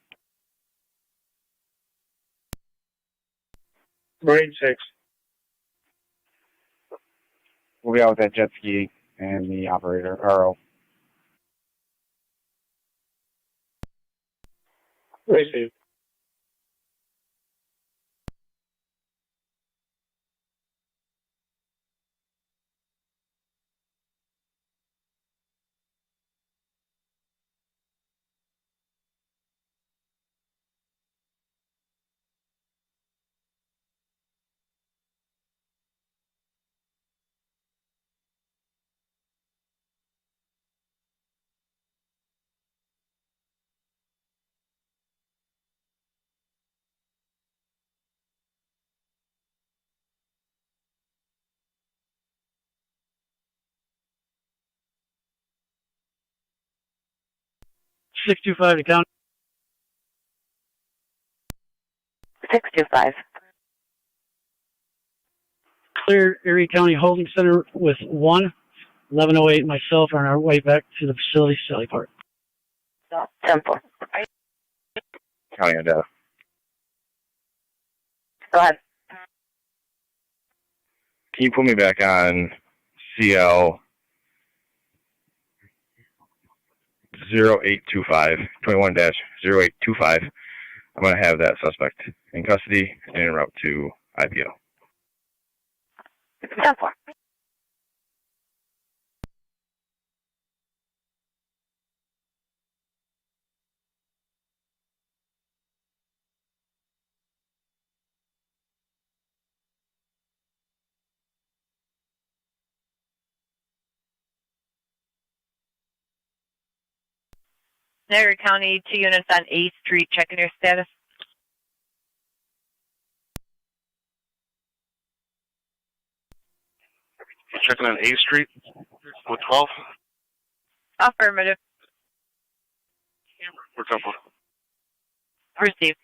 Marine 6. We'll be out with that jet ski and the operator, RO. Received. 625 to county. 625. Clear Erie County Holding Center with 1108 myself on our way back to the facility, Sally Park. Temple. County on data. Go ahead. Can you put me back on CL 0825, 21-0825? I'm going to have that suspect in custody and en route to IPO. Temple. Niagara County, 2 units on 8th Street, checking your status. Checking on 8th Street with 12. Affirmative. For Temple. Received.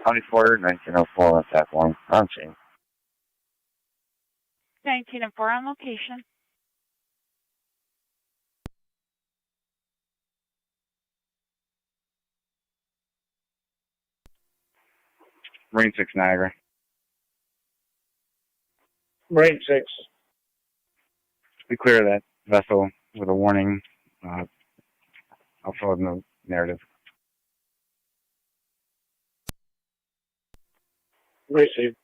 County 4, 1904 on TAC 1, on chain. 1904 on location. Marine 6 Niagara. Marine 6. We clear that vessel with a warning. I'll fill in the narrative. Received.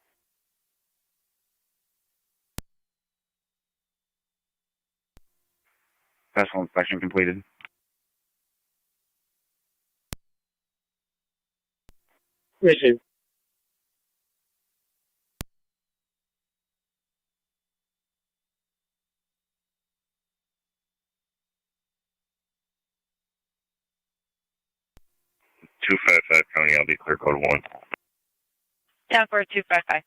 Vessel inspection completed. Received. Two 255 County, I'll be clear code 1. 10-4-255.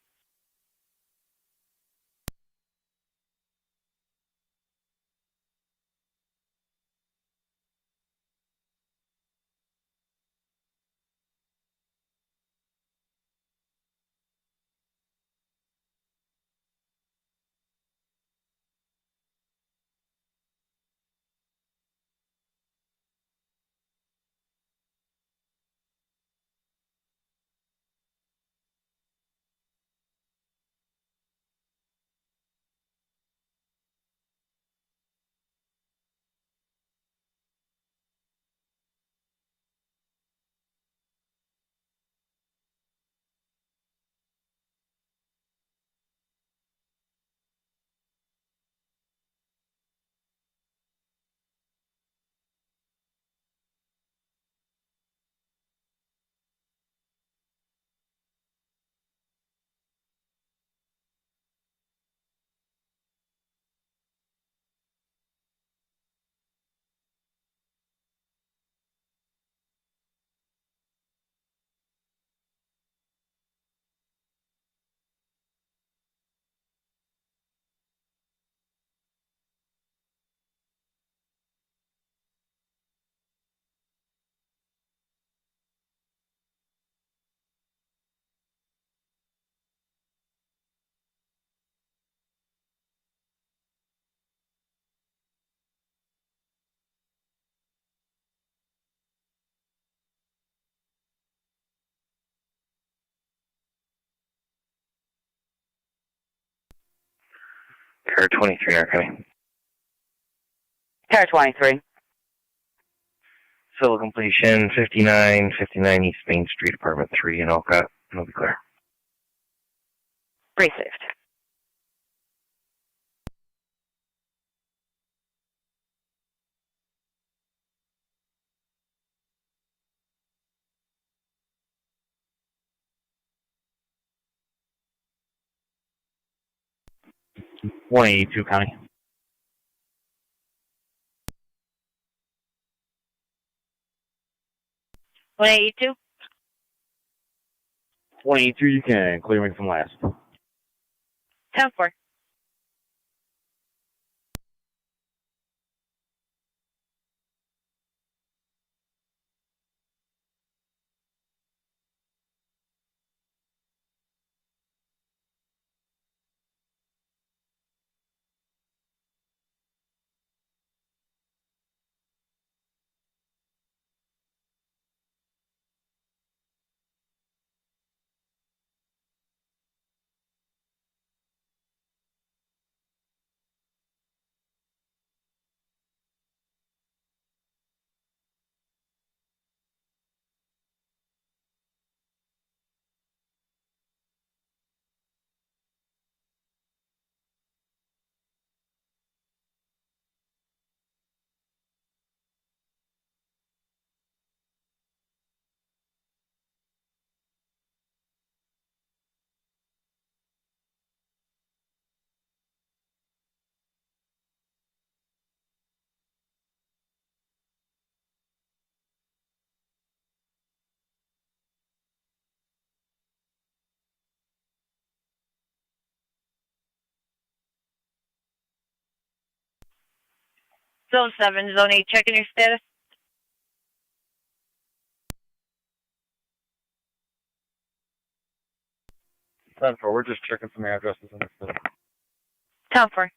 Car 23, Arcade. Car 23. Civil completion, 59 East Main Street, Apartment 3 in Olcott. It'll be clear. Received. $182 County. $182. 182, you can clear me from last. 10-4. Zone 7, Zone 8, checking your status. 10-4, we're just checking some addresses in the city. 10-4.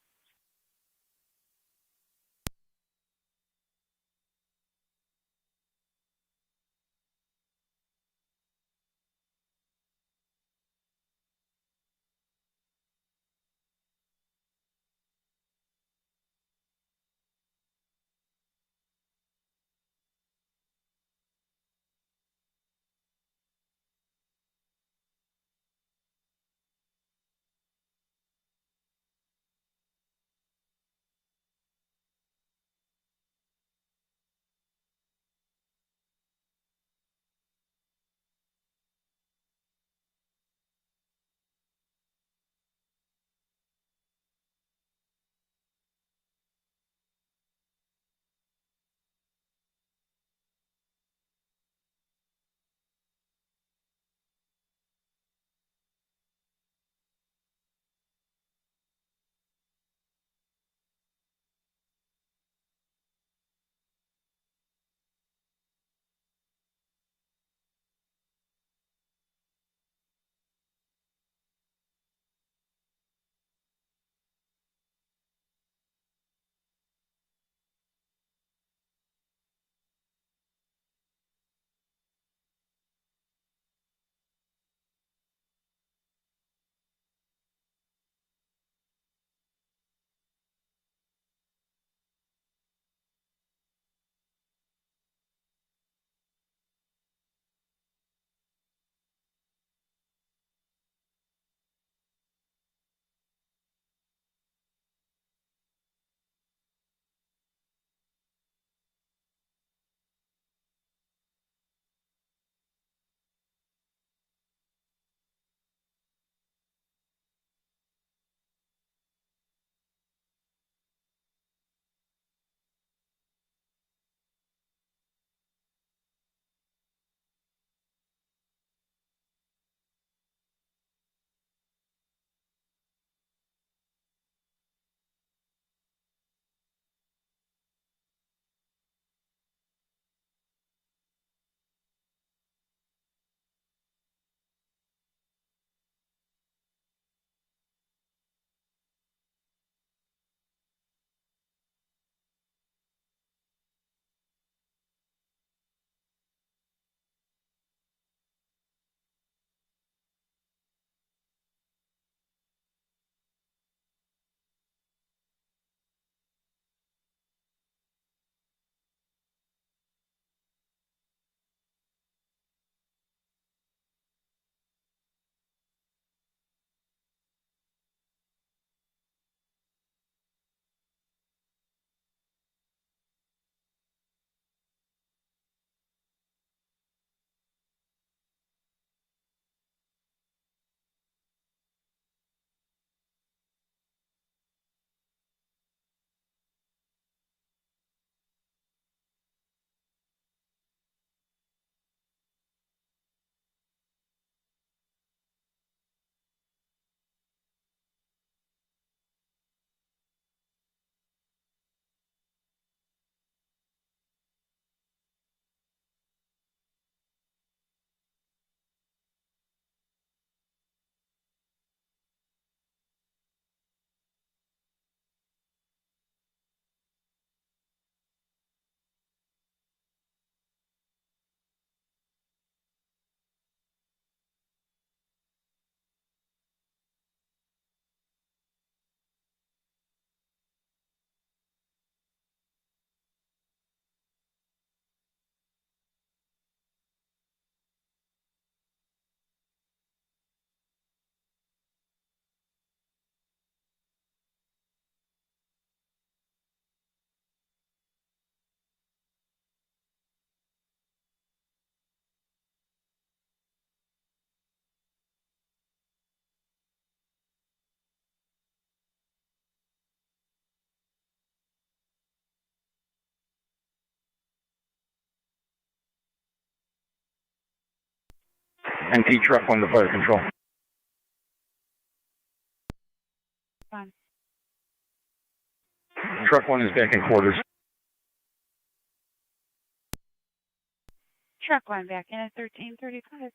NT truck 1 to fire control. Fine. Truck 1 is back in quarters. Truck 1 back in at 1335.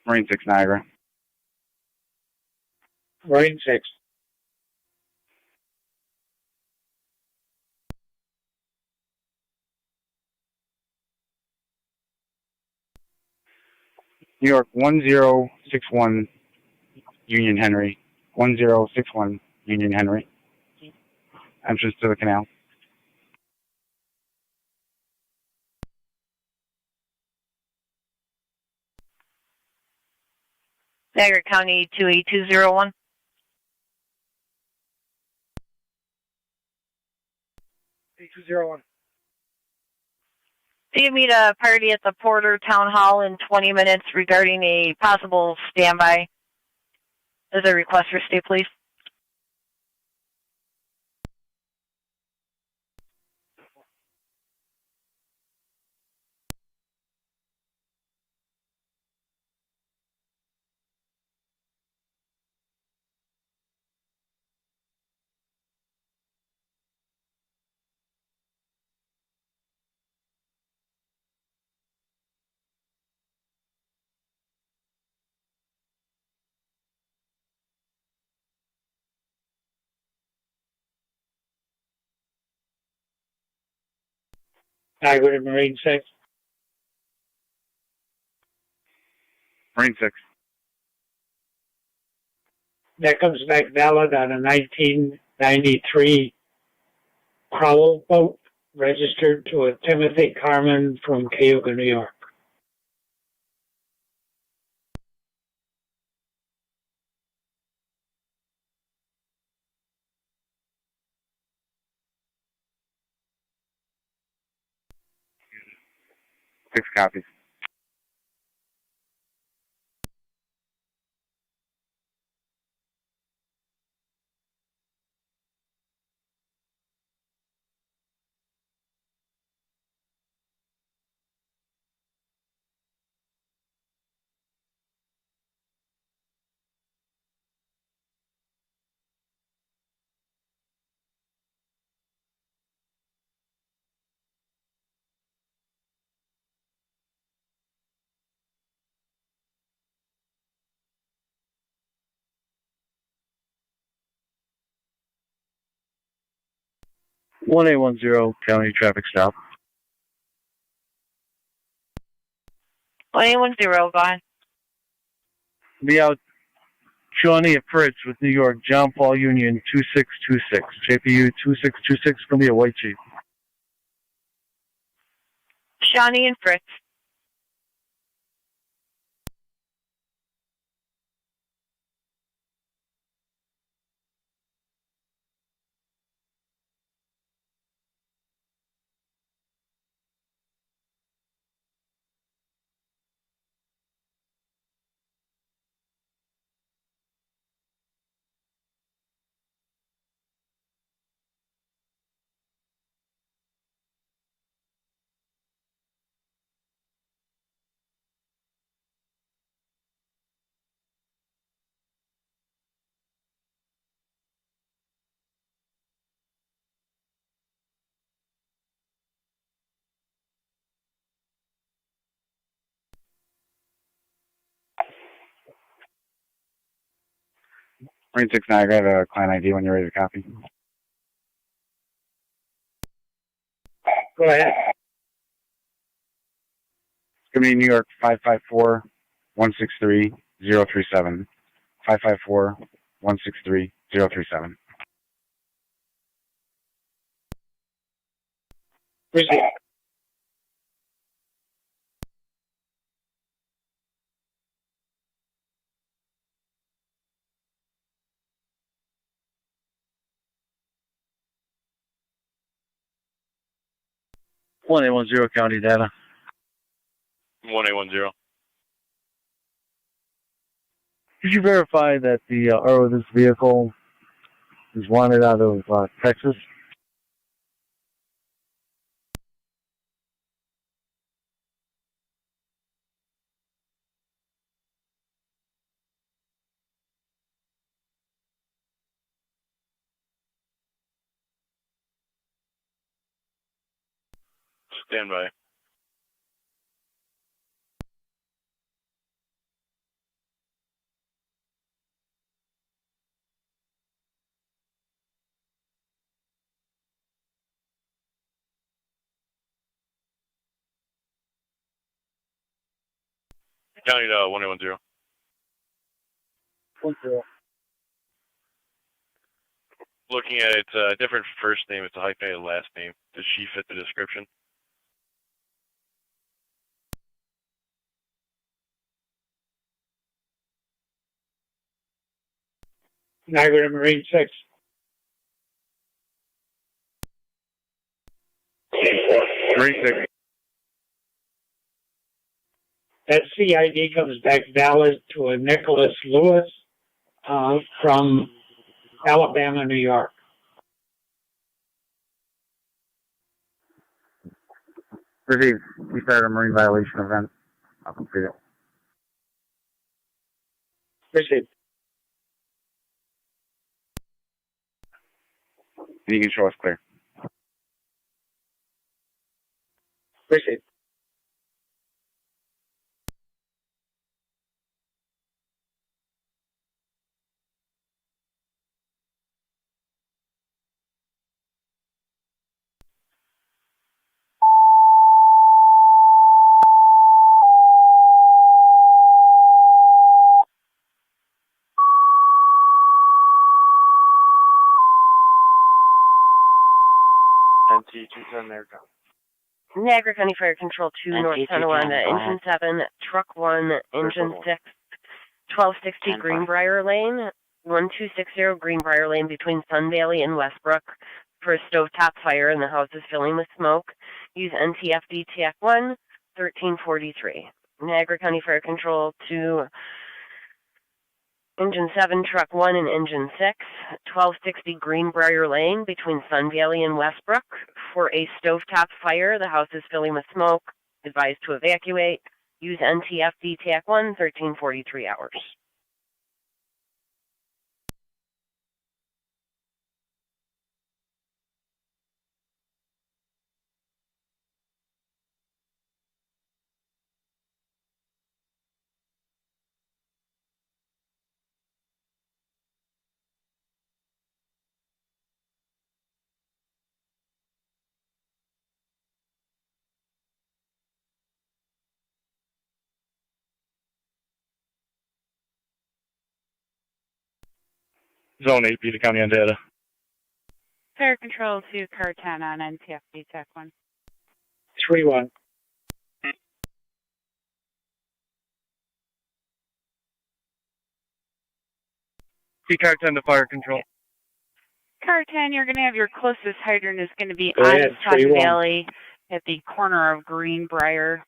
Marine 6 Niagara. Marine 6. New York 1061 Union Henry. 1061 Union Henry. Entrance to the canal. Niagara County 28201. A201. Do you meet a party at the Porter Town Hall in 20 minutes regarding a possible standby? Is there a request for stay, please? Niagara Marine 6. Marine 6. That comes back valid on a 1993 Crowell boat registered to a Timothy Carmen from Cayuga, New York. Six copies. One 810 county traffic stop. 1810, go on. Be out Shawnee at Fritz with New York, John Paul Union 2626. JPU 2626, gonna be a white Jeep. Shawnee and Fritz. Marine 6 Niagara, I have a client ID when you're ready to copy. Go ahead. It's gonna be New York 554-163-037. 554-163-037. Proceed. One 810 county data. 1810. Could you verify that the owner of this vehicle is wanted out of Texas? Stand by. County to 1810. 10. Looking at it, different first name. It's a hyphenated last name. Does she fit the description? Niagara Marine 6. Marine 6. That CID comes back valid to a Nicholas Lewis from Alabama, New York. Received. We started a marine violation event. I'll complete it. Received. You can show us clear. Received. NT 210 Niagara. Niagara County Fire Control 2, North Tonawanda, Engine 7, Truck 1, Engine 6, 1260 Greenbrier Lane, 1260 Greenbrier Lane between Sun Valley and Westbrook for a stovetop fire and the house is filling with smoke. Use NTFD TAC 1, 1343. Niagara County Fire Control 2, Engine 7, Truck 1, and Engine 6, 1260 Greenbrier Lane between Sun Valley and Westbrook for a stovetop fire. The house is filling with smoke. Advised to evacuate. Use NTFD TAC 1, 1343 hours. Zone 8, Peter County on data. Fire Control 2, Car 10 on NTFD TAC 1. 3-1. Car 10 to Fire Control. Car 10, you're going to have your closest hydrant is going to be Go on ahead, Sun 3-1. Valley at the corner of Greenbrier.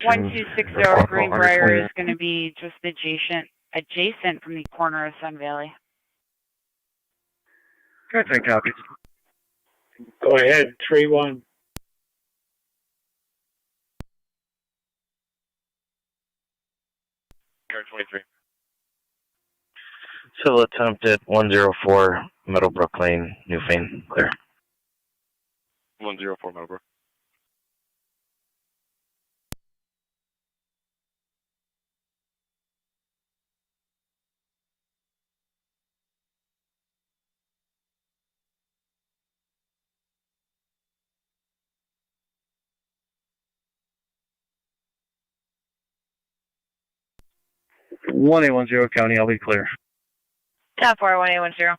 1260 Greenbrier is going to be just adjacent from the corner of Sun Valley. Car 10 copies. Go ahead, 3-1. Car 23. Civil attempt at 104 Middlebrook Lane, Newfane. Clear. 104 Middlebrook. One 810 County, I'll be clear. Top 4, 1810.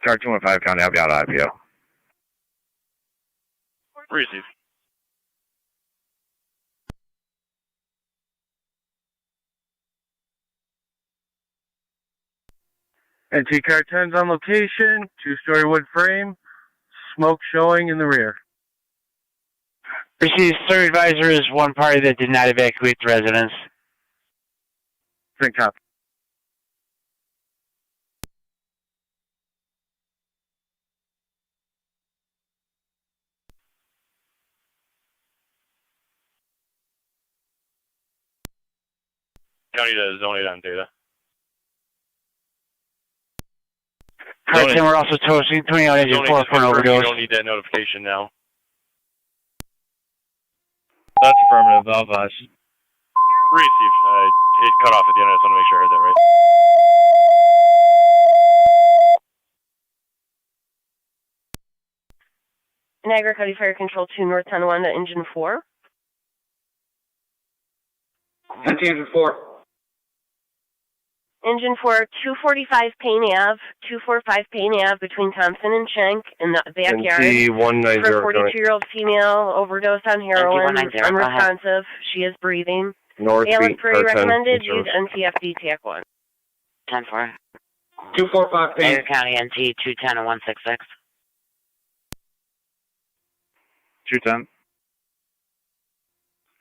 Car 215 County, I'll be out of IPO. Receive. NT Car 10's on location, 2-story wood frame, smoke showing in the rear. Received. Third advisor is one party that did not evacuate the residence. Think copy. county to zonate on data. Alright, then we're also tuning out engine 4 for an overdose. You don't need that notification now. That's affirmative. I'll advise. Received. It cut off at the end. I just want to make sure I heard that right. Niagara County Fire Control 2, North Tonawanda, engine 4. That's engine 4. Engine 4, 245 Payne Ave, 245 Payne Ave between Thompson and Schenck in the backyard. NT190. For a 42-year-old female, overdose on heroin, NT190, unresponsive. She is breathing. North ALS Beat, Prairie car 10, recommended. in Use service. NTFD TAC1. 10-4. 245 Payne. Niagara County NT 210 and 166. 210.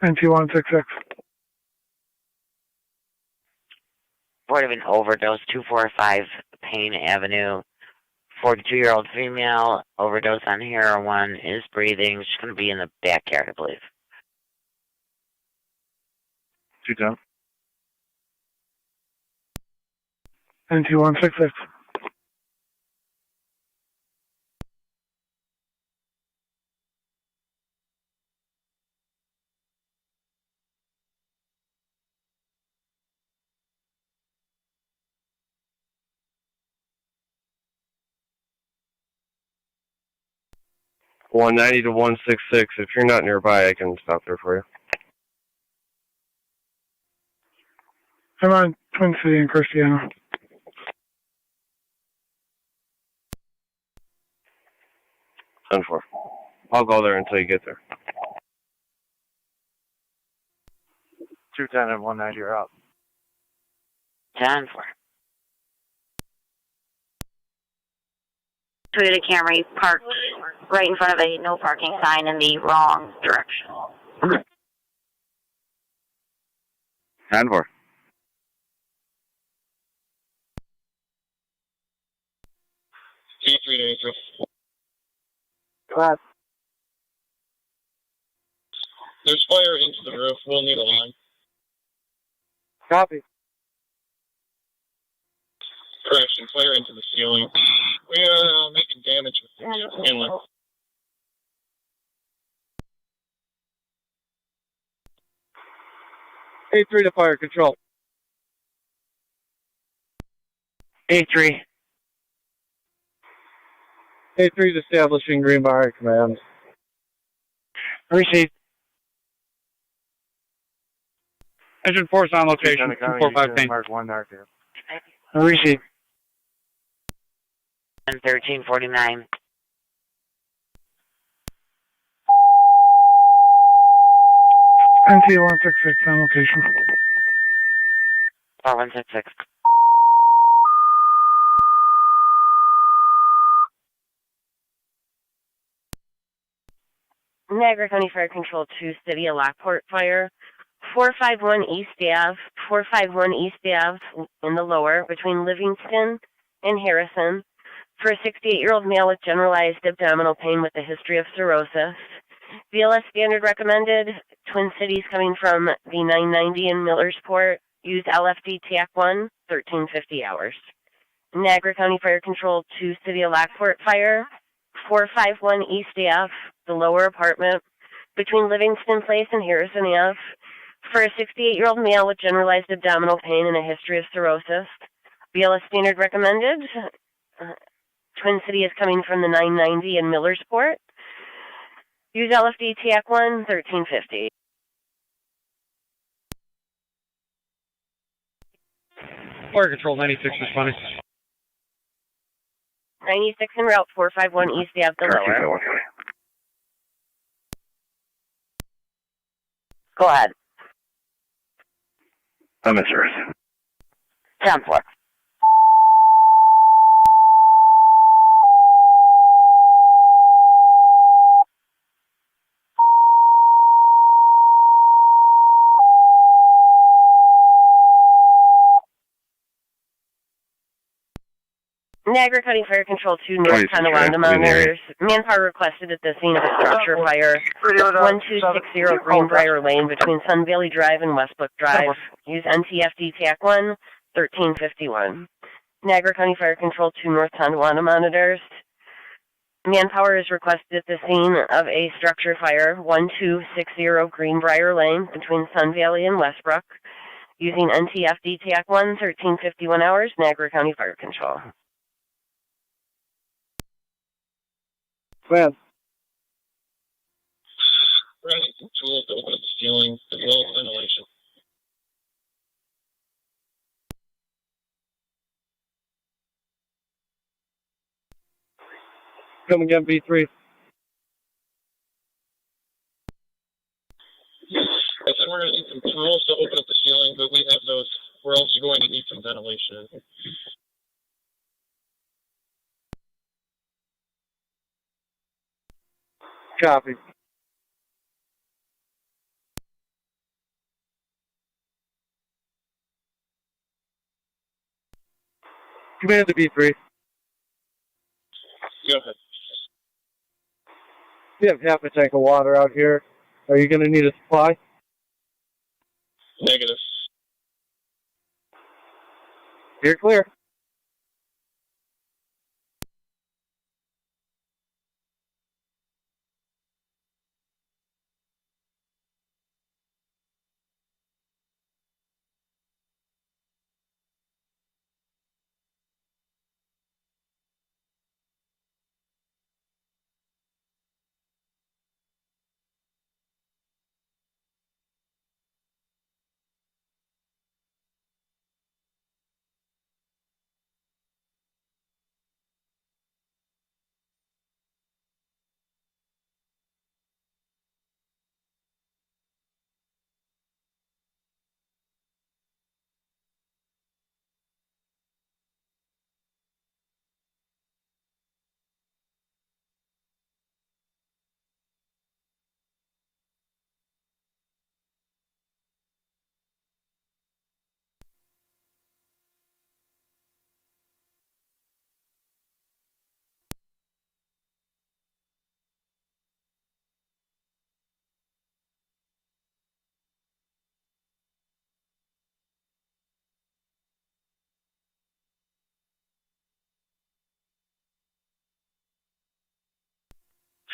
NT166. Report of an overdose, 245 Payne Avenue. 42-year-old female, overdose on heroin, is breathing. She's going to be in the backyard, I believe. 210. NT166. $190 to 166. If you're not nearby, I can stop there for you. I'm on Twin City and Christiana. Ten four. I'll go there until you get there. 210 and 190 are up. 10-4. Toyota Camry parked right in front of a no parking sign in the wrong direction. 10-4. T3 to April. Go ahead. There's fire into the roof. We'll need a line. Copy. Correction, fire into the ceiling. We are making damage with the inlet. A3 to fire control. A3. A3 is establishing green bar command. Received. Engine 4 is on location. 245 Payne. Mark 1 narc here. Received. 1349. NT166 on location. 4166. Niagara County Fire Control 2, City of Lockport Fire. 451 East Ave, 451 East Ave in the lower between Livingston and Harrison. For a 68-year-old male with generalized abdominal pain with a history of cirrhosis. BLS standard recommended. Twin Cities coming from the 990 in Millersport. Use LFD TAC1, 1350 hours. Niagara County Fire Control 2, City of Lockport Fire. 451 East Ave, the lower apartment, between Livingston Place and Harrison Ave. For a 68-year-old male with generalized abdominal pain and a history of cirrhosis. BLS standard recommended. Twin City is coming from the 990 in Millersport. Use LFD TAC1, 1350. Fire control 96 responding. 96 en route, 451 East Ave, the lower. Go ahead. I'm in service. 10-4. Niagara County Fire Control 2 North Tonawanda monitors. Manpower requested at the scene of a structure fire. 1260 Greenbrier Lane between Sun Valley Drive and Westbrook Drive. Use NTFD TAC 1, 1351. Niagara County Fire Control 2 North Tonawanda monitors. Manpower is requested at the scene of a structure fire. 1260 Greenbrier Lane between Sun Valley and Westbrook. Using NTFD TAC 1, 1351 hours. Niagara County Fire Control. Plan. Running some tools to open up the ceiling, as well as ventilation. Come again, B3. I said we're going to need some tools to open up the ceiling, but we have those. We're also going to need some ventilation. Copy. Command to B3. Go ahead. We have half a tank of water out here. Are you going to need a supply? Negative. You're clear.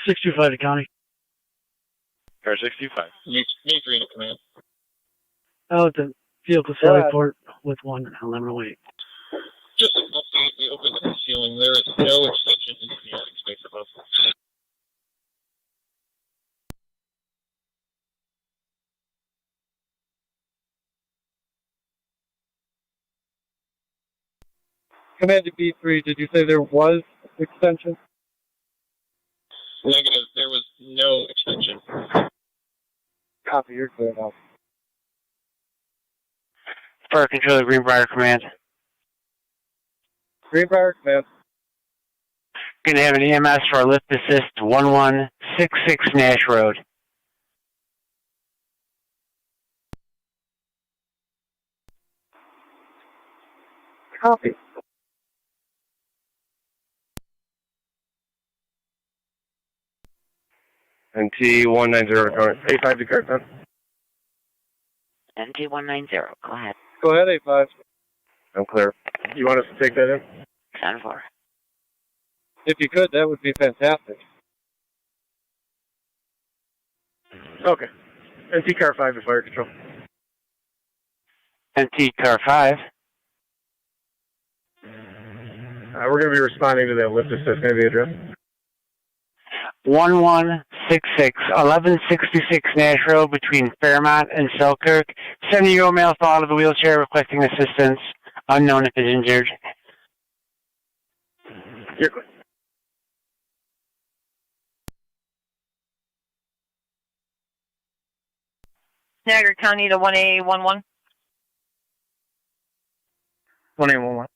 .625 to county. Car 65. Me 3 in command. Out at the vehicle side port with 11108. Just an update, we opened up the ceiling. There is no extension into the attic space above. Command to B3, did you say there was extension? Negative, there was no extension. Copy, you're clear now. Fire Controller Greenbrier Command. Greenbrier Command. Going to have an EMS for a lift assist 1166 Nash Road. Copy. NT 190, A5 to Carson. NT 190, go ahead. Go ahead, A5. I'm clear. You want us to take that in? 10-4. If you could, that would be fantastic. Okay. NT Car 5 to Fire Control. NT Car 5. We're going to be responding to that lift assist. Can I be addressed? 1166, 1166 Nash Road between Fairmont and Selkirk. 70-year-old male fell out of a wheelchair requesting assistance. Unknown if is injured. You're clear. Niagara County to 1A11. 1A11.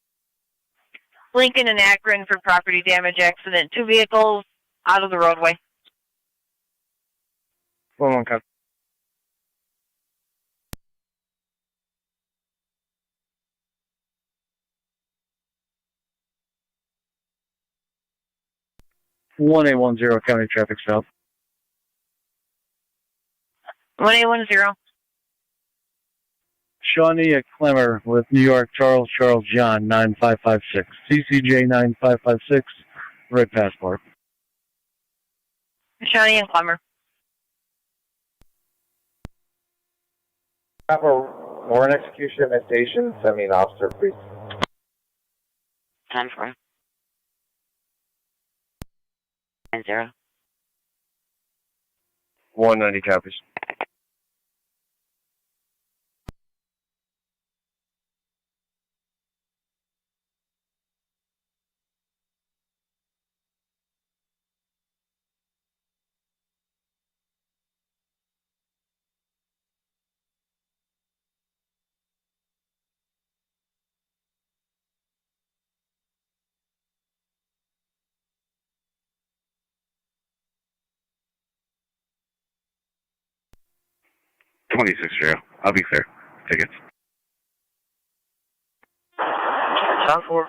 Lincoln and Akron for property damage accident. 2 vehicles out of the roadway. 1-1 copy. 1810 County Traffic South. 1810. Shawnee Clemmer with New York Charles John 9556. CCJ 9556. Red passport. Shawnee and Clemmer. Proper warrant execution at station. Send me an officer, please. 10-4. 90. 190 copies. I'll be clear. Tickets. 10-4.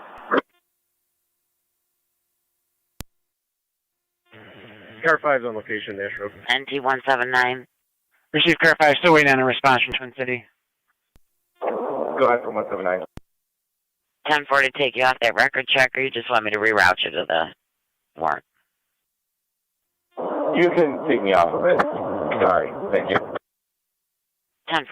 Car 5's on location, Nash Road. NT 179. Received Car 5, still waiting on a response from Twin City. Go ahead for 179. 10-4 to take you off that record check, or you just want me to reroute you to the warrant? You can take me off of it. Sorry. Thank you. 10-4.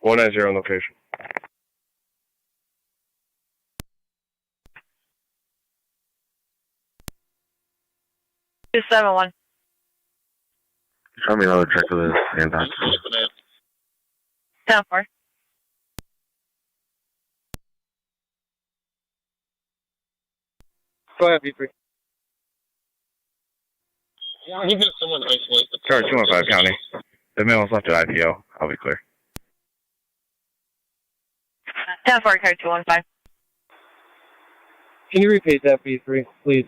One nine zero on location. 271. Show me another check of this and 10-4. Go ahead, B3. Yeah, you got someone isolate the Car 215 County. The mail's left at IPO. I'll be clear. 10-4, car 215. Can you repeat that, B3, please?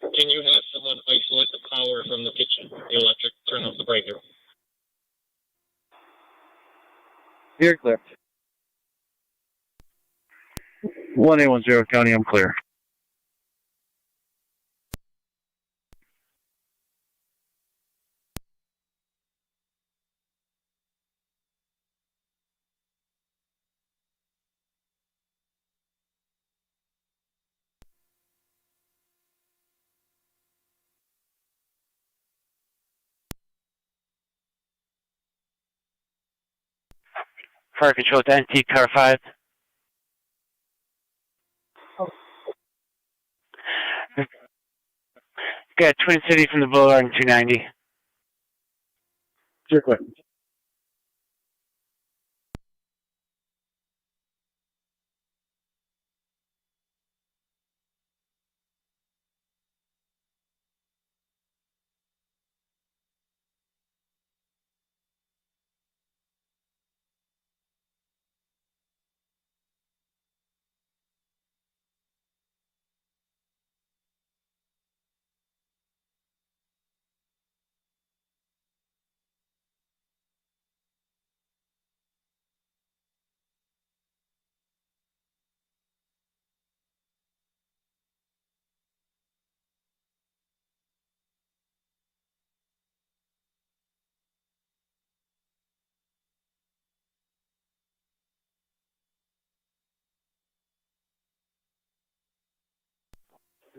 Can you have someone isolate the power from the kitchen, the electric, turn off the breaker? You're clear. 1810 County, I'm clear. Fire control to NT Car 5. Got Twin City from the Boulevard in 290. You're clear.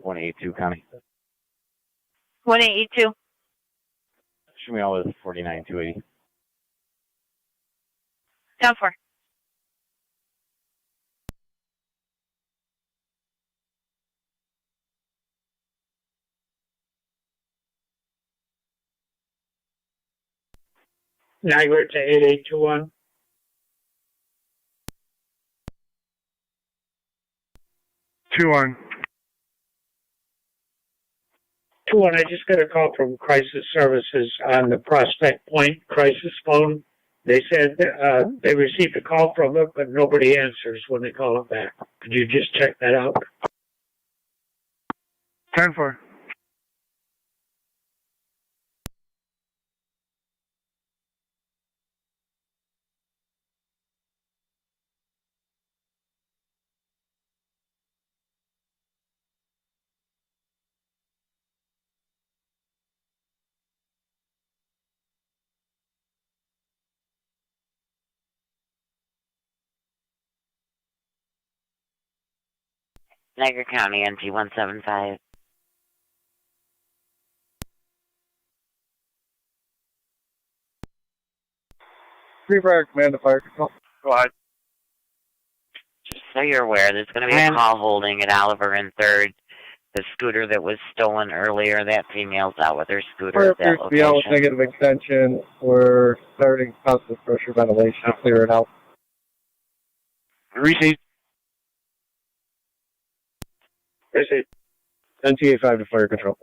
One eight two County. 1882. Show me all with 49 280. 10-4. Niagara to 8821. 2-1. 2-1, I just got a call from Crisis Services on the Prospect Point crisis phone. They said they received a call from it, but nobody answers when they call it back. Could you just check that out? 10-4. Niagara County, NT 175. Free Fire Command to Fire Control. Go ahead. Just so you're aware, there's going to be a call holding at Oliver and 3rd. The scooter that was stolen earlier, that female's out with her scooter Fire at that appears to be out with location. negative extension. We're starting positive pressure ventilation to clear it out. Receive. Receive. NTA 5 to Fire Control.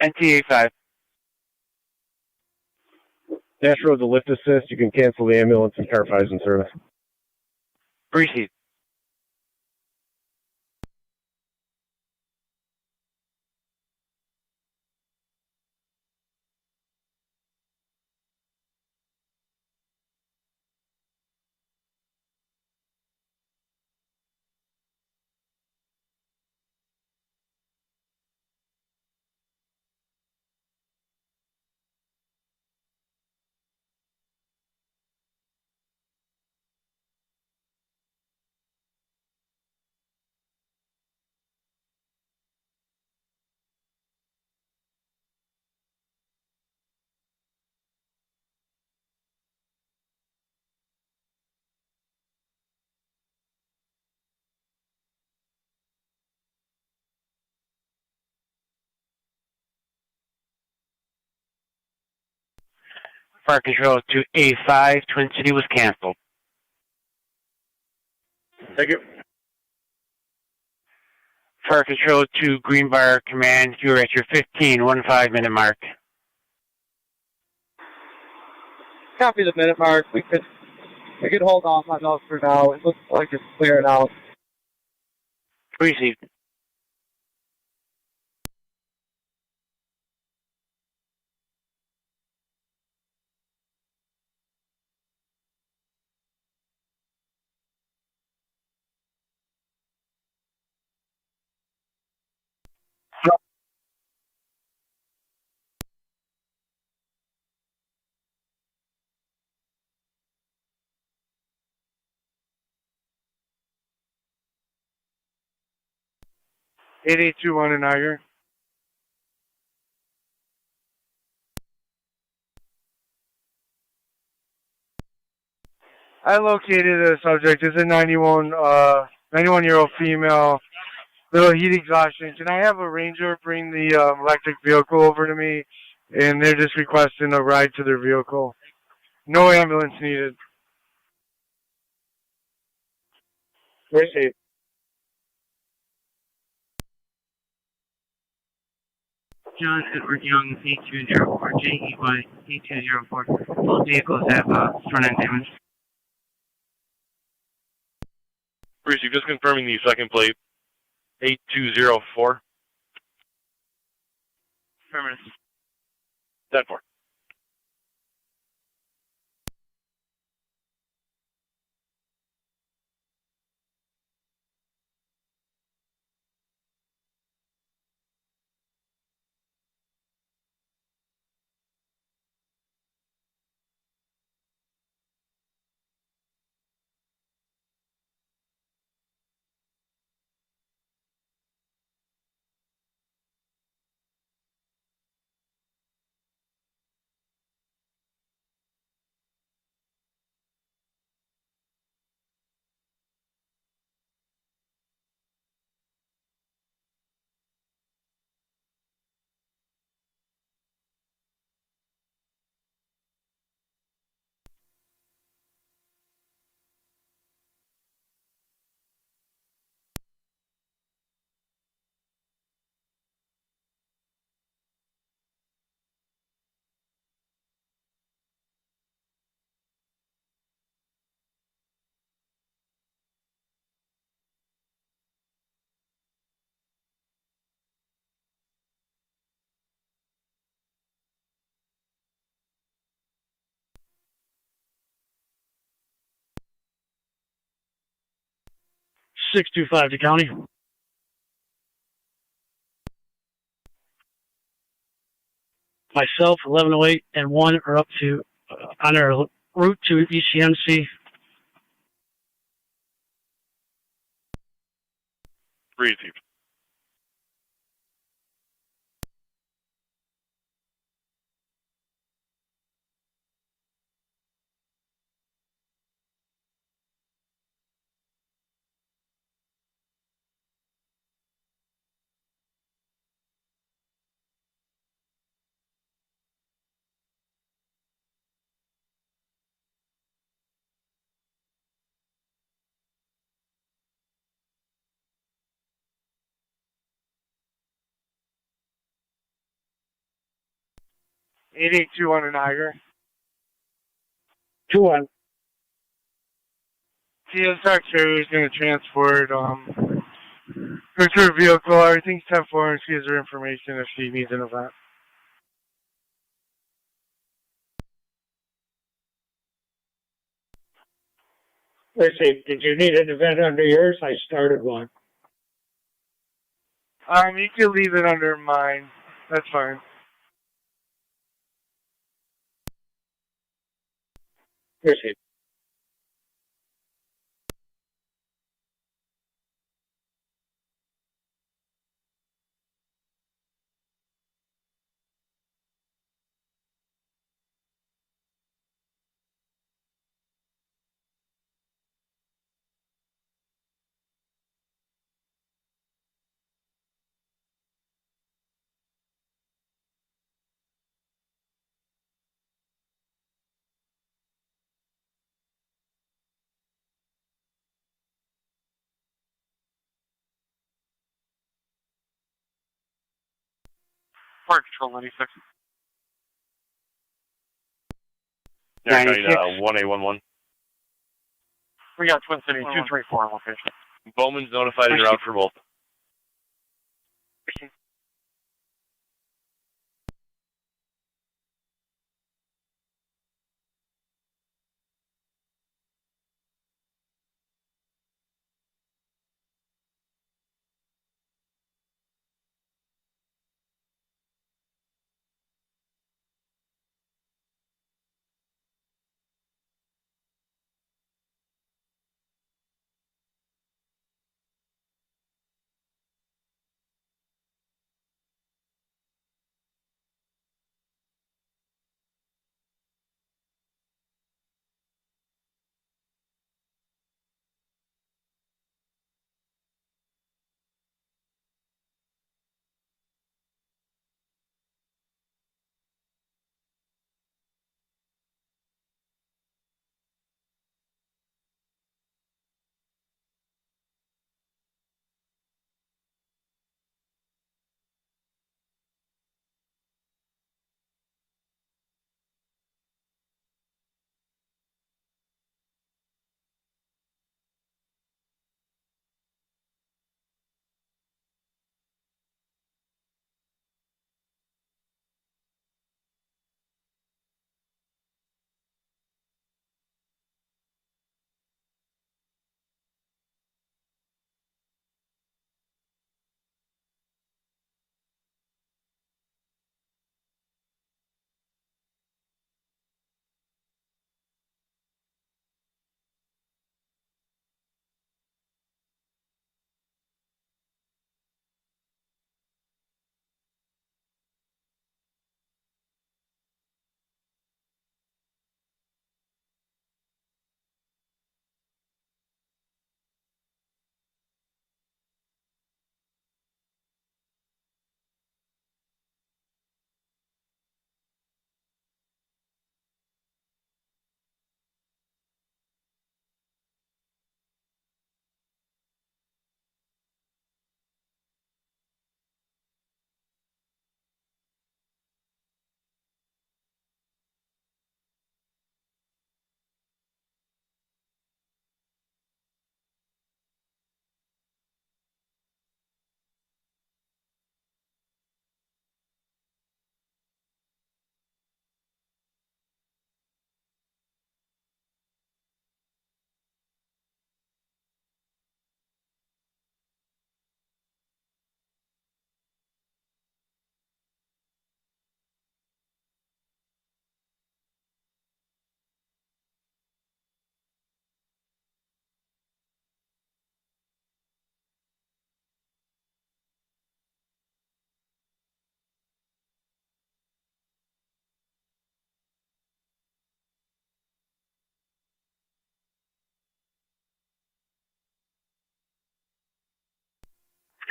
NTA 5. Nash Road's a lift assist. You can cancel the ambulance and car 5's in service. Receive. Fire Control to A5, Twin City was canceled. Thank you. Fire Control to Greenbrier Command, you're at your 15-minute mark. Copy the minute mark. We could hold off on those for now. It looks like it's clearing out. Received. Eight 821 in Niagara. I located a subject. It's a 91-year-old female, little heat exhaustion. Can I have a ranger bring the electric vehicle over to me? And they're just requesting a ride to their vehicle. No ambulance needed. Receive. John Edward Young, C204, JEY, C204. Both vehicles have front-end damage. Receive, just confirming the second plate, 8204. Affirmative. 10-4. 625 to county. Myself, 1108 and 1 are up to on our route to ECMC. Received. $882 on Niagara. 2-1. TSR carrier is going to transport, go to her vehicle, everything's 10-4, and she has her information if she needs an event. Let's see, did you need an event under yours? I started one. You can leave it under mine. That's fine. Proceed. Park Control 96. Yeah, 1A11. We got Twin City 234 on location. Bowman's notified and route for both.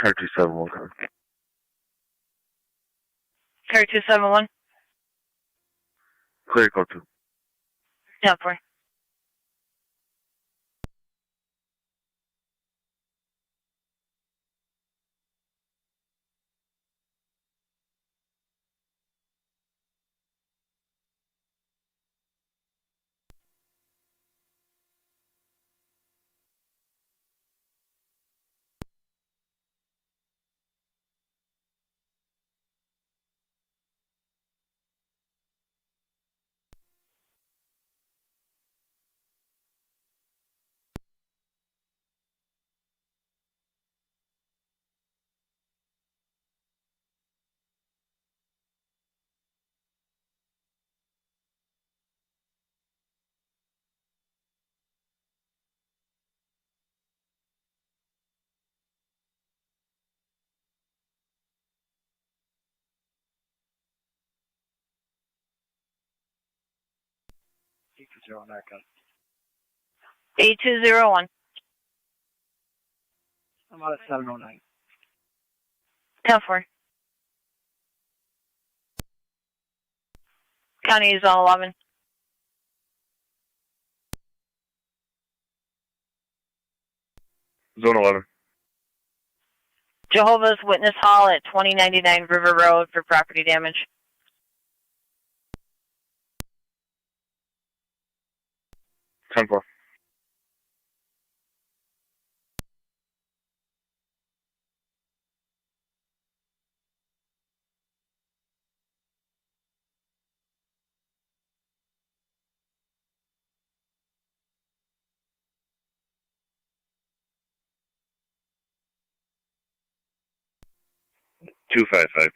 Car 271, car. Car 271. Clear code 2. 10-4. A201. I'm out at 709. 10-4. County is on 11. Zone 11. Jehovah's Witness Hall at 2099 River Road for property damage. 10-4.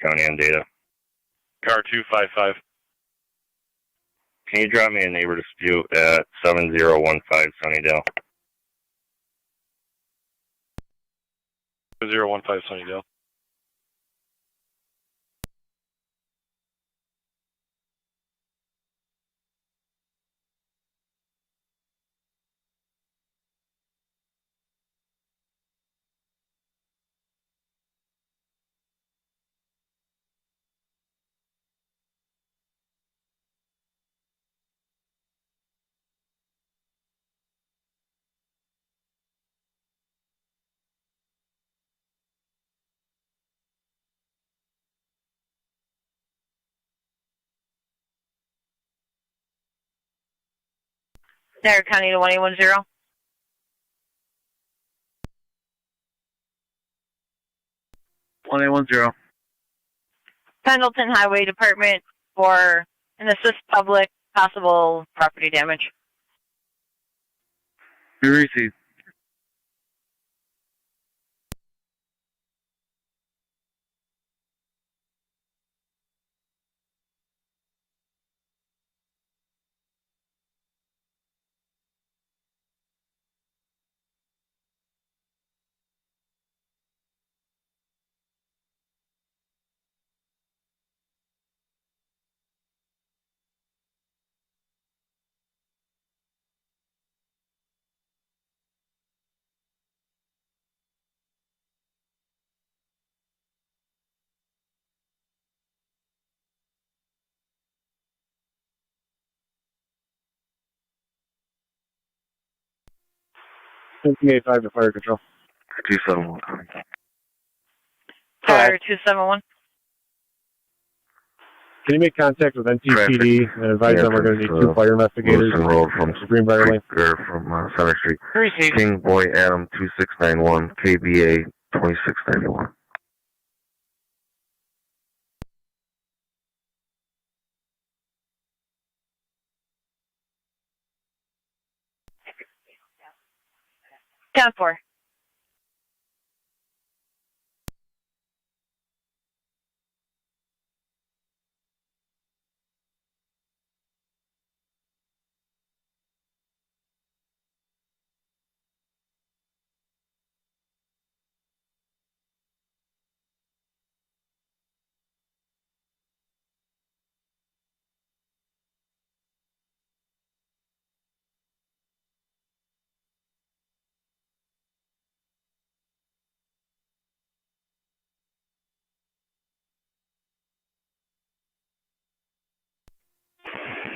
County on data. Car 255. Can you drop me a neighbor dispute at 7015 Sunnydale? 015 Sunnydale. Niagara County to 1810. Pendleton Highway Department for an assist public possible property damage. We received. $58.5 to fire control. 271. Car 271. Can you make contact with NTPD and advise them we're going to need 2 fire investigators? Lewiston Road from Greenbrier Lane. From Center Street. Received. King Boy Adam 2691 KBA 2691. Down 4.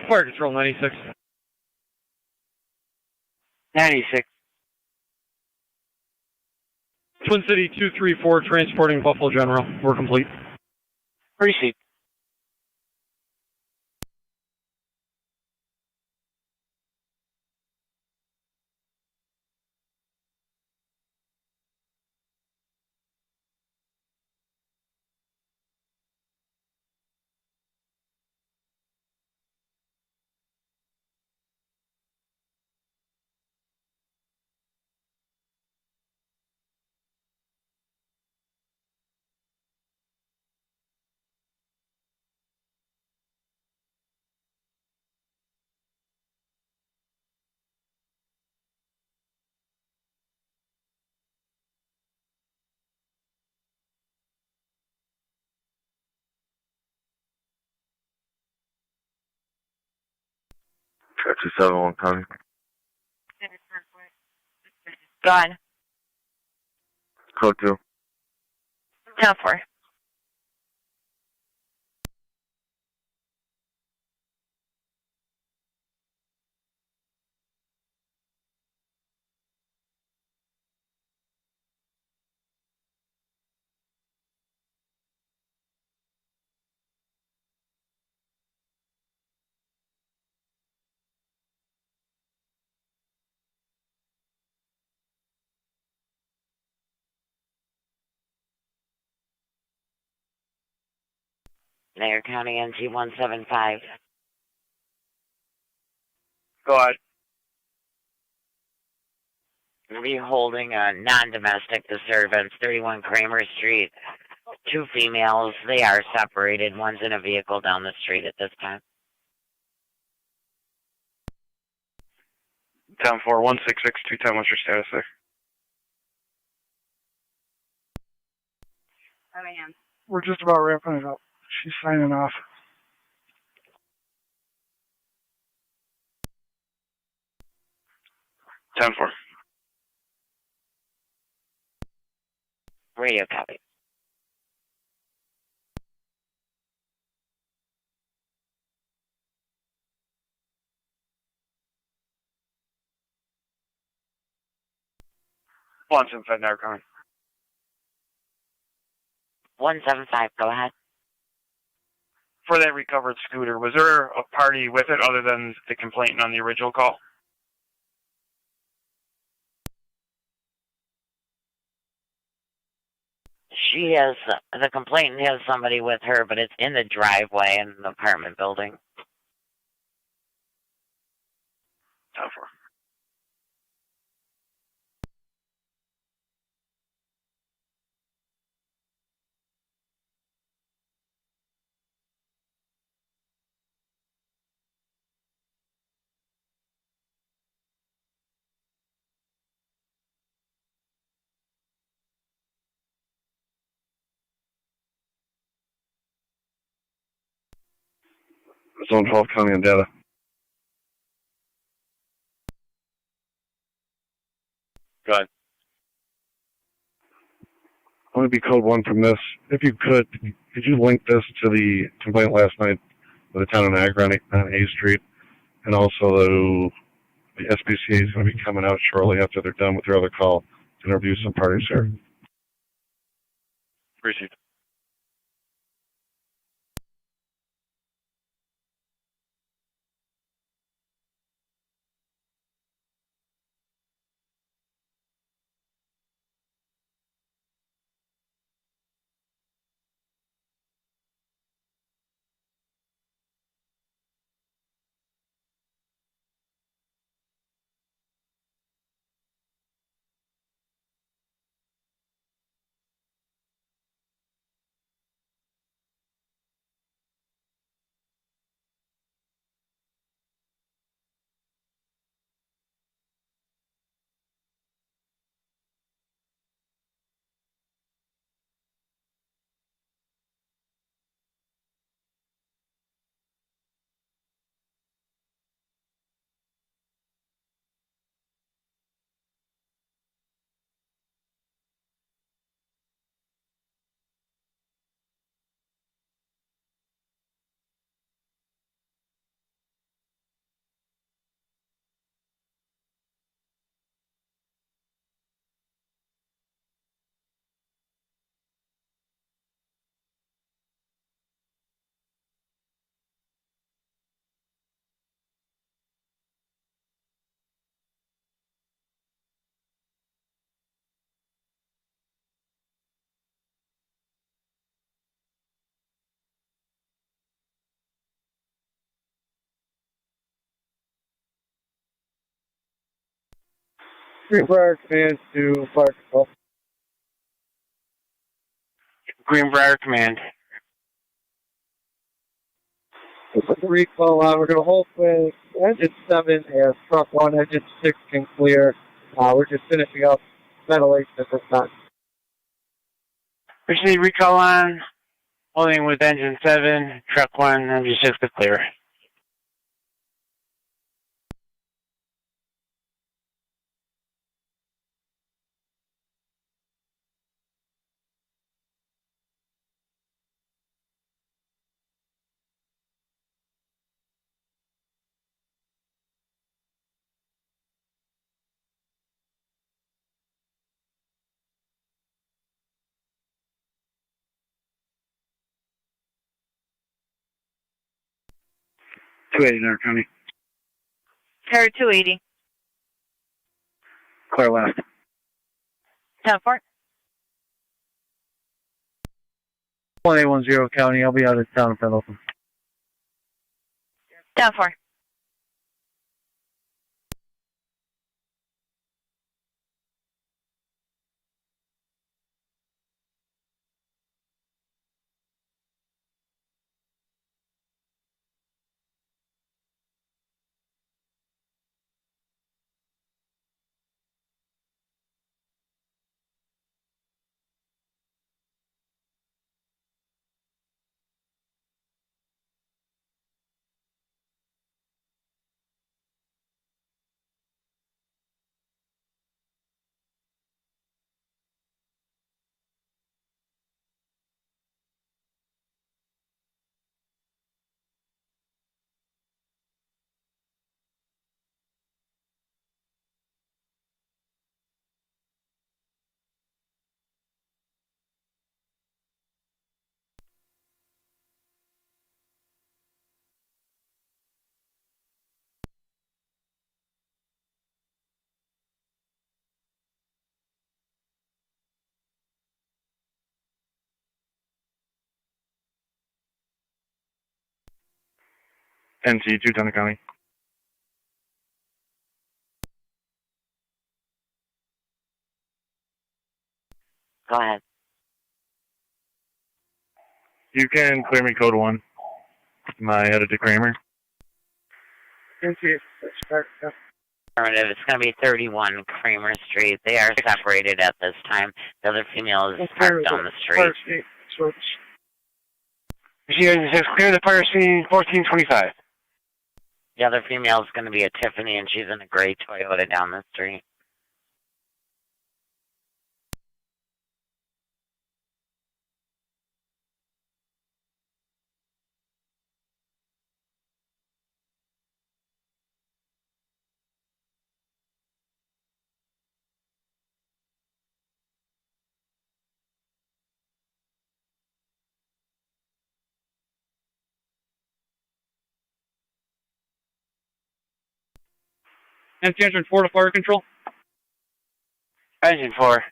Fire Control 96. 96. Twin City 234 transporting Buffalo General. We're complete. Receipt. Got 271 County. Go on. Code 2. 10-4. Niagara County NG 175. Go ahead. We'll be holding a non-domestic disturbance, 31 Kramer Street. 2 females. They are separated. One's in a vehicle down the street at this time. 10-4, 166, 210. What's your status there? We're just about wrapping it up. She's signing off. Radio copy. One 75 Niagara County. 175, go ahead. For that recovered scooter, was there a party with it other than the complainant on the original call? She has, the complainant has somebody with her, but it's in the driveway in the apartment building. 10-4. Zone 12 County and data. Go ahead. I'm going to be code 1 from this. If you could you link this to the complaint last night with the town of Niagara on A Street? And also the SPCA is going to be coming out shortly after they're done with their other call to interview some parties here. Received. Greenbrier Command to Fire Control. Greenbrier Command. Recall, we're going to hold with engine 7 and truck 1, engine 6 can clear. We're just finishing up ventilation at this time. Recently recall on, holding with engine 7, truck 1, engine 6 to clear. Niagara County. Tower 280. Clear left. 10-4. 1810 County, I'll be out of town if I open. 10-4. NC 210 County. Go ahead. You can clear me code 1. Am I headed to Kramer? Affirmative. It's going to be 31 Kramer Street. They are separated at this time. The other female is parked on the street. Engine 6 clear the fire scene 1425. The other female is going to be a Tiffany, and she's in a gray Toyota down the street. NC Engine 4 to fire control. Engine 4.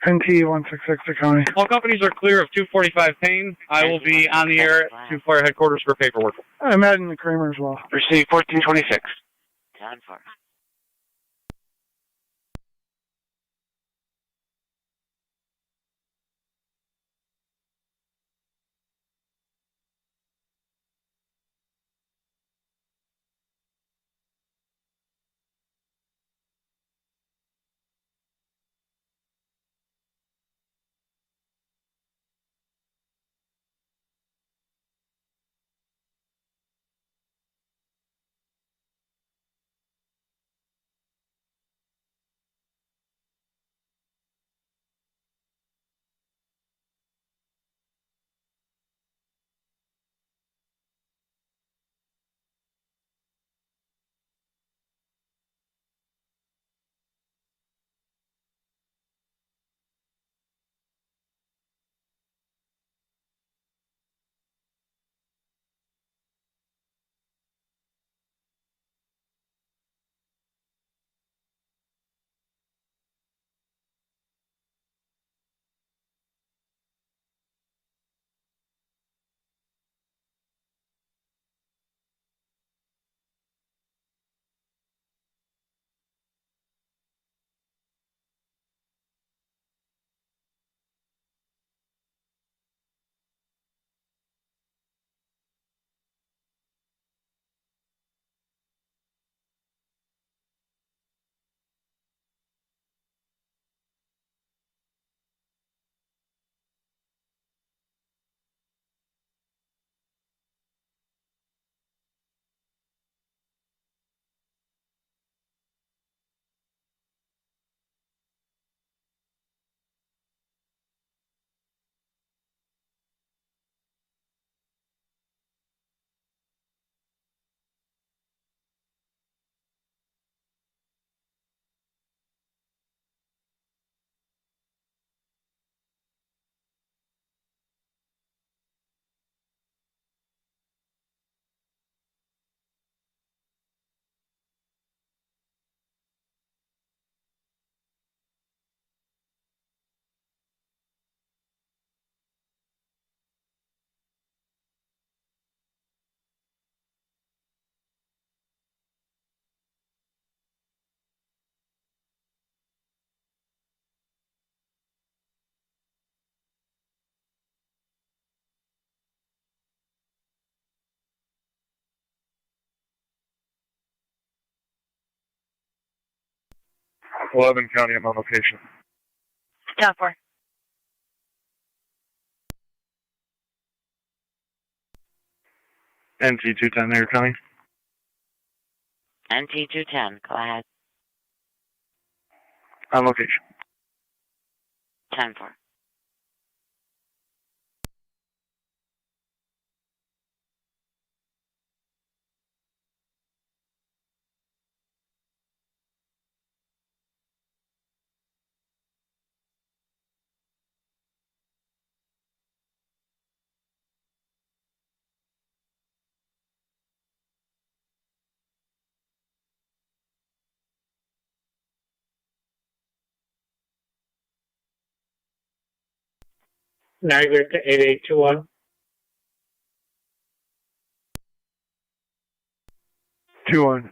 NT 166 to County. All companies are clear of 245 Payne. I will be on the air to fire headquarters for paperwork. I'm adding the Kramer as well. Receive 1426. 10-4. 11 County at my location. 10-4. NT 210 Niagara County. NT 210, go ahead. On location. 10-4. Niagara to 8821. 2-1.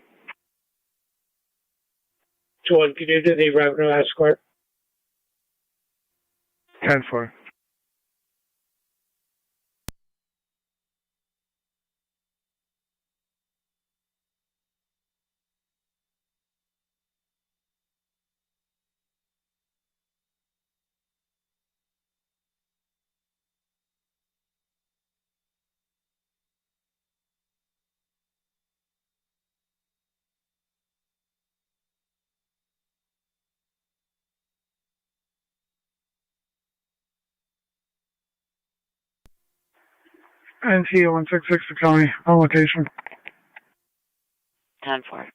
21, can you do the revenue escort? 10-4. NT 166 to County on location. 10-4.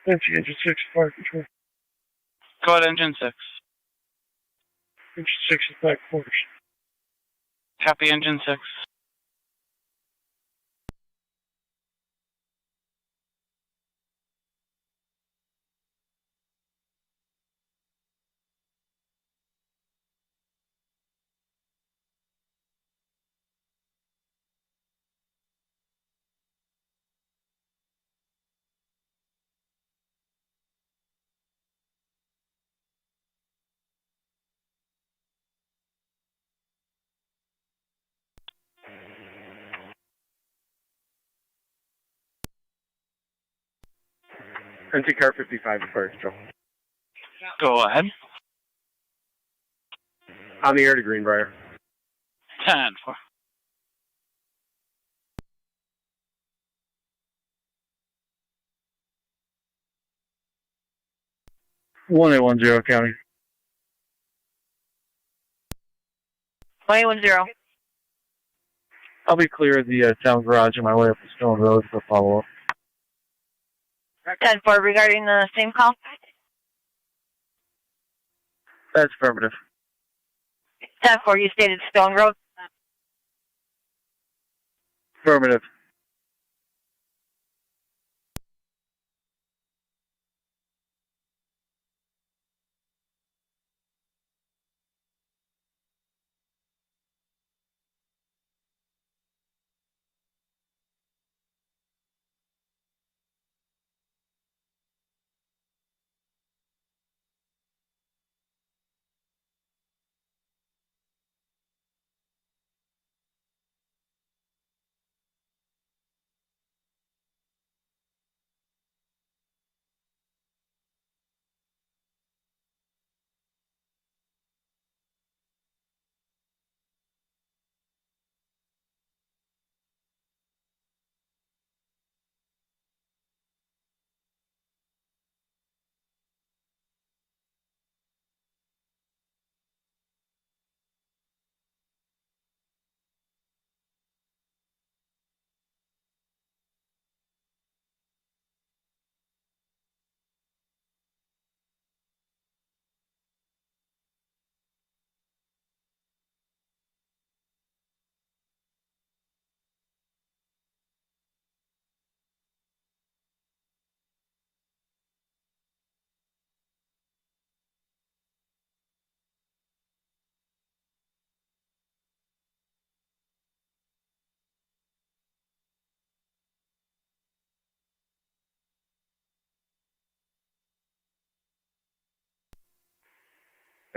NT Engine 6, fire control. Go ahead, Engine 6. Engine 6 is back quarters. Copy, Engine 6. NT car 55 first, Joe. Go ahead. On the air to Greenbrier. 10-4. One 810 County. 210. I'll be clear of the town garage on my way up the Stone Road for follow-up. 10-4 regarding the same call. That's affirmative. 10-4, you stated Stone Road. Affirmative.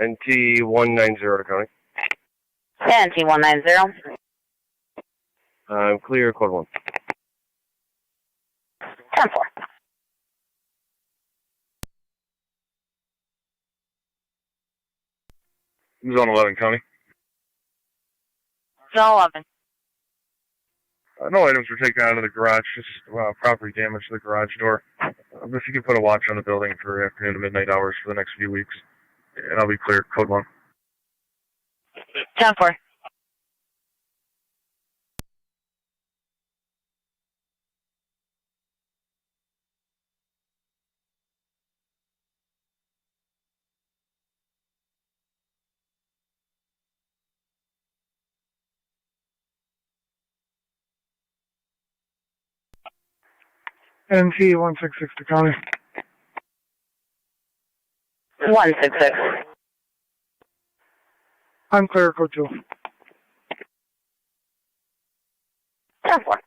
NT 190 County. Yeah, NT 190. I'm clear, code 1. 10-4. Zone 11 County. Zone 11. No items were taken out of the garage, just property damage to the garage door. If you could put a watch on the building for afternoon to midnight hours for the next few weeks, and I'll be clear, code 1. 10-4. NT 166 to County. 166. I'm clear, code 2. 10-4.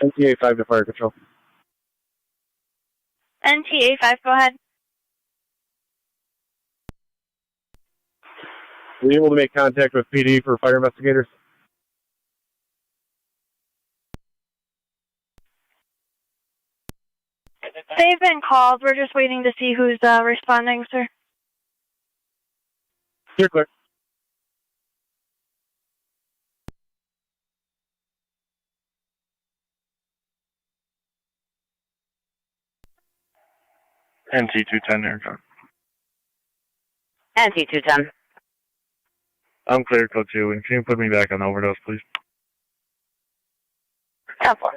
NTA 5 to fire control. NTA 5, go ahead. Were you able to make contact with PD for fire investigators? They've been called. We're just waiting to see who's responding, sir. You're clear. NT 210 aircon. NT 210. I'm clear, code 2, and can you put me back on overdose, please? Couple.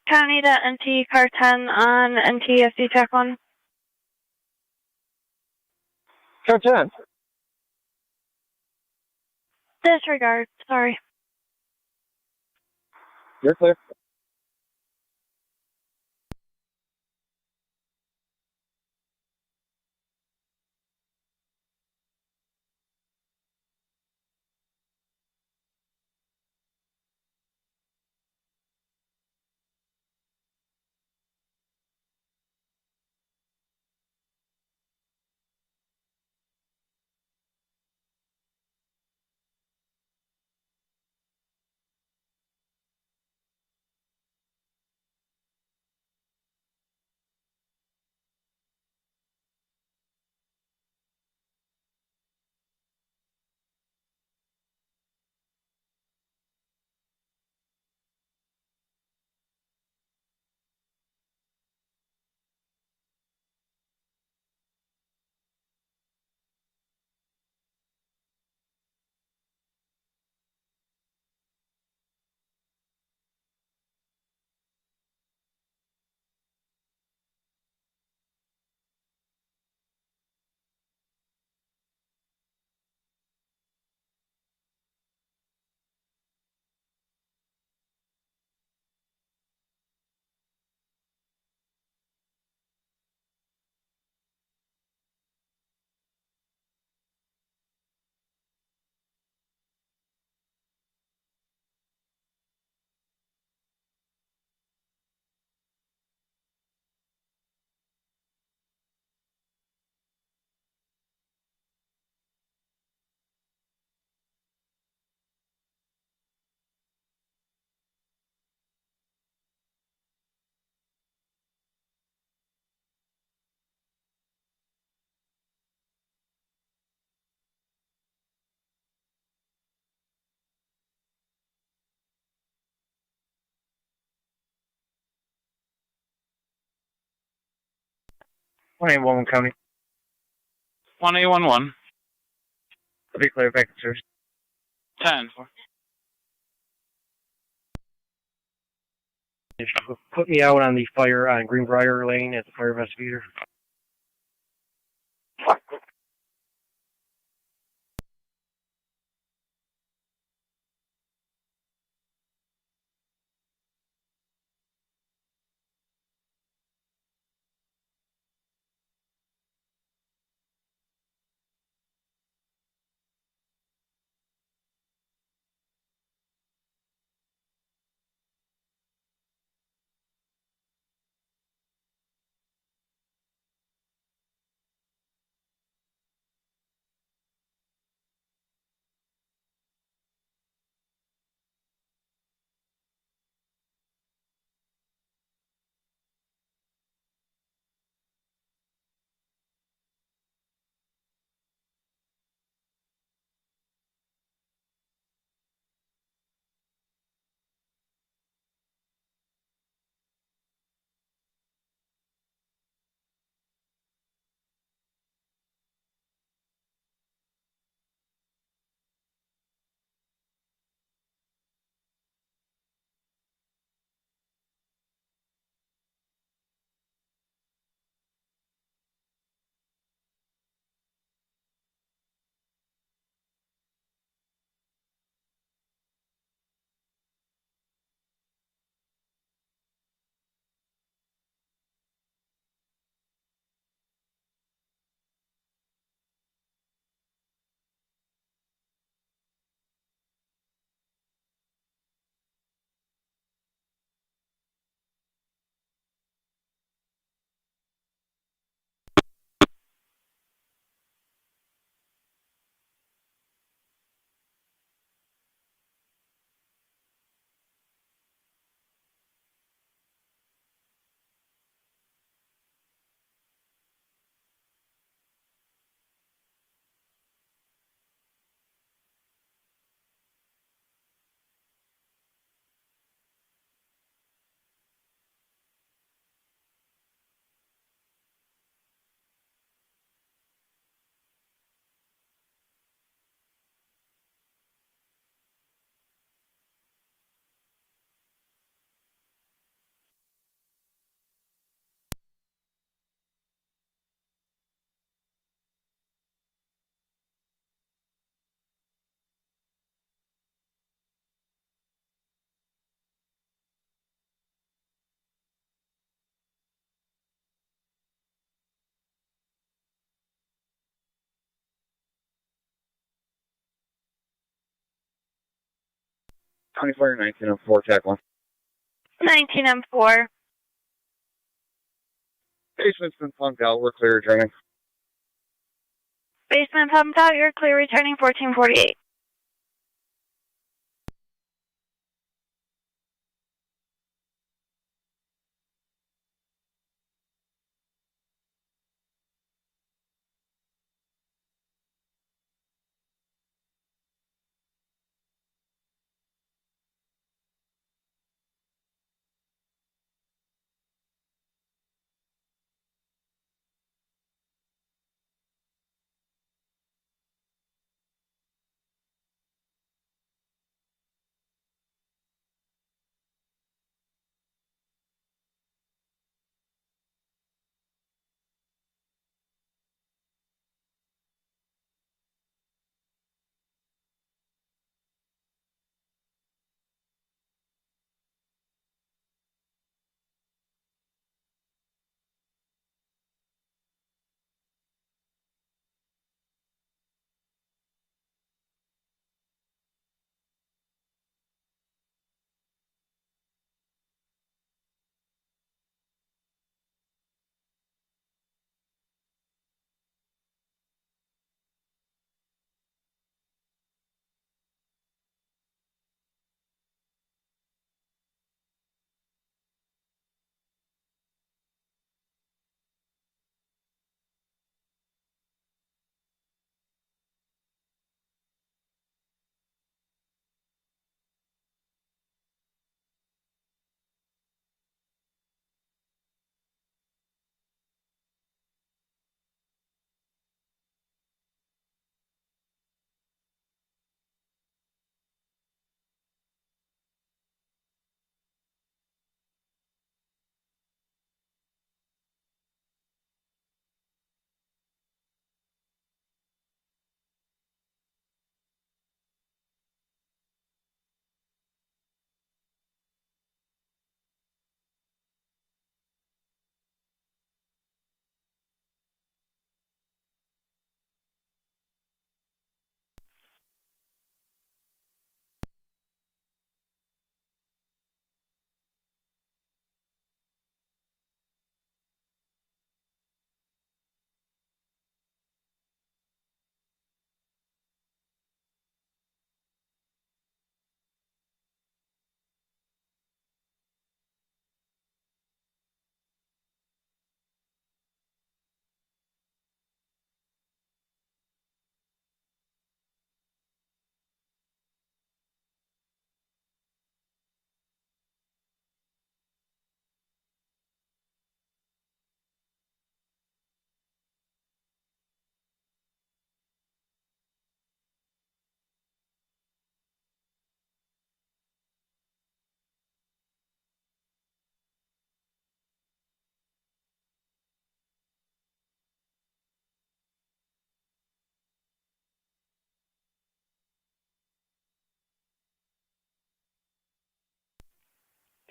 County to NT car 10 on NTSD TAC 1. Car 10. Disregard, sorry. You're clear. Woman County. 1811. I'll be clear, back, sir. 10. Put me out on the fire on Greenbrier Lane as a fire investigator. 24 19 and 4, TAC 1. 19M4. Basement's been punked out. We're clear returning. Basement pumped out. You're clear returning 1448.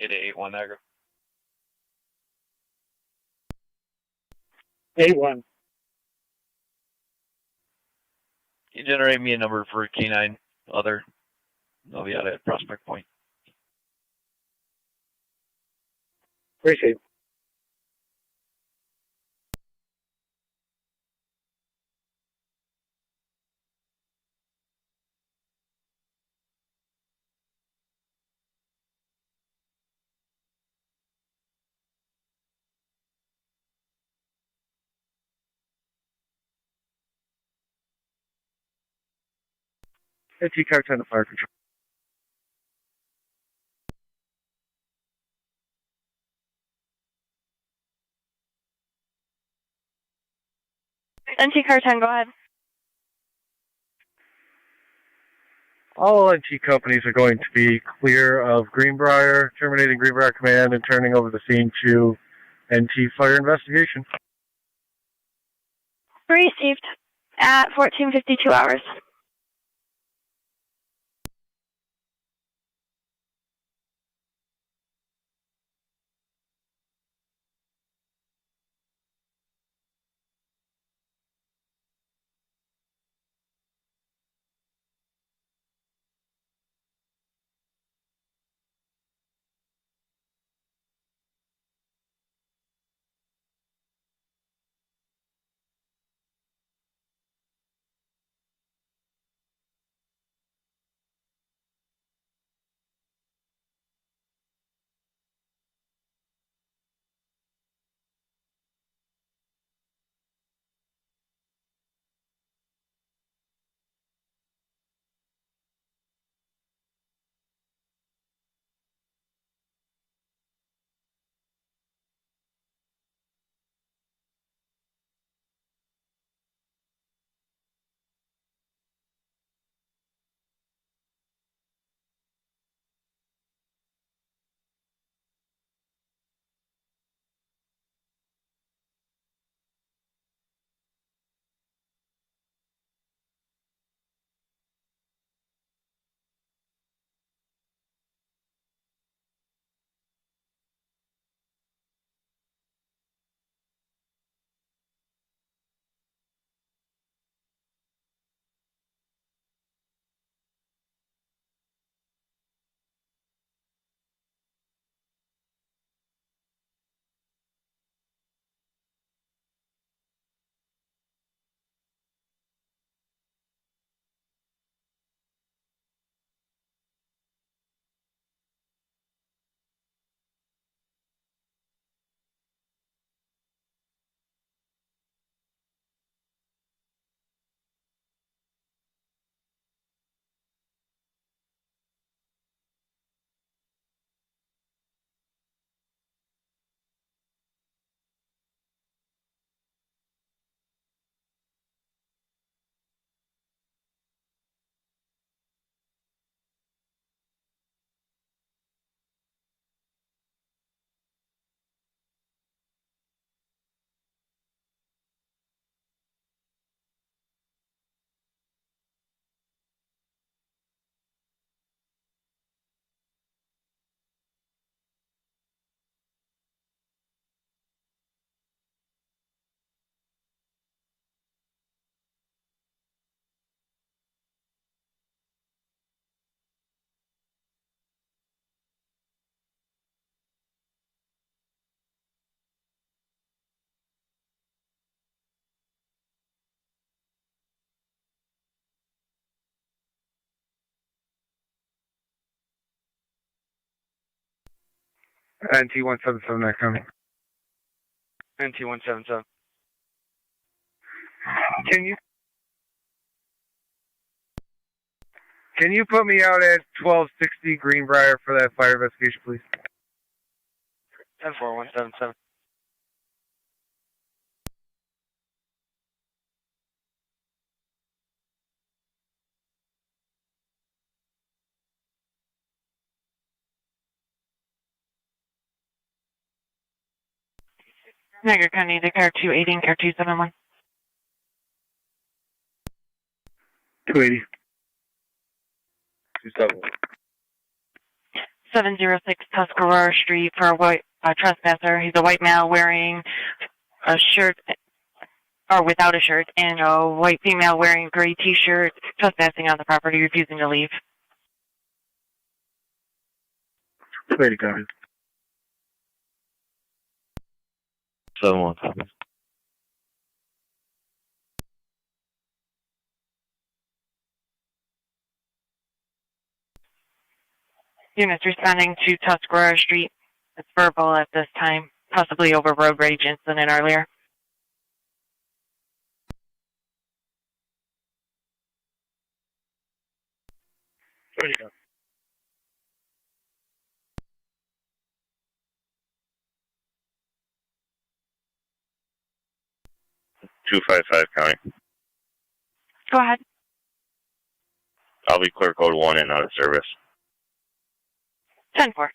Eight 81 Niagara. 8-1. Can you generate me a number for K9 other? I'll be out at Prospect Point. Appreciate it. NT car 10 to fire control. NT car 10, go ahead. All NT companies are going to be clear of Greenbrier, terminating Greenbrier Command and turning over the scene to NT Fire Investigation. Received at 14:52 hours. NT-177 coming. NT-177. Can you put me out at 1260 Greenbrier for that fire investigation, please? 10-4-177. Niagara County, the car 280 and car 271. 280. 271. 706 Tuscarora Street for a white trespasser. He's a white male wearing a shirt, or without a shirt, and a white female wearing a gray t-shirt, trespassing on the property, refusing to leave. 280 copies. 7-1 copies. Units responding to Tuscarora Street. It's verbal at this time, possibly over road rage incident earlier. There you go. County. Go ahead. I'll be clear code 1 and out of service. 10-4.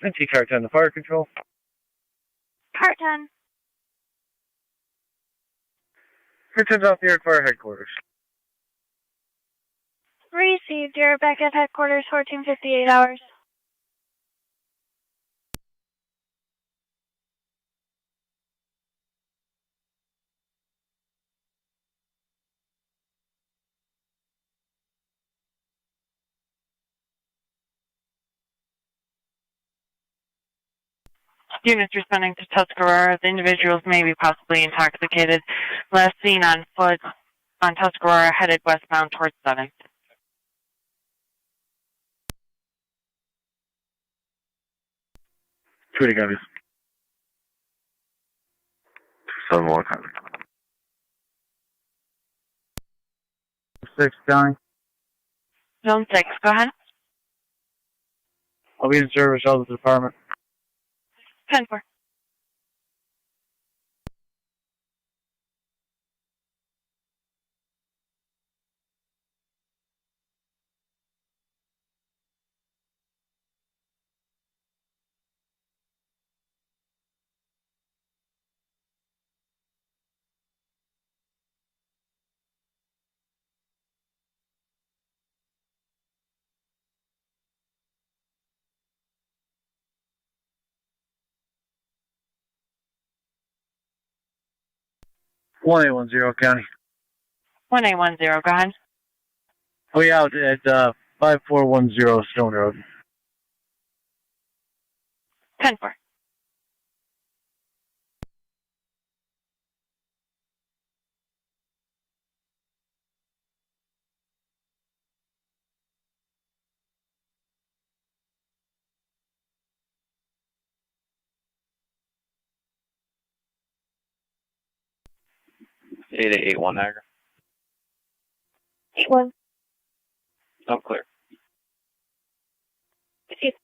NT-car 10 to fire control. Car 10. Car 10's off the air at fire headquarters. Received. You're back at headquarters, 1458 hours. Units responding to Tuscarora. The individuals may be possibly intoxicated. Last seen on foot on Tuscarora, headed westbound towards 7th. Pretty copies. 7-1 copies. 6 County. Zone 6, go ahead. I'll be in service out of the department. 10-4. One 810 County. 1810, go ahead. I'll be out at 5410 Stone Road. 10-4. Eight 81 Niagara. 81. I'm clear. Received.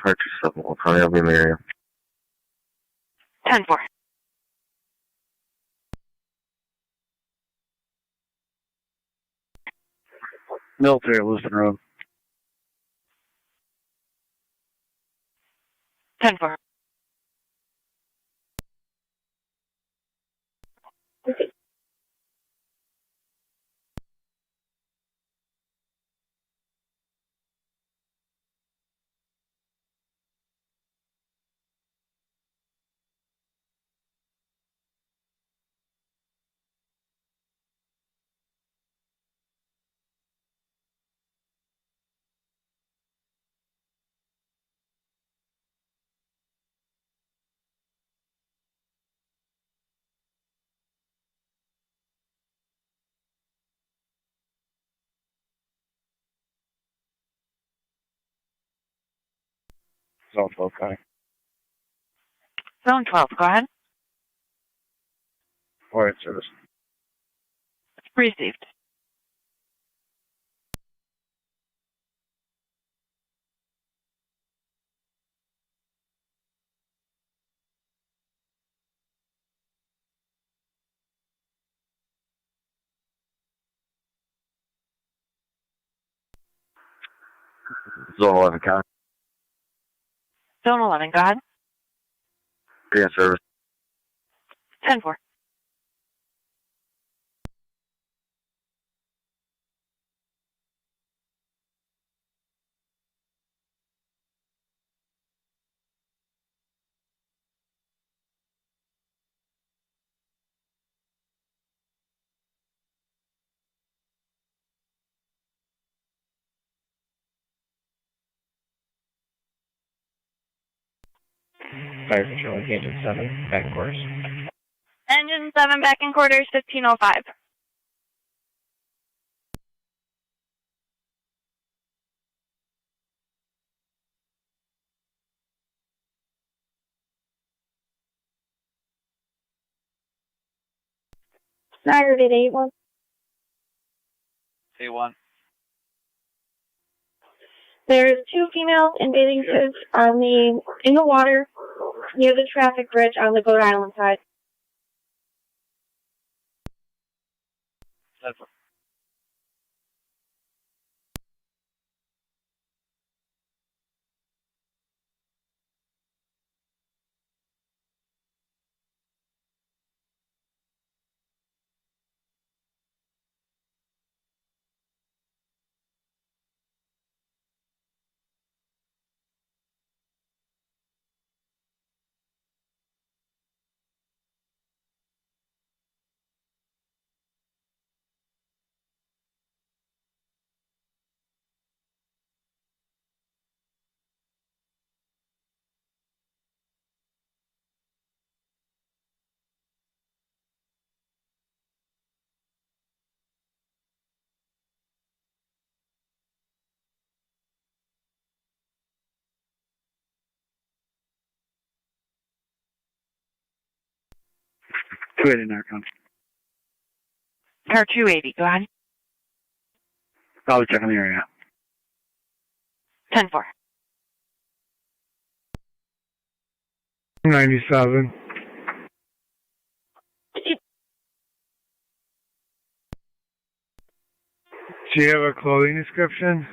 527, we'll probably be in the area. 10-4. Military, Lewiston Road. 10-4. Zone 12, Connie. Zone 12, go ahead. All right, service. Received. Zone 11, Connie. Zone 11, go ahead. Being service. 10-4. Fire control, engine 7, back in quarters. Engine 7 back in quarters, 1505. Niagara did 8-1. A1. There's 2 females in bathing suits in the water near the traffic bridge on the Goat Island side. That's Narcon. Or 280, go ahead. Probably checking the area. 10-4. 97. Do you have a clothing description?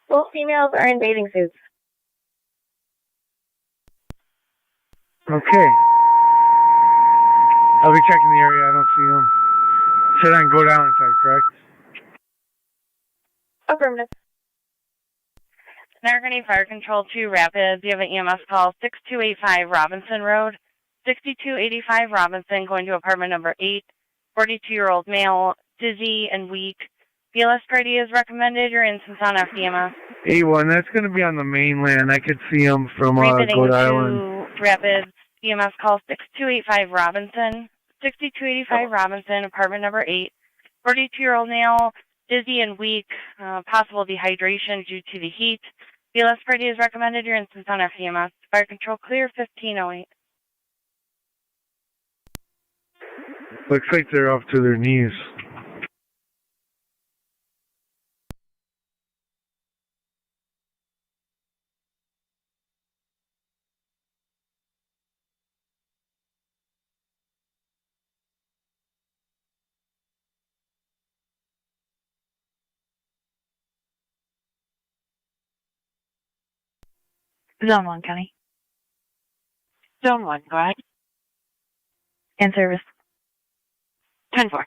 Both females are in bathing suits. Okay. I'll be checking the area. I don't see them. Said I can go down inside, correct? Affirmative. Niagara Fire Control 2 Rapids. You have an EMS call 6285 Robinson Road. 6285 Robinson going to apartment number 8. 42-year-old male, dizzy and weak. BLS party is recommended. Your instance on FDMS. A1, that's going to be on the mainland. I could see them from Goat Island. Rapids. EMS call 6285 Robinson. 6285 Robinson, apartment number 8. 42-year-old male, dizzy and weak, possible dehydration due to the heat. BLS party is recommended. Your instance on FDMS. Fire control clear 1508. Looks like they're up to their knees. Zone 1, County. Zone 1, go ahead. In service. 10-4.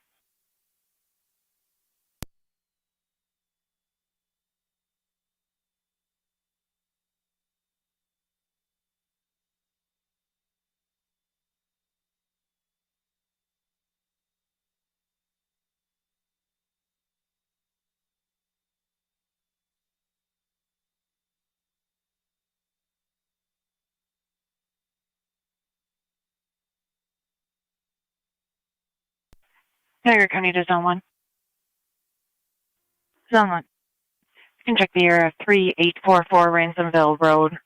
Niagara County to Zone 1. Zone 1. You can check the area 3844 Ransomville Road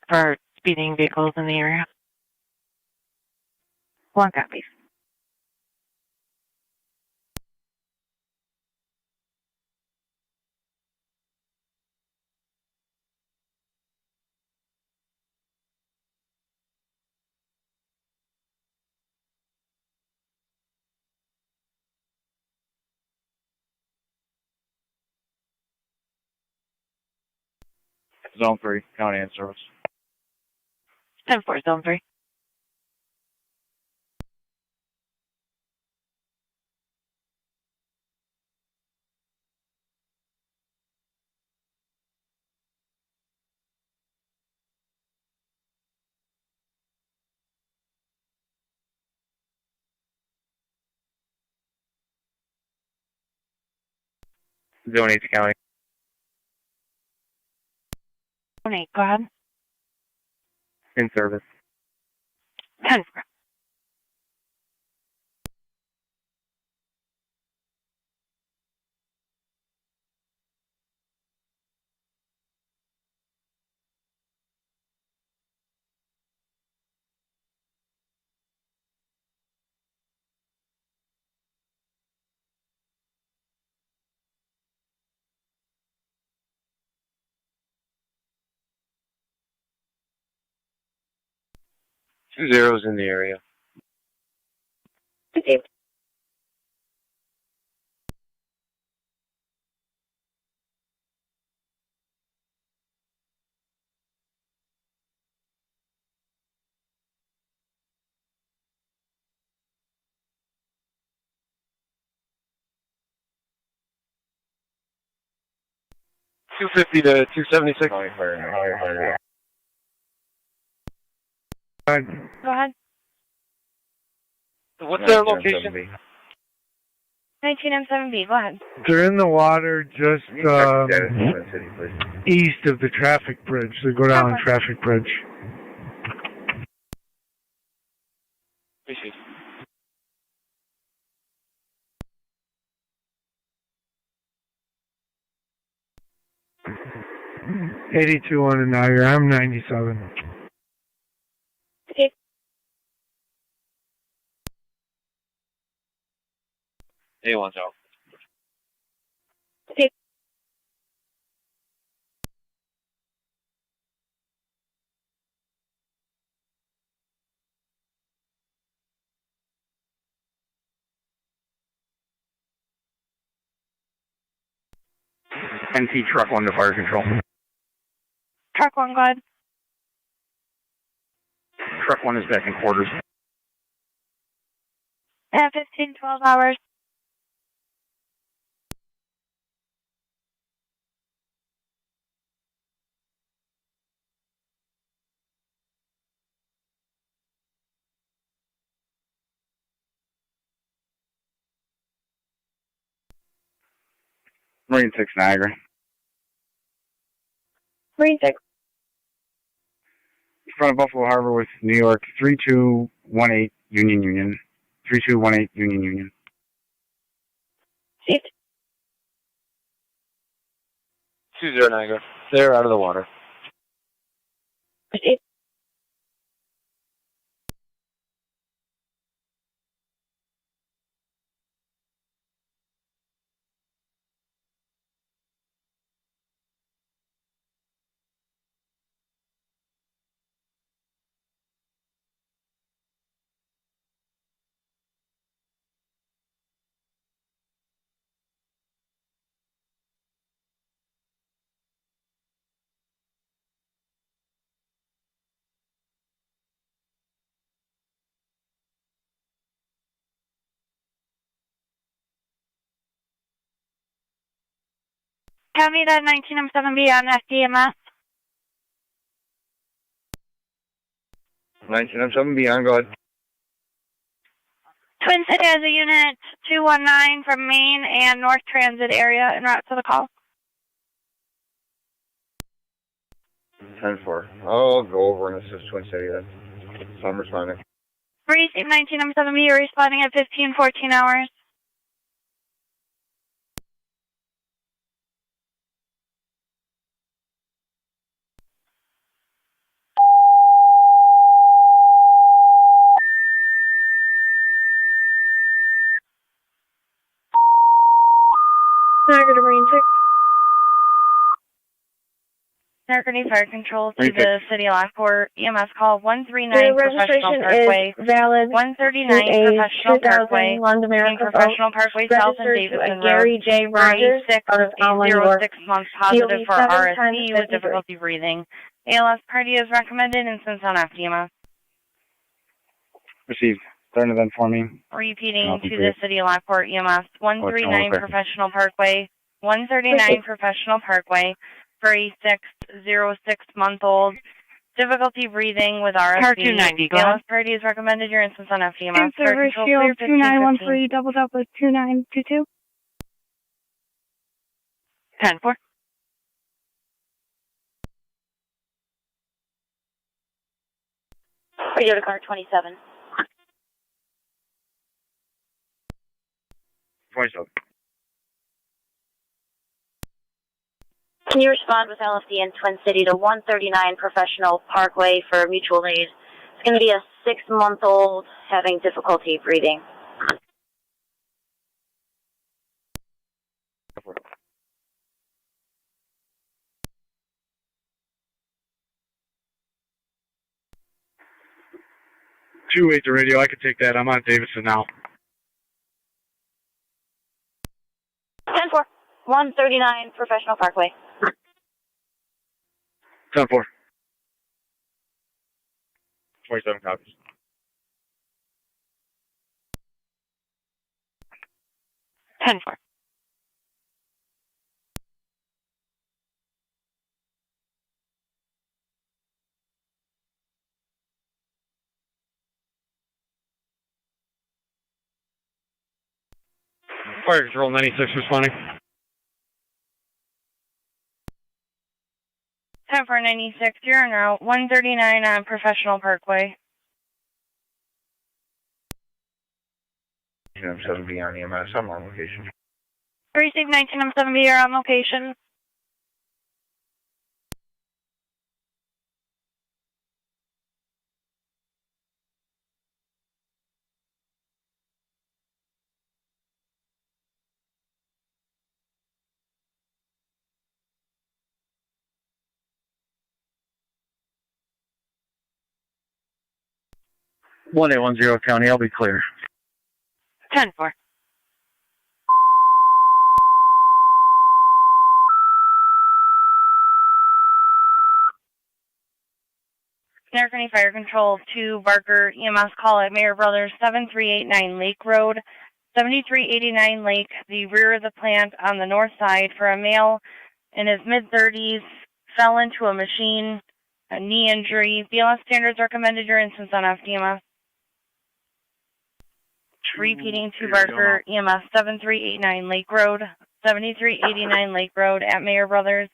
for speeding vehicles in the area. 1 copy. Zone 3, County in service. 10-4, Zone 3. Zone 8 County. Zone 8, go ahead. In service. 10-4. Two zeros in the area. Okay. $250 to $276. Go ahead. What's their location? 19M7B, go ahead. They're in the water just east of the traffic bridge. They go down the traffic bridge. Appreciate it. '82 on the Niagara. I'm 97. Okay. A1's out. Okay. NT truck 1 to fire control. Truck 1, go ahead. Truck 1 is back in quarters. 15, 12 hours. Marine 6 Niagara. Marine 6. In front of Buffalo Harbor with New York 3218 Union. 3218 Union. Seat. 20 Niagara. They're out of the water. Seat. Copy that 19M7B on FDMS. 19M7B on, go ahead. Twin City has a unit 219 from Main and North Transit area en route to the call. 10-4. I'll go over and assist Twin City then. So I'm responding. Receive 19M7B, you're responding at 15:14 hours. Niagara to Marine 6. Niagara Fire Control to the City of Lockport. EMS call 139 Your Professional registration Parkway. is valid 139 to a Professional 2000 Parkway. London America Professional Parkway South and registered to Davidson a Gary Road. J. Rogers out of Allen, New York. 806 months positive for POV 7 RSC times with 53. difficulty breathing. ALS party is recommended and since on FDMS. Received. Starting then for me. Repeating to the City of Lockport EMS 139 Professional Parkway. 139 Professional Parkway for a 6-06-month-old. Difficulty breathing with RSC. Car 290, go ahead. ALS party is recommended. Your instance on FDMS. In service field 2913, doubled up with 2922. 10-4. Radio to car 27. 27. Can you respond with LFD in Twin City to 139 Professional Parkway for mutual aid? It's going to be a 6-month-old having difficulty breathing. Two eight to radio. I can take that. I'm on Davidson now. 10-4. 139 Professional Parkway. 10-4. 27 copies. 10-4. Fire Control 96 responding. 10-4-96, you're en route. 139 on Professional Parkway. M7B on EMS. I'm on location. Receive 19M7B, you're on location. One 810 County, I'll be clear. 10-4. Niagara Fire Control to Barker EMS call at Mayor Brothers 7389 Lake Road, 7389 Lake, the rear of the plant on the north side for a male in his mid-30s, fell into a machine, a knee injury. BLS standards recommended. Your instance on FDMS. Repeating to Barker EMS 7389 Lake Road, 7389 Lake Road at Mayor Brothers.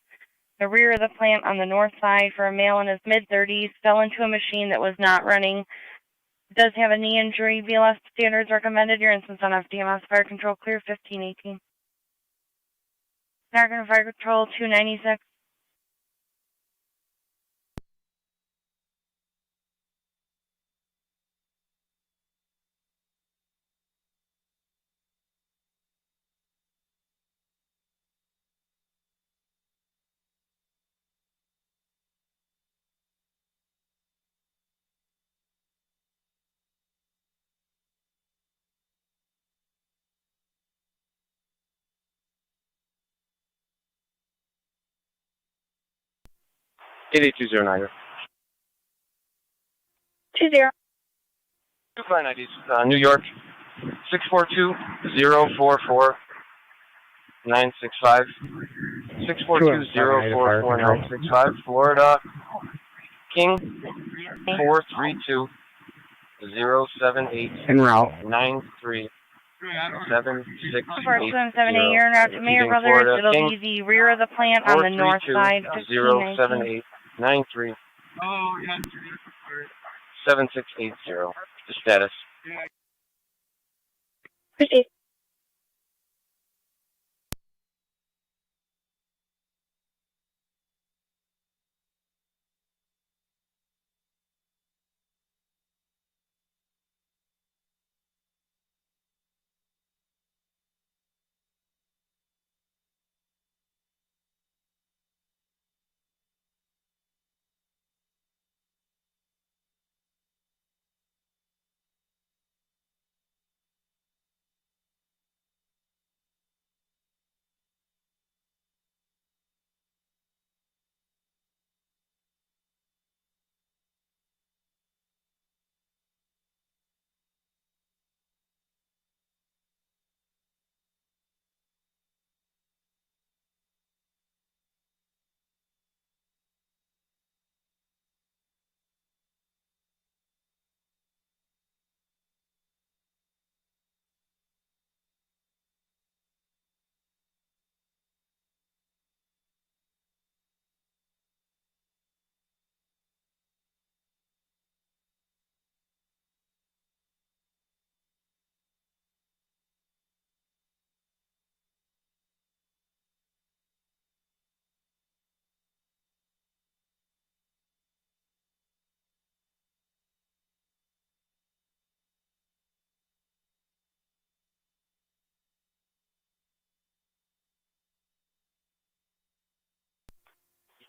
The rear of the plant on the north side for a male in his mid-30s fell into a machine that was not running. Does have a knee injury. BLS standards recommended. Your instance on FDMS. Fire Control clear 1518. Niagara Fire Control 296. Eight 8209. 20. 2590s, New York, 642-044-965. 642-044-965, Florida, King, 432-078. En route. 93. 768. 4278, you're en route to Mayor Brothers. Florida, It'll King, be the rear of the plant on the north side, 1519. 078 93 7680. The status. Proceed.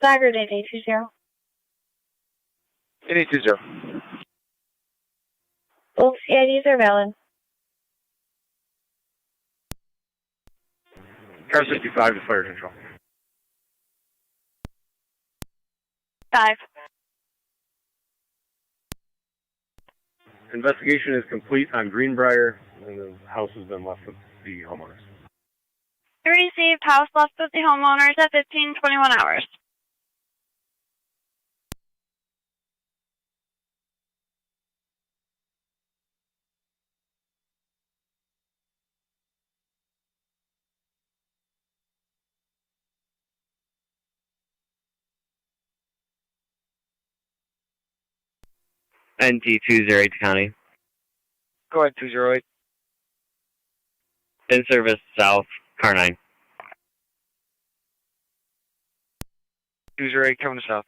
Staggered 8820. 8820. Both CIDs are valid. Car 65 to fire control. 5. Investigation is complete on Greenbrier, and the house has been left with the homeowners. We received house left with the homeowners at 1521 hours. NT208 County. Go ahead, 208. In service south, car 9. 208 coming to south.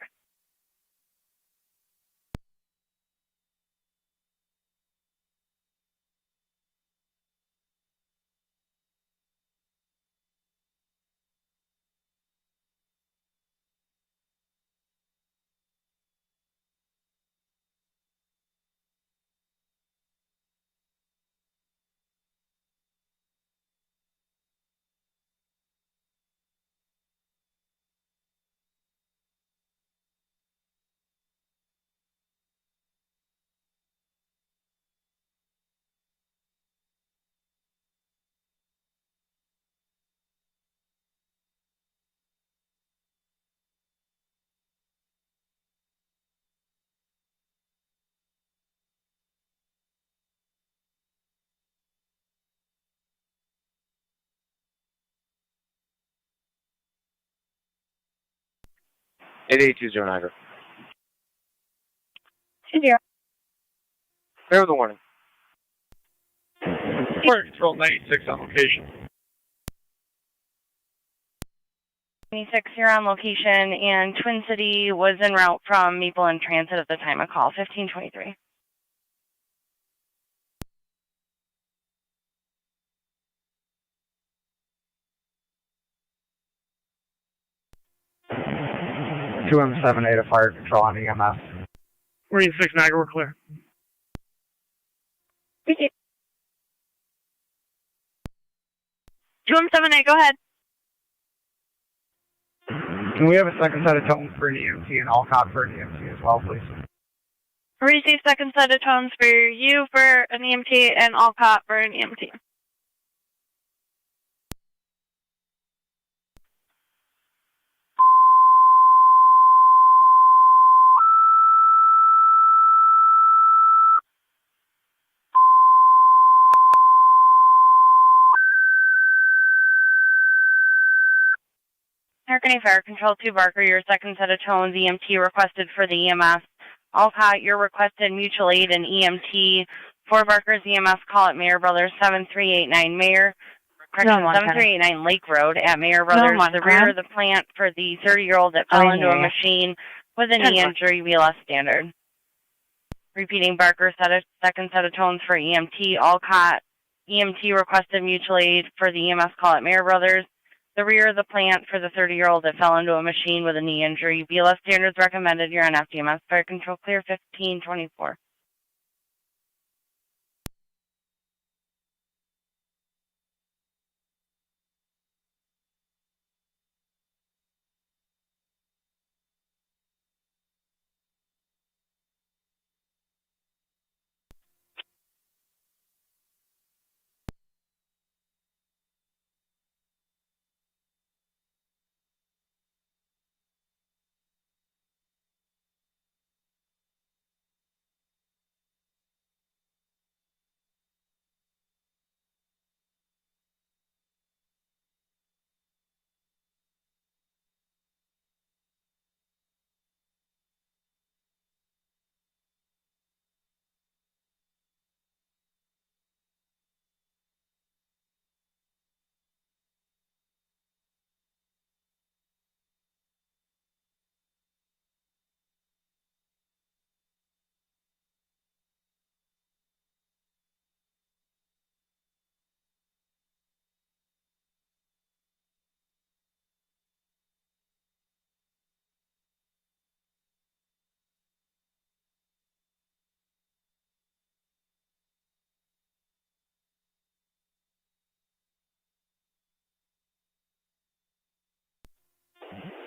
Niagara. 20. Bear with the warning. Fire Control 96 on location. 26, you're on location, and Twin City was en route from Maple in transit at the time of call, 1523. Two M78 of fire control on EMS. Marine 6 Niagara, we're clear. Proceed. 2M78, go ahead. Can we have a second set of tones for an EMT and all cop for an EMT as well, please? Receive second set of tones for you for an EMT and all cop for an EMT. County Fire Control 2 Barker, your second set of tones, EMT requested for the EMS. Alcott, your requested mutual aid and EMT. 4 Barker's EMS call at Mayor Brothers 7389 Mayor. Correction, 7389 Lake Road at Mayor Brothers, the rear of the plant for the 30-year-old that fell into a machine with a knee injury, BLS standard. Repeating Barker, second set of tones for EMT. Alcott, EMT requested mutual aid for the EMS call at Mayor Brothers. The rear of the plant for the 30-year-old that fell into a machine with a knee injury. BLS standards recommended. You're on FDMS. Fire control clear 1524.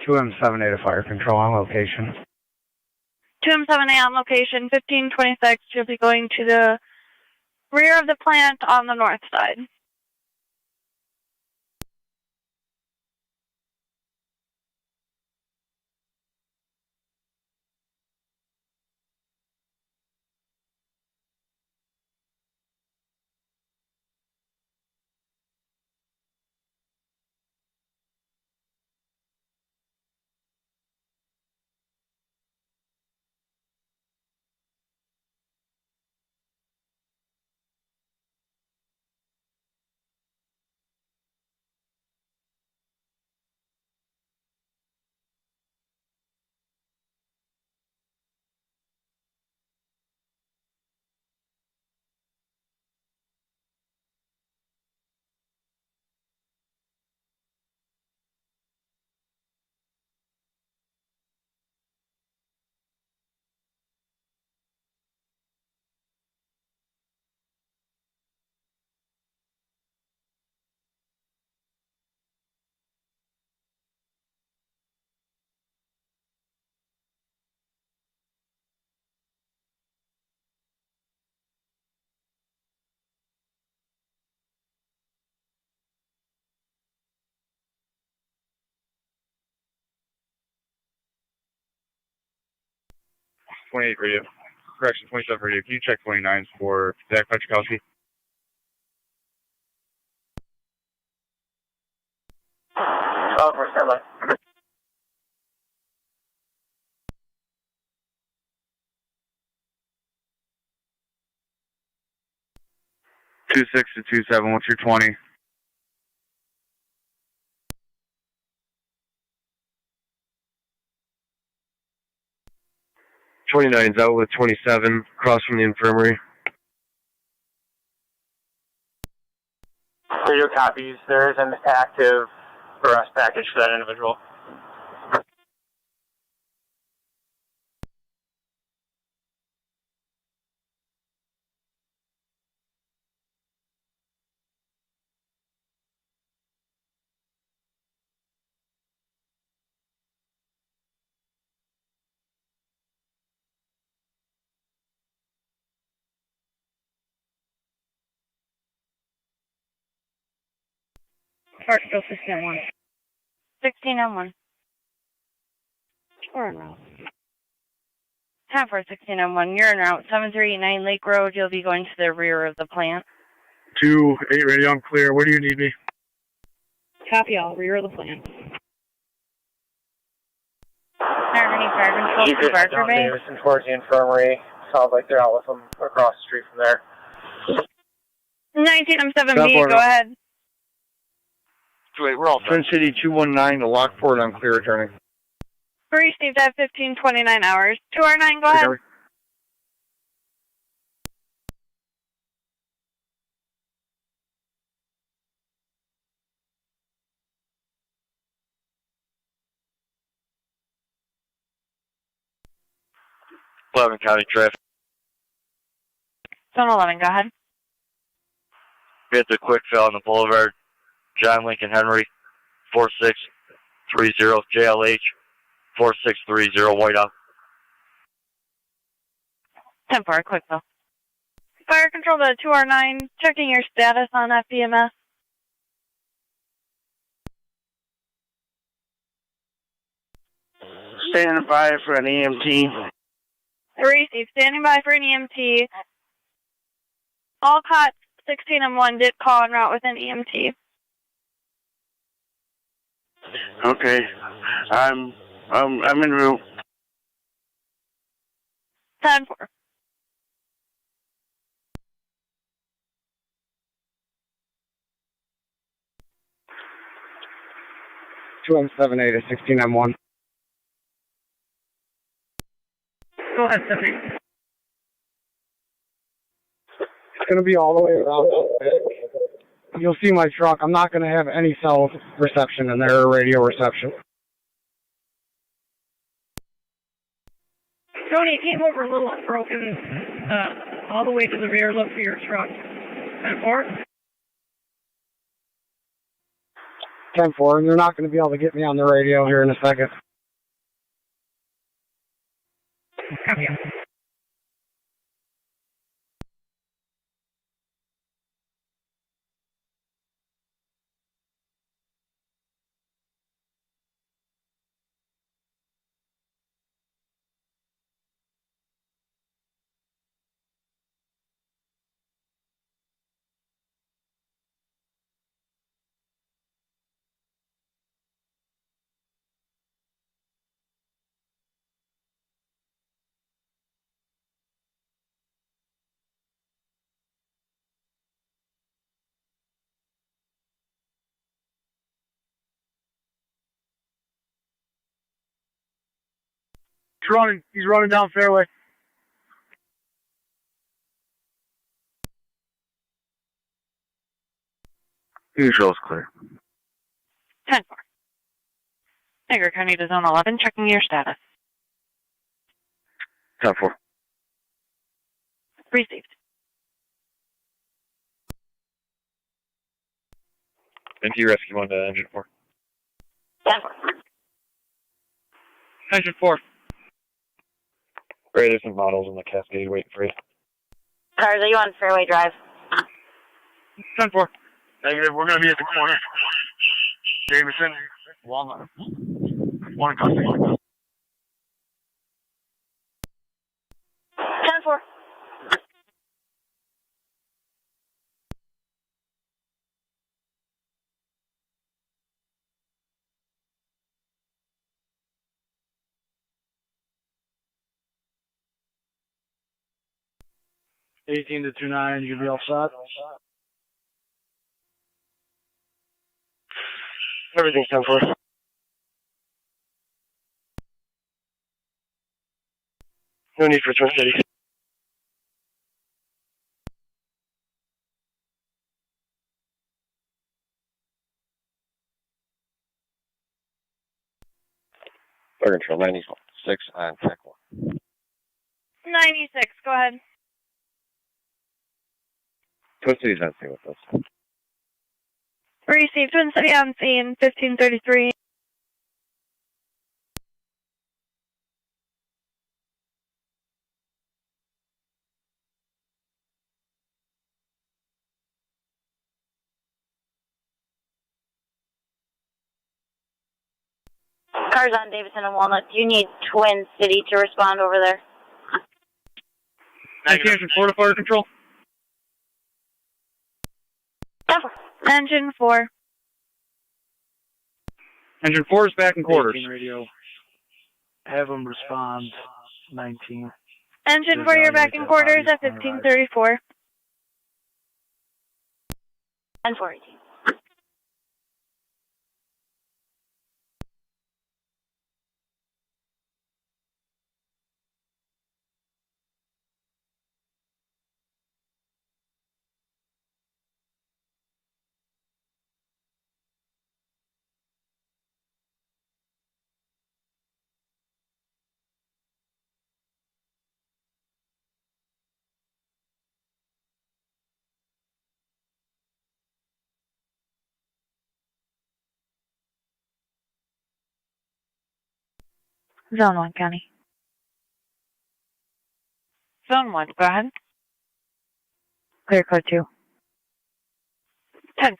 M78 to Fire Control on location. 2M7A on location, 1526. You'll be going to the rear of the plant on the north side. .28 radio. Correction, 27 radio. Can you check 29s for Zach Petrikowski? For standby. 26 to 27. What's your 20? .29's out with 27 across from the infirmary. Radio copies. There is an active arrest package for that individual. Park still 16-1. 16-1. We're en route. Time for 16-1. You're en route. 7389 Lake Road. You'll be going to the rear of the plant. 2-8 radio. I'm clear. Where do you need me? Copy all. Rear of the plant. County Fire Control to Barker Bay. Lewiston towards the infirmary. Sounds like they're out with them across the street from there. 19M7B, go ahead. Wait, we're all Twin City 219 to Lockport on clear returning. Received at 15:29 hours. 2R9, go ahead. Lebanon County traffic. Zone 11, go ahead. We had the quick fill on the boulevard. John Lincoln Henry, 4630 JLH, 4630 Whiteout. 10-4, quick fill. Fire Control to 2R9, checking your status on FEMS. Standing by for an EMT. Received, standing by for an EMT. All cots 16M1 did call en route with an EMT. Okay, I'm en route. 10-4. Two M78 to 16M1. Go ahead, Stephanie. It's going to be all the way around. You'll see my truck. I'm not going to have any cell reception in there or radio reception. Tony, came over a little broken, all the way to the rear. Look for your truck. 10-4. 10-4, and you're not going to be able to get me on the radio here in a second. Copy. He's running down fairway. Usual's clear. 10-4. Niagara County to Zone 11, checking your status. 10-4. Received. NT Rescue 1 to Engine 4. 10-4. Engine 4. Right, there's some models in the Cascade waiting for you. Cars, are you on Fairway Drive? 10-4. Negative, we're going to be at the corner. Jameson, Walnut. One company. 10-4. $18 to 29, you'll be all set. Everything's 10-4. No need for Twin City. Fire Control 96 on TAC 1. 96, go ahead. Twin City's on scene with us. Received, Twin City on scene, 1533. Cars on Davidson and Walnut. Do you need Twin City to respond over there? Engine 4 to Fire Control. Engine 4. Engine 4 is back in quarters. Radio. Have them respond 19. Engine for your back in quarters at 1534. 10-4. Zone 1, County. Zone 1, go ahead. Clear code 2. 10-4.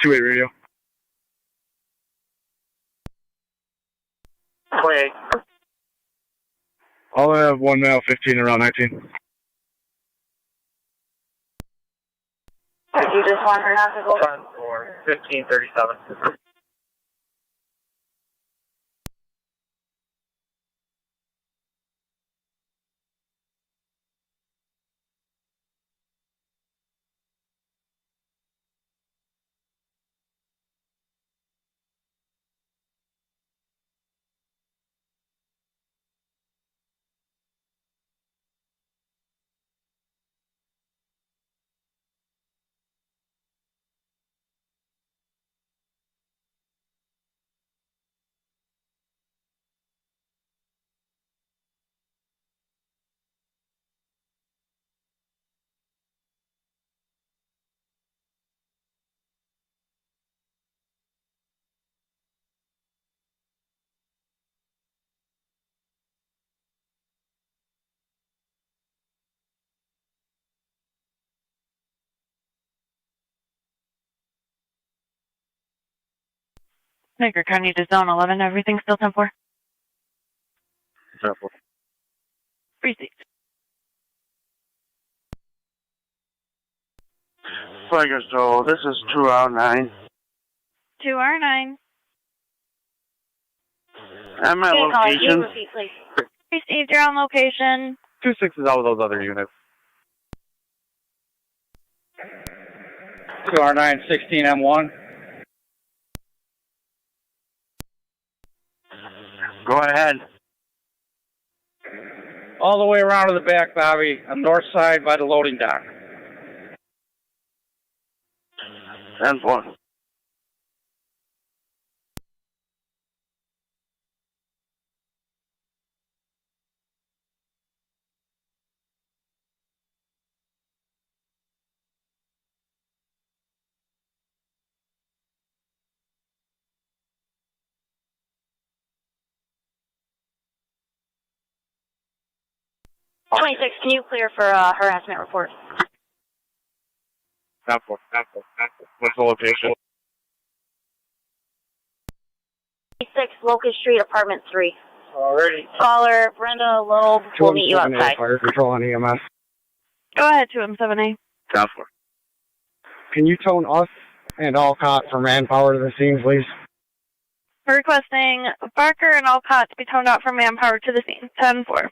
Two-way radio. 28. I'll have 1 male, 15 around 19. You just want her not to go? 10-4. 1537. Niagara County to Zone 11, everything still 10-4? 10-4. Receipt. Flight Control, this is 2R9. 2R9. I'm at location. Repeat, please. Received, you're on location. 2-6 is out with those other units. 2R9, 16M1. Go ahead. All the way around to the back, Bobby, on the north side by the loading dock. 10-4. Oh. 26, can you clear for harassment report? 10-4. What's the location? 26, Locust Street, apartment 3. Alrighty. Caller Brenda Loeb will meet you outside. Fire control on EMS. Go ahead, 2M7A. 10-4. Can you tone us and Alcott for manpower to the scene, please? Requesting Barker and Alcott to be toned out for manpower to the scene. 10-4.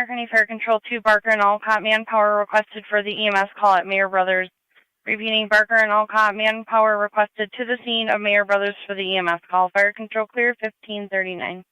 Center County Fire Control 2, Barker and Alcott, manpower requested for the EMS call at Mayer Brothers. Repeating, Barker and Alcott, manpower requested to the scene of Mayer Brothers for the EMS call. Fire Control clear, 1539.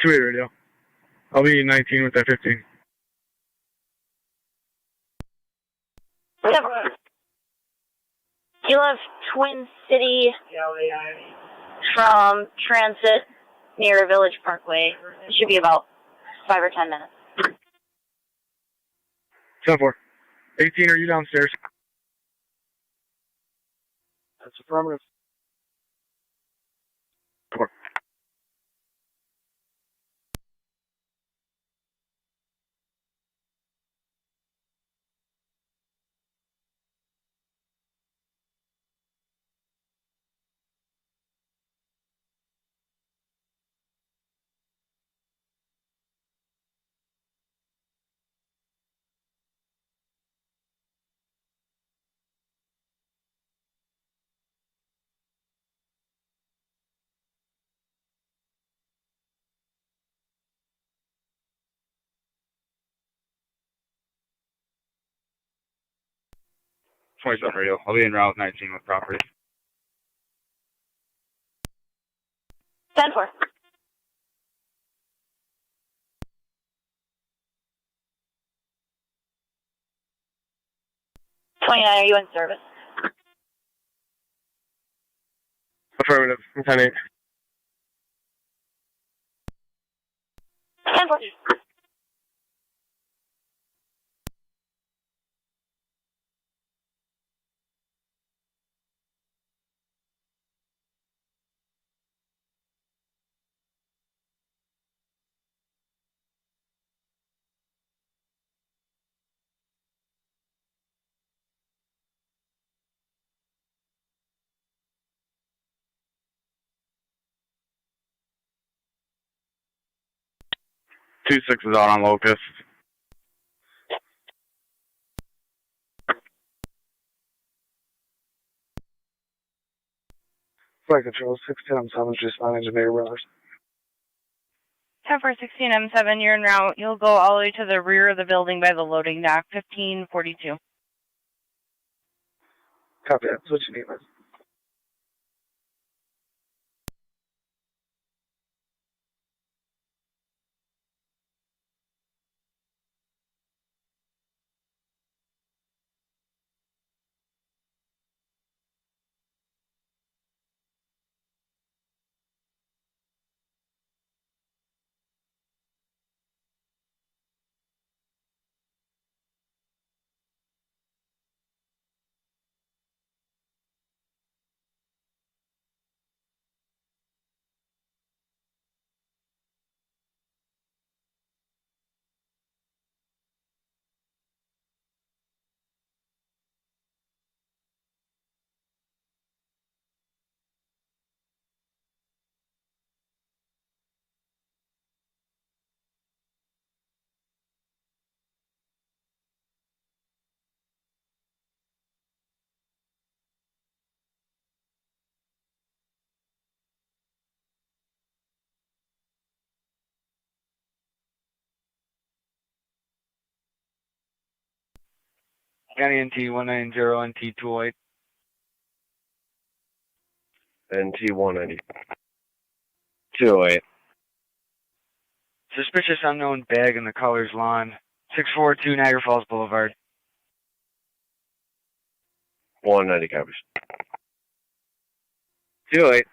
Two-way radio. I'll be 19 with that 15. You left Twin City from Transit near Village Parkway. It should be about 5 or 10 minutes. 10-4. 18, are you downstairs? That's affirmative. 4. Radio. I'll be in route 19 with property. 10-4. Are you in service? Affirmative. 10-8. 10-4. Two 6 is out on Locust. Flight Control 16M7, just manage Mayer Brothers. 10-4-16-M7, you're en route. You'll go all the way to the rear of the building by the loading dock, 1542. Copy that. That's what you need, man. County NT 190, NT 208. NT 190. 208. Suspicious unknown bag in the colors lawn. 642 Niagara Falls Boulevard. 190 copies. 208.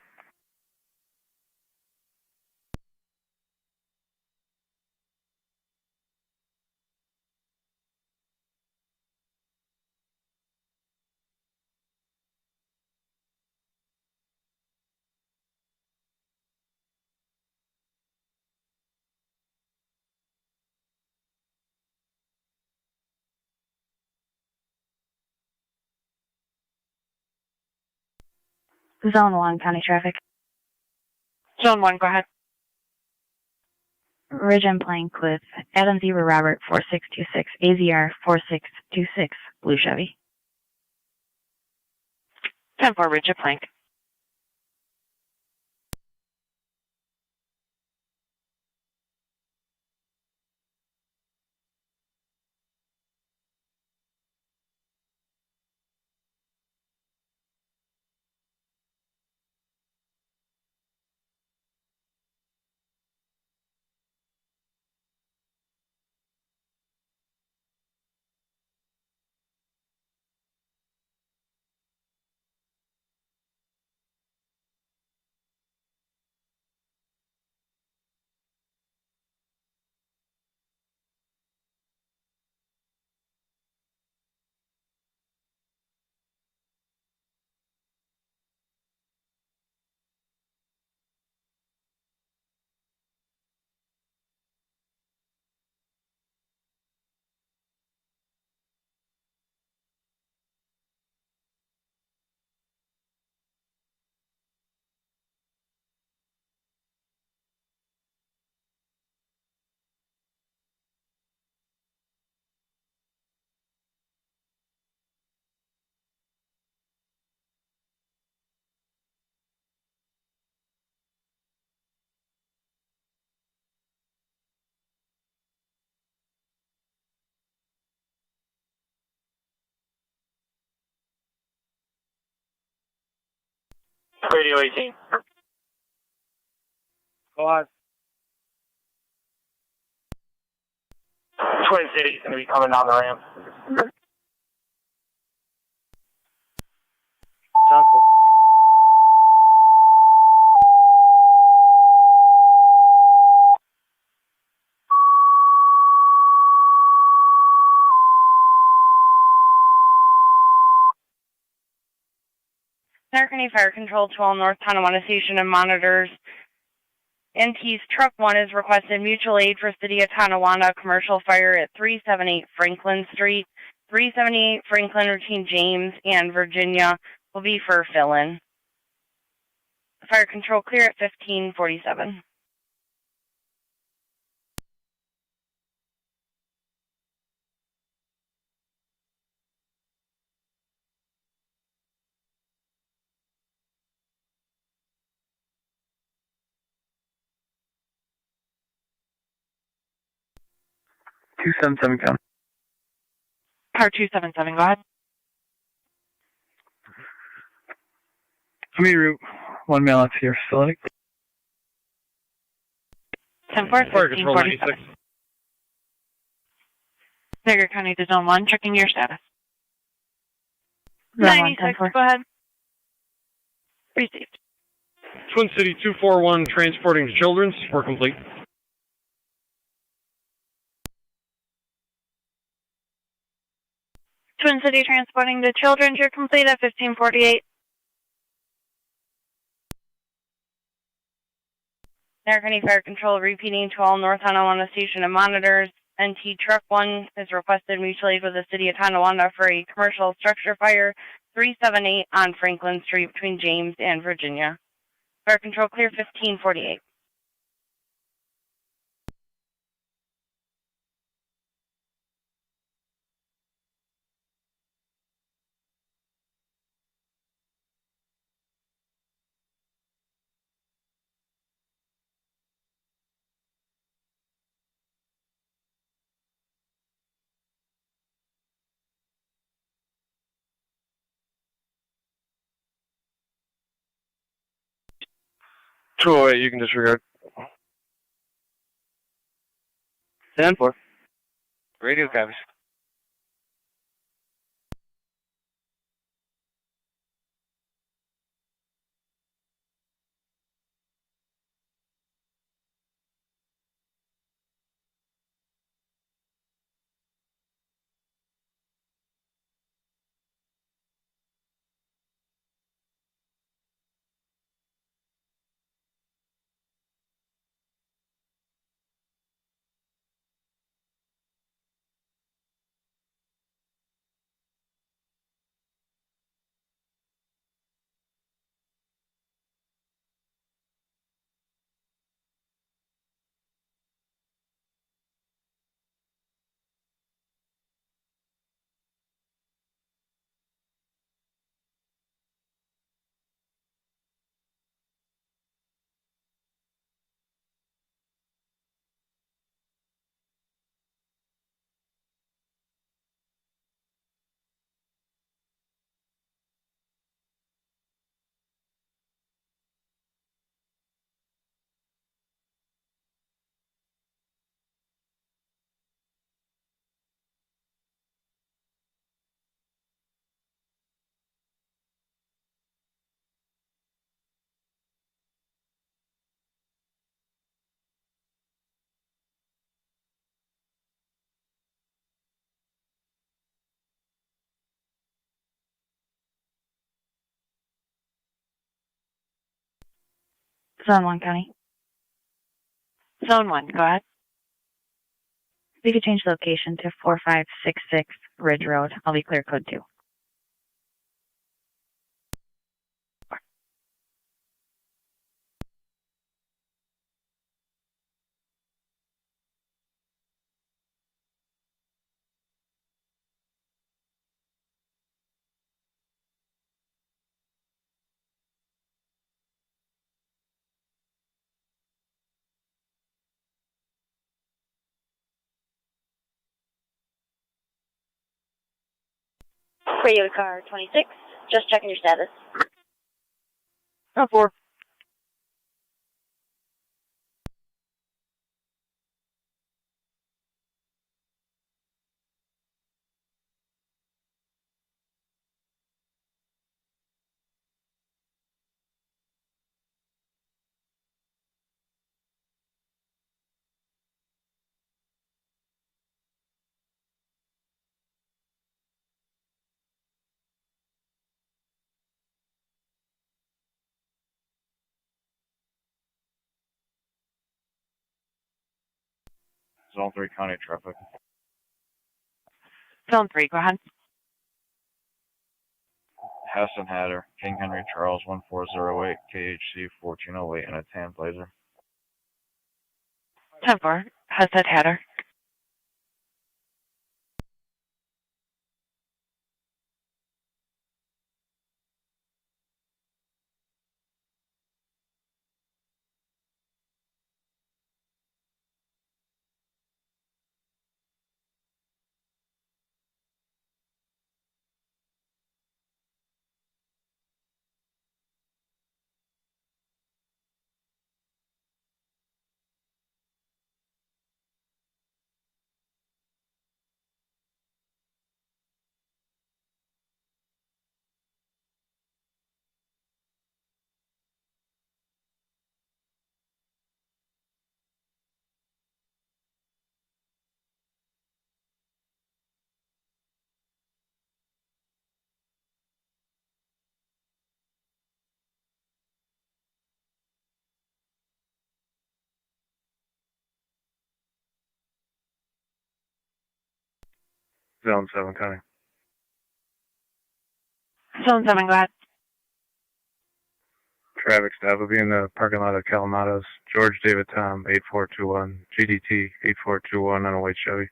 Zone 1, county traffic. Zone 1, go ahead. Ridge and Plank with Adam Zebra Robert 4626, AZR 4626, Blue Chevy. 10-4, Ridge and Plank. Radio 18. Go on. Twin City's going to be coming down the ramp. Niagara County Fire Control to all North Tonawanda Station and monitors. NT's Truck 1 is requested mutual aid for City of Tonawanda commercial fire at 378 Franklin Street. 378 Franklin between James and Virginia will be for fill-in. Fire control clear at 1547. Count. Car 277, go ahead. Route 1 mail out to your facility. 10-4, Fire Control 96. Niagara County to Zone 1, checking your status. Zone 1, 96, 10-4. go ahead. Received. Twin City 241 transporting children's. We're complete. Twin City transporting the children, you're complete at 1548. Niagara County Fire Control repeating to all North Tonawanda Station and monitors. NT Truck 1 is requested mutual aid with the City of Tonawanda for a commercial structure fire 378 on Franklin Street between James and Virginia. Fire Control clear 1548. You can disregard. 10-4. Radio copies. Zone 1 County. Zone 1, go ahead. We could change location to 4566 Ridge Road. I'll be clear code 2. Radio to car 26, just checking your status. 4. Zone 3 County traffic. Zone 3, go ahead. Hassan Hatter, King Henry Charles 1408, KHC 1408, and a tan blazer. 10-4, Hassan Hatter. Zone 7 County. Zone 7, go ahead. Traffic stop will be in the parking lot of Kalamata's. George David Tom, 8421. GDT, 8421 on a white Chevy.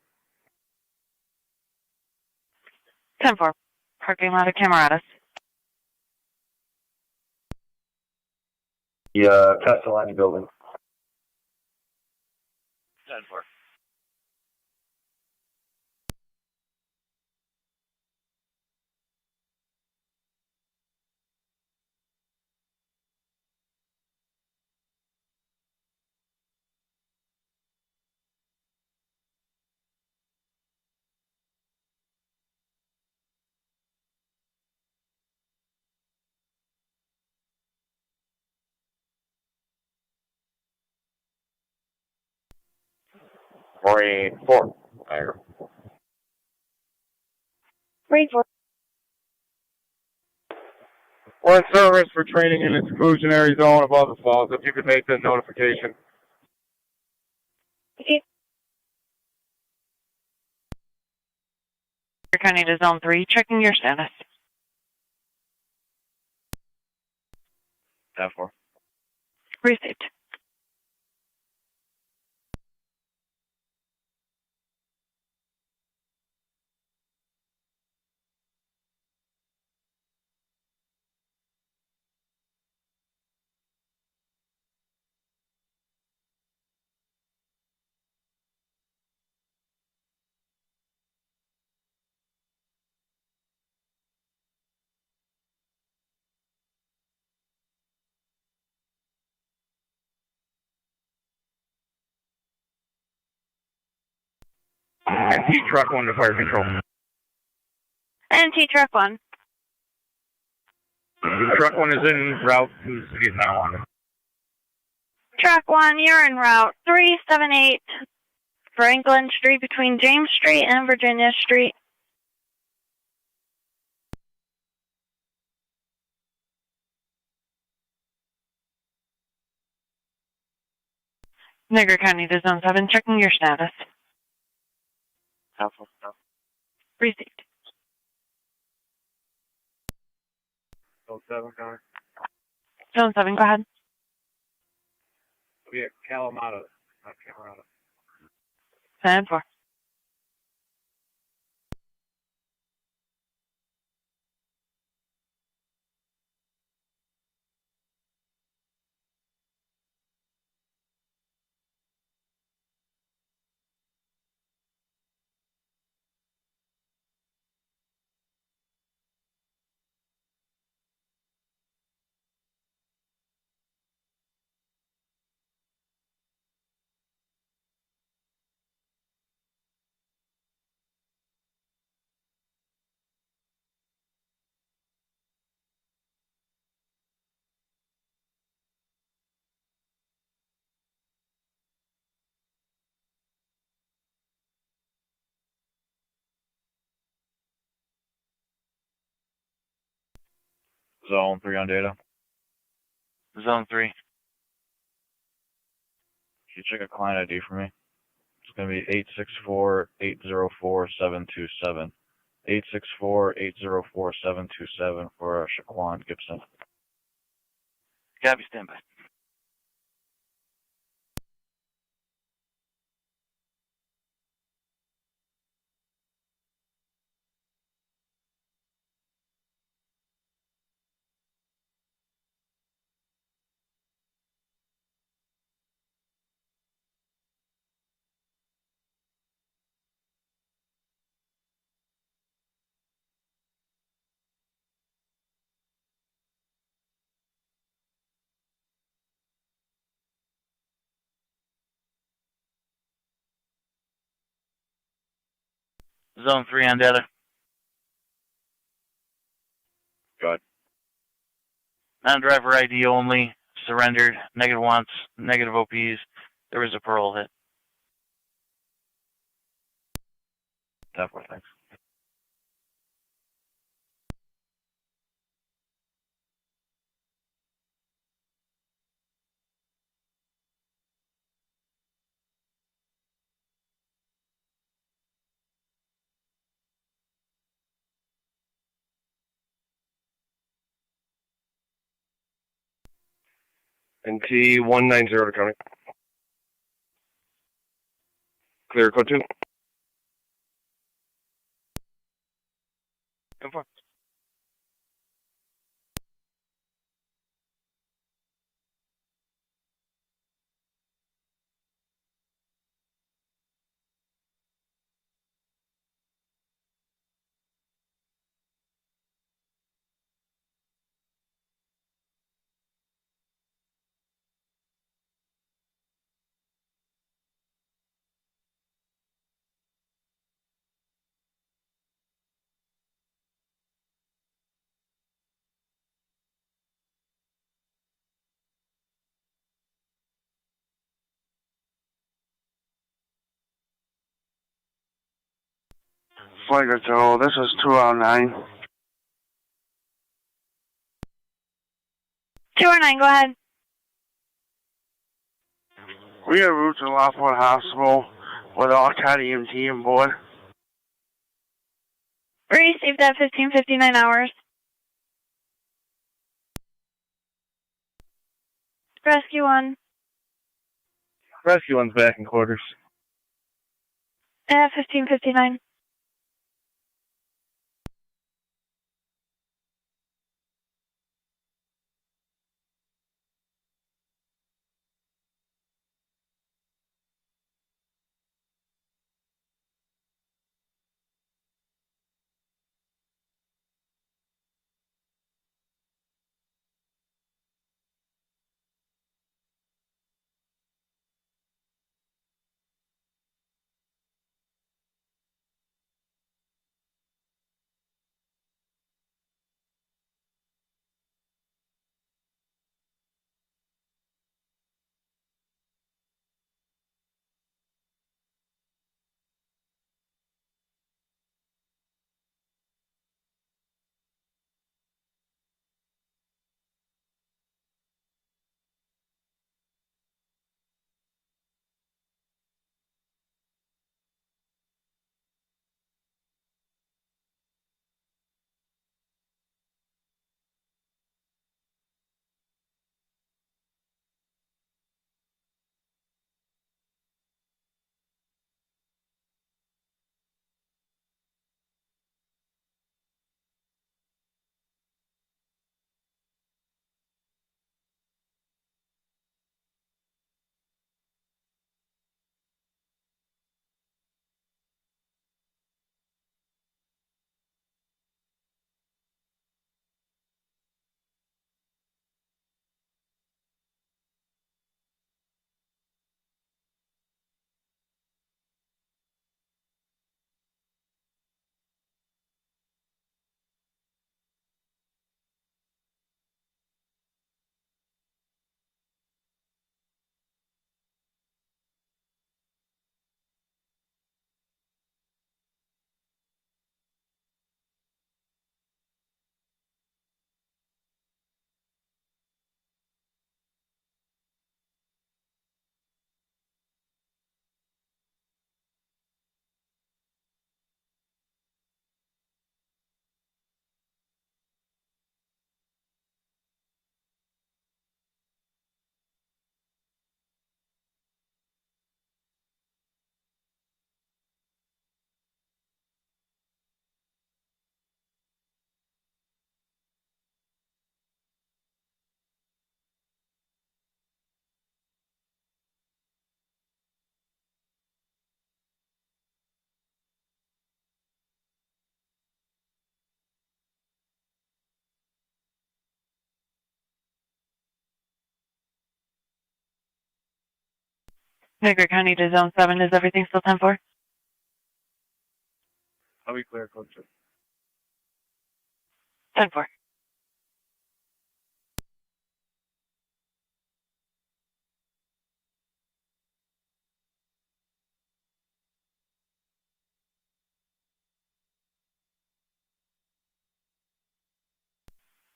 10-4, parking lot of Camaradas. The Castellani building. 10-4. Grade 4. Niagara. Grade 4. We're in service for training in exclusionary zone above the falls. If you could make the notification. Okay. County to Zone 3, checking your status. 10-4. Received. NT Truck 1 to fire control. NT Truck 1. Truck 1 is en route to the city of Tonawanda. Truck 1, you're en route 378 Franklin Street between James Street and Virginia Street. Niagara County to Zone 7, checking your status. Received. Zone 7, Connor. Zone 7, go ahead. We at Kalamata, not Camerata. 10-4. Zone 3 on data. Zone 3. Can you check a client ID for me? It's going to be 864-804-727. 864-804-727 for Shaquan Gibson. Copy, standby. Zone 3 on data. Good. Non-driver ID only. Surrendered. Negative wants. Negative OPs. There was a parole hit. Definitely, thanks. NT 190 to County. Clear code 2. Confirm. Flight control, this is 209. 209, go ahead. We are route to Lockport Hospital with all CAT EMT on board. Received at 15:59 hours. Rescue 1 Rescue 1's back in quarters. at 15:59. Niagara County to Zone 7, is everything still 10-4? I'll be clear, code 2. 10-4.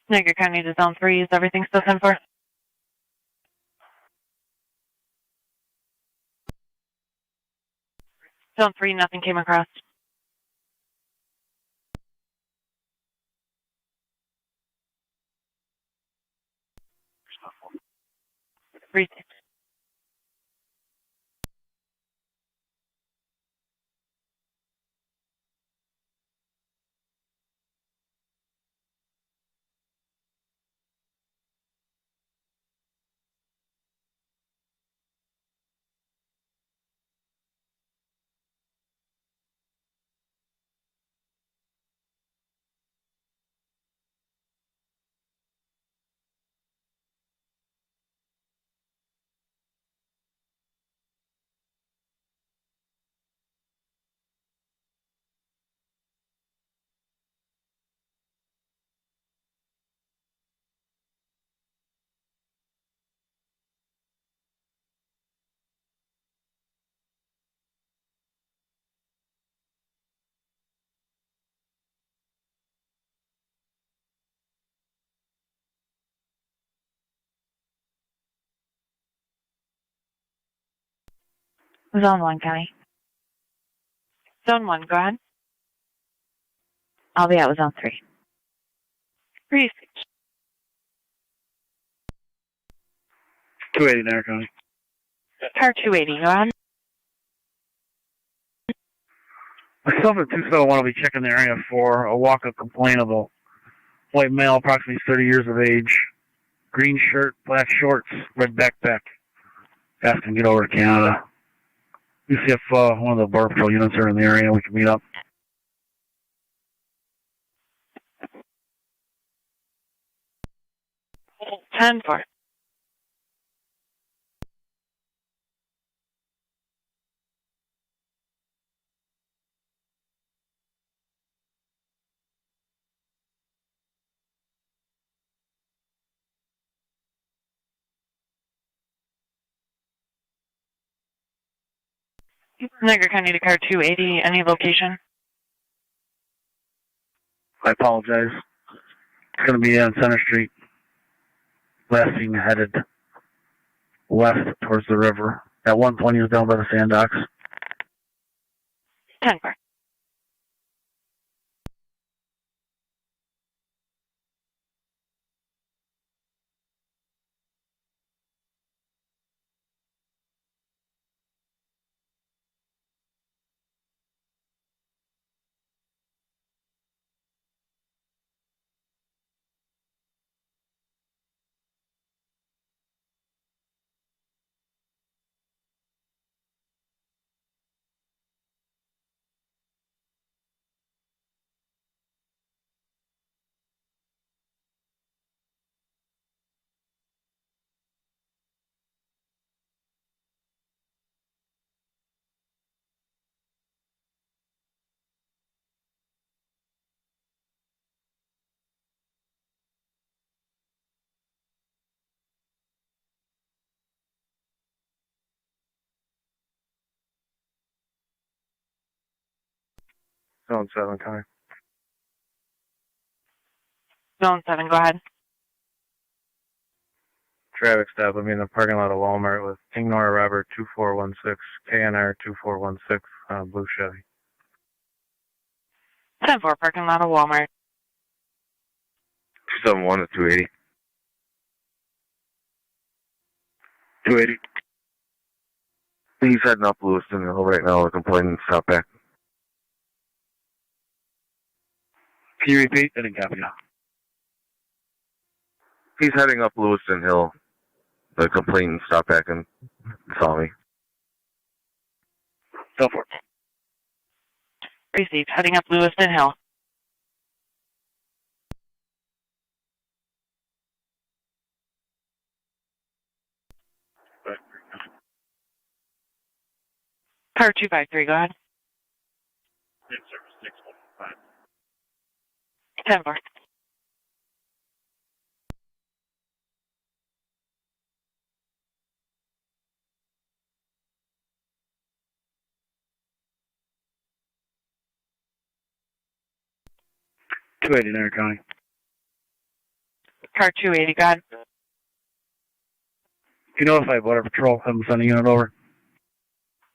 Niagara County to Zone 3, is everything still 10-4? Zone 3, nothing came across. 3. Zone 1, County. Zone 1, go ahead. I'll be out with Zone 3. 3. 280 Niagara County. Car 280, go ahead. Myself and 271 will be checking the area for a walk-up complainable. White male, approximately 30 years of age. Green shirt, black shorts, red backpack. Asking to get over to Canada. You see if one of the Border Patrol units are in the area, we can meet up. Ten four. Niagara County to car 280, any location? I apologize. It's going to be on Center Street. Last seen headed west towards the river. At one point he was down by the sand docks. 10-4. Zone 7, Connie. Zone 7, go ahead. Traffic stop. I'm in the parking lot of Walmart with King Nora Robert 2416, KNR 2416, blue Chevy. 10-4, parking lot of Walmart. 271 to 280. 280. He's heading up Lewiston Hill right now. We're complaining. Stop back. Can you repeat? I didn't copy you. He's heading up Lewiston Hill. The complainant stopped back and saw me. Go for it. Received, heading up Lewiston Hill. Car 253, go ahead. 10-4. Niagara County. Car 280, go ahead. You notify Border Patrol. I'm sending unit over.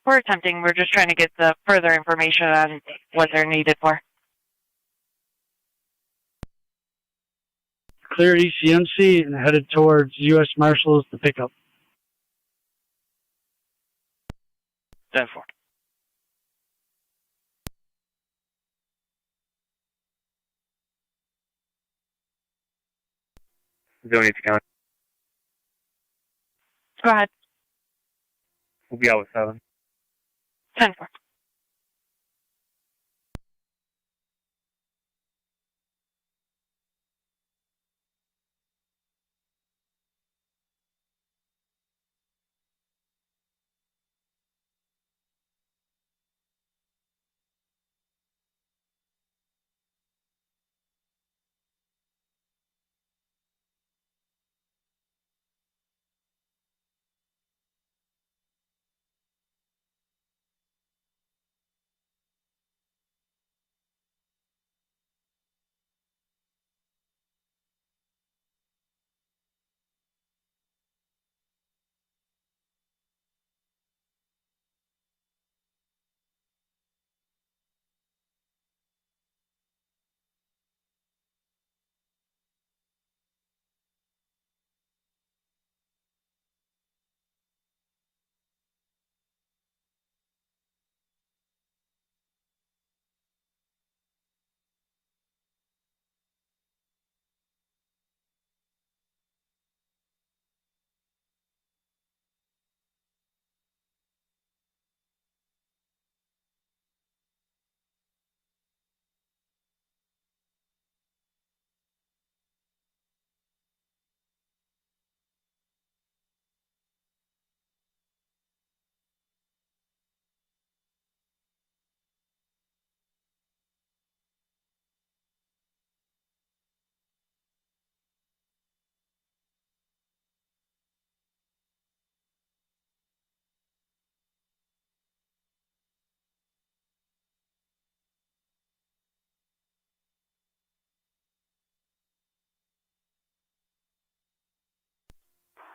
We're attempting. We're just trying to get the further information on what they're needed for. Clear ECMC and headed towards U.S. Marshals to pick up. 10-4. Zone 8 County. Go ahead. We'll be out with 7. 10-4.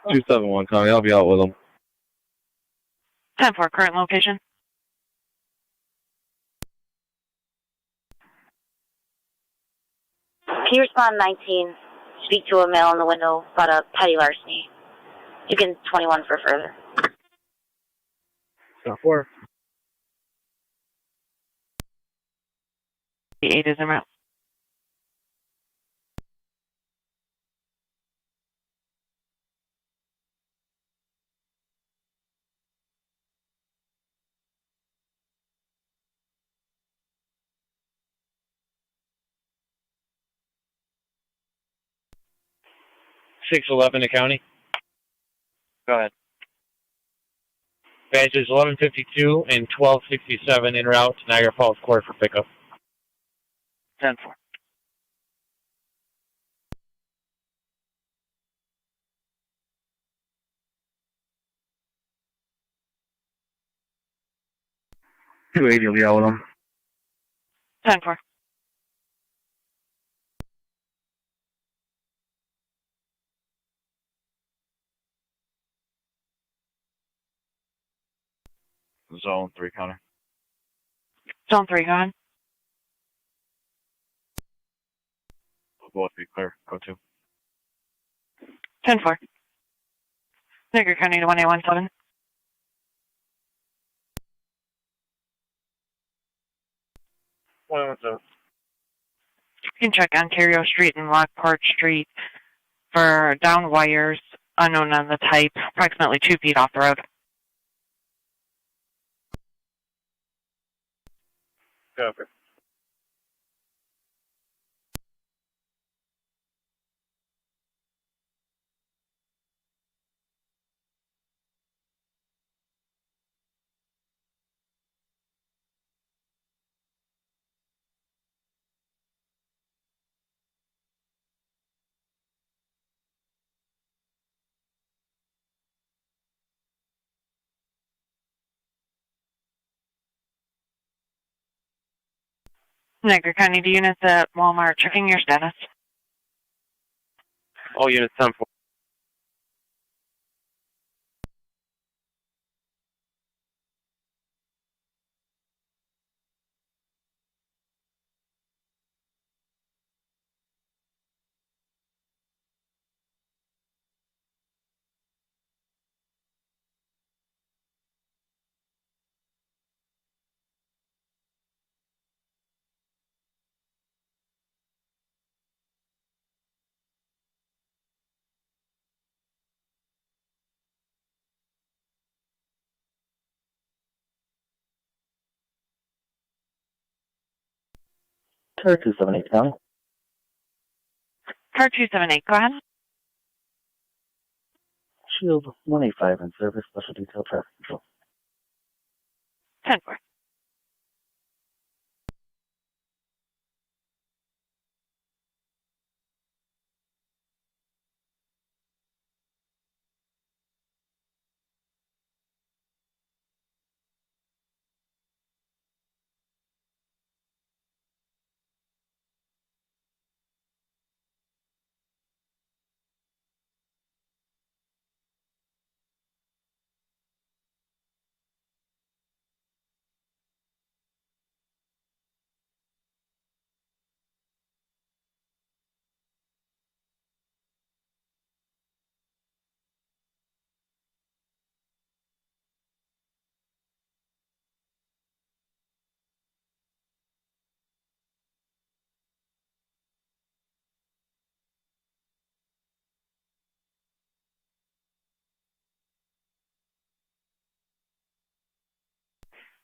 Oh. 271 Tommy, I'll be out with them. 10-4, current location. Can you respond 19? Speak to a male in the window about a petty larceny. You can 21 for further. 4. The 8 is en route. $611 the county. Go ahead. Badges 1152 and 1267 en route to Niagara Falls Court for pickup. 10-4. .280 will be out with them. 10-4. Zone 3 County. Zone 3, go ahead. We'll both be clear. Go 2. 10-4. Niagara County to 1817. You can check Ontario Street and Lockport Street for down wires, unknown on the type, approximately 2 feet off the road. Copy. Niagara County to units at Walmart, checking your status. All units 10-4. Car 278 County. Car 278, go ahead. Shield 185 in service, special detail traffic control. 10-4.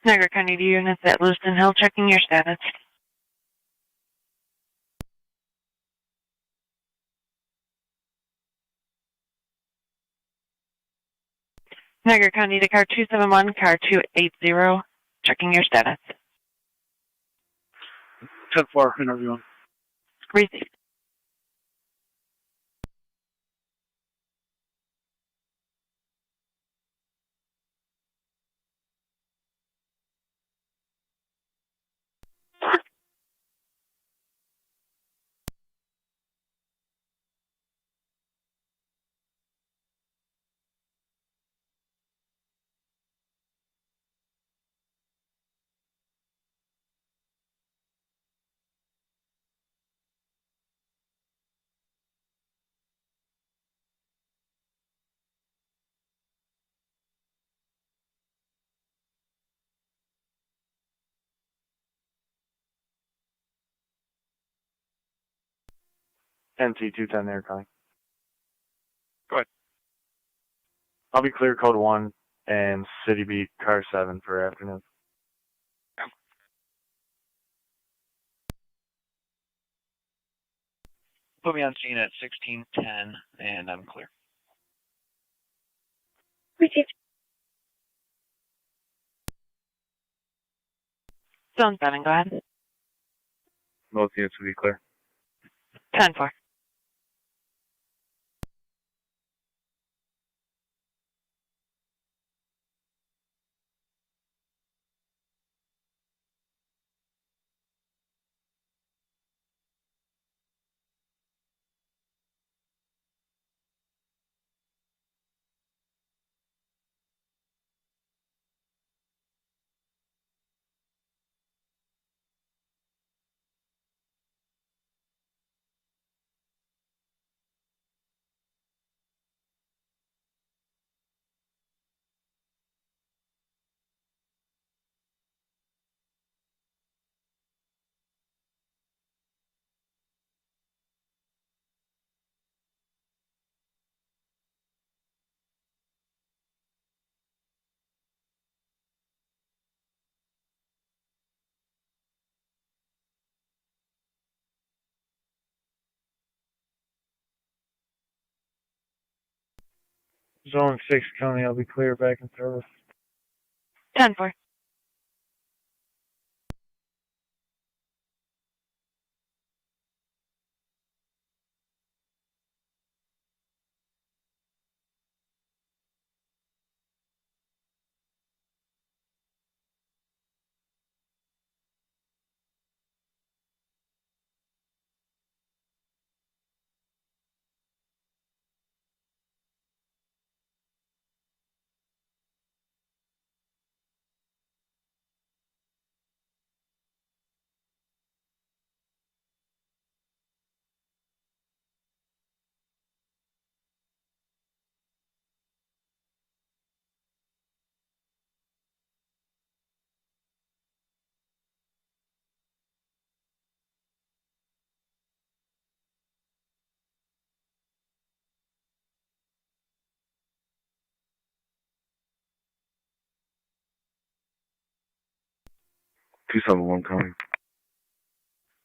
Niagara County to units at Lewiston Hill, checking your status. Niagara County to car 271, car 280, checking your status. 10-4, interviewing. Received. NC 210 there, Connie. Go ahead. I'll be clear code 1 and City Beat car 7 for afternoon. Put me on scene at 1610, and I'm clear. Received. Zone 7, go ahead. Most units will be clear. 10-4. Zone 6 County, I'll be clear back in service. 10-4. 271 coming.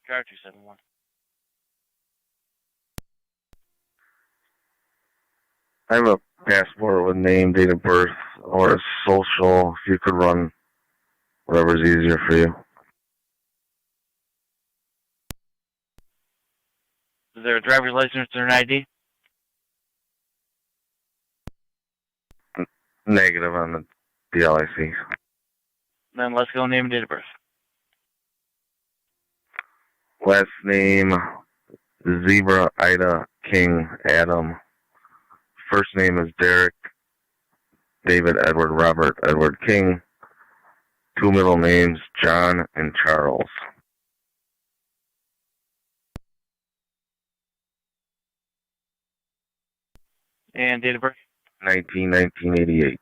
Car 271. I have a passport with name, date of birth, or a social. If you could run whatever's easier for you. Is there a driver's license or an ID? Negative on the LIC. Then let's go name and date of birth. Last name, Zebra, Ida, King, Adam. First name is Derek, David, Edward, Robert, Edward, King. Two middle names, John and Charles. And date of birth? 1988.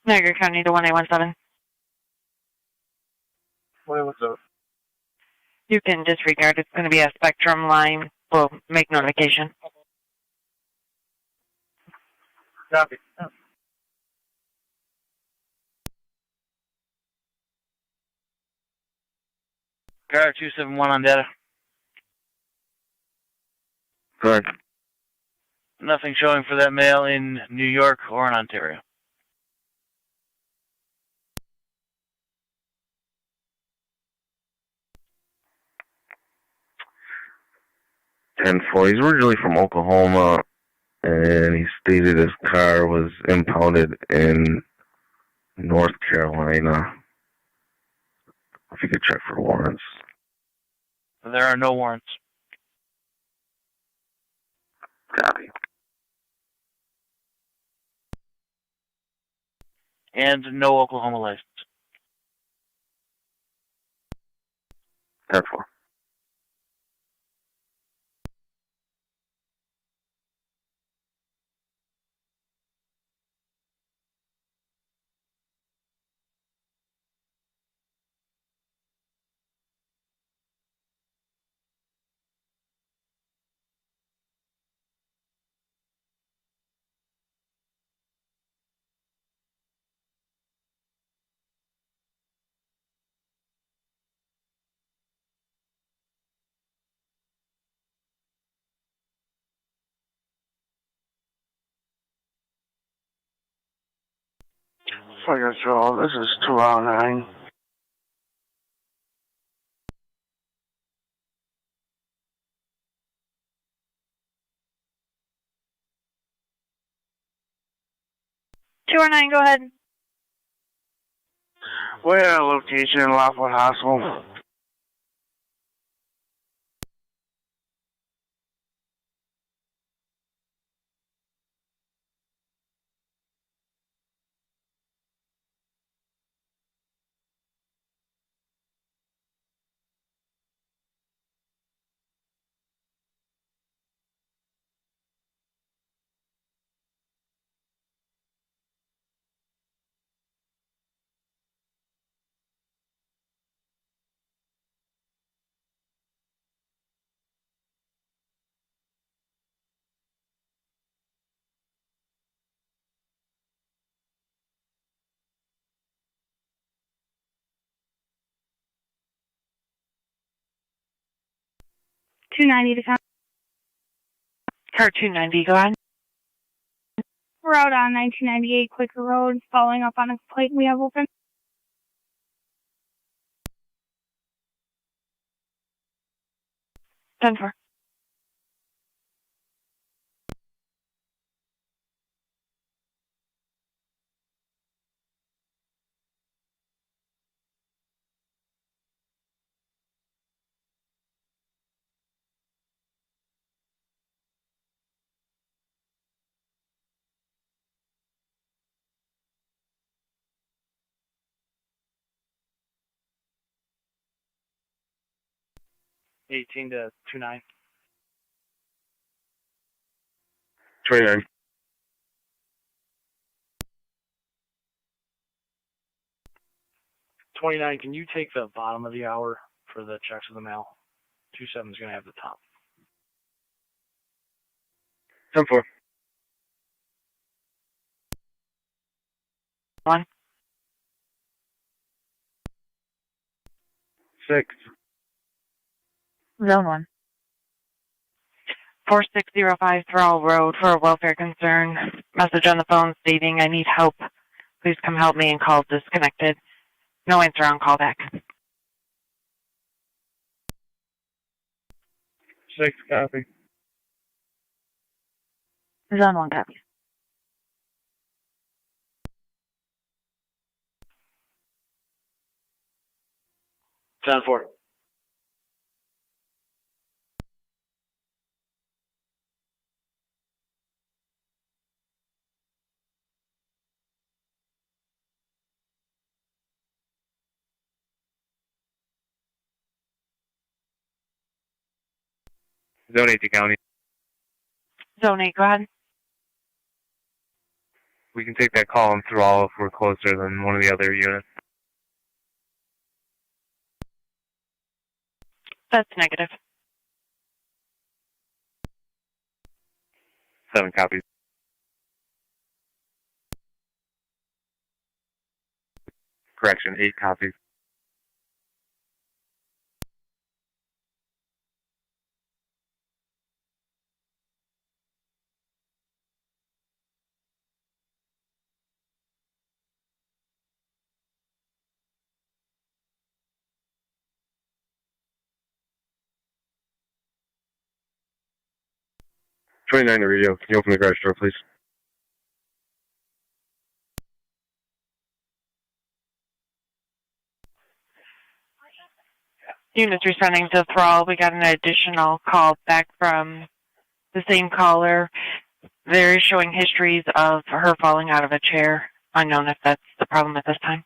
Niagara County to 1817. What's up? You can disregard. It's going to be a Spectrum line. We'll make notification. Copy. Car 271 on data. Good. Nothing showing for that mail in New York or in Ontario. He's originally from Oklahoma, and he stated his car was impounded in North Carolina. If you could check for warrants. There are no warrants. Copy. And no Oklahoma license. 10-4. Fire control, this is 209. Go ahead. We're at a location in Lockport Hospital. Car 290, go ahead. We're out on 1998 Quaker Road, following up on a complaint we have open. Denver. Eighteen to 29. 29. 29. Can you take the bottom of the hour for the checks of the mail? 27's going to have the top. 10-4. 1. 6. Zone 1. 4605 Thrall Road for a welfare concern. Message on the phone stating I need help. Please come help me, and call disconnected. No answer on callback. 6, copy. Zone 1 copy. Zone 4. Zone 8 to county. Zone 8, go ahead. We can take that call and through all if we're closer than one of the other units. That's negative. 7 copies. Correction, 8 copies. "29 to radio. Can you open the garage door, please?" Units responding to Thrall. We got an additional call back from the same caller. They're showing histories of her falling out of a chair. Unknown if that's the problem at this time.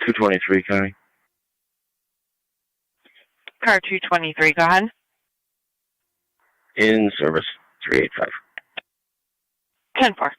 "223, county." Car 223, go ahead. "In service, 385. 10-4.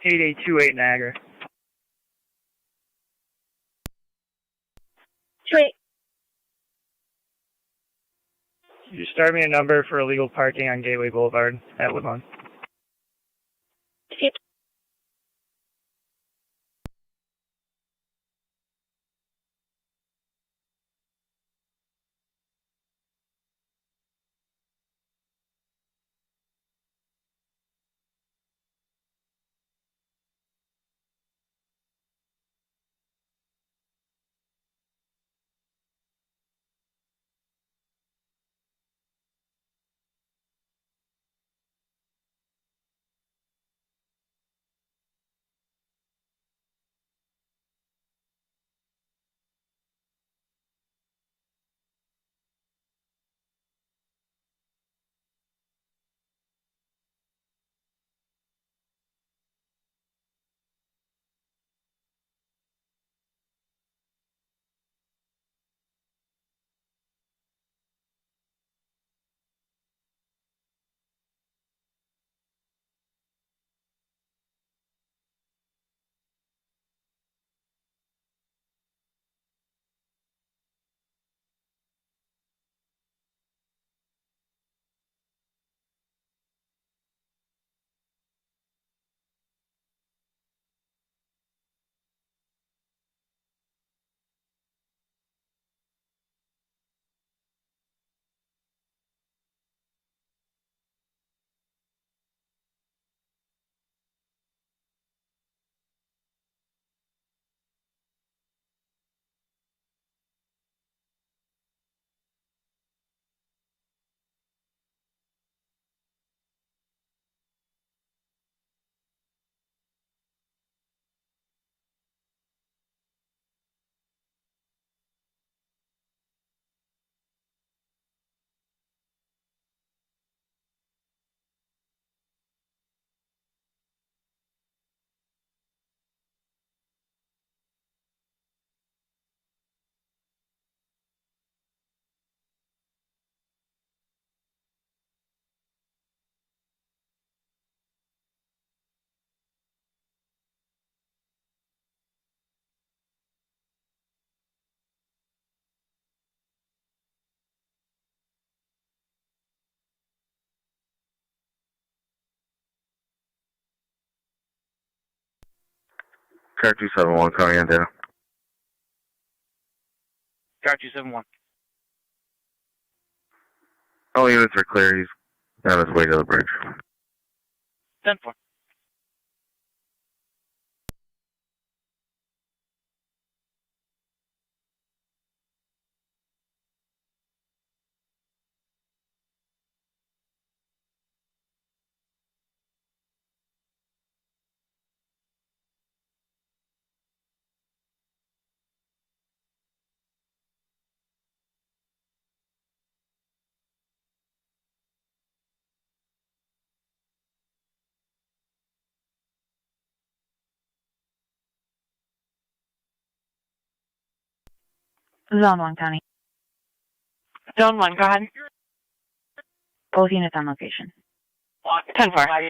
8828 Niagara. Wait. You start me a number for illegal parking on Gateway Boulevard at Woodlawn. Car 271 calling on data. Car 271. All units are clear. He's on his way to the bridge. 10-4. Zone 1 County. Zone 1, go ahead. Both units on location. 10-4.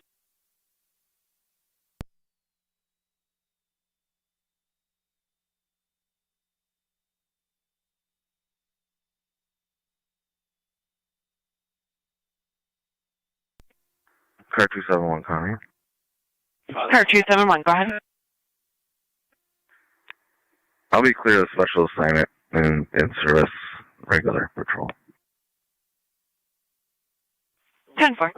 Car 271 calling. Car 271, go ahead. I'll be clear of special assignment and service regular patrol. 10-4.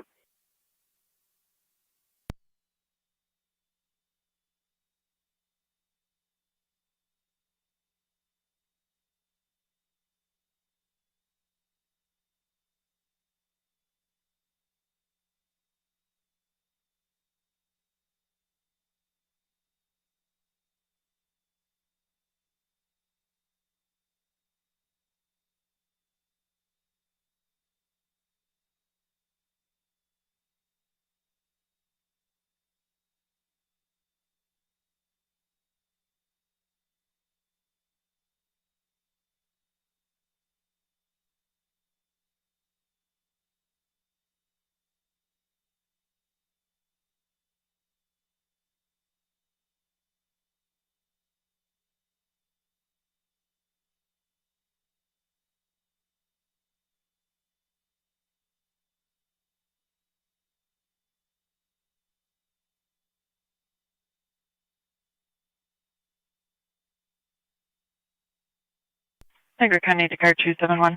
Niagara County to car 271.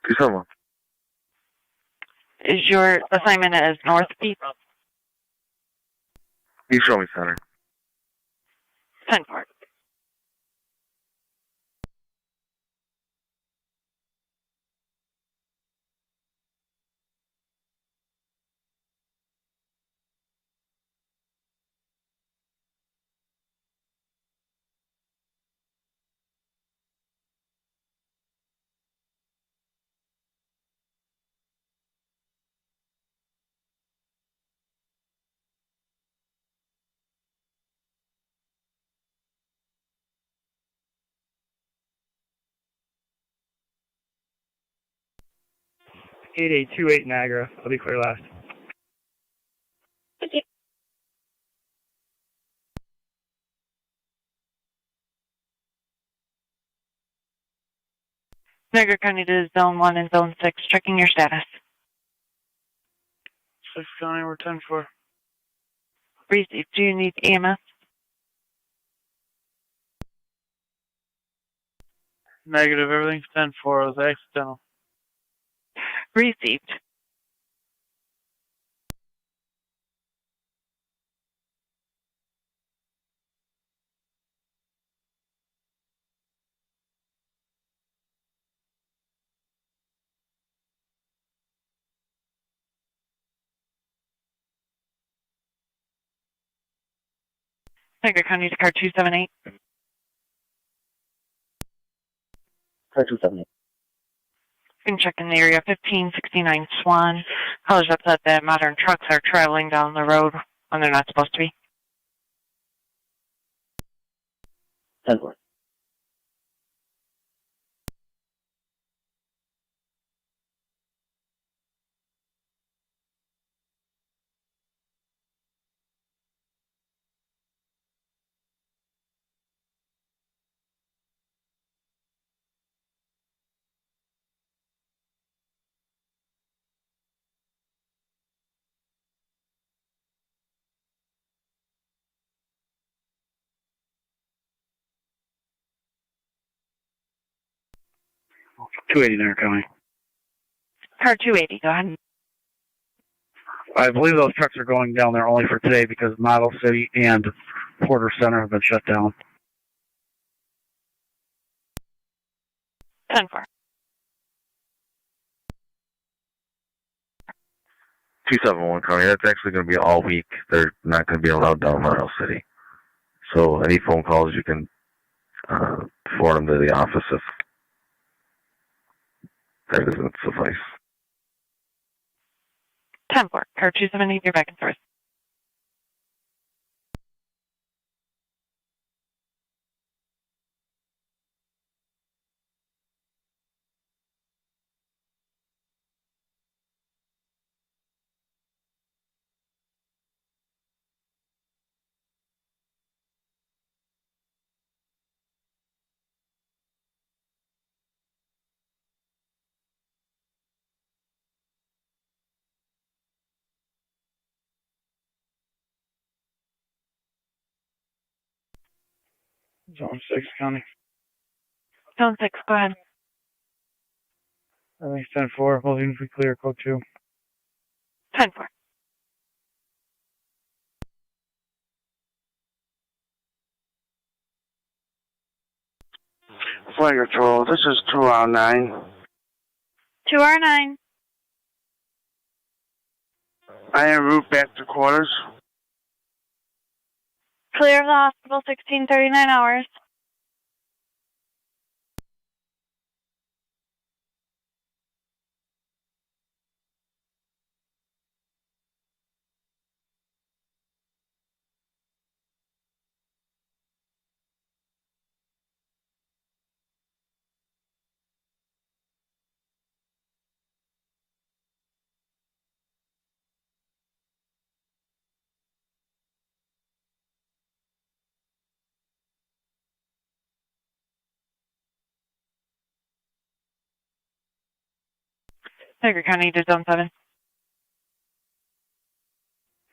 271. Is your assignment as North Beach? You show me center. 10-4. .8828 Niagara. I'll be clear last. Niagara County to Zone 1 and Zone 6. Checking your status. 6 County, we're 10-4. Received. Do you need EMS? Negative, everything's 10-4. It was accidental. Received. Niagara County to car 278. Car 278. You can check in the area 1569 Swan. Colors upset that modern trucks are traveling down the road when they're not supposed to be. 10-4. .280 County. Car 280, go ahead. I believe those trucks are going down there only for today because Model City and Porter Center have been shut down. 10-4. 271 County. That's actually going to be all week. They're not going to be allowed down Model City. So any phone calls, you can forward them to the office if that doesn't suffice. 10-4. Car 270, you're back in service. Zone 6 County. Zone 6, go ahead. Everything's 10-4. Both units be clear. Code 2. 10-4. Flight control, this is 2R9. 2R9. I am route back to quarters. Clear of the hospital 1639 hours. Niagara County to Zone 7.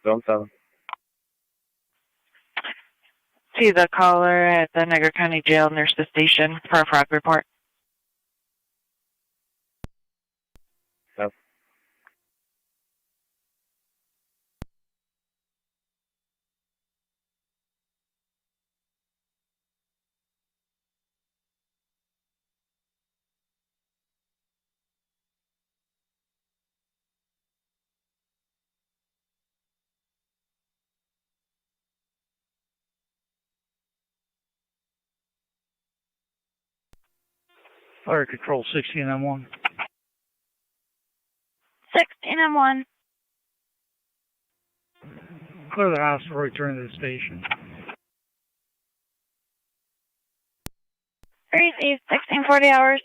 Zone 7. See the caller at the Niagara County Jail near the station for a fraud report. Yep. Fire Control 16M1. 16M1. Clear the house before returning to the station. Receive 1640 hours.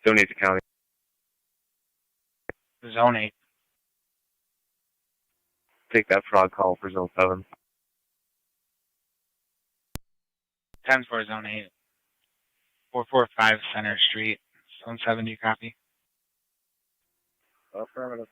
Donate to county. Zone 8. Take that fraud call for zone 7. 10 for Zone 8. 445 Center Street. Zone 7, do you copy? Affirmative.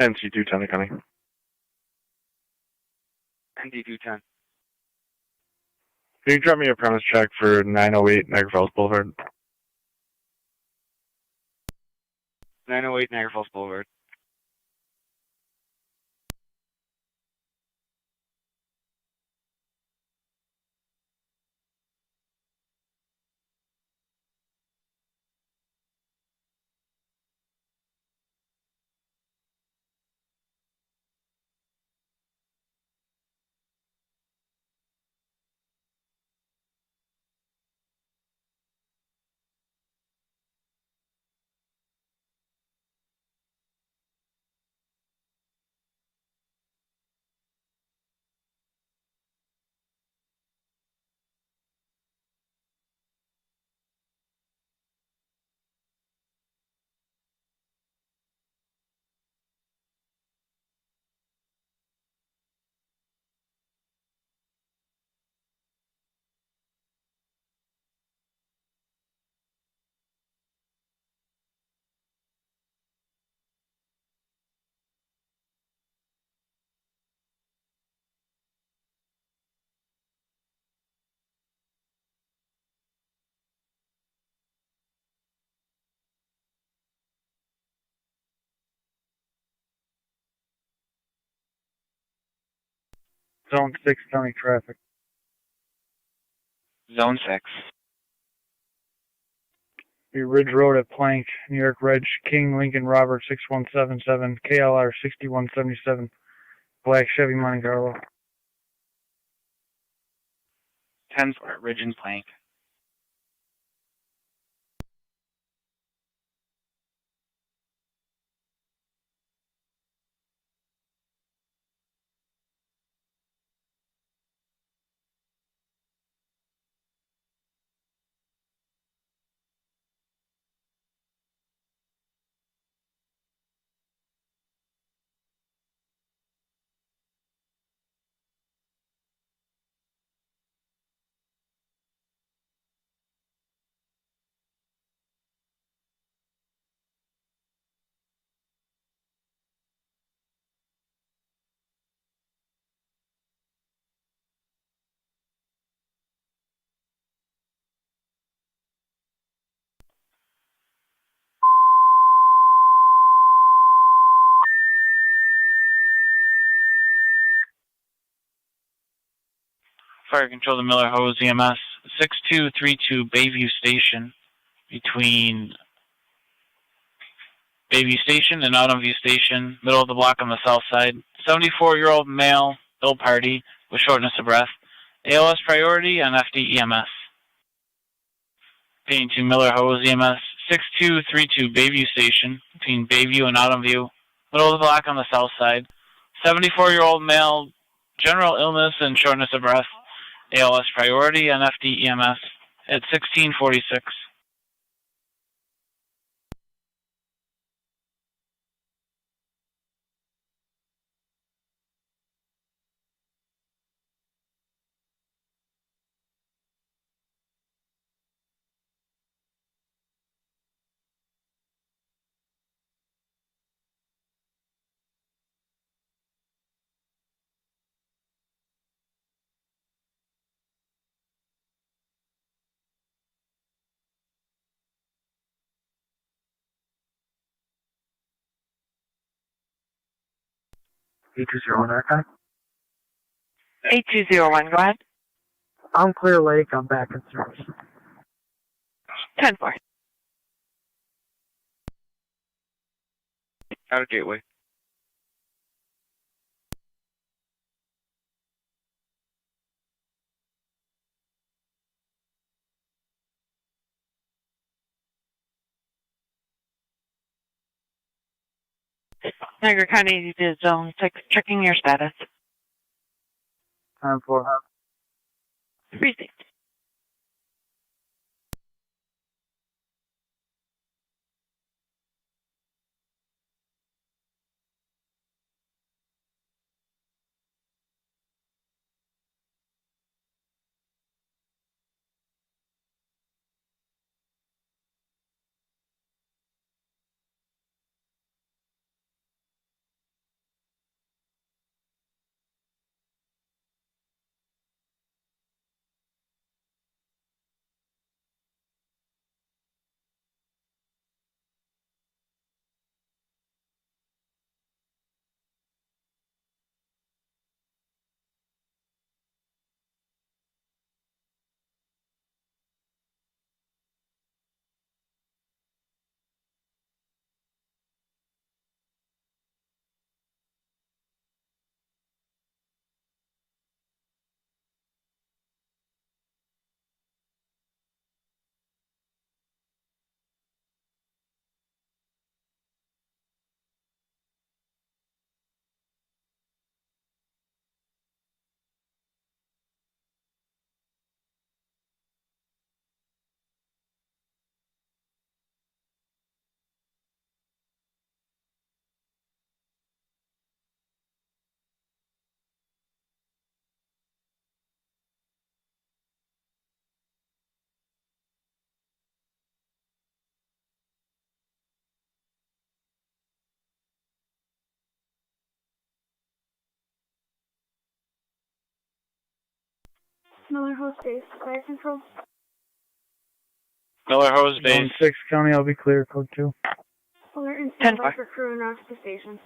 NC 210 county. ND 210. Can you drop me a premise check for 908 Niagara Falls Boulevard? 908 Niagara Falls Boulevard. Zone 6 county traffic. Zone 6. Be Ridge Road at Plank, New York Reg, King, Lincoln, Robert, 6177, KLR 6177, black Chevy Monte Carlo. 10 for Ridge and Plank. Fire control to Miller Hose EMS 6232 Bayview Station, between Bayview Station and Autumn View Station, middle of the block on the south side. 74-year-old male, ill party with shortness of breath. ALS priority on FD EMS. Paying to Miller Hose EMS 6232 Bayview Station, between Bayview and Autumn View, middle of the block on the south side. 74-year-old male, general illness and shortness of breath. ALS priority on FD EMS at 1646. Archive. 8201, go ahead. I'm Clear Lake. I'm back in service. 10-4. Out of Gateway. Niagara County to Zone 6, checking your status. 10-4. 36. Miller Hose Base, fire control. Miller Hose Base. Zone 6 county, I'll be clear. Code 2. Alert and standby for crew and route to the station.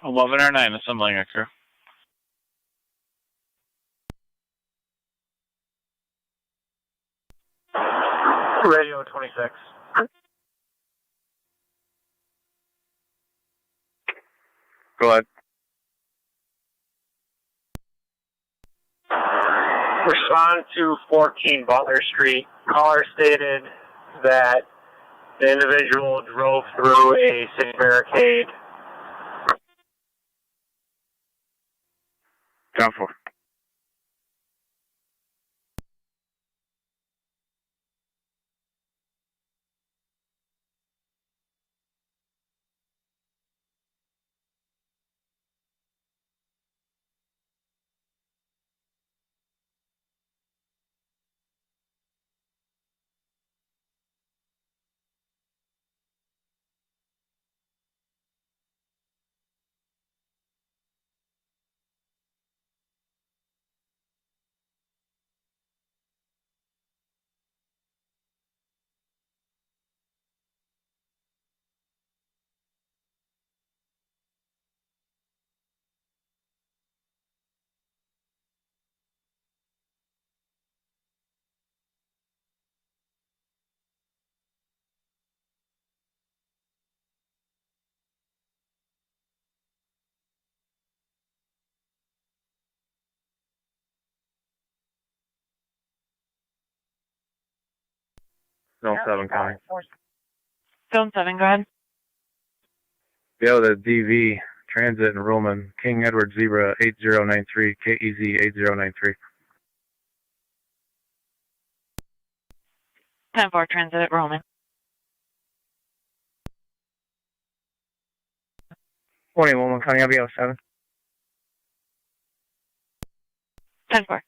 11 or 9, assembling a crew. Radio 26. Go ahead. Respond to 14 Butler Street. Caller stated that the individual drove through a city barricade. Down 4. Zone 7 coming. Zone 7, go ahead. Yeah, the DV, Transit and Roman, King Edward Zebra 8093, KEZ 8093. 10-4 Transit at Roman. 21 coming, I'll be 07. 10-4.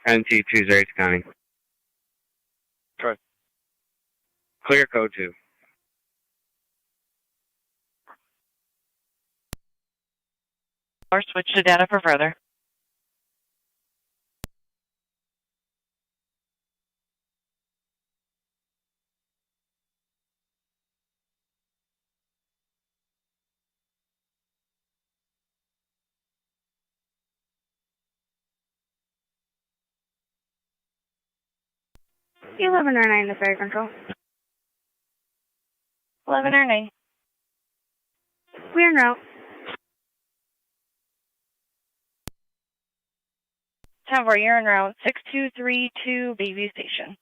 NT20 coming. Try. Clear code 2. Or switch to data for further. C1109 to fire control. 1109. We're en route. 10-4, you're en route. 6232 Bayview Station.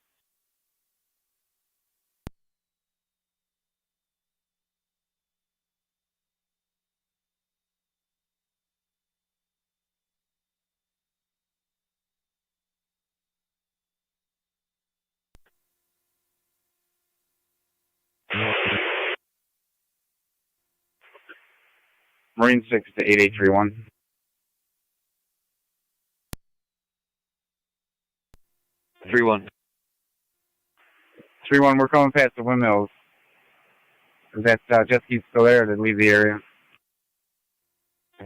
Marine 6 to 8831. 3-1. 3-1, we're coming past the windmills. Is that jet ski still there or did it leave the area?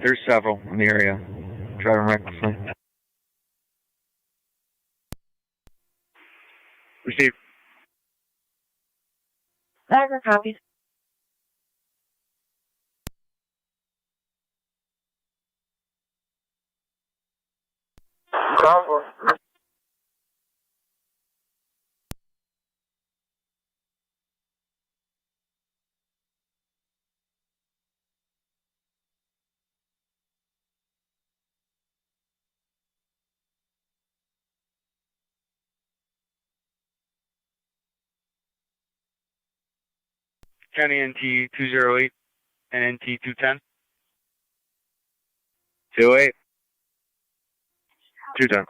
There's several in the area. Driving recklessly. Receive. Niagara copies. Cover. County NT 208. and NT 210. 28. 210.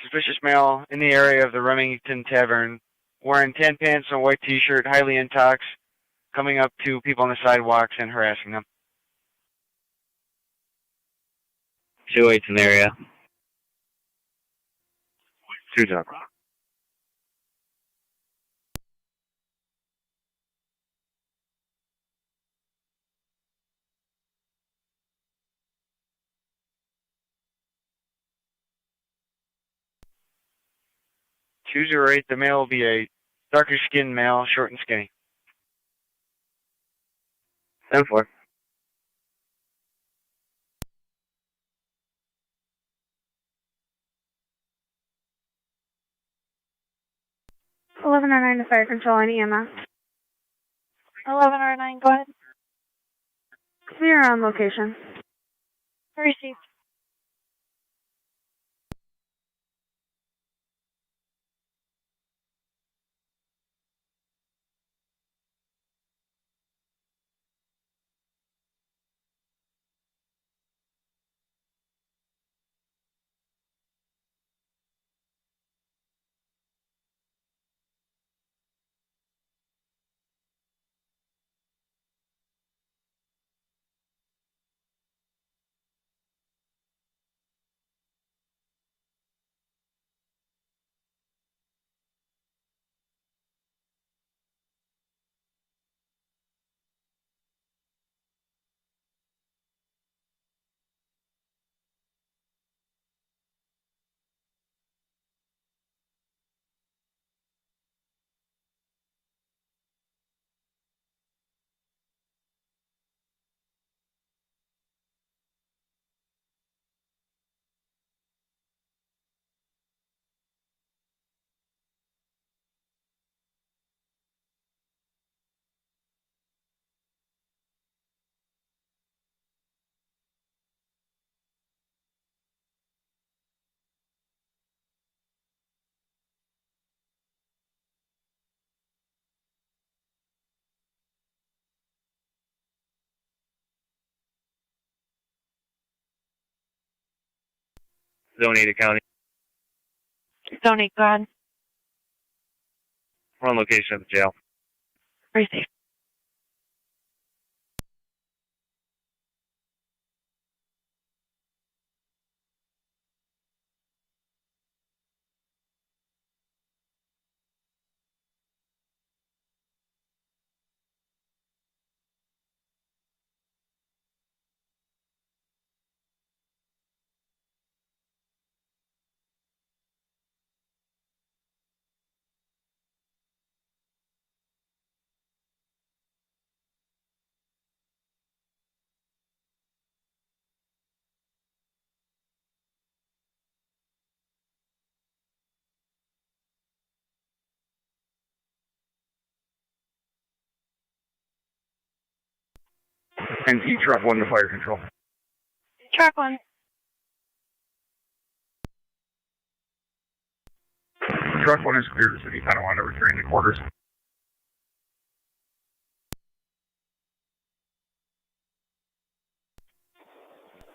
Suspicious male in the area of the Remington Tavern, wearing tan pants and a white t-shirt, highly intox, coming up to people on the sidewalks and harassing them. 28's in the area. 210. Choose your rate. The male will be a darker skinned male, short and skinny. 10-4. to fire control and EMS. 1109, go ahead. Clear on location. Received. Zone 8 County. Zone 8, go ahead. We're on location at the jail. Received. NT truck 1 to fire control. Track 1. Truck 1 is clear to city Tonawanda, returning to quarters.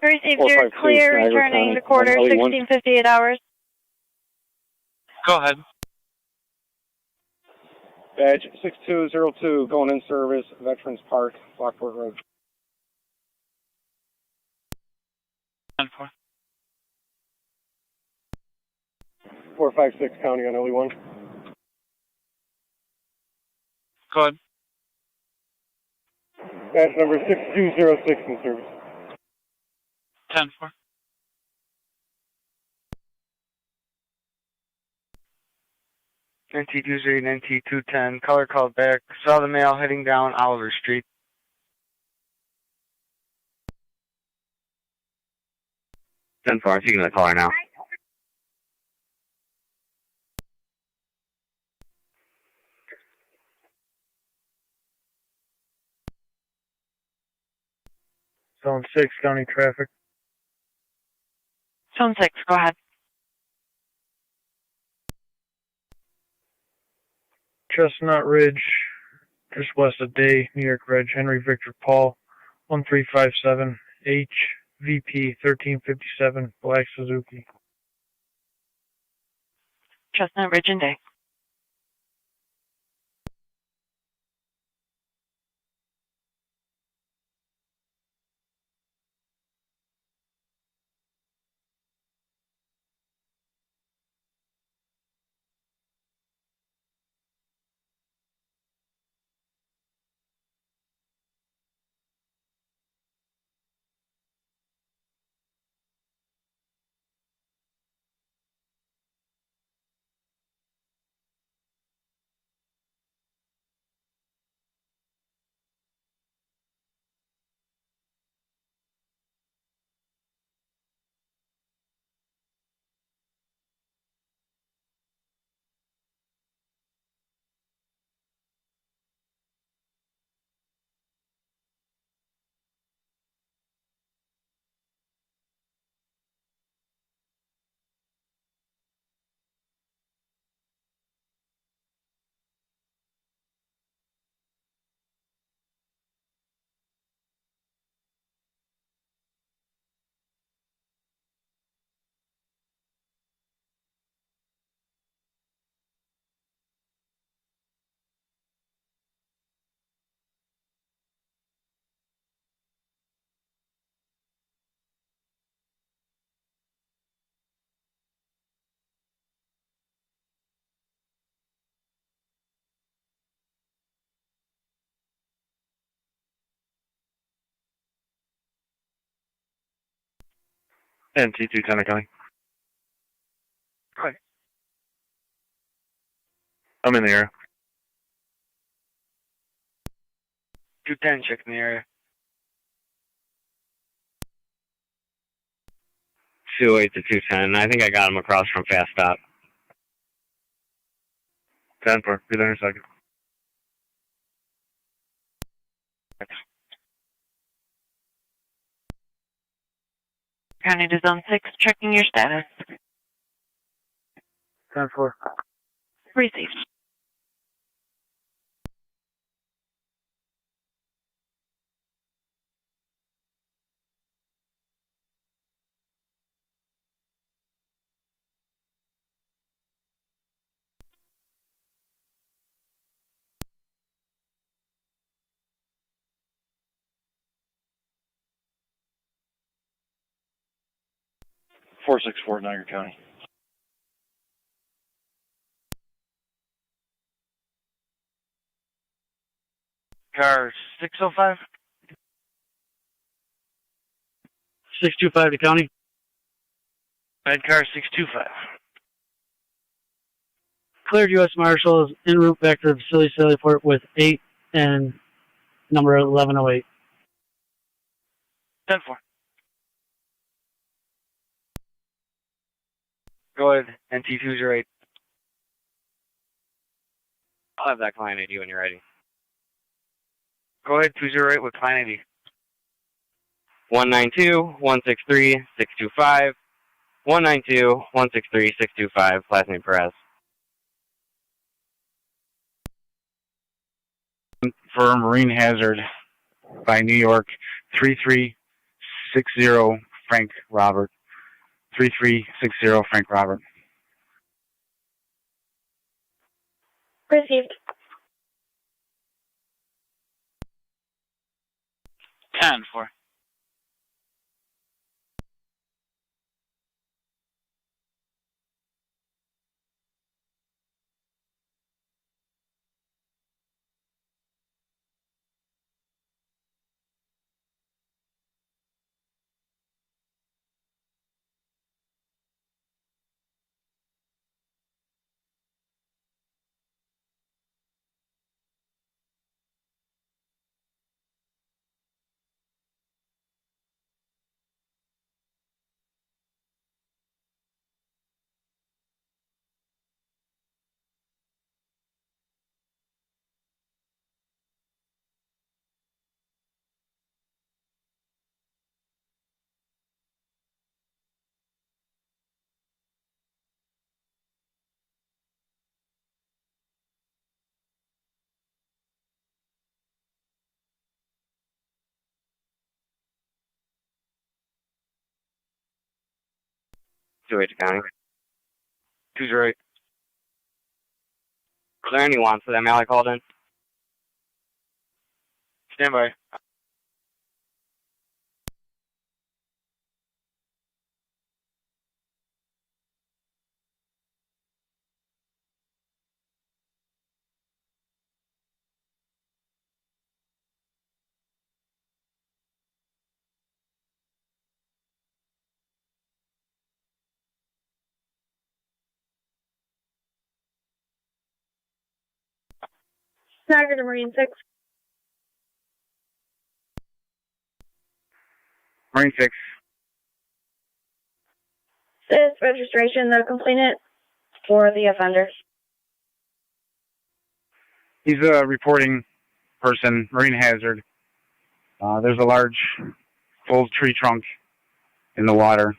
Received, you're clear, returning to quarter, 1658 hours. Go ahead. Badge 6202, going in service, Veterans Park, Lockport Road. 10-4. 456 County on LE1. Go ahead. Badge number 6206 in service. 10-4. NT 208 and NT 210, color called back. Saw the male heading down Oliver Street. 10-4, I'm taking the caller now. Zone 6, county traffic. Zone 6, go ahead. Chestnut Ridge, just west of Day, New York Reg, Henry Victor Paul, 1357 HVP 1357, Black Suzuki. Chestnut Ridge and Day. NT2 Tanner County. Hi. I'm in the area. 210, checking the area. 208 to 210. I think I got him across from Fast Stop. 10-4. Be there in a second. County to Zone 6, checking your status. 10-4. Received. Four 464 Niagara County. Car 605. 625 to county. Red car 625. Cleared U.S. Marshals en route back to the facility Sallyport with 8 and number 1108. 10-4. Go ahead, NT208. I'll have that client ID when you're ready. Go ahead, 208 with client ID. 192-163-625. 192-163-625. Last name Perez. For marine hazard by New York, 3360 Frank Robert. 3360 Frank Robert. Received. 10-4. 2H County. 2-0. Clear any wants for that mail I called in? Stand by. Niagara to Marine 6. Marine 6. This registration, the complainant for the offender. He's a reporting person, marine hazard. There's a large old tree trunk in the water.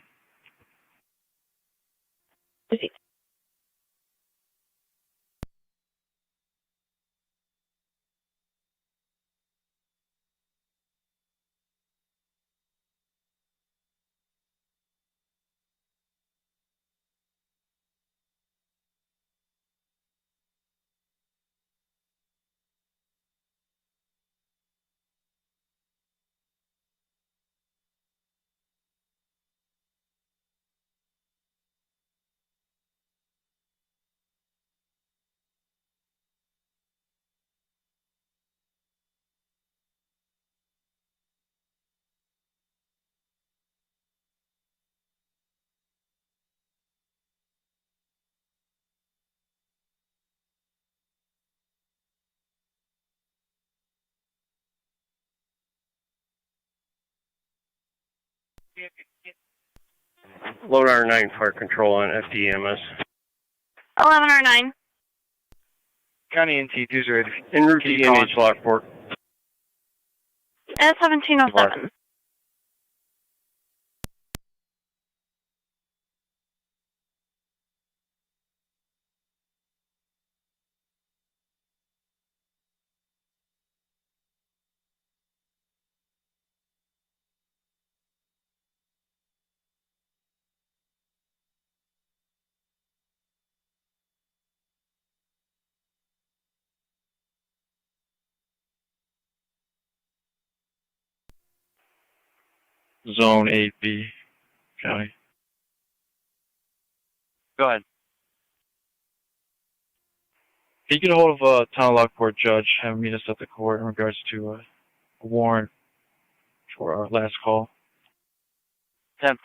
Load R9 fire control on FDEMS. 11R9. County NT 2-0. En route to EMH Lockport. At 1707. Zone 8B, County. Go ahead. Can you get a hold of a town Lockport judge, have him meet us at the court in regards to a warrant for our last call? 10.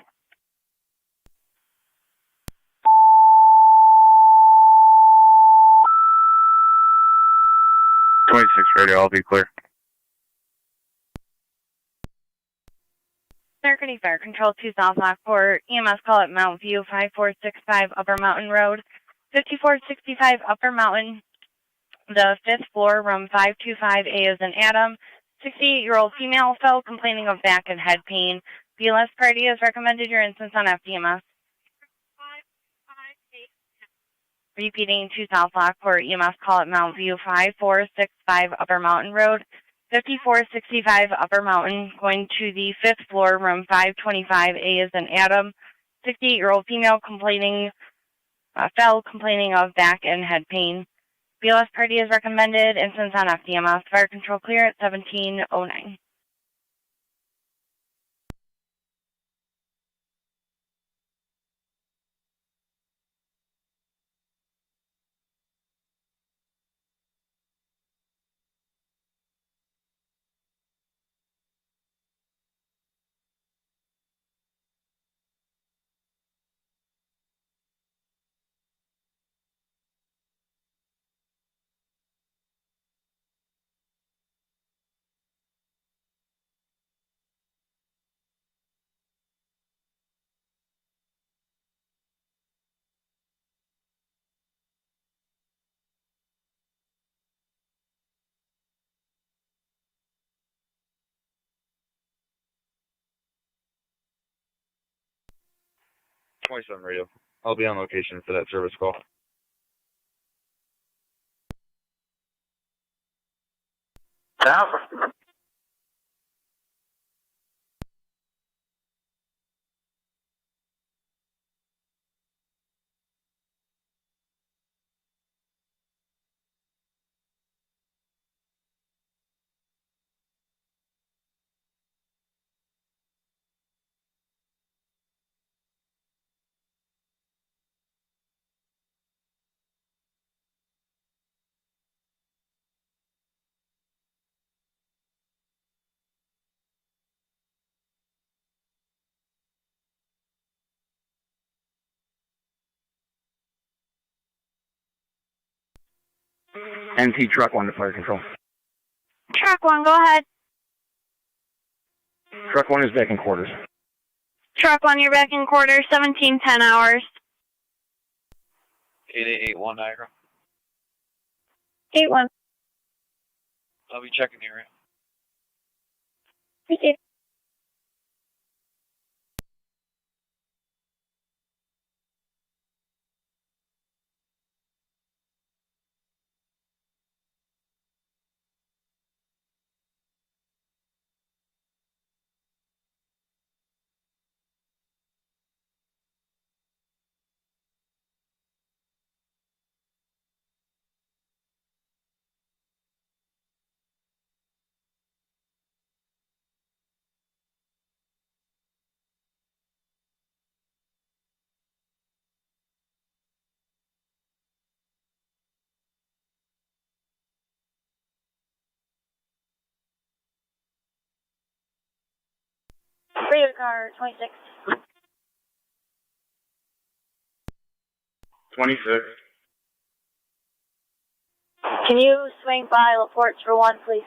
Radio, I'll be clear. Niagara Fire Control 2 South Lockport. EMS call at Mount View 5465 Upper Mountain Road. 5465 Upper Mountain. The 5th floor, room 525A is in Adam. 68-year-old female fell complaining of back and head pain. BLS party has recommended your instance on FDMS. Repeating 2 South Lockport. EMS call at Mount View 5465 Upper Mountain Road. 5465 Upper Mountain, going to the 5th floor, room 525A is in Adam. 68-year-old female fell complaining of back and head pain. BLS party is recommended. Instance on FDMS. Fire control clear at 1709. Radio. I'll be on location for that service call. Alpha. NT Truck 1 to fire control. Truck 1, go ahead. Truck 1 is back in quarters. Truck 1, you're back in quarters, 1710 hours. 8881 Niagara. 8-1. I'll be checking the area. Received. Radar car 26. 26. Can you swing by Lockport for 1, please?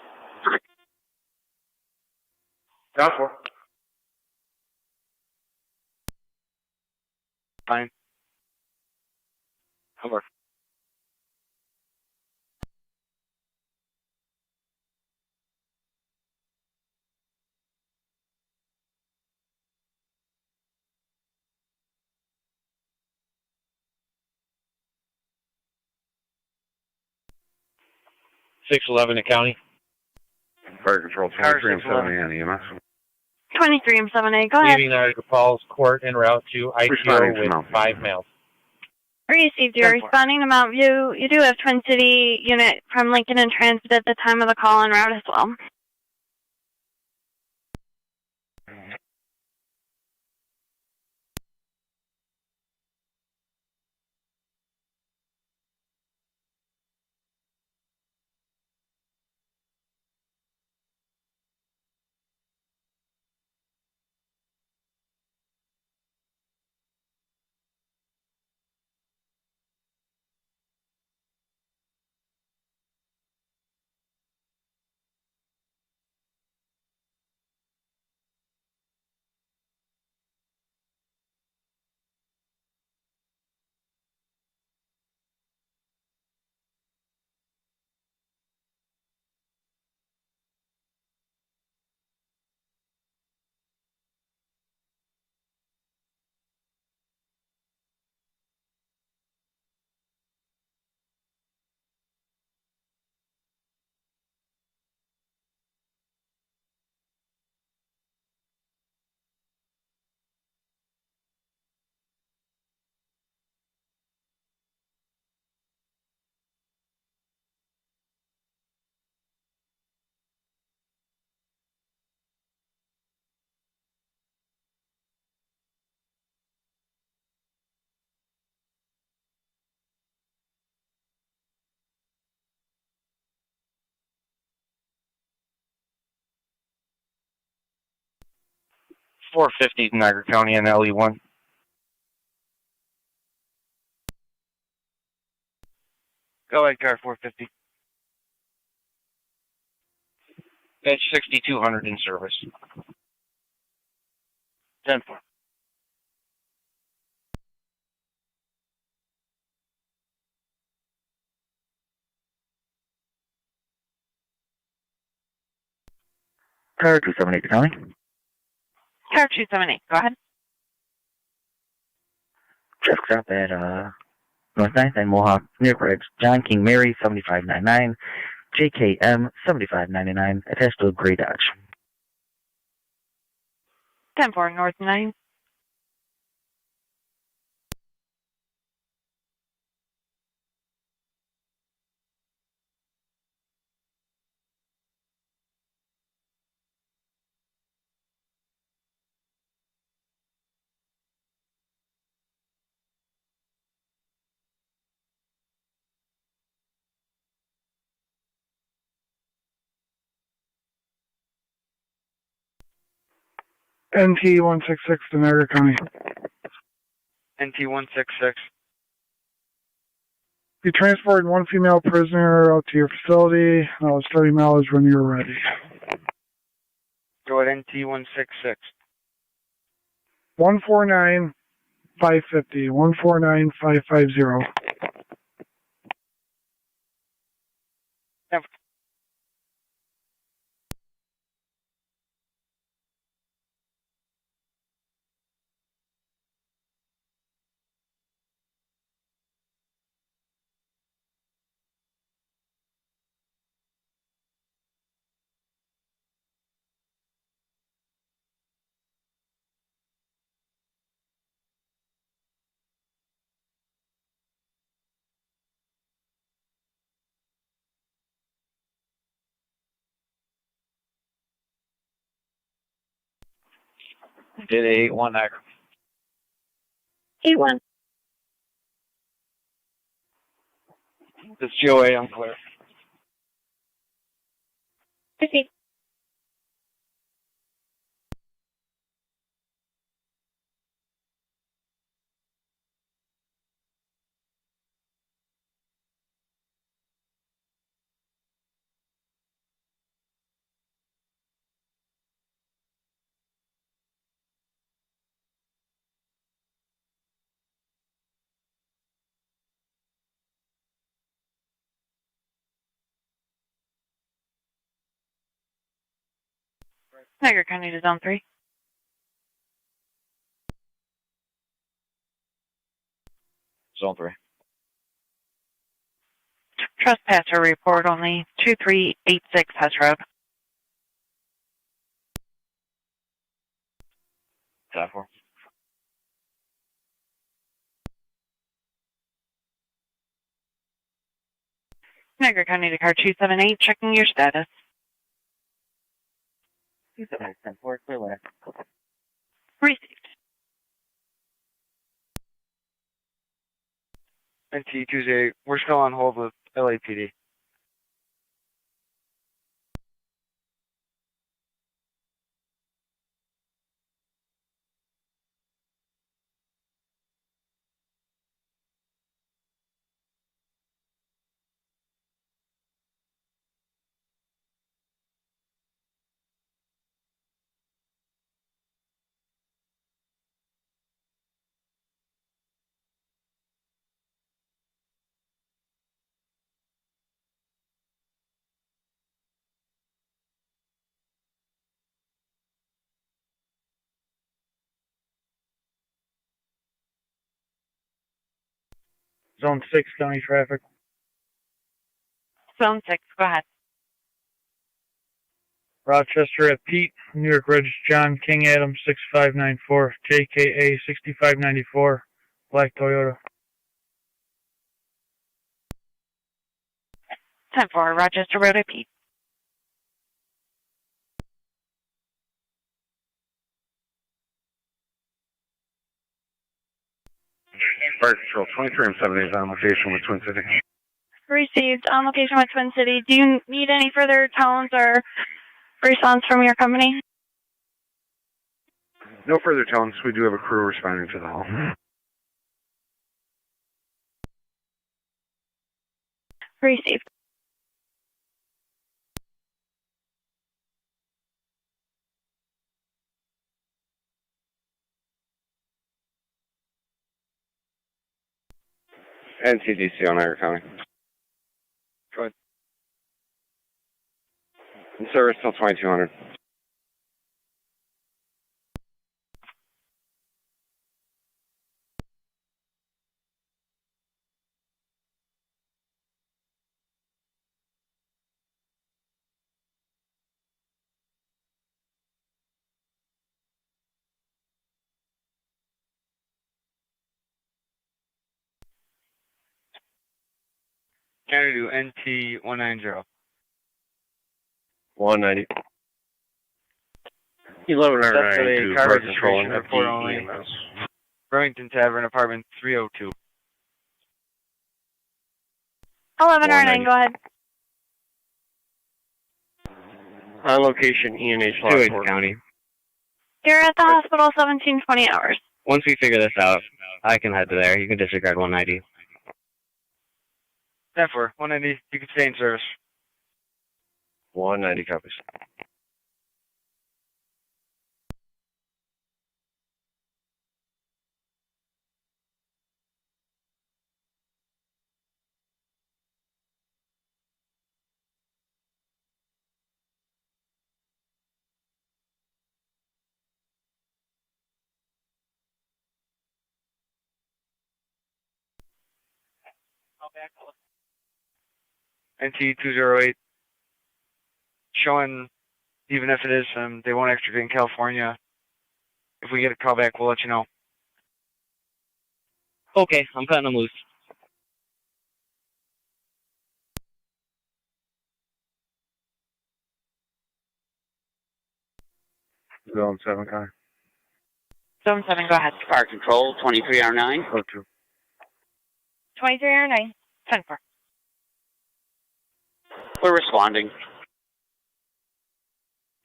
Down 4. Fine. Over. $611 at county. Fire control, 23 and 7 and EMS. 23 M7A, go ahead. Leaving Niagara Falls Court en route to ITO with 5 males. Received. You're responding to Mount View. You do have Twin City unit from Lincoln in transit at the time of the call en route as well. $450 Niagara County and LE1. Go ahead, car 450. Edge 6200 in service. 10-4. Car 278 County. Car 278, go ahead. Traffic stop at North 9th and Mohawk near Bridge. John King Mary 7599, JKM 7599, attached to a gray Dodge. 10-4 North 9. NT 166 to Niagara County. NT 166. You transported one female prisoner out to your facility. Starting mileage when you're ready. Go at NT166. 149,550. 149,550. Did 81 Niagara. 8-1. This GOA, I'm clear. Proceed. Niagara County to Zone 3. Zone 3. Trespasser report only 2386 Hess Road. 10-4. Niagara County to car 278, checking your status. 278-10-4, clear left. Received. NT Tuesday, we're still on hold with LAPD. Zone 6, county traffic. Zone 6, go ahead. Rochester at Pete, New York Ridge, John King Adam 6594, JKA 6594, black Toyota. 10-4, Rochester Road at Pete. Fire Control 23 is on location with Twin City. Received. On location with Twin City. Do you need any further tones or response from your company? No further tones. We do have a crew responding to the hall. Received. NCDC on Niagara County. Go ahead. In service till 2200. County to NT190. 190. 1109 to car Fire Control registration and report only. EMS. Remington Tavern, apartment 302. 1109, go ahead. On location, E&H Lockport. County. You're at the hospital 1720 hours. Once we figure this out, I can head to there. You can disregard 190. 10-4, 190. You can stay in service. 190 copies. NT208. Showing, even if it is, they won't extradite in California. If we get a call back, we'll let you know. Okay, I'm cutting them loose. Zone 7, Connor. Zone 7, go ahead. Fire control, 23R9. Code 2. 23R9. 10-4. We're responding.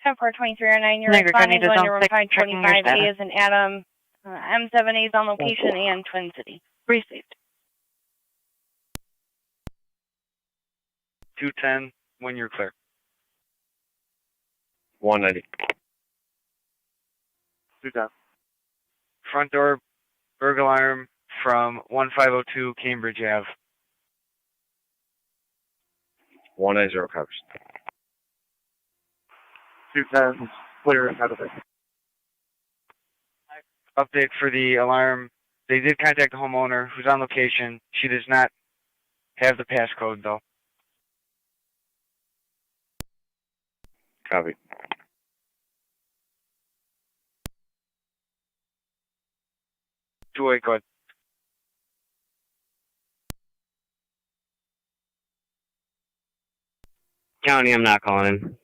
10-4, 23R9. You're Niagara County responding to to Zone your 6, 25A is an Adam. M7A is on location and Twin City. Received. 210, when you're clear. 190. 210. Front door, burglar alarm from 1502 Cambridge Ave. 190 copies. 210, clear out of it. Update for the alarm. They did contact the homeowner who's on location. She does not have the passcode though. Copy. Go ahead. County, I'm not calling in.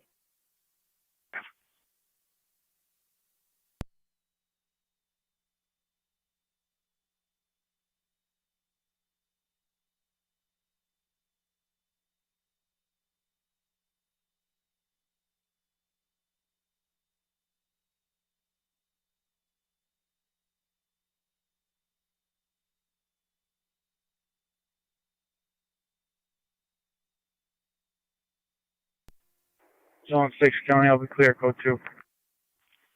Zone 6, County, I'll be clear. Code 2.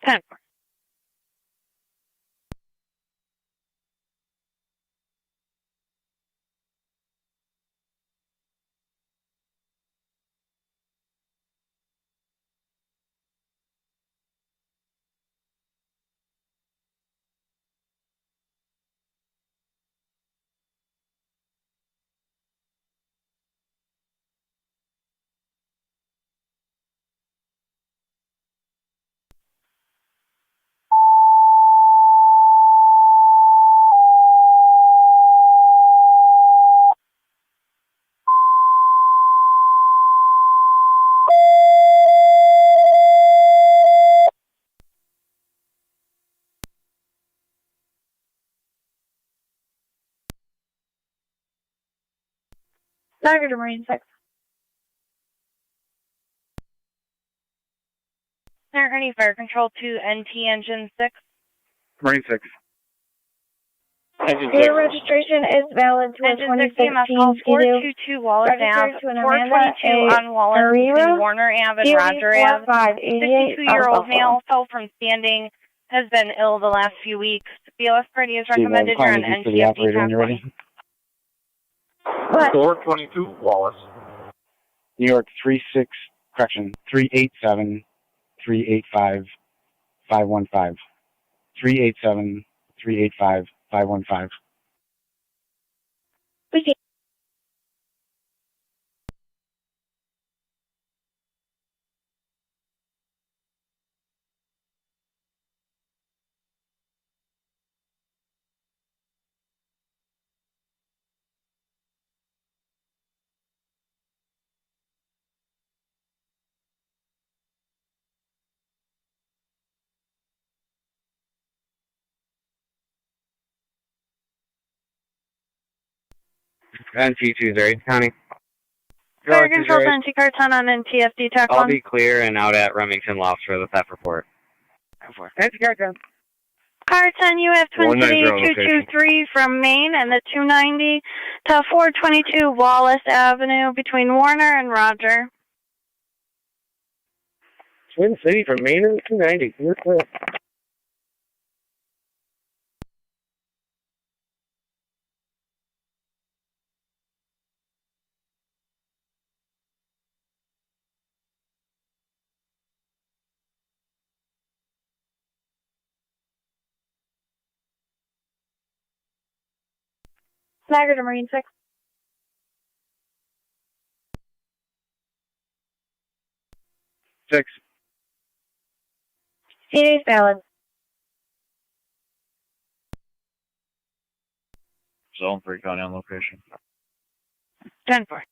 10-4. Niagara to Marine 6. Niagara Fire Control to NT Engine 6. Marine 6. Your registration is valid to a Engine 6 EMS 2016 call Ski-Doo. 422 Wallace Ave, Registered to an 422 Amanda on Wallace between Warner Ave and Roger Ave. 62-year-old male fell from standing, has been ill the last few weeks. BLS party is recommended you're on for the operator when NTFD you're ready. What? 422 Wallace. New York 387 385 515. 387 385 515. Receive. NT208 County. Fire Control to NT Car 10 on NTFD TAC I'll 1. be clear and out at Remington Lofts for the theft report. NT Car 10. Car 10, you have Twin City 190 223 from Maine and the 290 to 422 Wallace Avenue between Warner and Roger. Twin City from Maine and 290. You're clear. Niagara to Marine 6. 6. CJ's valid. Zone 3 County on location. 10-4.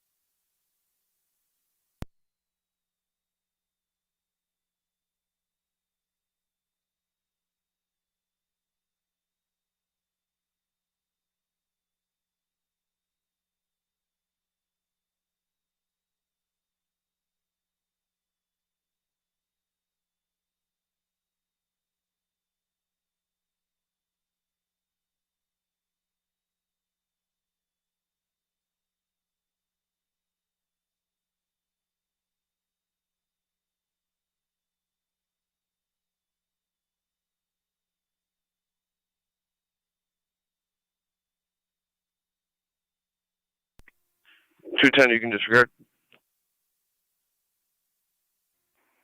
$210, you can disregard.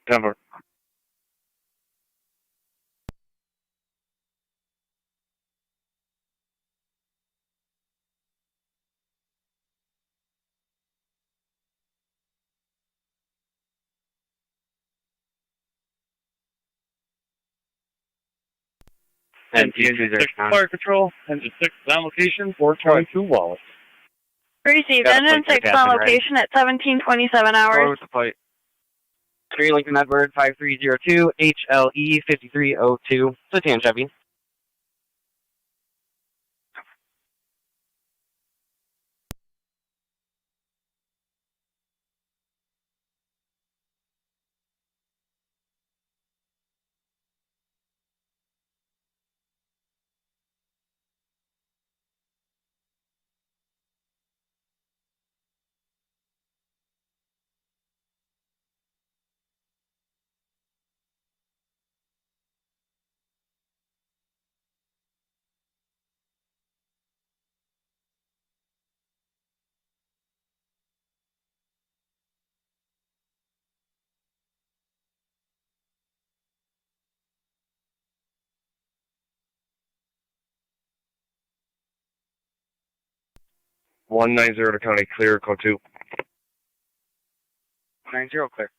10-4. And T-6 Fire Patrol, Engine 6 on location, 422 Wallace. Receive Got a Engine plate 6 for on Captain, right? location at 1727 Forward hours. with the plate. 3 Lincoln Edward 5302 HLE 5302. Satan Chevy. $190 to county clear, code 2. 90 clear.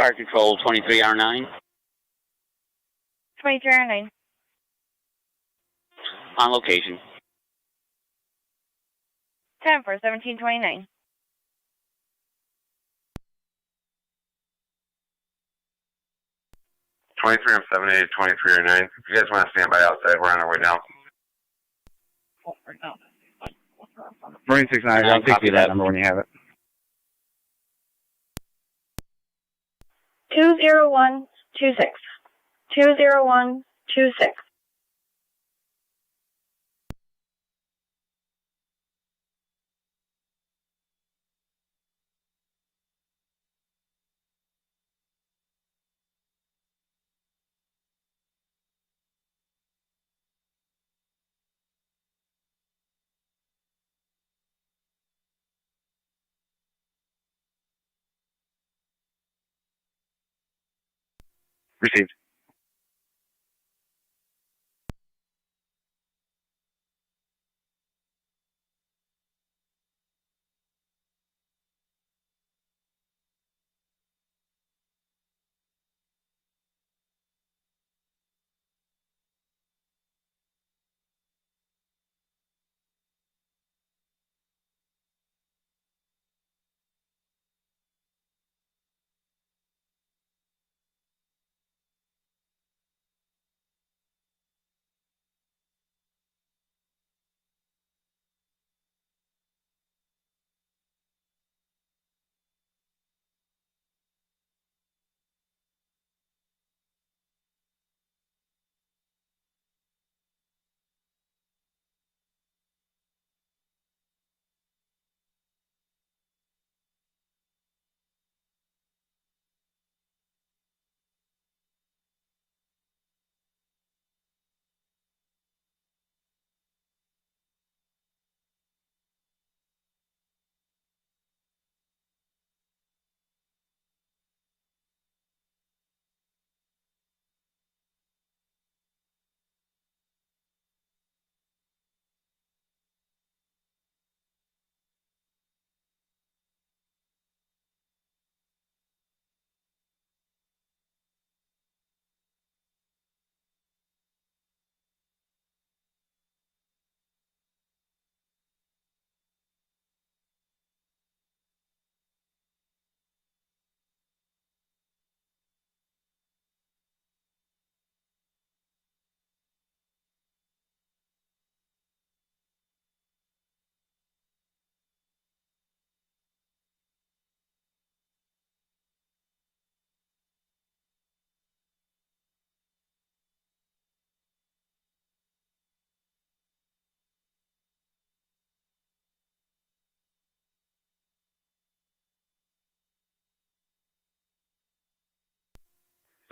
Fire Control 23R9 2309. on location. 10 for 1729. 23 on 78, 23 or 9. If you guys want to stand by outside, we're on our way down. Marine 69, I'll take you that number when you have it. 20126. 20126. Received.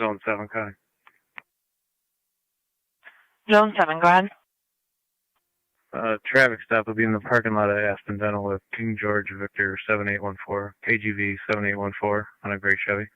Zone 7, Connie. Zone 7, go ahead. Traffic stop will be in the parking lot at Aspen Dental with King George Victor 7814, KGV 7814 on a gray Chevy.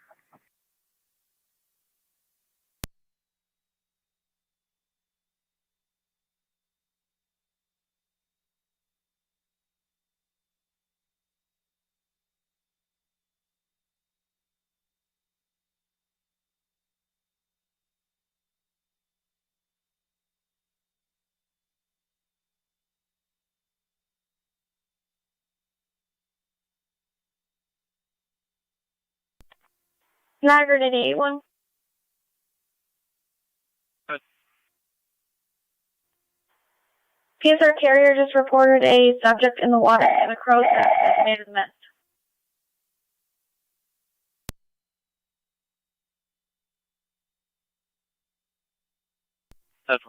Niagara 81. PSR carrier just reported a subject in the water and a crow's nest that made a mess. That's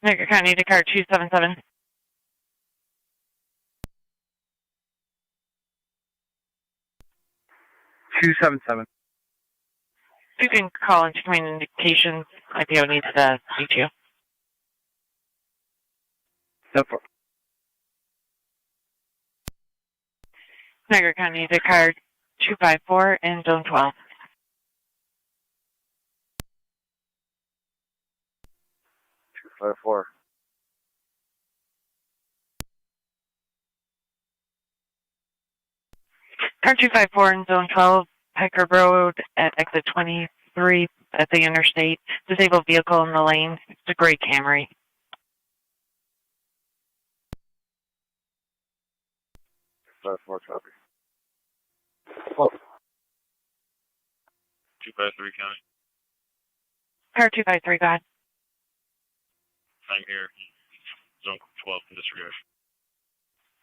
Niagara County to car 277. You can call into communications. IPO needs to speak to you. Step 4. Niagara County to car 254 in zone 12. 254. Car 254 in zone 12, Piker Road at exit 23 at the interstate. Disabled vehicle in the lane. It's a gray Camry. 254 copy. Close. 253 County. Car 253, go ahead. I'm here. Zone 12 in disregard.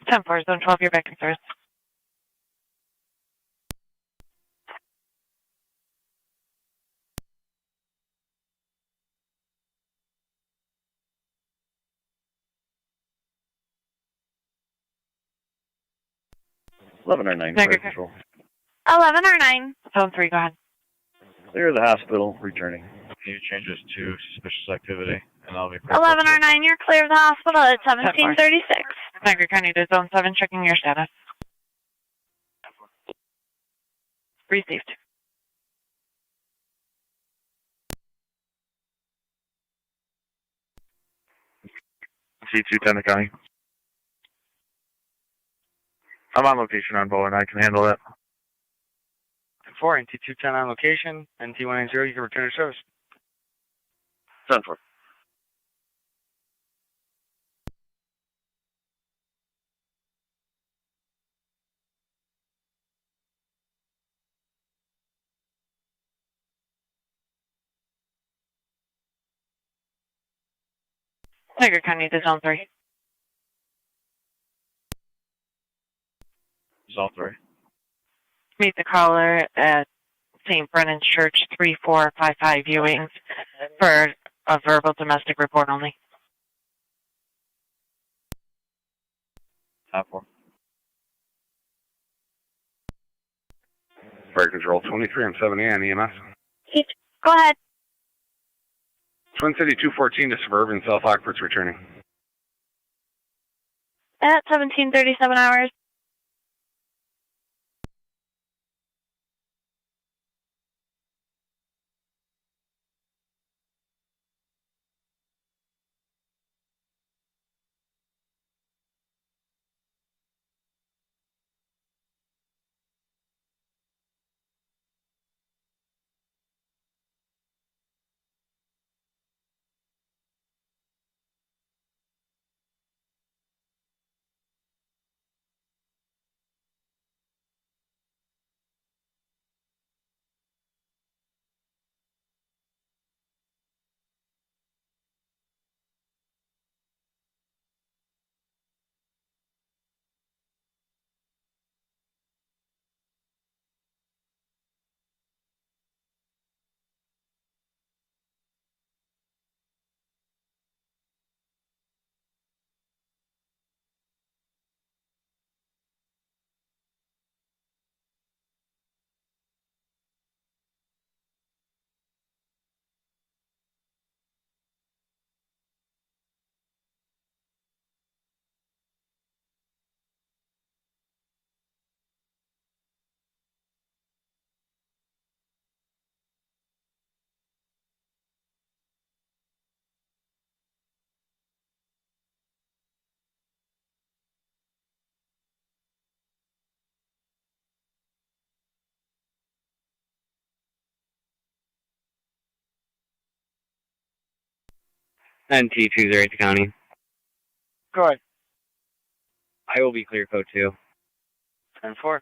10-4, zone 12, you're back in service. 11 or 9, Niagara fire control. 11 or 9. Zone 3, go ahead. Clear the hospital, returning. Can you change this to suspicious activity? And I'll be clear. 11 or 9, you're clear of the hospital at 1736. Niagara County to Zone 7, checking your status. Received. C210 County. I'm on location on Bowen. I can handle that. 4, NT210 on location. NT190, you can return to service. 10-4. Niagara County to Zone 3. Zone 3. Meet the caller at St. Brennan's Church, 3455 Ewing, for a verbal domestic report only. Top 4. Fire control 23 on 7A on EMS. Go ahead. Twin City 214 to Suburban, South Lockport's returning. At 1737 hours. NT208 County. Go ahead. I will be clear code 2. 10-4.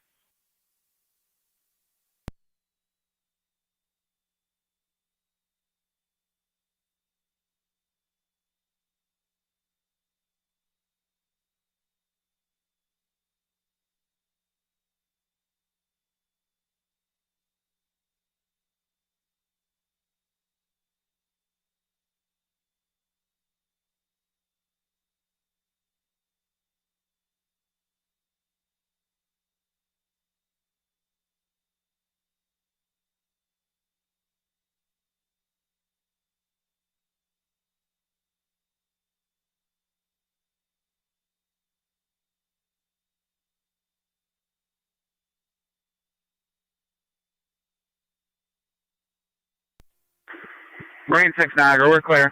Marine 6 Niagara, we're clear.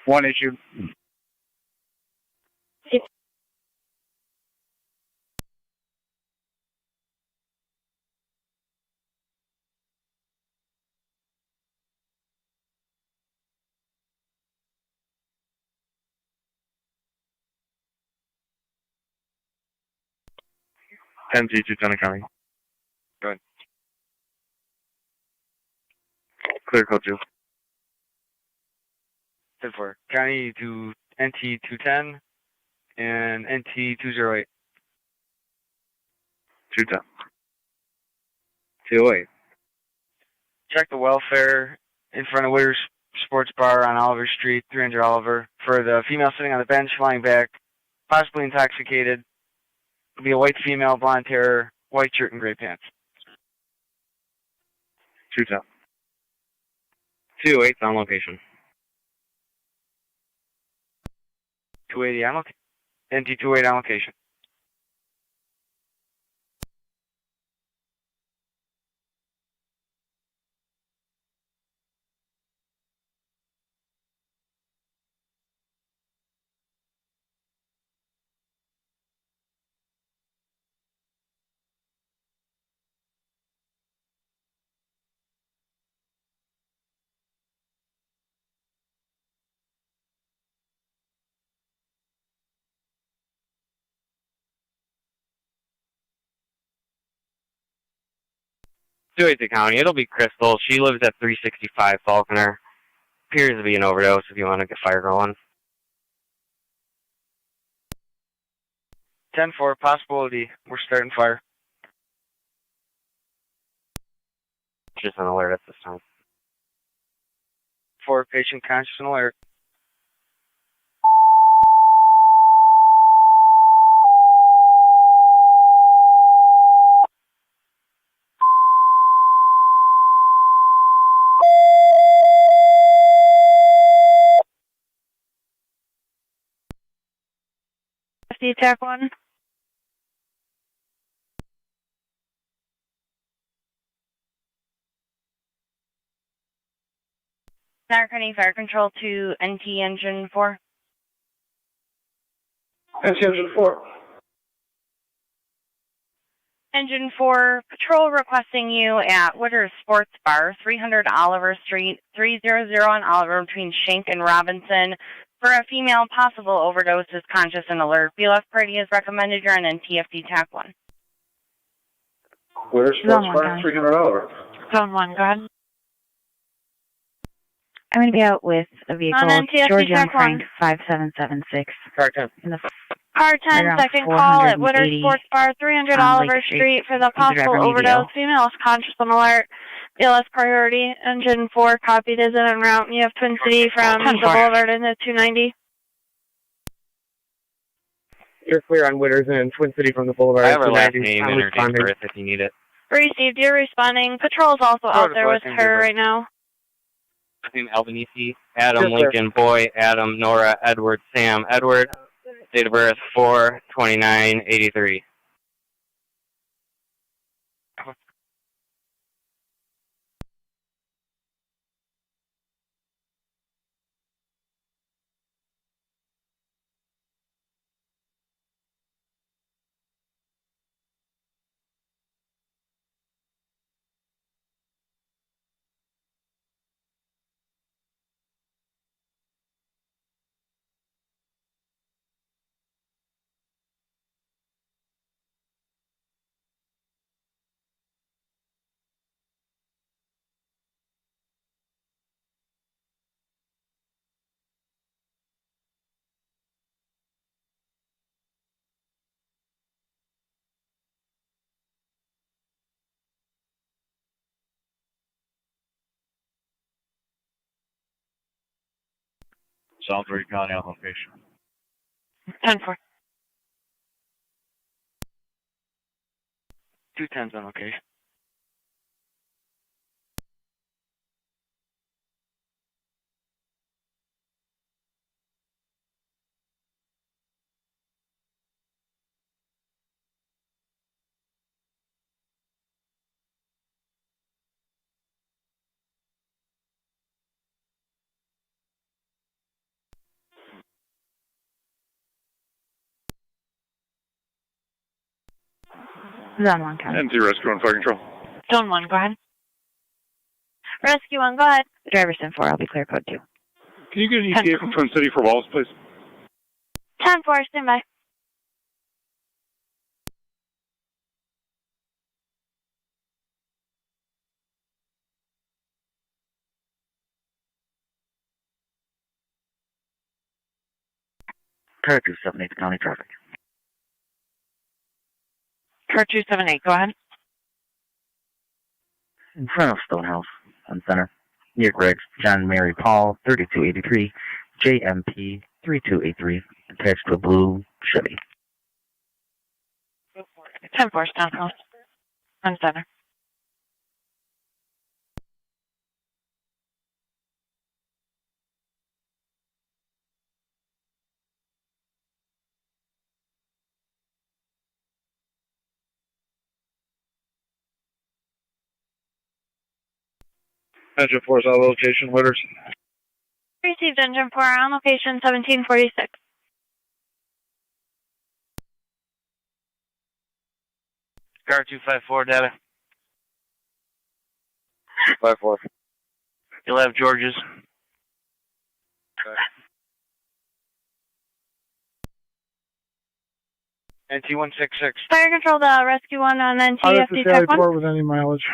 One issued. NT210 County. Good. Clear code 2. 10-4. County to NT210 and NT208. 210. 208. Check the welfare in front of Witters sports bar on Oliver Street, 300 Oliver, for the female sitting on the bench, lying back, possibly intoxicated. It'll be a white female, blonde hair, white shirt, and gray pants. 210. 2-8 on location. 280 on location. NT 28 on location. The county. It'll be Crystal. She lives at 365 Falconer. Appears to be an overdose if you want to get fire going. 10-4, possibility. We're starting fire. Just an alert at this time. 4, patient conscious and alert. TAC 1. Niagara Fire Control to NT Engine 4. NT Engine 4. Engine 4, patrol requesting you at Wooders Sports Bar, 300 Oliver Street, 300 on Oliver between Shank and Robinson. For a female, possible overdose is conscious and alert. BLF priority is recommended. You're on NTFD TAC 1. Where's Sports Bar? 300 Oliver. Zone 1, go ahead. I'm going to be out with a vehicle, NTFD George Young TAC 1. Frank 5776. Car 10. In the Car 10, second call at Wooders Sports Bar, 300 Oliver Street for the possible overdose. Female is conscious and alert. BLS priority. Engine 4 copied is en route. You have Twin City from the Boulevard into 290. You're clear on Witters and Twin City from the Boulevard. I have her last name and her date of birth if you need it. Received. You're responding. Patrol's also out there with her right now. Name Albanese, Adam, Lincoln, Boy, Adam, Nora, Edward, Sam, Edward. Date of birth 4/29/83. Salisbury County on location. 10-4. 210's on location. Zone 1, County. NT Rescue and Fire Control. Zone 1, go ahead. Rescue 1, go ahead. Driver's 10-4, I'll be clear code 2. Can you get an ETA from Twin City for Wallace, please? 10-4, stand by. Car 278, county traffic. Car 278, go ahead. In front of Stonehouse on Center. New York Ridge, John Mary Paul, 3283, JMP 3283, attached to a blue Chevy. 10-4, Townhouse. On center. Engine 4's on location, Witters. Received engine 4 on location 1746. Car 254 data. 5-4. You'll have George's. NT166. Fire control to rescue 1 on NT. Out at the FD check 1. Sallyport with any mileage.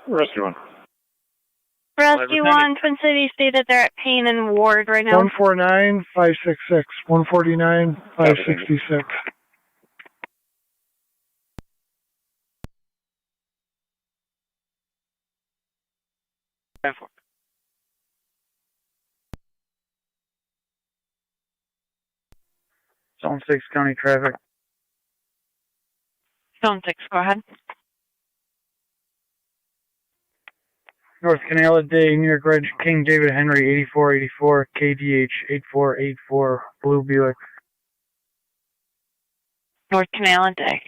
Rescue 1. Rescue 1, Twin Cities stated they're at Payne and Ward right now. 149-566. 149-566. Zone 6 County traffic. Zone 6, go ahead. North Canal Day, New York Ridge, King David Henry, 8484, KDH 8484, Blue Buick. North Canal and Day.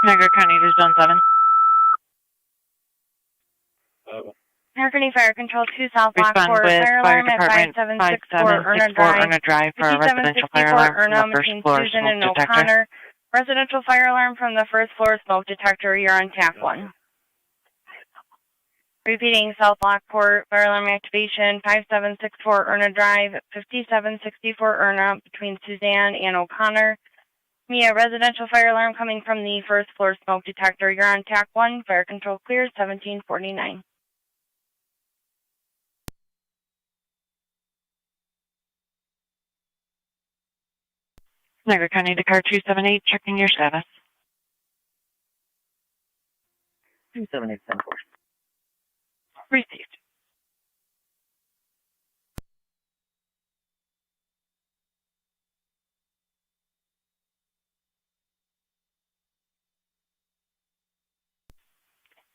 Niagara County to Zone 7. Niagara Fire Control 2 South Respond Lockport. with Fire Fire alarm at Department 5764 Erna Drive. for a residential fire alarm from Erna the first between floor Susan smoke and detector. O'Connor. Residential fire alarm from the first floor smoke detector. You're on TAC 1. Repeating, South Lockport, fire alarm activation, 5764 Erna Drive, 5764 Erna between Suzanne and O'Connor. Mia, residential fire alarm coming from the first floor smoke detector. You're on TAC 1, fire control clear, 1749. Niagara County to car 278, checking your status. 278 10-4. Received.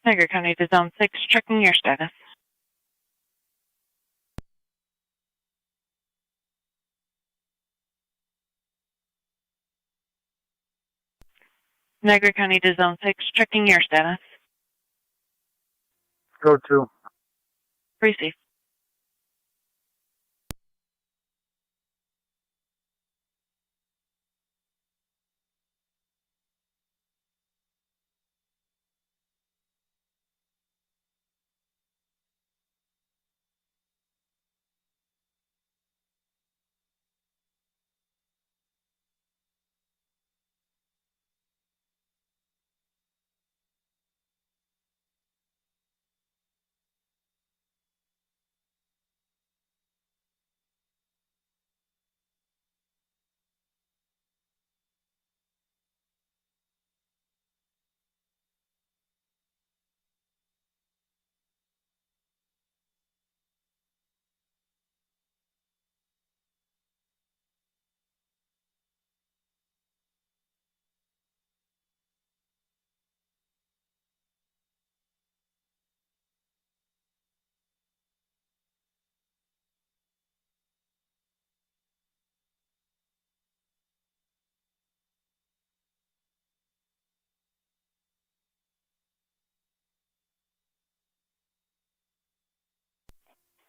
Niagara County to Zone 6, checking your status. Niagara County to Zone 6, checking your status. Go to. Received.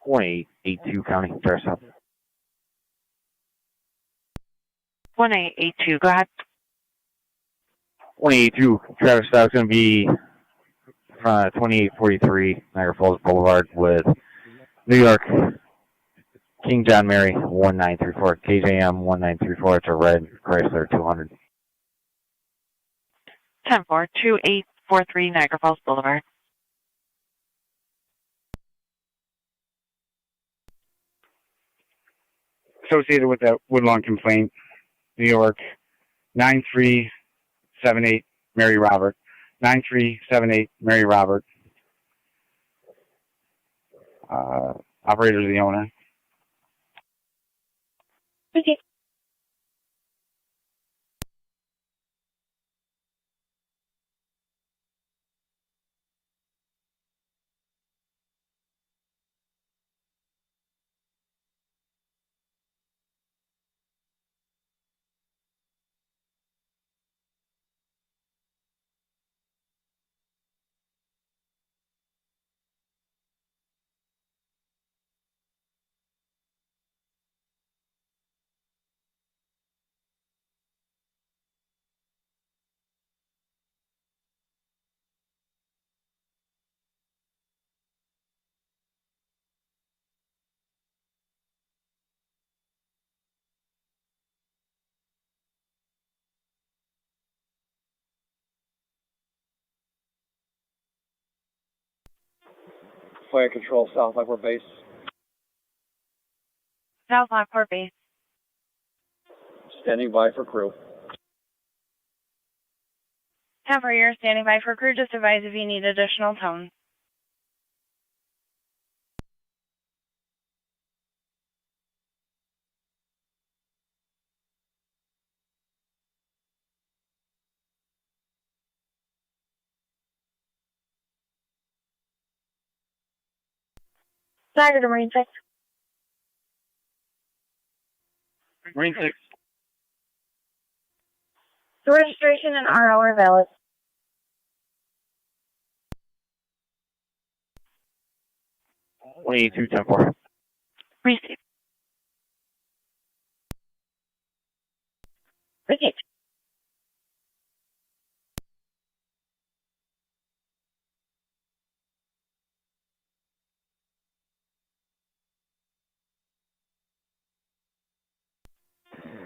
1882 County, Fair South. 1882, go ahead. 1882, Travis Stout's going to be 2843 Niagara Falls Boulevard with New York, King John Mary 1934, KJM 1934. It's a red Chrysler 200. 10-4, 2843 Niagara Falls Boulevard. Associated with that Woodlawn complaint, New York, 9378 Mary Robert. 9378 Mary Robert. Operator is the owner. Okay. Fire control, South Lockport base. South Lockport base. Standing by for crew. 10-4, you're standing by for crew. Just advise if you need additional tone. Niagara to Marine 6. Marine 6. The registration and RO are valid. Twenty-two 10-4. Receive. Receive.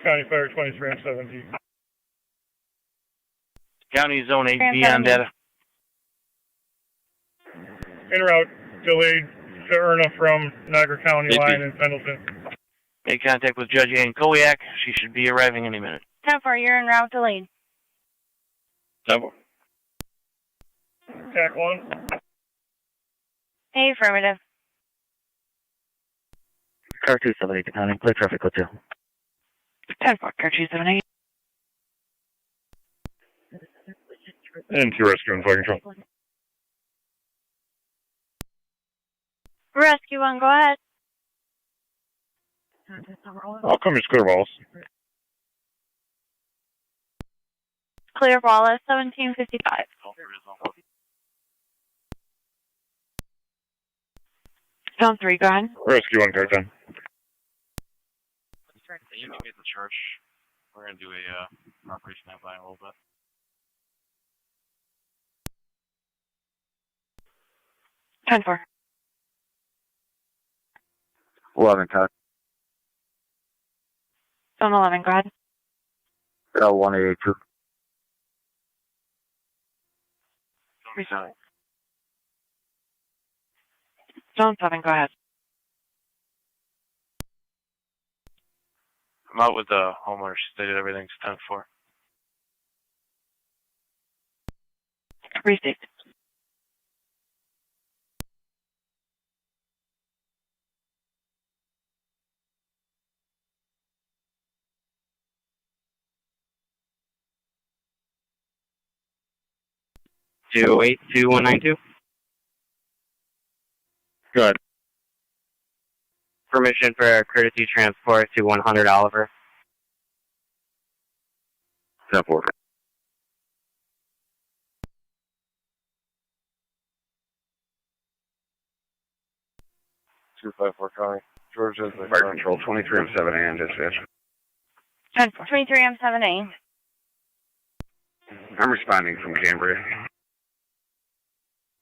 County Fire 23 on 17. County Zone 8B on data. En route, delayed to Erna from Niagara County 8B. line in Pendleton. Make contact with Judge Ann Kowiak. She should be arriving any minute. 10-4, you're en route delayed. Double. TAC 1. Hey, affirmative. Car 278 County, clear traffic code 2. 10-4, car 278. And 2 rescue and fire control. Rescue 1, go ahead. I'll come as clear balls. Clear Wallace, 1755. Zone 3, go ahead. Rescue 1, car 10. You can get the church. We're going to do a operation out by a little bit. Ten four. 11 cut. Zone 11, go ahead. L1882. Receive. Zone 7, go ahead. I'm out with the homeowner. She stated everything's 10-4. Received. To 82192. Good. Permission for a courtesy transport to 100 Oliver. 10-4. 254 County. Georgia is Fire Control 23M7A on dispatch. 23M7A. I'm responding from Cambria.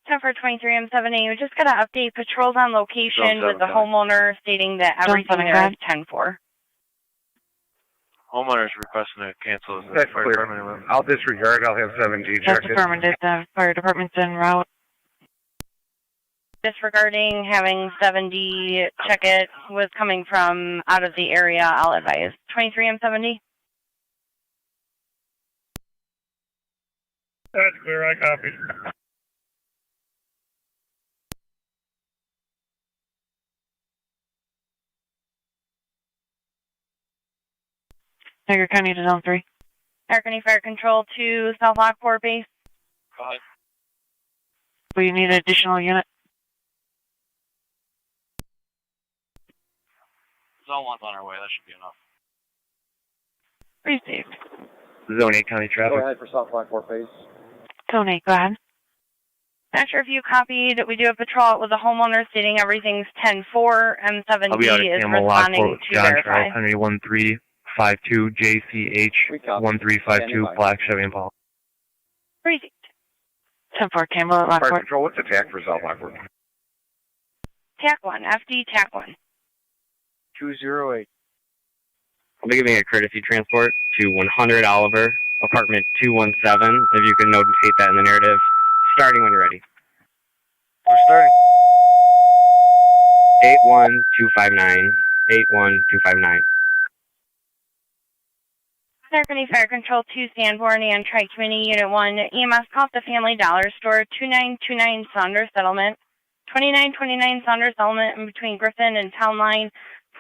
10-4 23M7A. We just got to update patrols on location Zone with the 7, homeowner stating that everything there is 10-4. Homeowners requesting to cancel. That's clear. I'll disregard. I'll have 7G check That's it. affirmative. The fire department's en route. Disregarding having 7D check it was coming from out of the area, I'll advise. 23M70. That's clear. I copy. Niagara County to Zone 3. Niagara County Fire Control to South Lockport base. Go ahead. Will you need an additional unit? Zone 1's on our way. That should be enough. Received. Zone 8 County traffic. Go ahead for South Lockport base. Zone 8, go ahead. Not sure if you copied. We do a patrol with the homeowner stating everything's 10-4. M7D I'll be out of is Camel responding Lockport, to John verify. Charles Henry 1352 JCH 1352 Black Chevy Impala. Received. 10-4 Campbell at Fire Lockport. Control, what's the TAC for South Lockport? TAC 1. FD TAC 1. 208. I'll be giving a courtesy transport to 100 Oliver, apartment 217. If you can notate that in the narrative, starting when you're ready. We're starting. 81259. 81259. Niagara County Fire Control to Sanborn and Tri-Community Unit 1. EMS call at the Family Dollar Store, 2929 Saunders Settlement. 2929 Saunders Settlement in between Griffin and Town Line.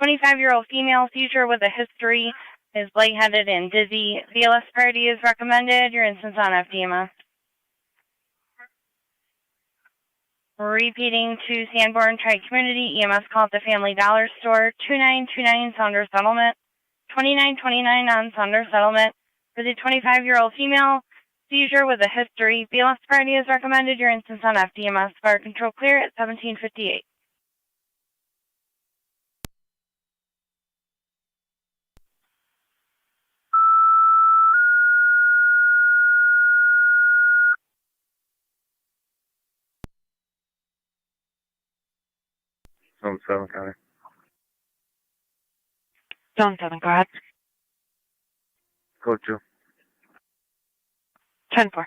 25-year-old female, seizure with a history, is lightheaded and dizzy. VLS priority is recommended. Your instance on FDMS. Repeating to Sanborn Tri-Community, EMS call at the Family Dollar Store, 2929 Saunders Settlement. 2929 on Saunders Settlement. For the 25-year-old female, seizure with a history. VLS priority is recommended. Your instance on FDMS. Fire control clear at 1758. Zone 7 County. Zone 7, go ahead. Code 2. 10-4.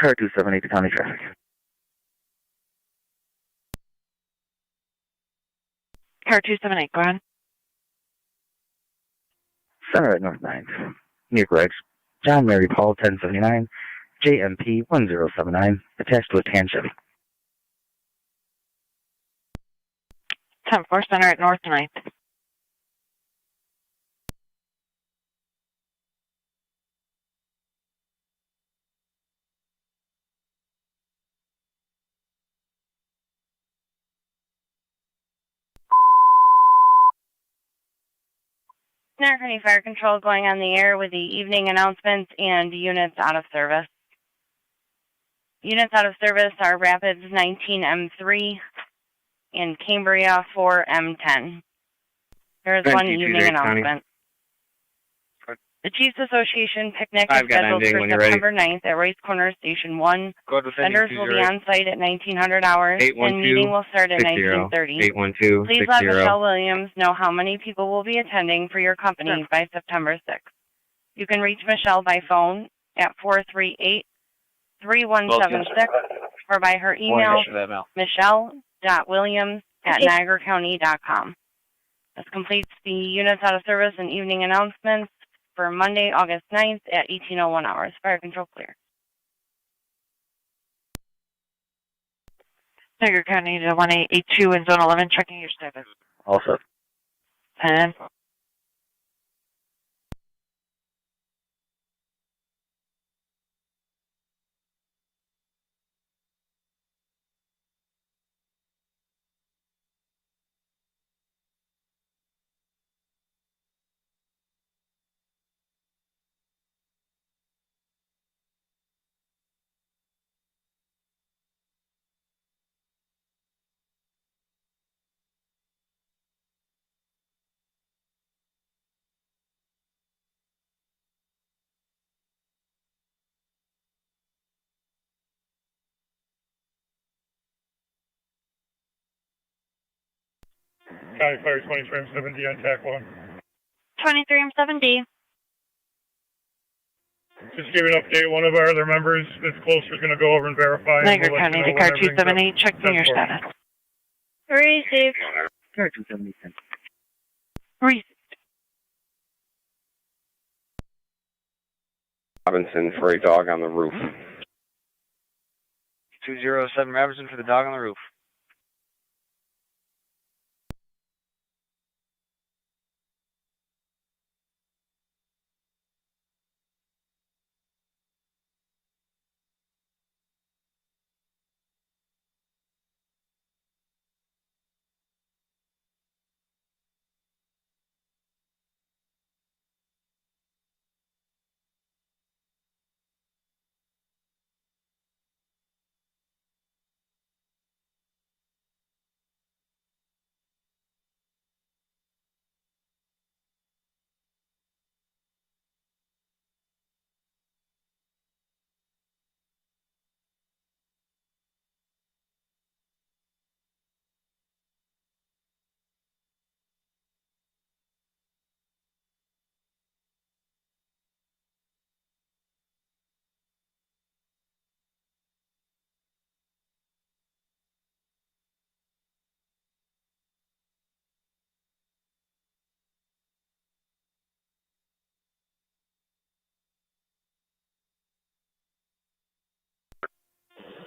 Car 278 to County Traffic. Car 278, go ahead. Center at North 9th. Near Greg's. John Mary Paul 1079. JMP 1079. Attached to a tan Chevy. 10-4, center at North 9th. Niagara County Fire Control going on the air with the evening announcements and units out of service. Units out of service are Rapids 19M3 and Cambria 4M10. There is one evening announcement. The Chiefs Association picnic is scheduled for September 9th at Rice Corner Station 1. Vendors will be on site at 1900 hours and meeting will start at 1930. 812 Please let Michelle Williams know how many people will be attending for your company by September 6th. You can reach Michelle by phone at 438-3176 or by her email, michelle.williams@niagaracounty.com. This completes the units out of service and evening announcements for Monday, August 9th at 18:01 hours. Fire control clear. Niagara County to 1882 in Zone 11, checking your status. Also. 10. County Fire 23M7D on TAC 1. 23M7D. Just give an update. One of our other members that's closer is going to go over and verify. Niagara County to car 278, checking your status. Receive. Car 278. Receive. Robinson for a dog on the roof. 207 Robinson for the dog on the roof.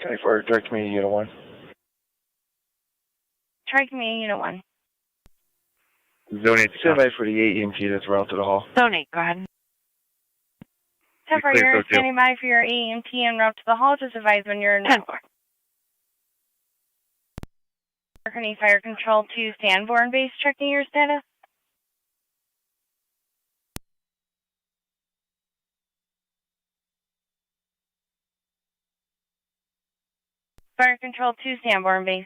County Fire, direct me, Unit 1. Try me, Unit 1. Zone 8. Stand by for the AEMT that's routed to the hall. Zone 8, go ahead. 10-4, you're standing by for your AEMT en route to the hall. Just advise when you're in. 10-4. County Fire Control to Sanborn Base, checking your status. Fire Control to Sanborn Base.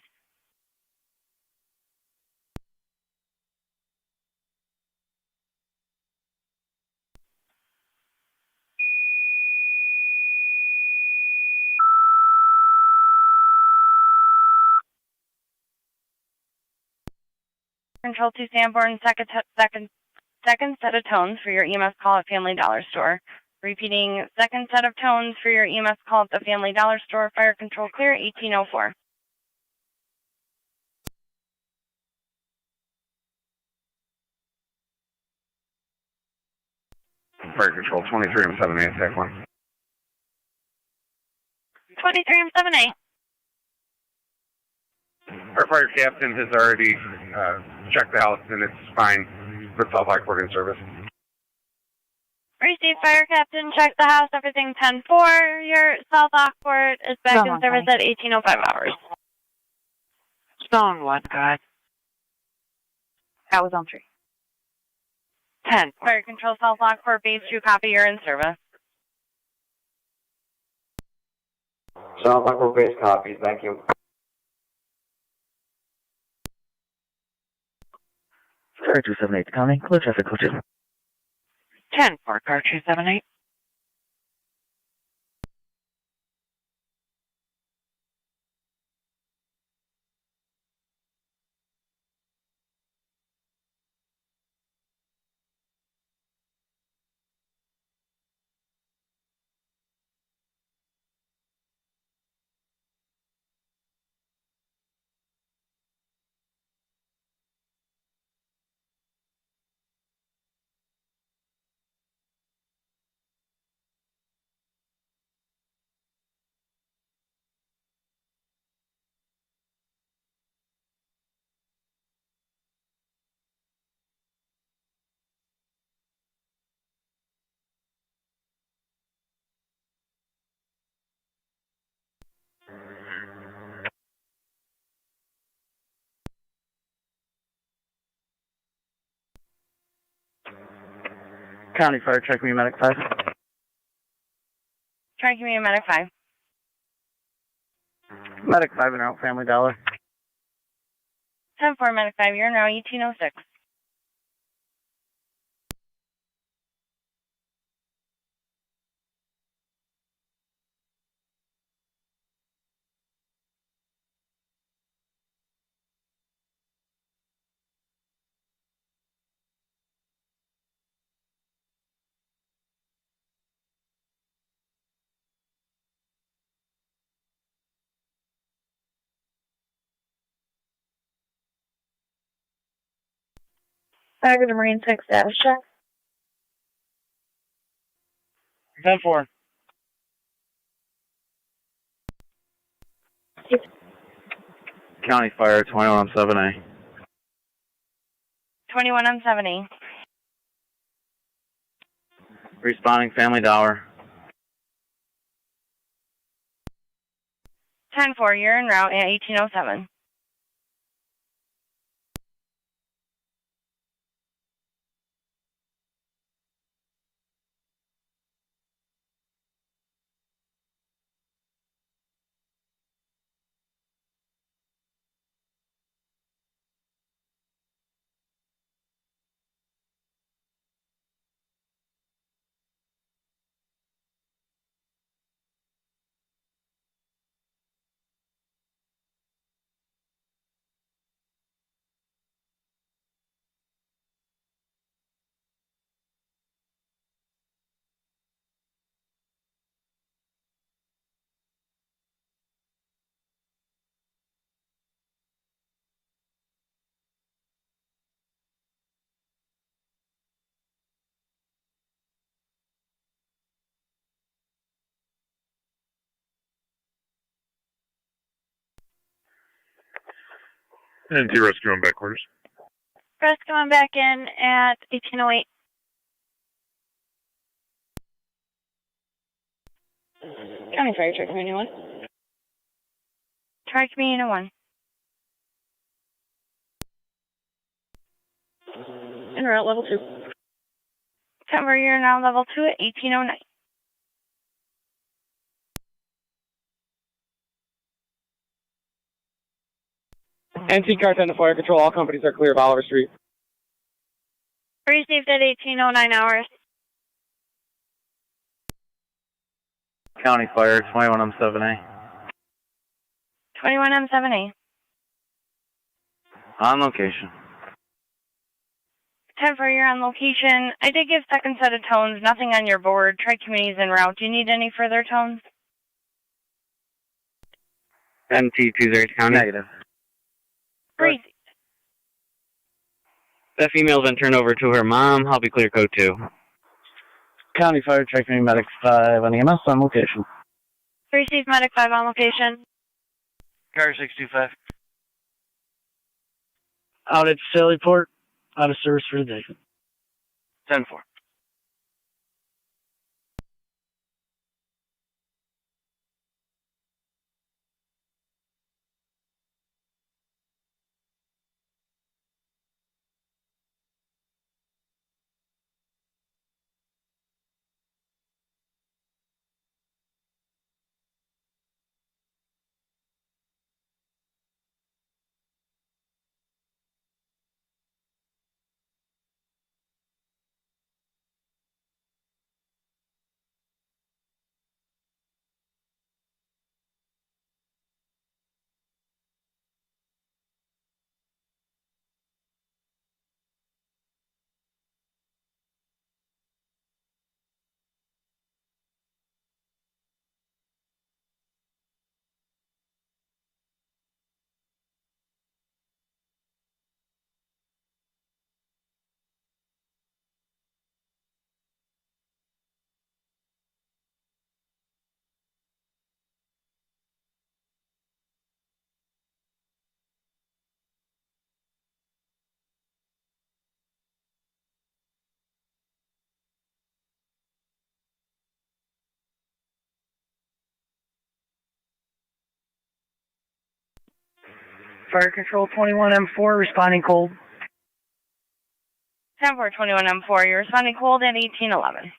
Control to Sanborn, second set of tones for your EMS call at Family Dollar Store. Repeating, second set of tones for your EMS call at the Family Dollar Store. Fire Control clear, 1804. Fire Control 23M7A, TAC 1. 23M7A. Our fire captain has already checked the house and it's fine with South Lockport in service. Receive, Fire Captain. Check the house. Everything 10-4. Your South Lockport is back in service at 1805 hours. Zone 1, go ahead. That was on 3. 10. Fire Control South Lockport Base 2, copy. You're in service. South Lockport Base copies, thank you. Car 278 county, clear traffic coaches. 10-4, car 278. County Fire, check me, Medic 5. Try to give me a Medic 5. Medic 5 and out, Family Dollar. 10-4, Medic 5. You're now 1806. Tiger to Marine 6 status check. 10-4. County Fire, 21 on 7A. 21 on 7A. Responding Family Dollar. 10-4, you're en route at 1807. And T-Rescue on back quarters. Press coming back in at 1808. County Fire, Tri Community 1. Tri Community 1. En route level 2. Temporary, you're now level 2 at 1809. NC Car 10 to Fire Control, all companies are clear of Oliver Street. Received at 1809 hours. County Fire, 21 on 7A. 21 M7A. On location. 10-4, you're on location. I did give second set of tones, nothing on your board. Tri Community's en route. Do you need any further tones? MT20 County. Negative. Breezy. That female's been turned over to her mom. I'll be clear code 2. County Fire, Tri Community Medic 5 on EMS on location. Received Medic 5 on location. Car 625. Out at Sallyport, out of service for the day. 10-4. Fire Control 21M4, responding cold. 10-4, 21 M4, you're responding cold at 1811.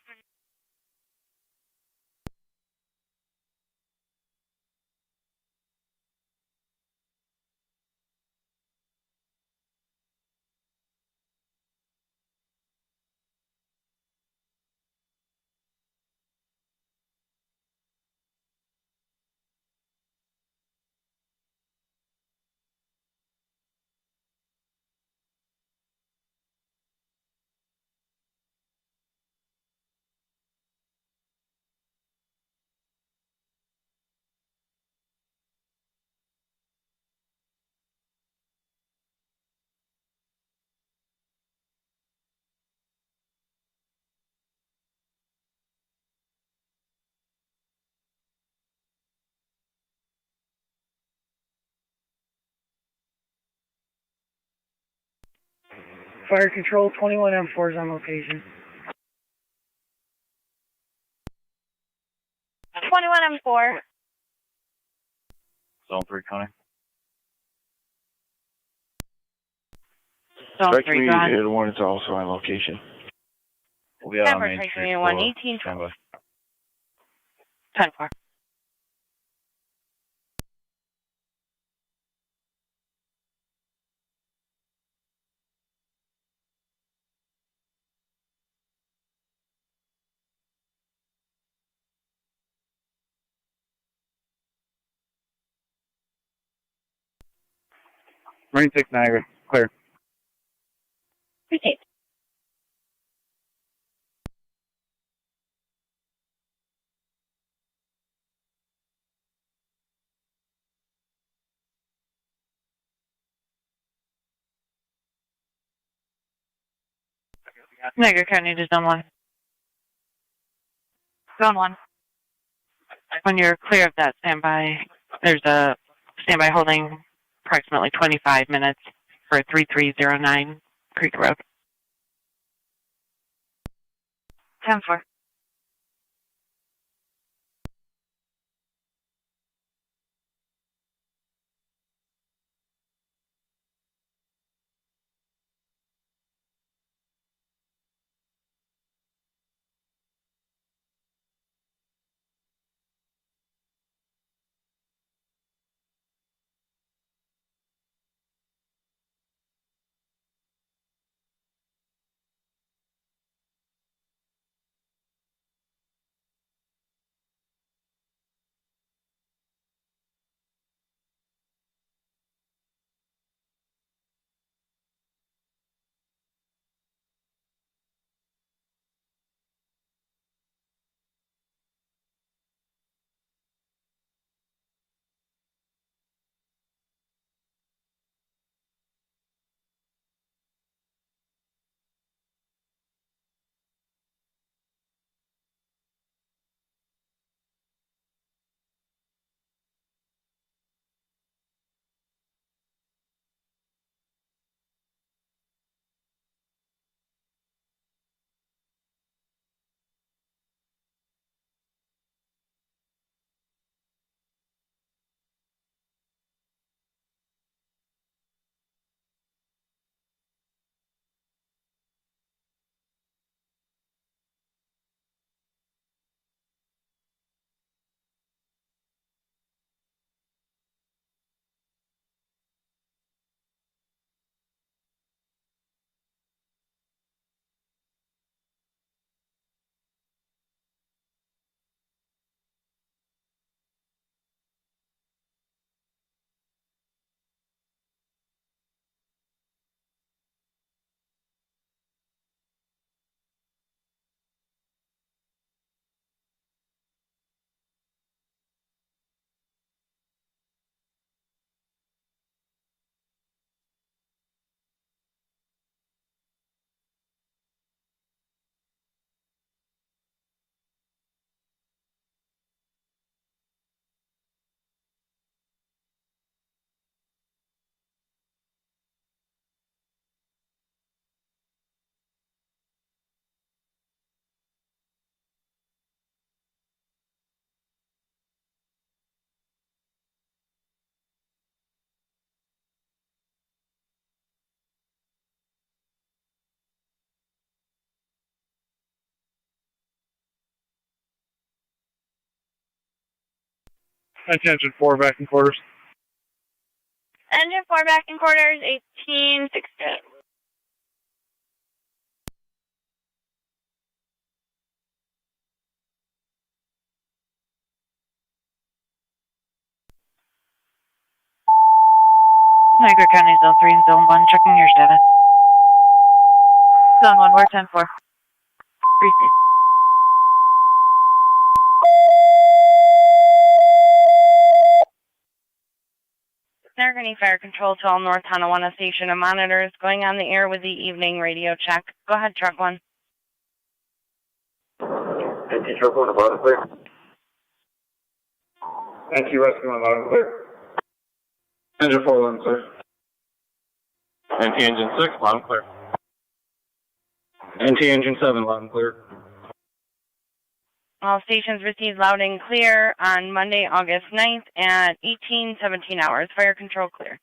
Fire Control 21M4 is on location. 21M4. Zone 3 County. Zone Strike 3, go ahead. Community 1 is also on location. We'll be out on Denver, Main Strike Street Community 1, 18. standby. 10-4. Marine 6 Niagara, clear. Appreciate. Niagara County to Zone 1. Zone 1. When you're clear of that standby, there's a standby holding approximately 25 minutes for 3309 Creek Road. 10-4. Attention 4 back in quarters. Engine 4 back in quarters, 1816. Niagara County Zone 3 and Zone 1, checking your status. Zone 1, we're 10-4. Receive. Niagara Fire Control to all North Tonawanda Station and monitors going on the air with the evening radio check. Go ahead, Truck 1. NT Truck 1, about clear. NT Rescue 1, loud and clear. Engine 4, loud and clear. NT Engine 6, loud and clear. NT engine 7, loud and clear. All stations received loud and clear on Monday, August 9th at 18:17 hours. Fire control clear.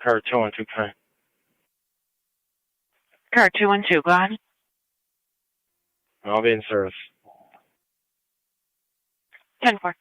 Car 212, kind. Car 212, go ahead. I'll be in service. 10-4.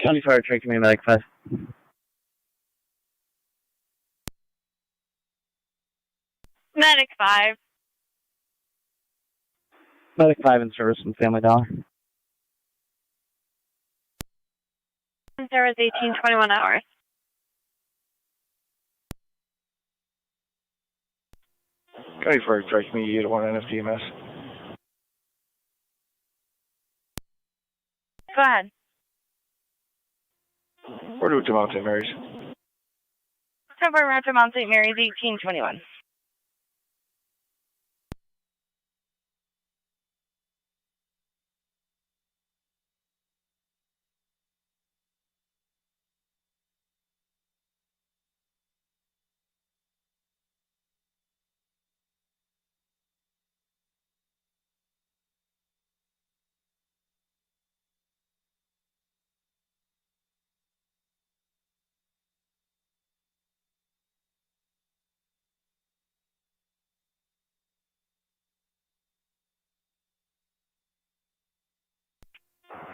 County Fire Truck, Command Medic 5. Medic 5. Medic 5 in service from Family Dollar. Service 18:21 hours. County Fire Truck, me 81 NFTMS. Go ahead. Where do we come out St. Mary's? Temporary route to Mount St. Mary's 18:21.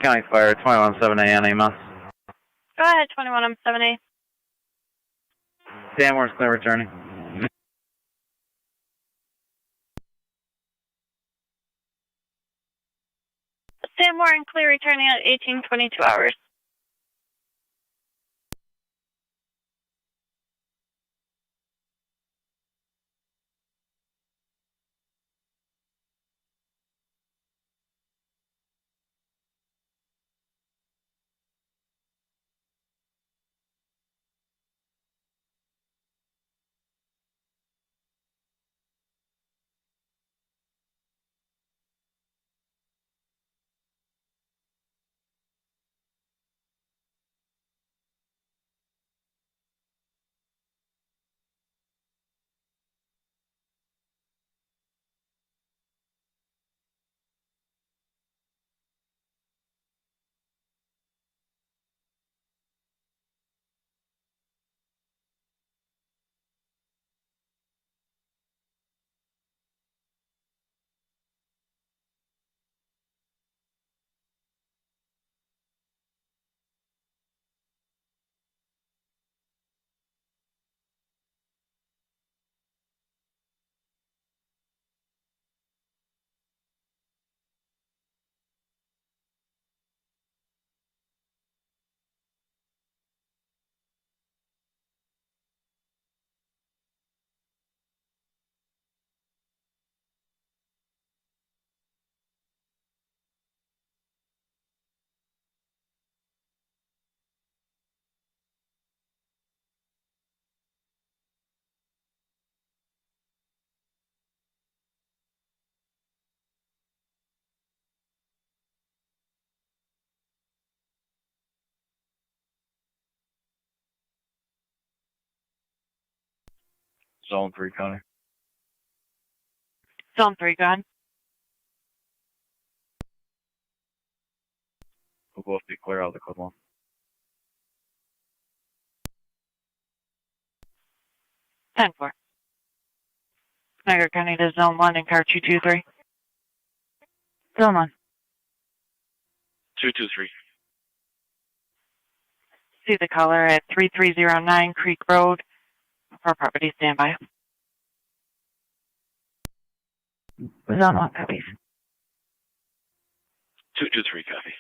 County Fire, 217A on EMS. Go ahead, 21 on 7A. Stanmore's clear returning. Stanmore and clear returning at 1822 hours. Zone 3, Connie. Zone 3, go ahead. We'll both be clear out of the code 1. 10-4. Niagara County to Zone 1 in car 223. Zone 1. 223. See the caller at 3309 Creek Road for property standby. Zone 1, copies. 223, copy.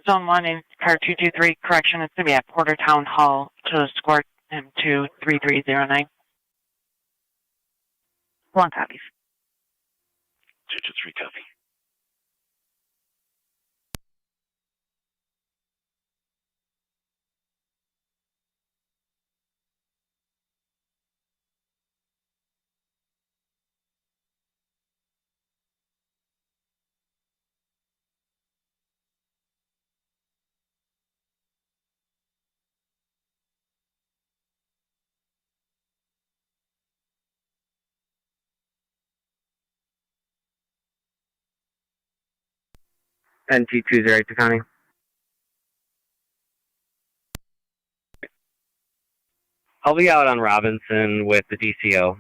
Zone 1 in car 223, correction, it's going to be at Porter Town Hall to escort him to 3309. 1 copies. 223, copy. NT208 to County. I'll be out on Robinson with the DCO.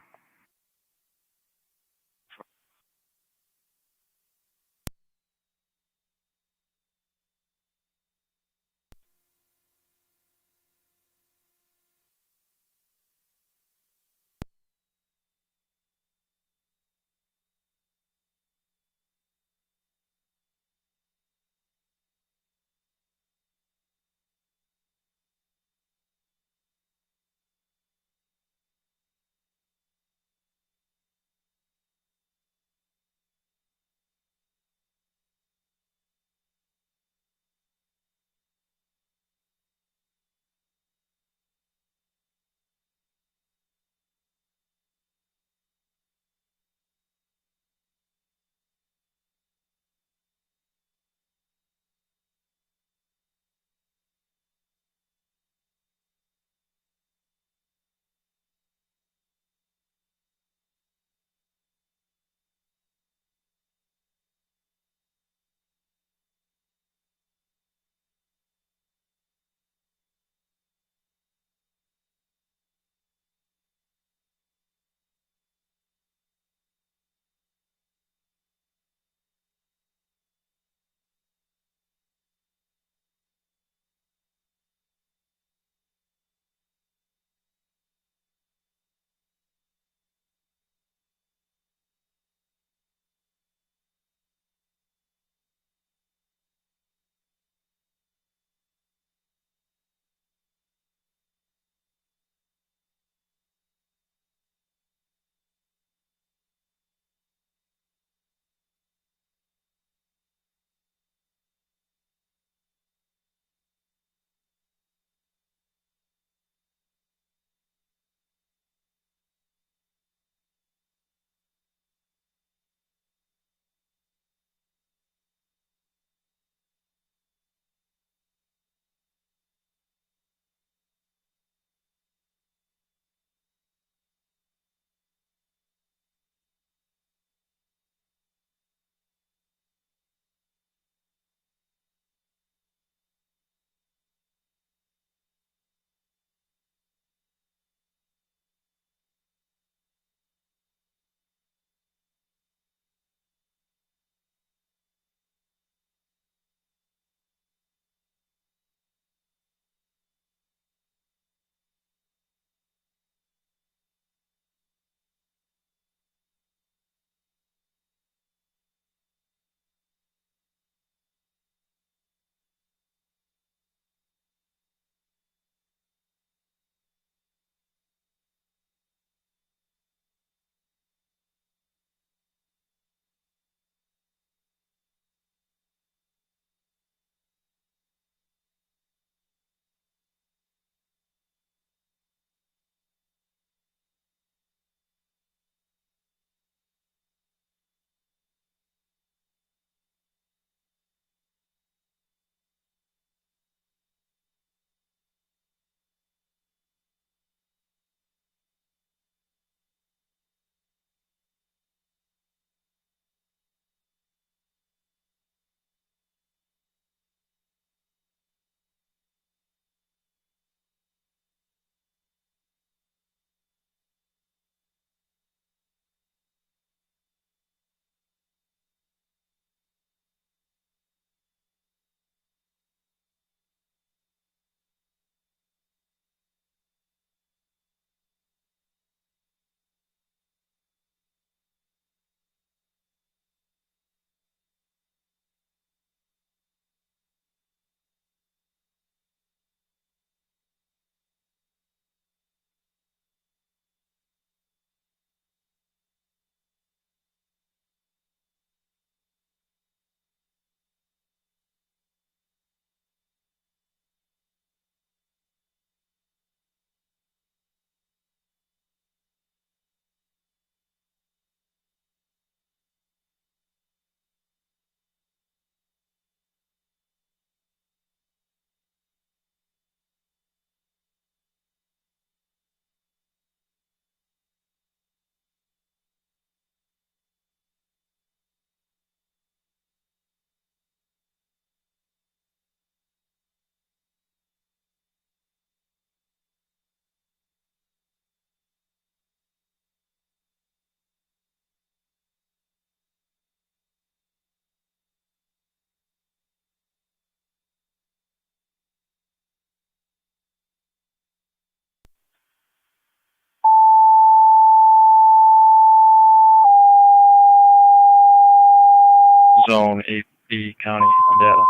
Zone 8B County on data.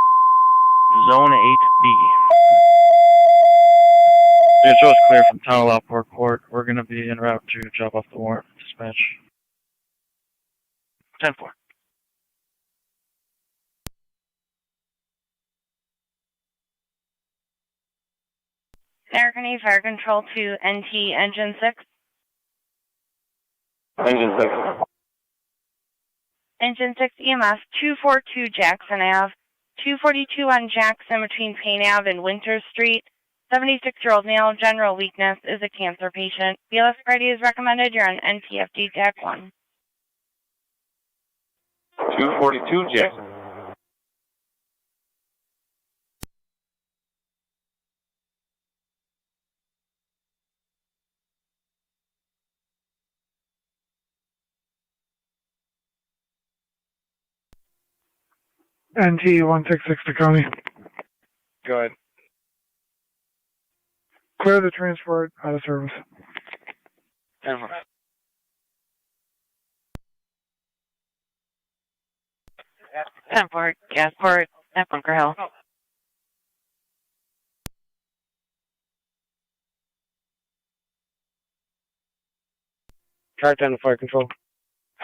Zone 8B. The show is clear from Town of Lockport Court. We're going to be en route to drop off the warrant. Dispatch. 10-4. American Fire Control to NT Engine 6. Engine 6. Engine 6 EMS 242 Jackson Ave. 242 on Jackson between Payne Ave and Winter Street. 76-year-old male, general weakness, is a cancer patient. BLS ready is recommended. You're on NTFD TAC 1. 242 Jackson. NT 166 to County. Go ahead. Clear the transport out of service. 10-4. Tenport, Gasport, at Bunker Hill. Car 10 to fire control.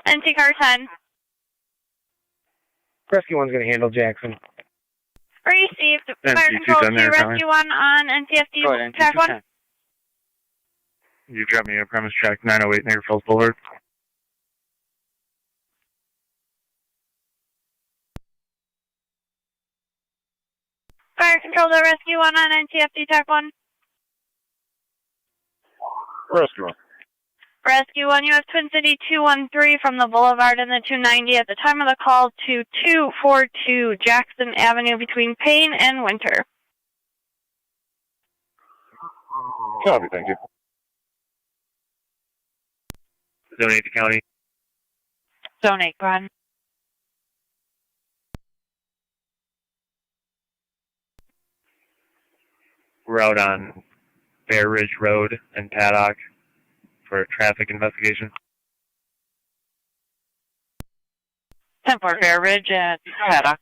NT Car 10. Rescue 1's going to handle Jackson. Received. Fire NT2 Control done to there, Rescue 1 on NTFD Go ahead, TAC 1. NT210. You dropped me a premise track 908 Niagara Falls Boulevard. Fire Control to Rescue 1 on NTFD TAC 1. Rescue 1. Rescue 1, you have Twin City 213 from the Boulevard and the 290 at the time of the call to 242 Jackson Avenue between Payne and Winter. Copy, thank you. Zone 8 County. Zone 8, go ahead. We're out on Bear Ridge Road and Paddock for a traffic investigation. 10-4, Bear Ridge at Paddock.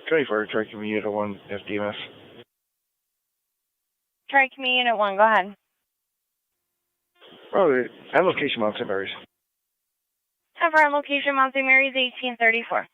Try fire truck unit 1 FDMS. Try me Unit 1, go ahead. Oh, and location Mount St. Mary's. 10-4 on location Mount St. Mary's 1834.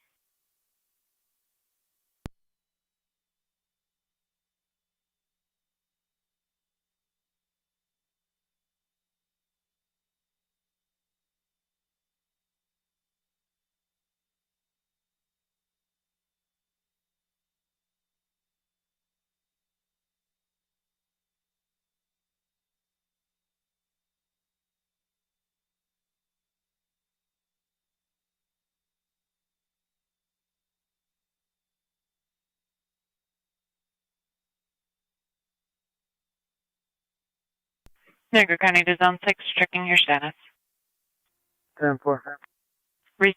Niagara County to Zone 6, checking your status. 10-4. Received.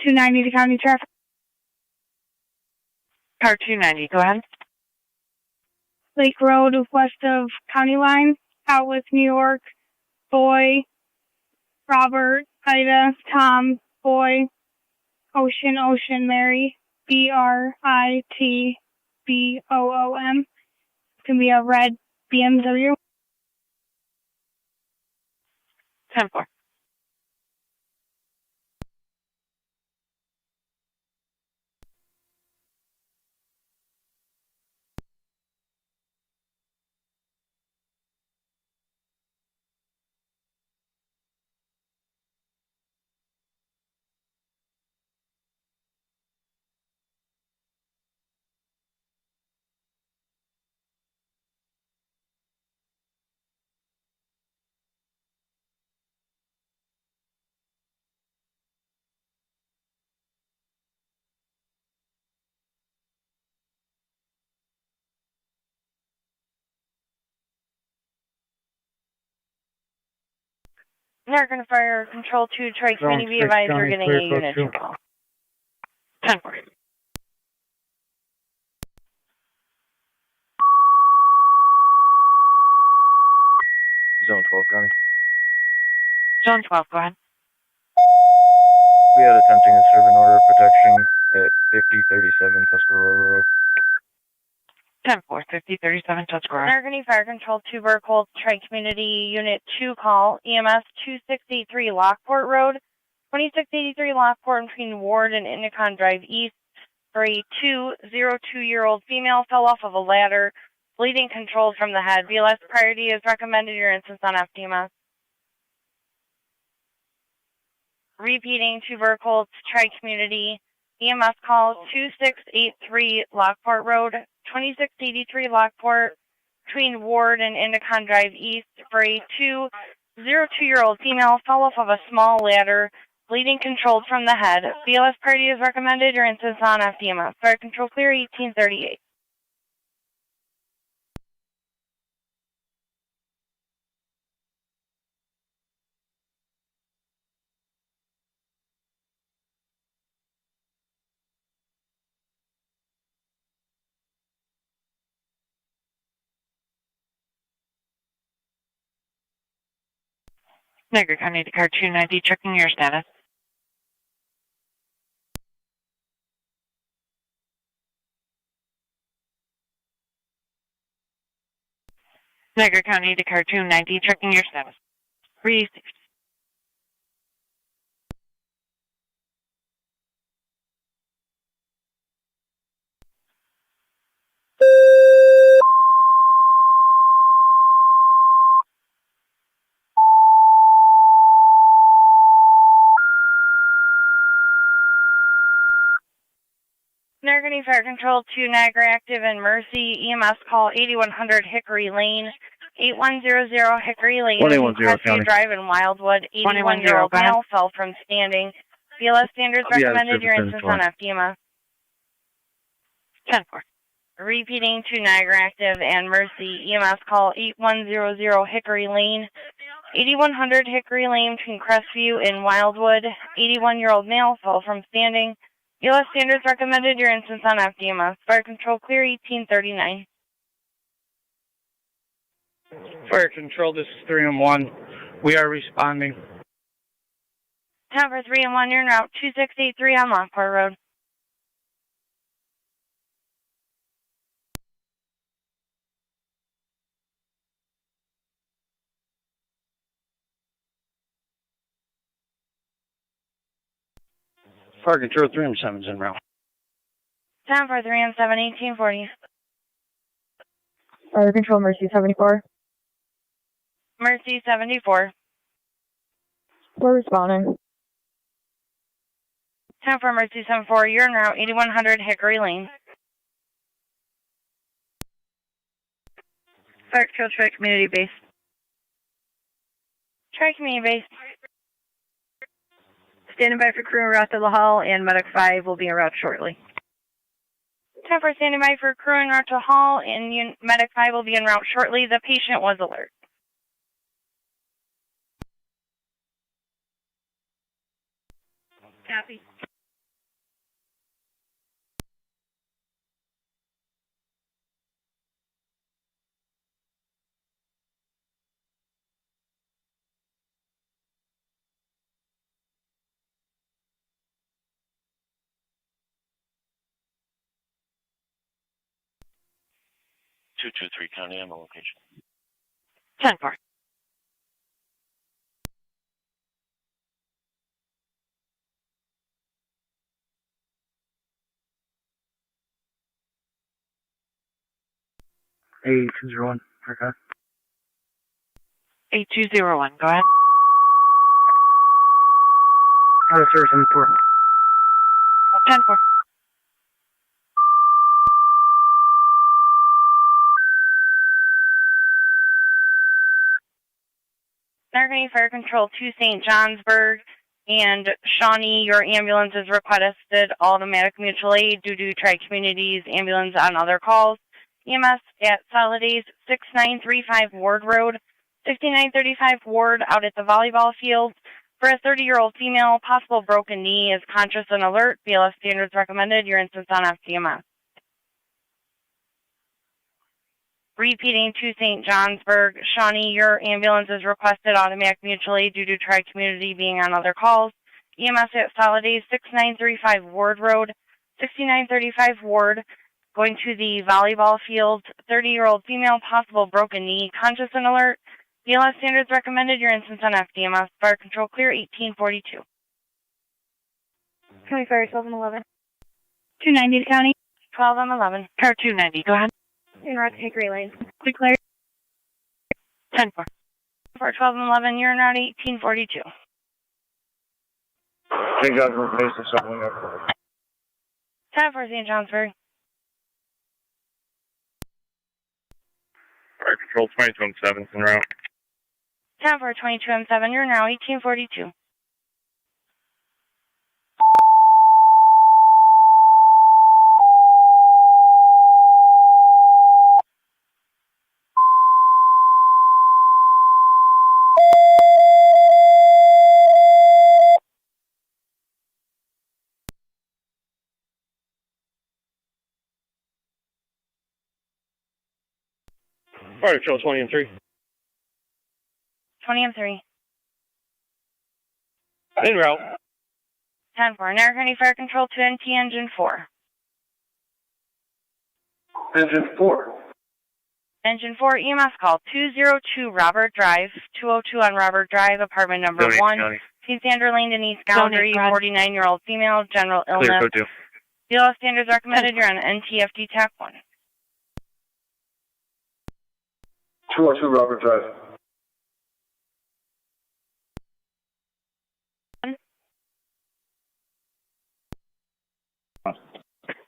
.290 to County Traffic. Car 290, go ahead. Lake Road west of County Line, out with New York, Boy, Robert, Ida, Tom, Boy, Ocean, Mary, BRITBOOM. It's going to be a red BMW. 10-4. American Fire Control 2, Tri-Community, be advised you're getting a Unit 2 call. 10-4. Zone 12, County. Zone 12, go ahead. We had attempting to serve an order of protection at 5037 Tuscarora Road. 10-4, 5037 Tuscarora. American Fire Control 2, Burkhold, Tri-Community, Unit 2 call, EMS 2683 Lockport Road, 2683 Lockport between Ward and Indicon Drive East, for a 202-year-old female fell off of a ladder, bleeding controlled from the head. BLS priority is recommended. Your instance on FDMS. Repeating to Burkhold, Tri-Community, EMS call 2683 Lockport Road, 2683 Lockport, between Ward and Indicon Drive East, for a 202-year-old female fell off of a small ladder, bleeding controlled from the head. BLS priority is recommended. Your instance on FDMS. Fire control clear 1838. Niagara County to car 290, checking your status. Niagara County to car 290, checking your status. Received. Niagara Fire Control 2 Niagara active and Mercy. EMS call 8100 Hickory Lane. 8100 Hickory Lane. 21-0 County. Drive in Wildwood. 81-year-old male fell from standing. BLS standards recommended. Your instance on FDMS. 10-4. Repeating to Niagara active and Mercy. EMS call 8100 Hickory Lane. 8100 Hickory Lane between Crestview and Wildwood. 81-year-old male fell from standing. BLS standards recommended. Your instance on FDMS. Fire control clear 1839. Fire control, this is 3 and 1. We are responding. Time for 3 and 1, you're en route 2683 on Lockport Road. Fire control, 3 and 7 is en route. Time for 3 and 7, 1840. Fire control, Mercy 74. Mercy 74. We're responding. Time for Mercy 74, you're en route 8100 Hickory Lane. Fire control, Tri Community Base. Tri Community Base. Standing by for crew en route to the Hall, and Medic 5 will be en route shortly. Time for standing by for crew en route to Hall, and Medic 5 will be en route shortly. The patient was alert. Copy. .223 County on the location. 10-4. A201, okay. 8201, go ahead. Out of service on the port. 10-4. Niagara Fire Control 2 St. Johnsburg and Shawnee, your ambulance is requested automatic mutual aid due to Tri-Community's ambulance on other calls. EMS at Solidays 6935 Ward Road, 6935 Ward out at the volleyball field for a 30-year-old female, possible broken knee, is conscious and alert. BLS standards recommended. Your instance on FCMS. Repeating to St. Johnsburg. Shawnee, your ambulance is requested automatic mutual aid due to Tri-Community being on other calls. EMS at Solidays, 6935 Ward Road, 6935 Ward, going to the volleyball field, 30-year-old female, possible broken knee, conscious and alert. BLS standards recommended. Your instance on FDMS. Fire control clear, 1842. County Fire 1211. 290 to County. 1211. Car 290, go ahead. In route to Hickory Lane. Clear. 10-4. For 1211, you're in route 1842. St. Johnsburg, place to someone up. 10 for St. Johnsburg. Fire control 2217 en route. 10 for 22M7, you're now 1842. Fire Patrol 20-3. 20M3. En route. 10 for Niagara County Fire Control 2NT Engine 4. Engine 4. Engine 4, EMS call 202 Robert Drive, 202 on Robert Drive, apartment number 1. St. Sandra Lane, Denise Boundary, 49-year-old female, general illness. Clear, code 2. BLS standards recommended. You're on NTFD TAC 1. 202 Robert Drive.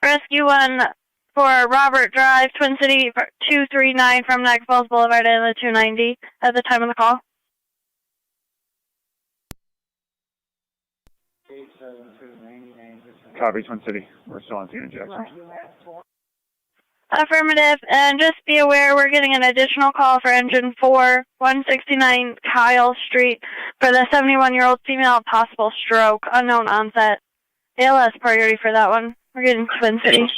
Rescue 1 for Robert Drive, Twin City 239 from Niagara Falls Boulevard and the 290 at the time of the call. Copy, Twin City. We're still on scene in Jackson. Affirmative, and just be aware we're getting an additional call for Engine 4, 169 Kyle Street for the 71-year-old female, possible stroke, unknown onset. ALS priority for that one. We're getting Twin City.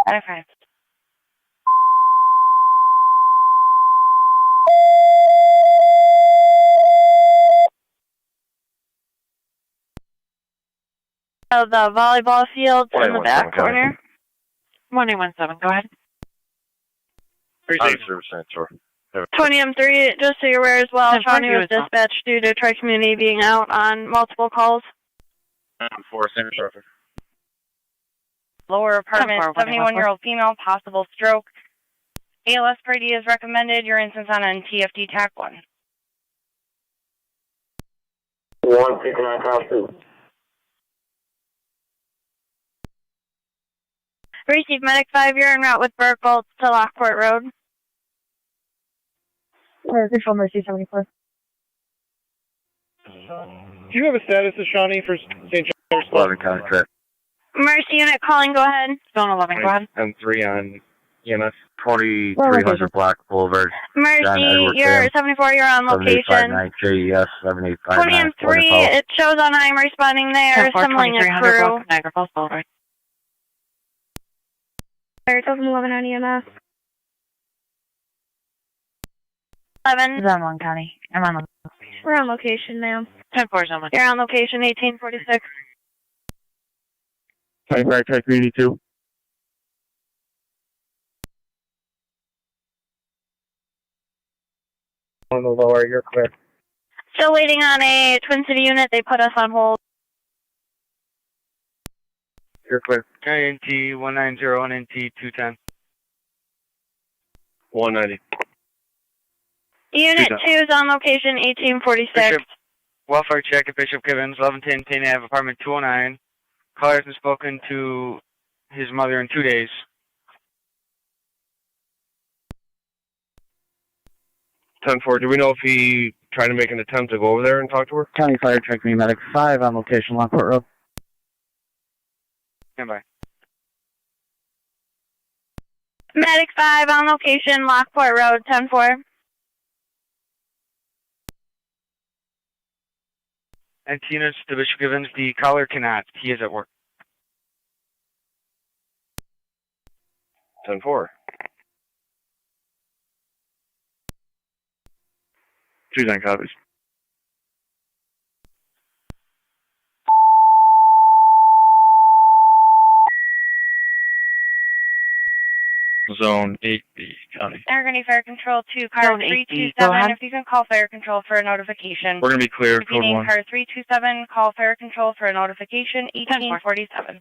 Okay. The volleyball field in the back corner. 1817, go ahead. Service answer. 20M3, just so you're aware as well, 10-4, Shawnee was you as well. dispatched due to Tri-Community being out on multiple calls. 4, same traffic. Lower apartment, 10-4, 71-year-old female, possible stroke. ALS priority is recommended. Your instance on NTFD TAC 1. 159 Kyle Street. Receive Medic 5, you're en route with Burkholtz to Lockport Road. Control Mercy 74. Do you have a status of Shawnee for St. John's? 11 contract. Mercy unit calling, go ahead. Zone 11, go ahead. M3 on EMS. 2300 Black Boulevard. Mercy, you're 74, you're on location. 7859 JES 7859. 20M3, it shows on I'm responding there, assembling a crew. Niagara Falls Boulevard. Fire 1211 on EMS. 11. Zone 1 County. I'm on location. We're on location, ma'am. 10-4, Zone 1. You're on location, 1846. County Fire Track Community 2. On the lower, you're clear. Still waiting on a Twin City unit. They put us on hold. You're clear. NT 190 and NT 210. 190. Unit 2 is on location, 1846. Bishop, welfare check at Bishop Gibbons, 1110 Ave, apartment 209. Caller hasn't spoken to his mother in 2 days. Ten four. Do we know if he tried to make an attempt to go over there and talk to her? County Fire Track Medic 5 on location, Lockport Road. Stand by. Medic 5 on location, Lockport Road, 10-4. And units to Bishop Givens, the caller cannot. He is at work. 10-4. 29 copies. Zone 8B, County. Niagara Fire Control to car Zone 8B, go 327. ahead. If you can call Fire Control for a notification. We're going to be clear, code Repeating 1. car 327, call Fire Control for a notification, 1847.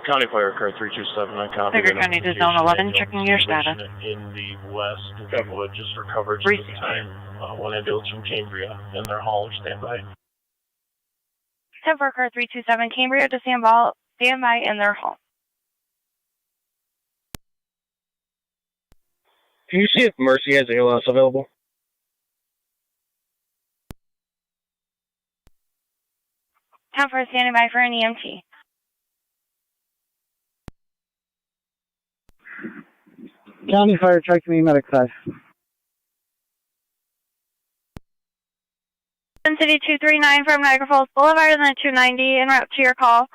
County Fire Car 327, I copy. Figure County to Zone 11, checking your status. In the west of Wood, just for coverage at the time. One ambulance from Cambria and their hauler standby. 10-4 car 327, Cambria to standby in their hall. Can you see if Mercy has ALS available? Time for standing by for an EMT. County Fire, check me, Medic 5. City 239 from Niagara Falls Boulevard and then 290 en route to your call.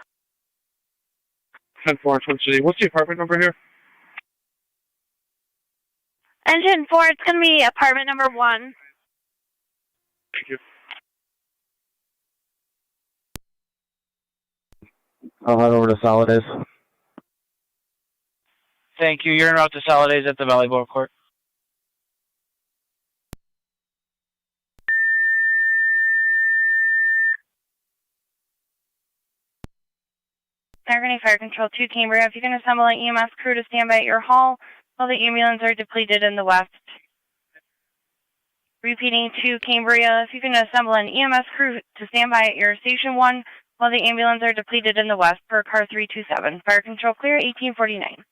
10-4, Twin City. What's the apartment number here? Engine 4, it's going to be apartment number 1. Thank you. I'll head over to Solidays. Thank you. You're en route to Solidays at the volleyball court. Niagara Fire Control to Cambria. If you can assemble an EMS crew to stand by at your hall while the ambulance are depleted in the west. Repeating to Cambria. If you can assemble an EMS crew to stand by at your station 1 while the ambulance are depleted in the west per car 327. Fire Control clear, 1849.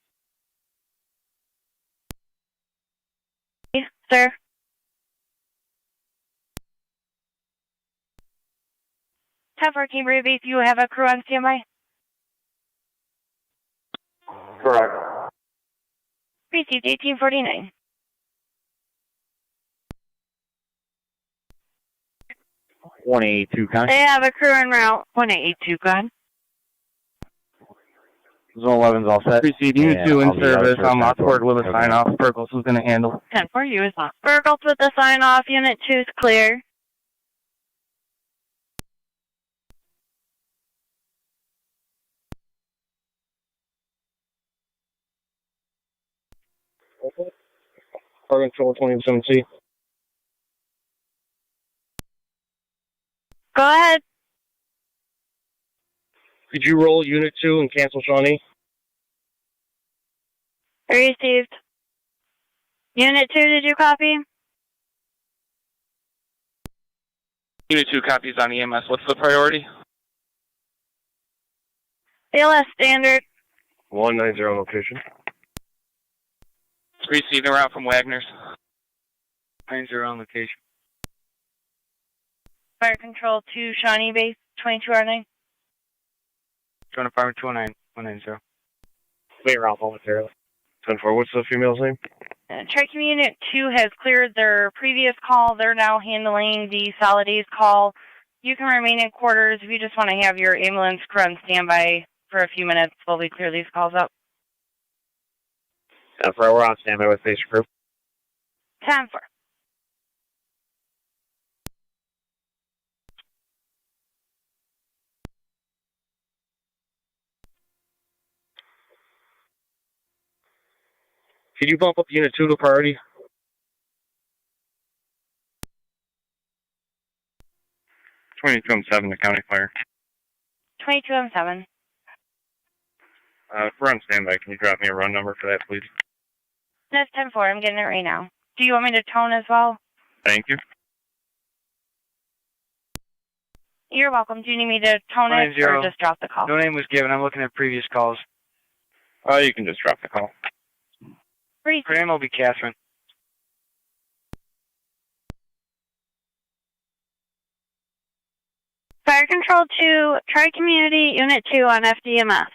Sir. Time for Cambria base. You have a crew on standby? Correct. Received, 1849. $182, County. They have a crew en route. 1882, go ahead. Zone 11's all set. Proceed, Unit 2 in service on Lockport with a sign off. Burgos is going to handle. 10-4, you is on. Burgles with the sign off. Unit 2 is clear. Fire Control 27C. Go ahead. Could you roll Unit 2 and cancel Shawnee? Received. Unit 2, did you copy? Unit 2 copies on EMS. What's the priority? ALS standard. 190 location. Receiving route from Wagner's. 90 on location. Fire Control to Shawnee base, 22R9. Joint Apartment 209, 190. Wait around momentarily. 10-4, what's the female's name? Tri-Comm Unit 2 has cleared their previous call. They're now handling the Solidays call. You can remain in quarters if you just want to have your ambulance crew on standby for a few minutes while we clear these calls up. 10-4, we're on standby with station crew. 10-4. Could you bump up Unit 2 to priority? 22M7 to County Fire. 22M7. If we're on standby, can you drop me a run number for that, please? That's 10-4. I'm getting it right now. Do you want me to tone as well? Thank you. You're welcome. Do you need me to tone it or just drop the call? No name was given. I'm looking at previous calls. You can just drop the call. Her name will be Catherine. Fire Control 2, Tri-Community Unit 2 on FDMS.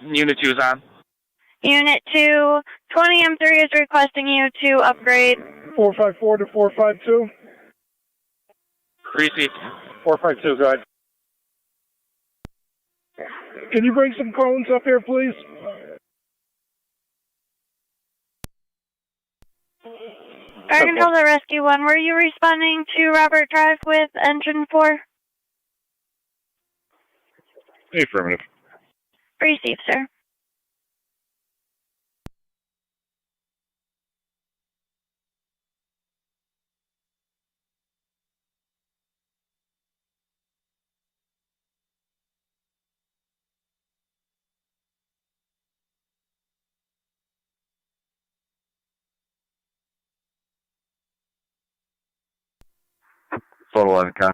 Unit 2 is on. Unit 2, 20M3 is requesting you to upgrade. 454 to 452. Receive. 452, go ahead. Can you bring some cones up here, please? Fire Control to Rescue 1, were you responding to Robert Drive with Engine 4? Affirmative. Receive, sir. Zone 11, con.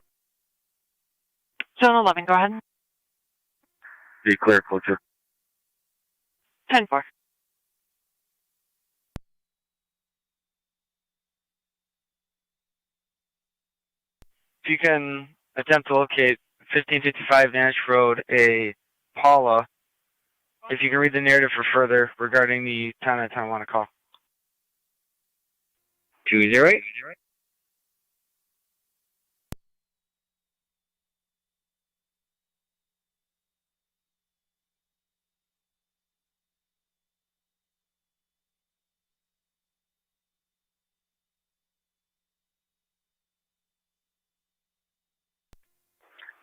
Zone 11, go ahead. Be clear, closer. 10-4. If you can attempt to locate 1555 Nash Road, a Paula, if you can read the narrative for further regarding the Tonawanda call. 208.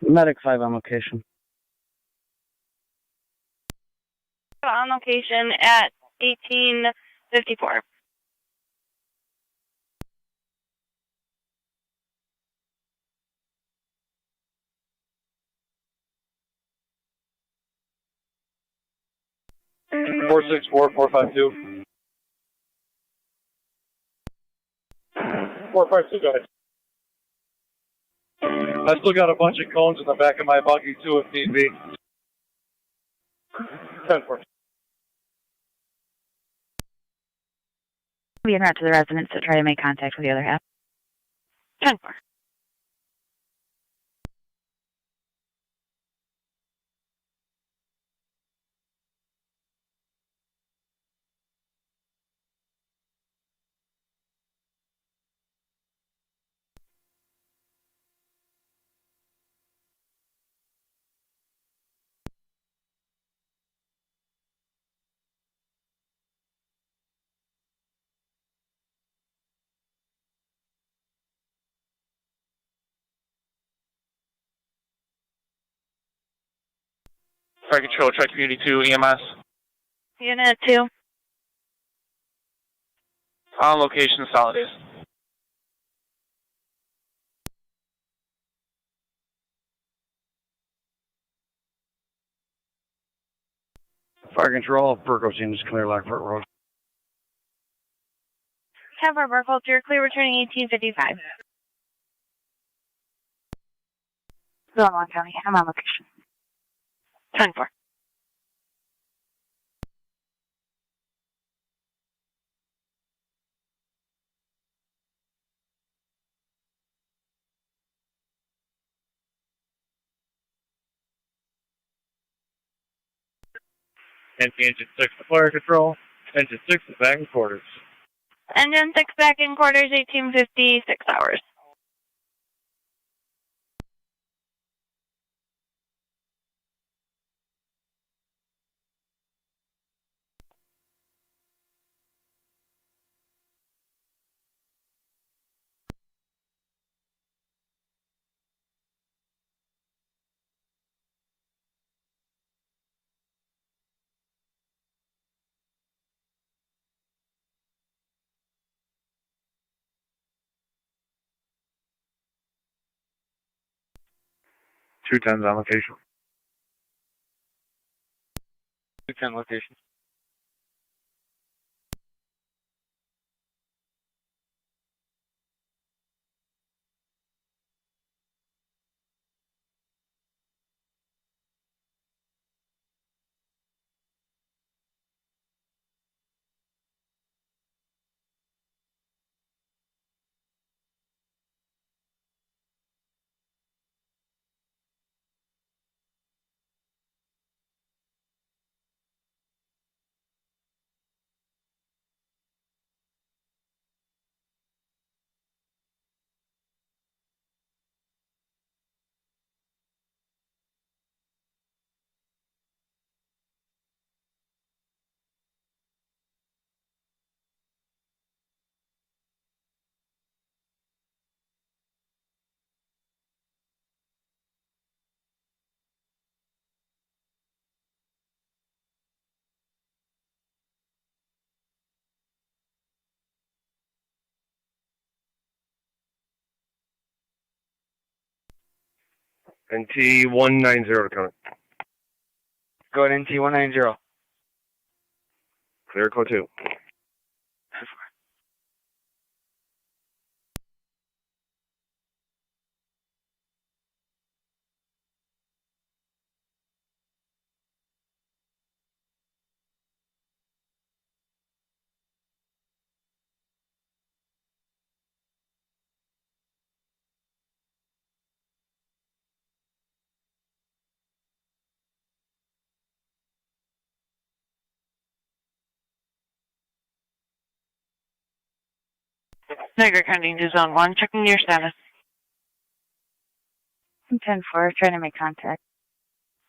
Medic 5 on location. On location at 1854. Mm-hmm. 464-452. 452, go ahead. I still got a bunch of cones in the back of my buggy, too, if need be. 10-4. Be en route to the residence to try to make contact with the other half. 10-4. Fire Control, Tri Community 2, EMS. Unit 2. On location, solid days. Fire Control, Burgos units clear Lockport Road. 10-4, Burkholz, you're clear returning 1855. Zone 1 County, I'm on location. 10-4. Engine 6 to Fire Control. Engine 6 is back in quarters. Engine 6 back in quarters, 1850, 6 hours. Two 10s on location. 210 location. NT 190 to count. Go ahead, NT 190. Clear code 2. Niagara County to Zone 1, checking your status. 10-4, trying to make contact.